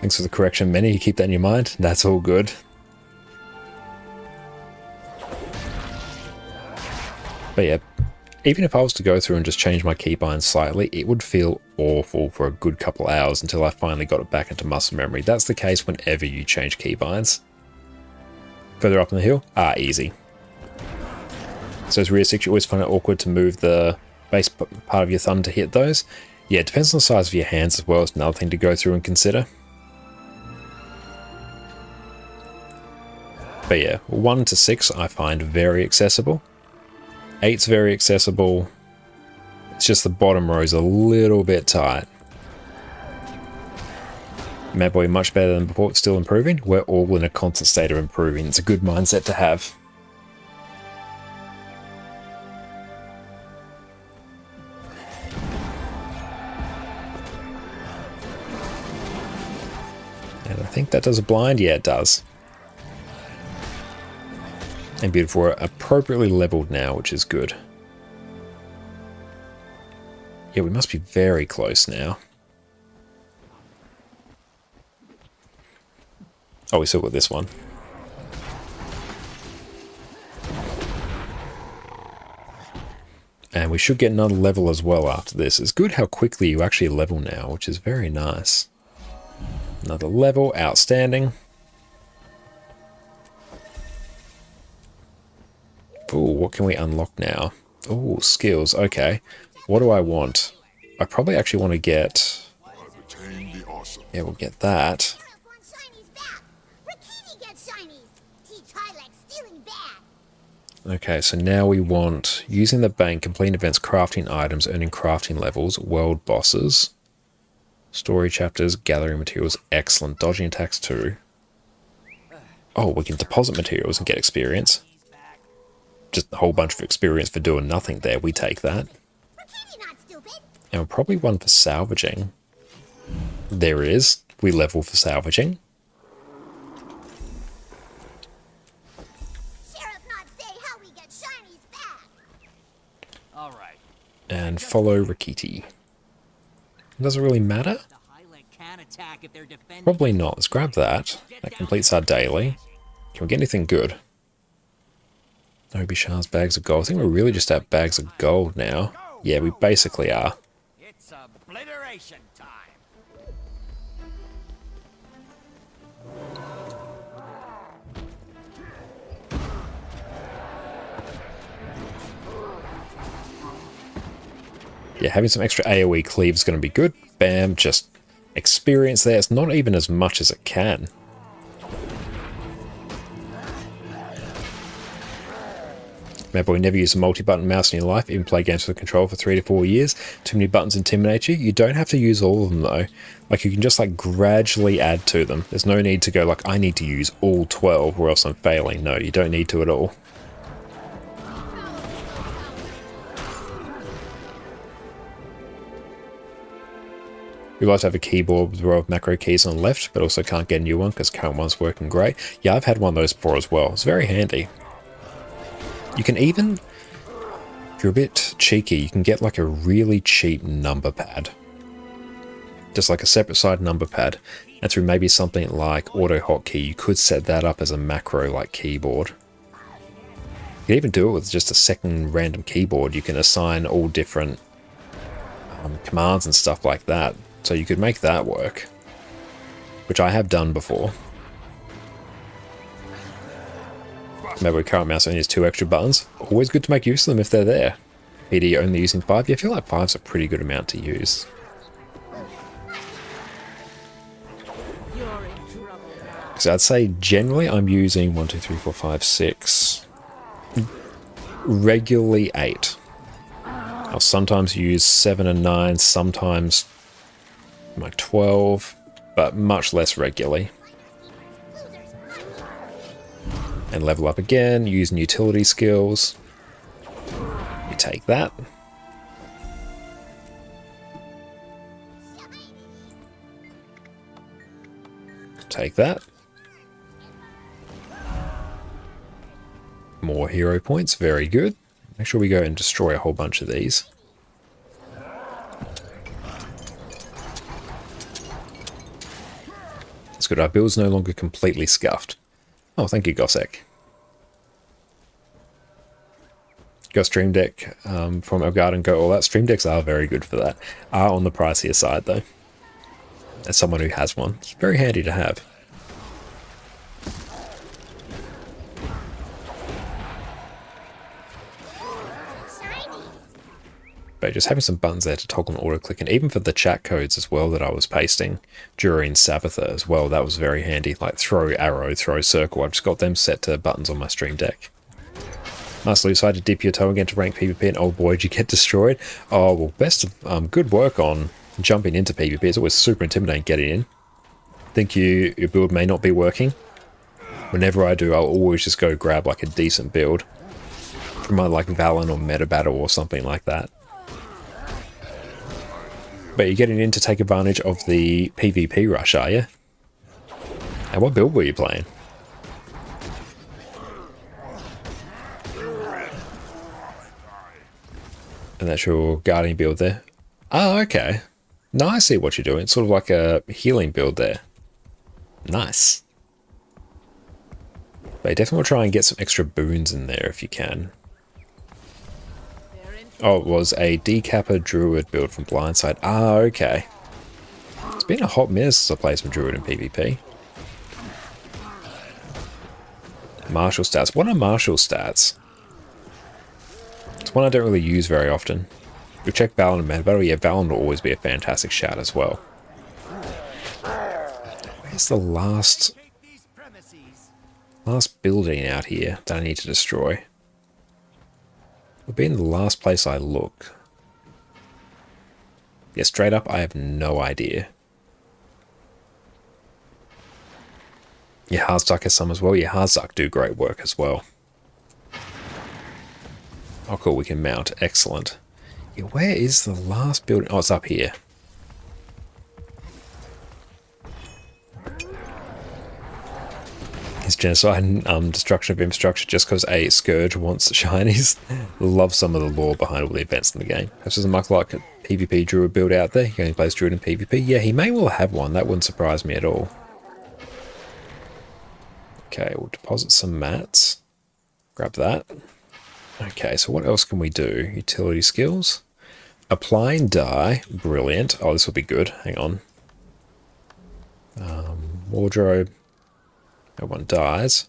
S1: Thanks for the correction, Manny. You keep that in your mind. That's all good. But yeah, even if I was to go through and just change my keybinds slightly, it would feel awful for a good couple of hours until I finally got it back into muscle memory. That's the case whenever you change keybinds. Further up on the hill? Easy. So as rear 6, you always find it awkward to move the base part of your thumb to hit those. Yeah, it depends on the size of your hands as well. It's another thing to go through and consider. But yeah, 1 to 6 I find very accessible. 8's very accessible. It's just the bottom row is a little bit tight. Mad Boy much better than before, it's still improving. We're all in a constant state of improving. It's a good mindset to have. And I think that does a blind. Yeah, it does. And beautiful, we're appropriately leveled now, which is good. Yeah, we must be very close now. Oh, we still got this one. And we should get another level as well after this. It's good how quickly you actually level now, which is very nice. Another level, outstanding. Ooh, what can we unlock now? Ooh, skills, okay. What do I want? I probably actually want to get... Yeah, we'll get that. Okay, so now we want using the bank, completing events, crafting items, earning crafting levels, world bosses, story chapters, gathering materials, excellent. Dodging attacks too. Oh, we can deposit materials and get experience. Just a whole bunch of experience for doing nothing there. We take that. And probably one for salvaging. There is. We level for salvaging. And follow Rikiti. Does it really matter? Probably not. Let's grab that. That completes our daily. Can we get anything good? Obi shards, bags of gold. I think we're really just at bags of gold now. Yeah, we basically are.
S15: It's obliteration time.
S1: Yeah, having some extra AoE cleave is going to be good. Bam, just experience there. It's not even as much as it can. Remember, we never use a multi-button mouse in your life, even play games with control for 3 to 4 years. Too many buttons intimidate you. You don't have to use all of them though. Like, you can just like gradually add to them. There's no need to go like, I need to use all 12 or else I'm failing. No, you don't need to at all. We like to have a keyboard with a row of macro keys on the left, but also can't get a new one because current one's working great. Yeah, I've had one of those before as well. It's very handy. You can even... If you're a bit cheeky, you can get like a really cheap number pad. Just like a separate side number pad. And through maybe something like auto hotkey, you could set that up as a macro like keyboard. You can even do it with just a second random keyboard. You can assign all different commands and stuff like that. So you could make that work. Which I have done before. Maybe with current mouse only has 2 extra buttons. Always good to make use of them if they're there. PD only using 5. Yeah, I feel like 5's a pretty good amount to use. So I'd say generally I'm using 1, 2, 3, 4, 5, 6. Regularly 8. I'll sometimes use 7 and 9, sometimes like 12, but much less regularly. And level up again, using utility skills. You take that. Take that. More hero points, very good. Make sure we go and destroy a whole bunch of these. That's good, our build's no longer completely scuffed. Oh, thank you, Gossek. Go Stream Deck from Elgaard and go all that. Stream Decks are very good for that. Are on the pricier side, though. As someone who has one, it's very handy to have. But just having some buttons there to toggle and auto-click, and even for the chat codes as well that I was pasting during Sabbatha as well, that was very handy. Like throw arrow, throw circle, I've just got them set to buttons on my Stream Deck. Nice, you decided to dip your toe again to rank PvP, and oh boy, did you get destroyed. Oh, well, best of good work on jumping into PvP. It's always super intimidating getting in. Think your build may not be working. Whenever I do, I'll always just go grab like a decent build from my like Valen or Meta Battle or something like that. But you're getting in to take advantage of the PvP rush, are you? And what build were you playing? And that's your guardian build there. Oh, okay. No, I see what you're doing. It's sort of like a healing build there. Nice. But you definitely want to try and get some extra boons in there if you can. Oh, it was a Decapper Druid build from Blindside. Ah, okay. It's been a hot minute since I played some Druid in PvP. Martial stats. What are martial stats? It's one I don't really use very often. We check Valen and Meta Battle. Yeah, Valen will always be a fantastic shout as well. Where's the last building out here that I need to destroy? It'll be in the last place I look. Yeah, straight up, I have no idea. Yeah, Harzduck has some as well. Yeah, Harzduck do great work as well. Oh, cool, we can mount. Excellent. Yeah, where is the last building? Oh, it's up here. It's genocide and destruction of infrastructure just because a Scourge wants shinies. Love some of the lore behind all the events in the game. This is a much like a PvP Druid build out there. He only plays Druid in PvP. Yeah, he may well have one. That wouldn't surprise me at all. Okay, we'll deposit some mats. Grab that. Okay, so what else can we do? Utility skills. Applying dye. Brilliant. Oh, this will be good. Hang on. Wardrobe. No one dies.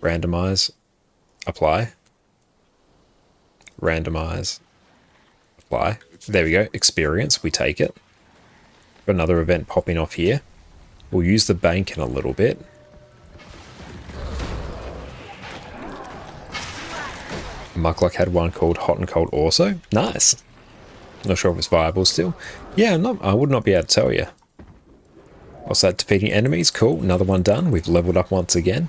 S1: Randomize. Apply. Randomize. Apply. There we go. Experience. We take it. Got another event popping off here. We'll use the bank in a little bit. Muckluck had one called Hot and Cold also. Nice. Not sure if it's viable still. Yeah, I would not be able to tell you. What's that? Defeating enemies. Cool. Another one done. We've leveled up once again.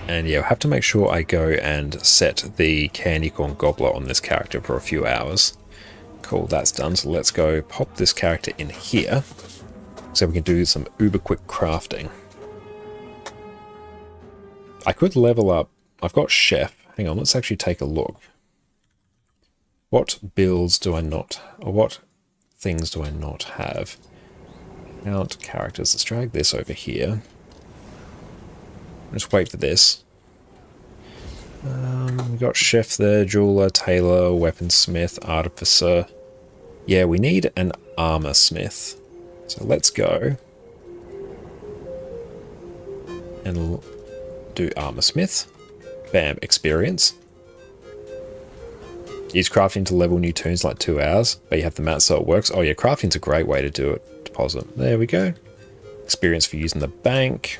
S1: And yeah, I'll have to make sure I go and set the Candy Corn Gobbler on this character for a few hours. Cool, that's done. So let's go pop this character in here so we can do some uber quick crafting. I could level up. I've got Chef. Hang on, let's actually take a look. What builds do I not, or what things do I not have? Count characters. Let's drag this over here. Just wait for this. We got Chef there, Jeweler, Tailor, Weaponsmith, Artificer. Yeah, we need an Armor Smith. So let's go and do Armor Smith. Bam, experience. Use crafting to level new tunes like 2 hours, but you have the mat so it works. Oh yeah, crafting's a great way to do it. Deposit. There we go. Experience for using the bank.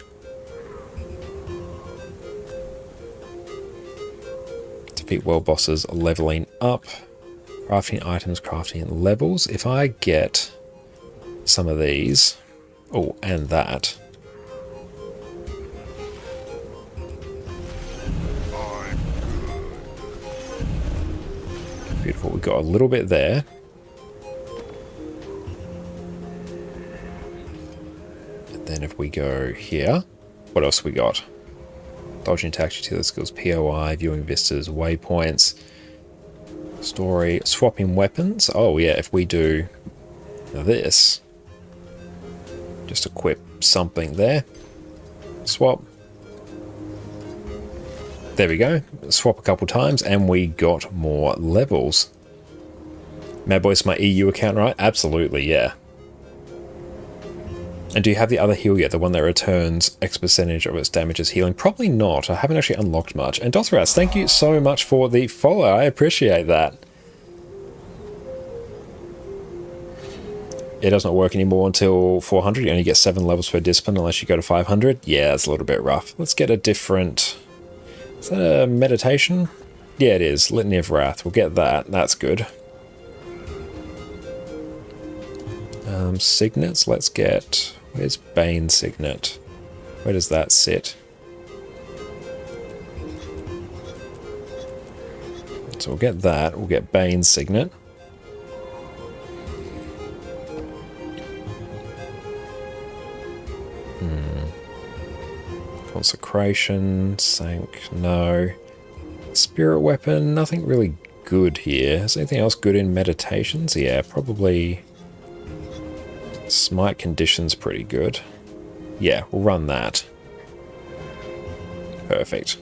S1: Defeat world bosses, leveling up. Crafting items, crafting levels. If I get some of these, oh, and that. Beautiful, we got a little bit there. And then if we go here, what else we got? Dodging attacks, utility skills, POI, viewing vistas, waypoints, story, swapping weapons. Oh yeah, if we do this, just equip something there, swap. There we go, swap a couple times and we got more levels. Mad Boy's my EU account, right? Absolutely, yeah. And do you have the other heal yet? The one that returns X percentage of its damage as healing? Probably not. I haven't actually unlocked much. And Dothras, thank you so much for the follow. I appreciate that. It doesn't work anymore until 400. You only get 7 levels per discipline unless you go to 500. Yeah, it's a little bit rough. Let's get a different... Is that a meditation? Yeah, it is. Litany of Wrath. We'll get that. That's good. Signets. Let's get... Where's Bane Signet? Where does that sit? So we'll get that. We'll get Bane Signet. Consecration, Sank, no. Spirit Weapon, nothing really good here. Is anything else good in meditations? Yeah, probably Smite Condition's pretty good. Yeah, we'll run that. Perfect.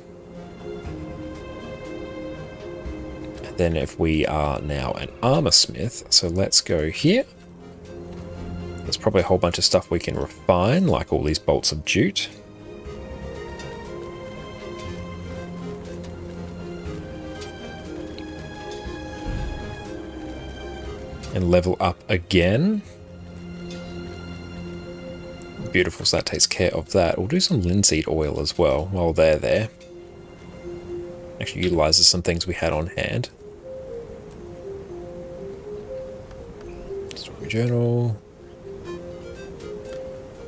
S1: And then if we are now an Armor Smith, so let's go here. There's probably a whole bunch of stuff we can refine, like all these bolts of jute. And level up again. Beautiful, so that takes care of that. We'll do some linseed oil as well while they're there. Actually utilizes some things we had on hand. Story journal.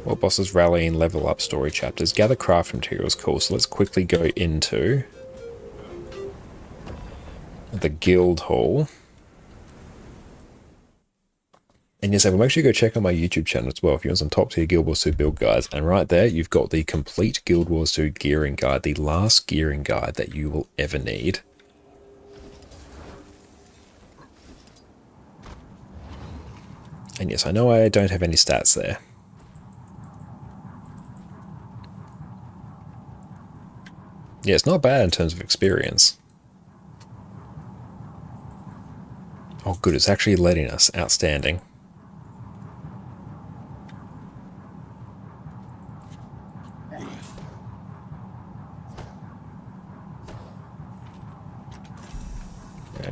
S1: What bosses rally and level up story chapters. Gather craft materials, cool. So let's quickly go into the guild hall. And yes, make sure you go check out my YouTube channel as well if you want some top tier Guild Wars 2 build guides. And right there, you've got the complete Guild Wars 2 gearing guide, the last gearing guide that you will ever need. And yes, I know I don't have any stats there. Yeah, it's not bad in terms of experience. Oh good, it's actually letting us. Outstanding.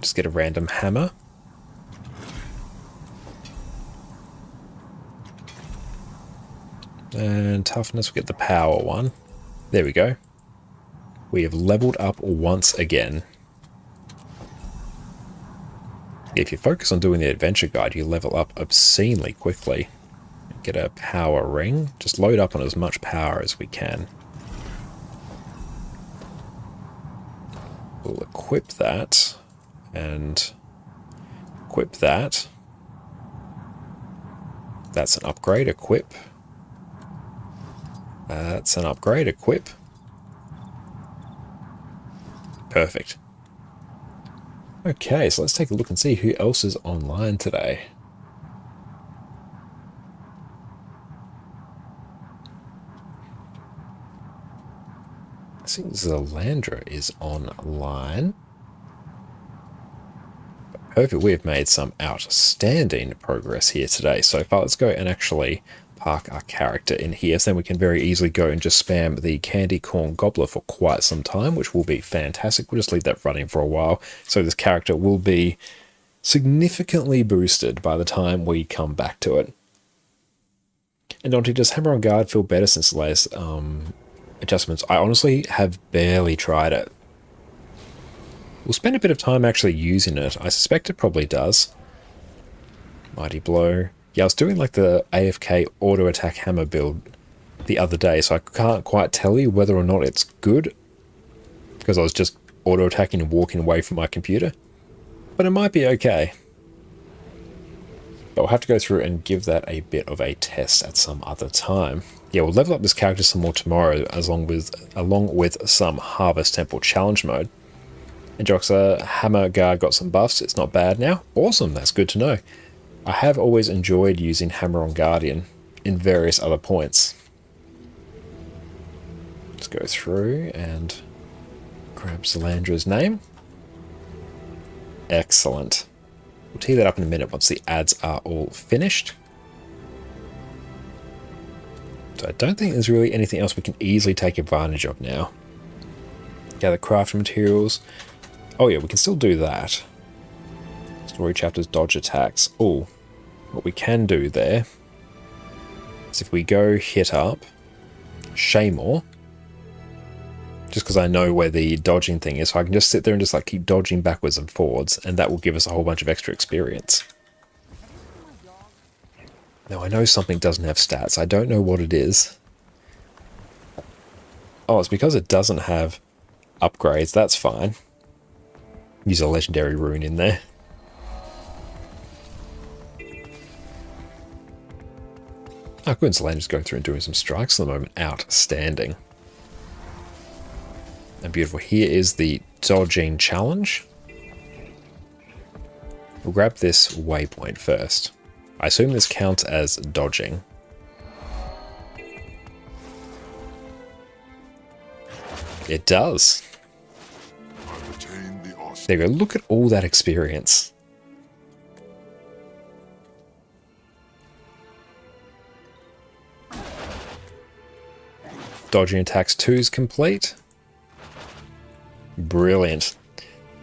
S1: Just get a random hammer. And toughness, we get the power one. There we go. We have leveled up once again. If you focus on doing the adventure guide, you level up obscenely quickly. Get a power ring. Just load up on as much power as we can. We'll equip that. And equip that. That's an upgrade, equip. That's an upgrade, equip. Perfect. Okay, so let's take a look and see who else is online today. I think Zalandra is online. Perfect, we have made some outstanding progress here today so far. Let's go and actually park our character in here, so then we can very easily go and just spam the candy corn gobbler for quite some time, which will be fantastic. We'll just leave that running for a while, so this character will be significantly boosted by the time we come back to it. And Dante, does Hammer on Guard feel better since the latest adjustments? I honestly have barely tried it. We'll spend a bit of time actually using it. I suspect it probably does. Mighty Blow. Yeah, I was doing like the AFK auto attack hammer build the other day, so I can't quite tell you whether or not it's good, because I was just auto attacking and walking away from my computer. But it might be okay. But we'll have to go through and give that a bit of a test at some other time. Yeah, we'll level up this character some more tomorrow, along with some Harvest Temple challenge mode. And Joxa, Hammer Guard got some buffs. It's not bad now. Awesome, that's good to know. I have always enjoyed using Hammer on Guardian in various other points. Let's go through and grab Zalandra's name. Excellent. We'll tee that up in a minute once the ads are all finished. So I don't think there's really anything else we can easily take advantage of now. Gather craft materials. Oh yeah, we can still do that. Story chapters, dodge attacks. Oh, what we can do there is if we go hit up Shaymore, just because I know where the dodging thing is, so I can just sit there and just like keep dodging backwards and forwards, and that will give us a whole bunch of extra experience. Now I know something doesn't have stats. I don't know what it is. Oh, it's because it doesn't have upgrades. That's fine. Use a legendary rune in there. Oh, good. Zalandra's going through and doing some strikes at the moment. Outstanding. And beautiful. Here is the dodging challenge. We'll grab this waypoint first. I assume this counts as dodging. It does. There you go. Look at all that experience. Dodging attacks 2 is complete. Brilliant.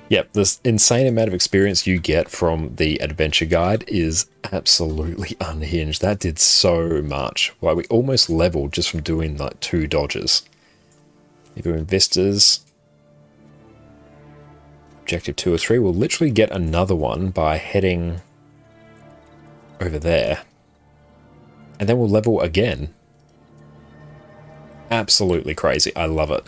S1: Yep, this insane amount of experience you get from the adventure guide is absolutely unhinged. That did so much. Like, we almost leveled just from doing like 2 dodges. If you're in Vistas, objective 2 or 3, we'll literally get another one by heading over there. And then we'll level again. Absolutely crazy. I love it.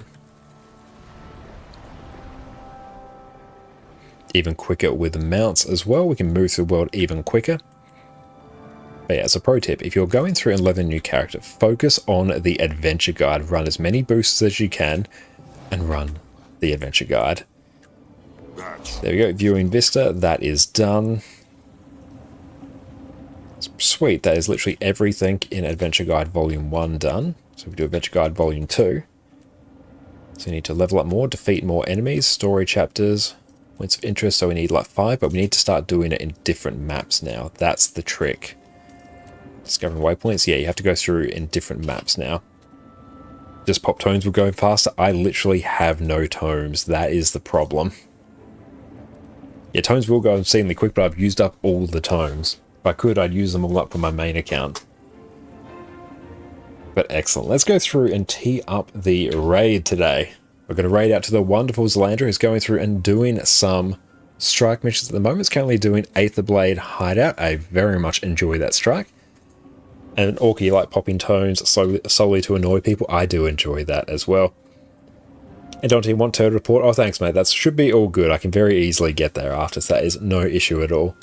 S1: Even quicker with mounts as well. We can move through the world even quicker. But yeah, as a pro tip, if you're going through and leveling a new character, focus on the adventure guide. Run as many boosts as you can and run the adventure guide. There we go. Viewing Vista, that is done. Sweet, that is literally everything in Adventure Guide Volume 1 done. So we do Adventure Guide Volume 2. So we need to level up more, defeat more enemies, story chapters, points of interest, so we need like 5, but we need to start doing it in different maps now. That's the trick. Discovering waypoints, yeah, you have to go through in different maps now. Just pop tomes will go faster. I literally have no tomes. That is the problem. Yeah, tomes will go insanely quick, but I've used up all the tomes. If I could, I'd use them all up for my main account. But excellent. Let's go through and tee up the raid today. We're going to raid out to the wonderful Zalandra, who's going through and doing some strike missions at the moment. It's currently doing Aether Blade Hideout. I very much enjoy that strike. And Orca, you like popping tones solely to annoy people. I do enjoy that as well. And Dante, want turtle report? Oh, thanks, mate. That should be all good. I can very easily get there after, so that is no issue at all.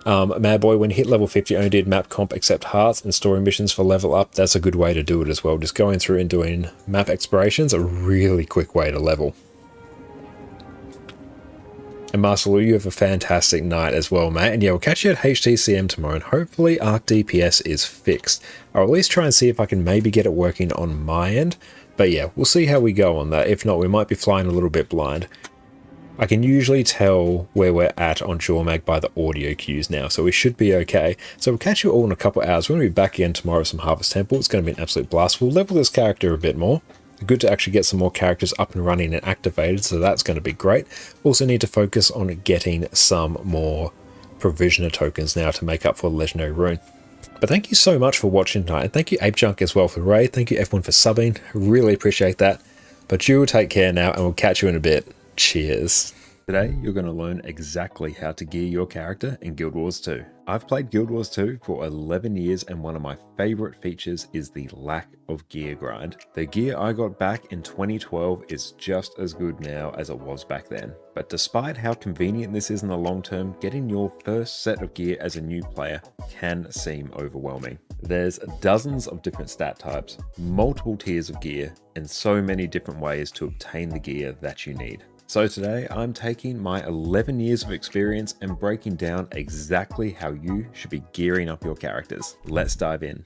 S1: Mad Boy, when you hit level 50, only did map comp accept hearts and story missions for level up. That's a good way to do it as well. Just going through and doing map explorations, a really quick way to level. And Master Lu, you have a fantastic night as well, mate. And yeah, we'll catch you at HTCM tomorrow, and hopefully Arc DPS is fixed. I'll at least try and see if I can maybe get it working on my end. But yeah, we'll see how we go on that. If not, we might be flying a little bit blind. I can usually tell where we're at on Jormag by the audio cues now, so we should be okay. So we'll catch you all in a couple of hours. We're going to be back again tomorrow with some Harvest Temple. It's going to be an absolute blast. We'll level this character a bit more. Good to actually get some more characters up and running and activated, so that's going to be great. Also need to focus on getting some more provisioner tokens now to make up for the legendary rune. But thank you so much for watching tonight, and thank you Ape Junk as well for the raid. Thank you everyone for subbing, really appreciate that. But you will take care now, and we'll catch you in a bit. Cheers. Today, you're going to learn exactly how to gear your character in Guild Wars 2. I've played Guild Wars 2 for 11 years, and one of my favorite features is the lack of gear grind. The gear I got back in 2012 is just as good now as it was back then. But despite how convenient this is in the long term, getting your first set of gear as a new player can seem overwhelming. There's dozens of different stat types, multiple tiers of gear, and so many different ways to obtain the gear that you need. So today I'm taking my 11 years of experience and breaking down exactly how you should be gearing up your characters. Let's dive in.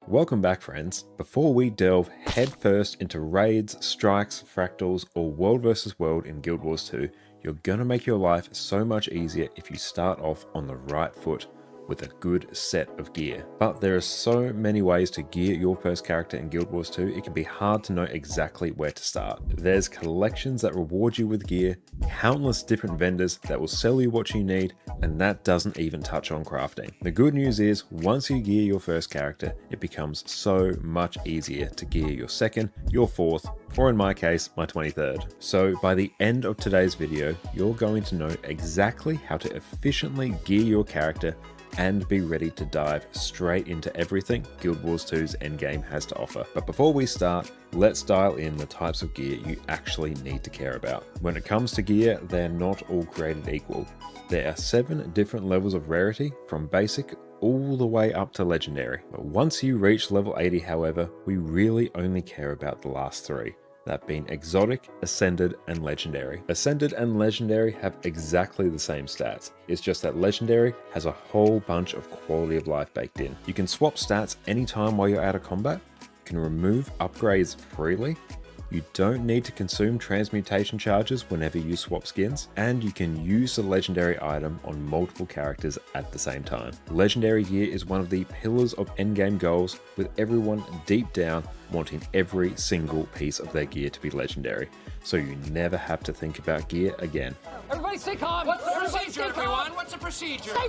S1: Welcome back, friends. Before we delve headfirst into raids, strikes, fractals, or world versus world in Guild Wars 2, you're gonna make your life so much easier if you start off on the right foot with a good set of gear. But there are so many ways to gear your first character in Guild Wars 2, it can be hard to know exactly where to start. There's collections that reward you with gear, countless different vendors that will sell you what you need, and that doesn't even touch on crafting. The good news is, once you gear your first character, it becomes so much easier to gear your second, your fourth, or in my case, my 23rd. So by the end of today's video, you're going to know exactly how to efficiently gear your character and be ready to dive straight into everything Guild Wars 2's Endgame has to offer. But before we start, let's dial in the types of gear you actually need to care about. When it comes to gear, they're not all created equal. There are 7 different levels of rarity, from basic all the way up to legendary. But once you reach level 80, however, we really only care about the last 3. That being exotic, ascended, and legendary. Ascended and legendary have exactly the same stats. It's just that legendary has a whole bunch of quality of life baked in. You can swap stats anytime while you're out of combat, you can remove upgrades freely, you don't need to consume transmutation charges whenever you swap skins, and you can use the legendary item on multiple characters at the same time. Legendary gear is one of the pillars of endgame goals, with everyone deep down wanting every single piece of their gear to be legendary, so you never have to think about gear again.
S16: Everybody stay calm! What's the procedure, everyone? What's the procedure? Stay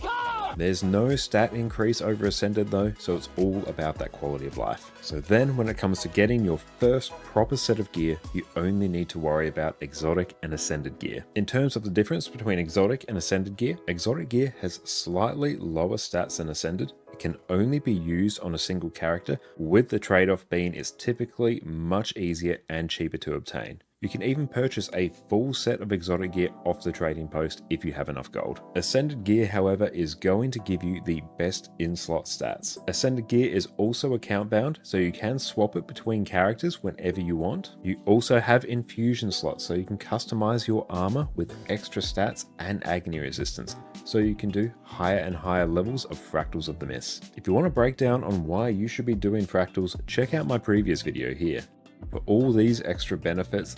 S16: calm!
S1: There's no stat increase over Ascended though, so it's all about that quality of life. So then when it comes to getting your first proper set of gear, you only need to worry about exotic and Ascended gear. In terms of the difference between exotic and Ascended gear, exotic gear has slightly lower stats than Ascended. It can only be used on a single character, with the trade-off being it's typically much easier and cheaper to obtain. You can even purchase a full set of exotic gear off the trading post if you have enough gold. Ascended gear, however, is going to give you the best in-slot stats. Ascended gear is also account bound, so you can swap it between characters whenever you want. You also have infusion slots, so you can customize your armor with extra stats and agony resistance, so you can do higher and higher levels of Fractals of the Mist. If you want a breakdown on why you should be doing Fractals, check out my previous video here. For all these extra benefits,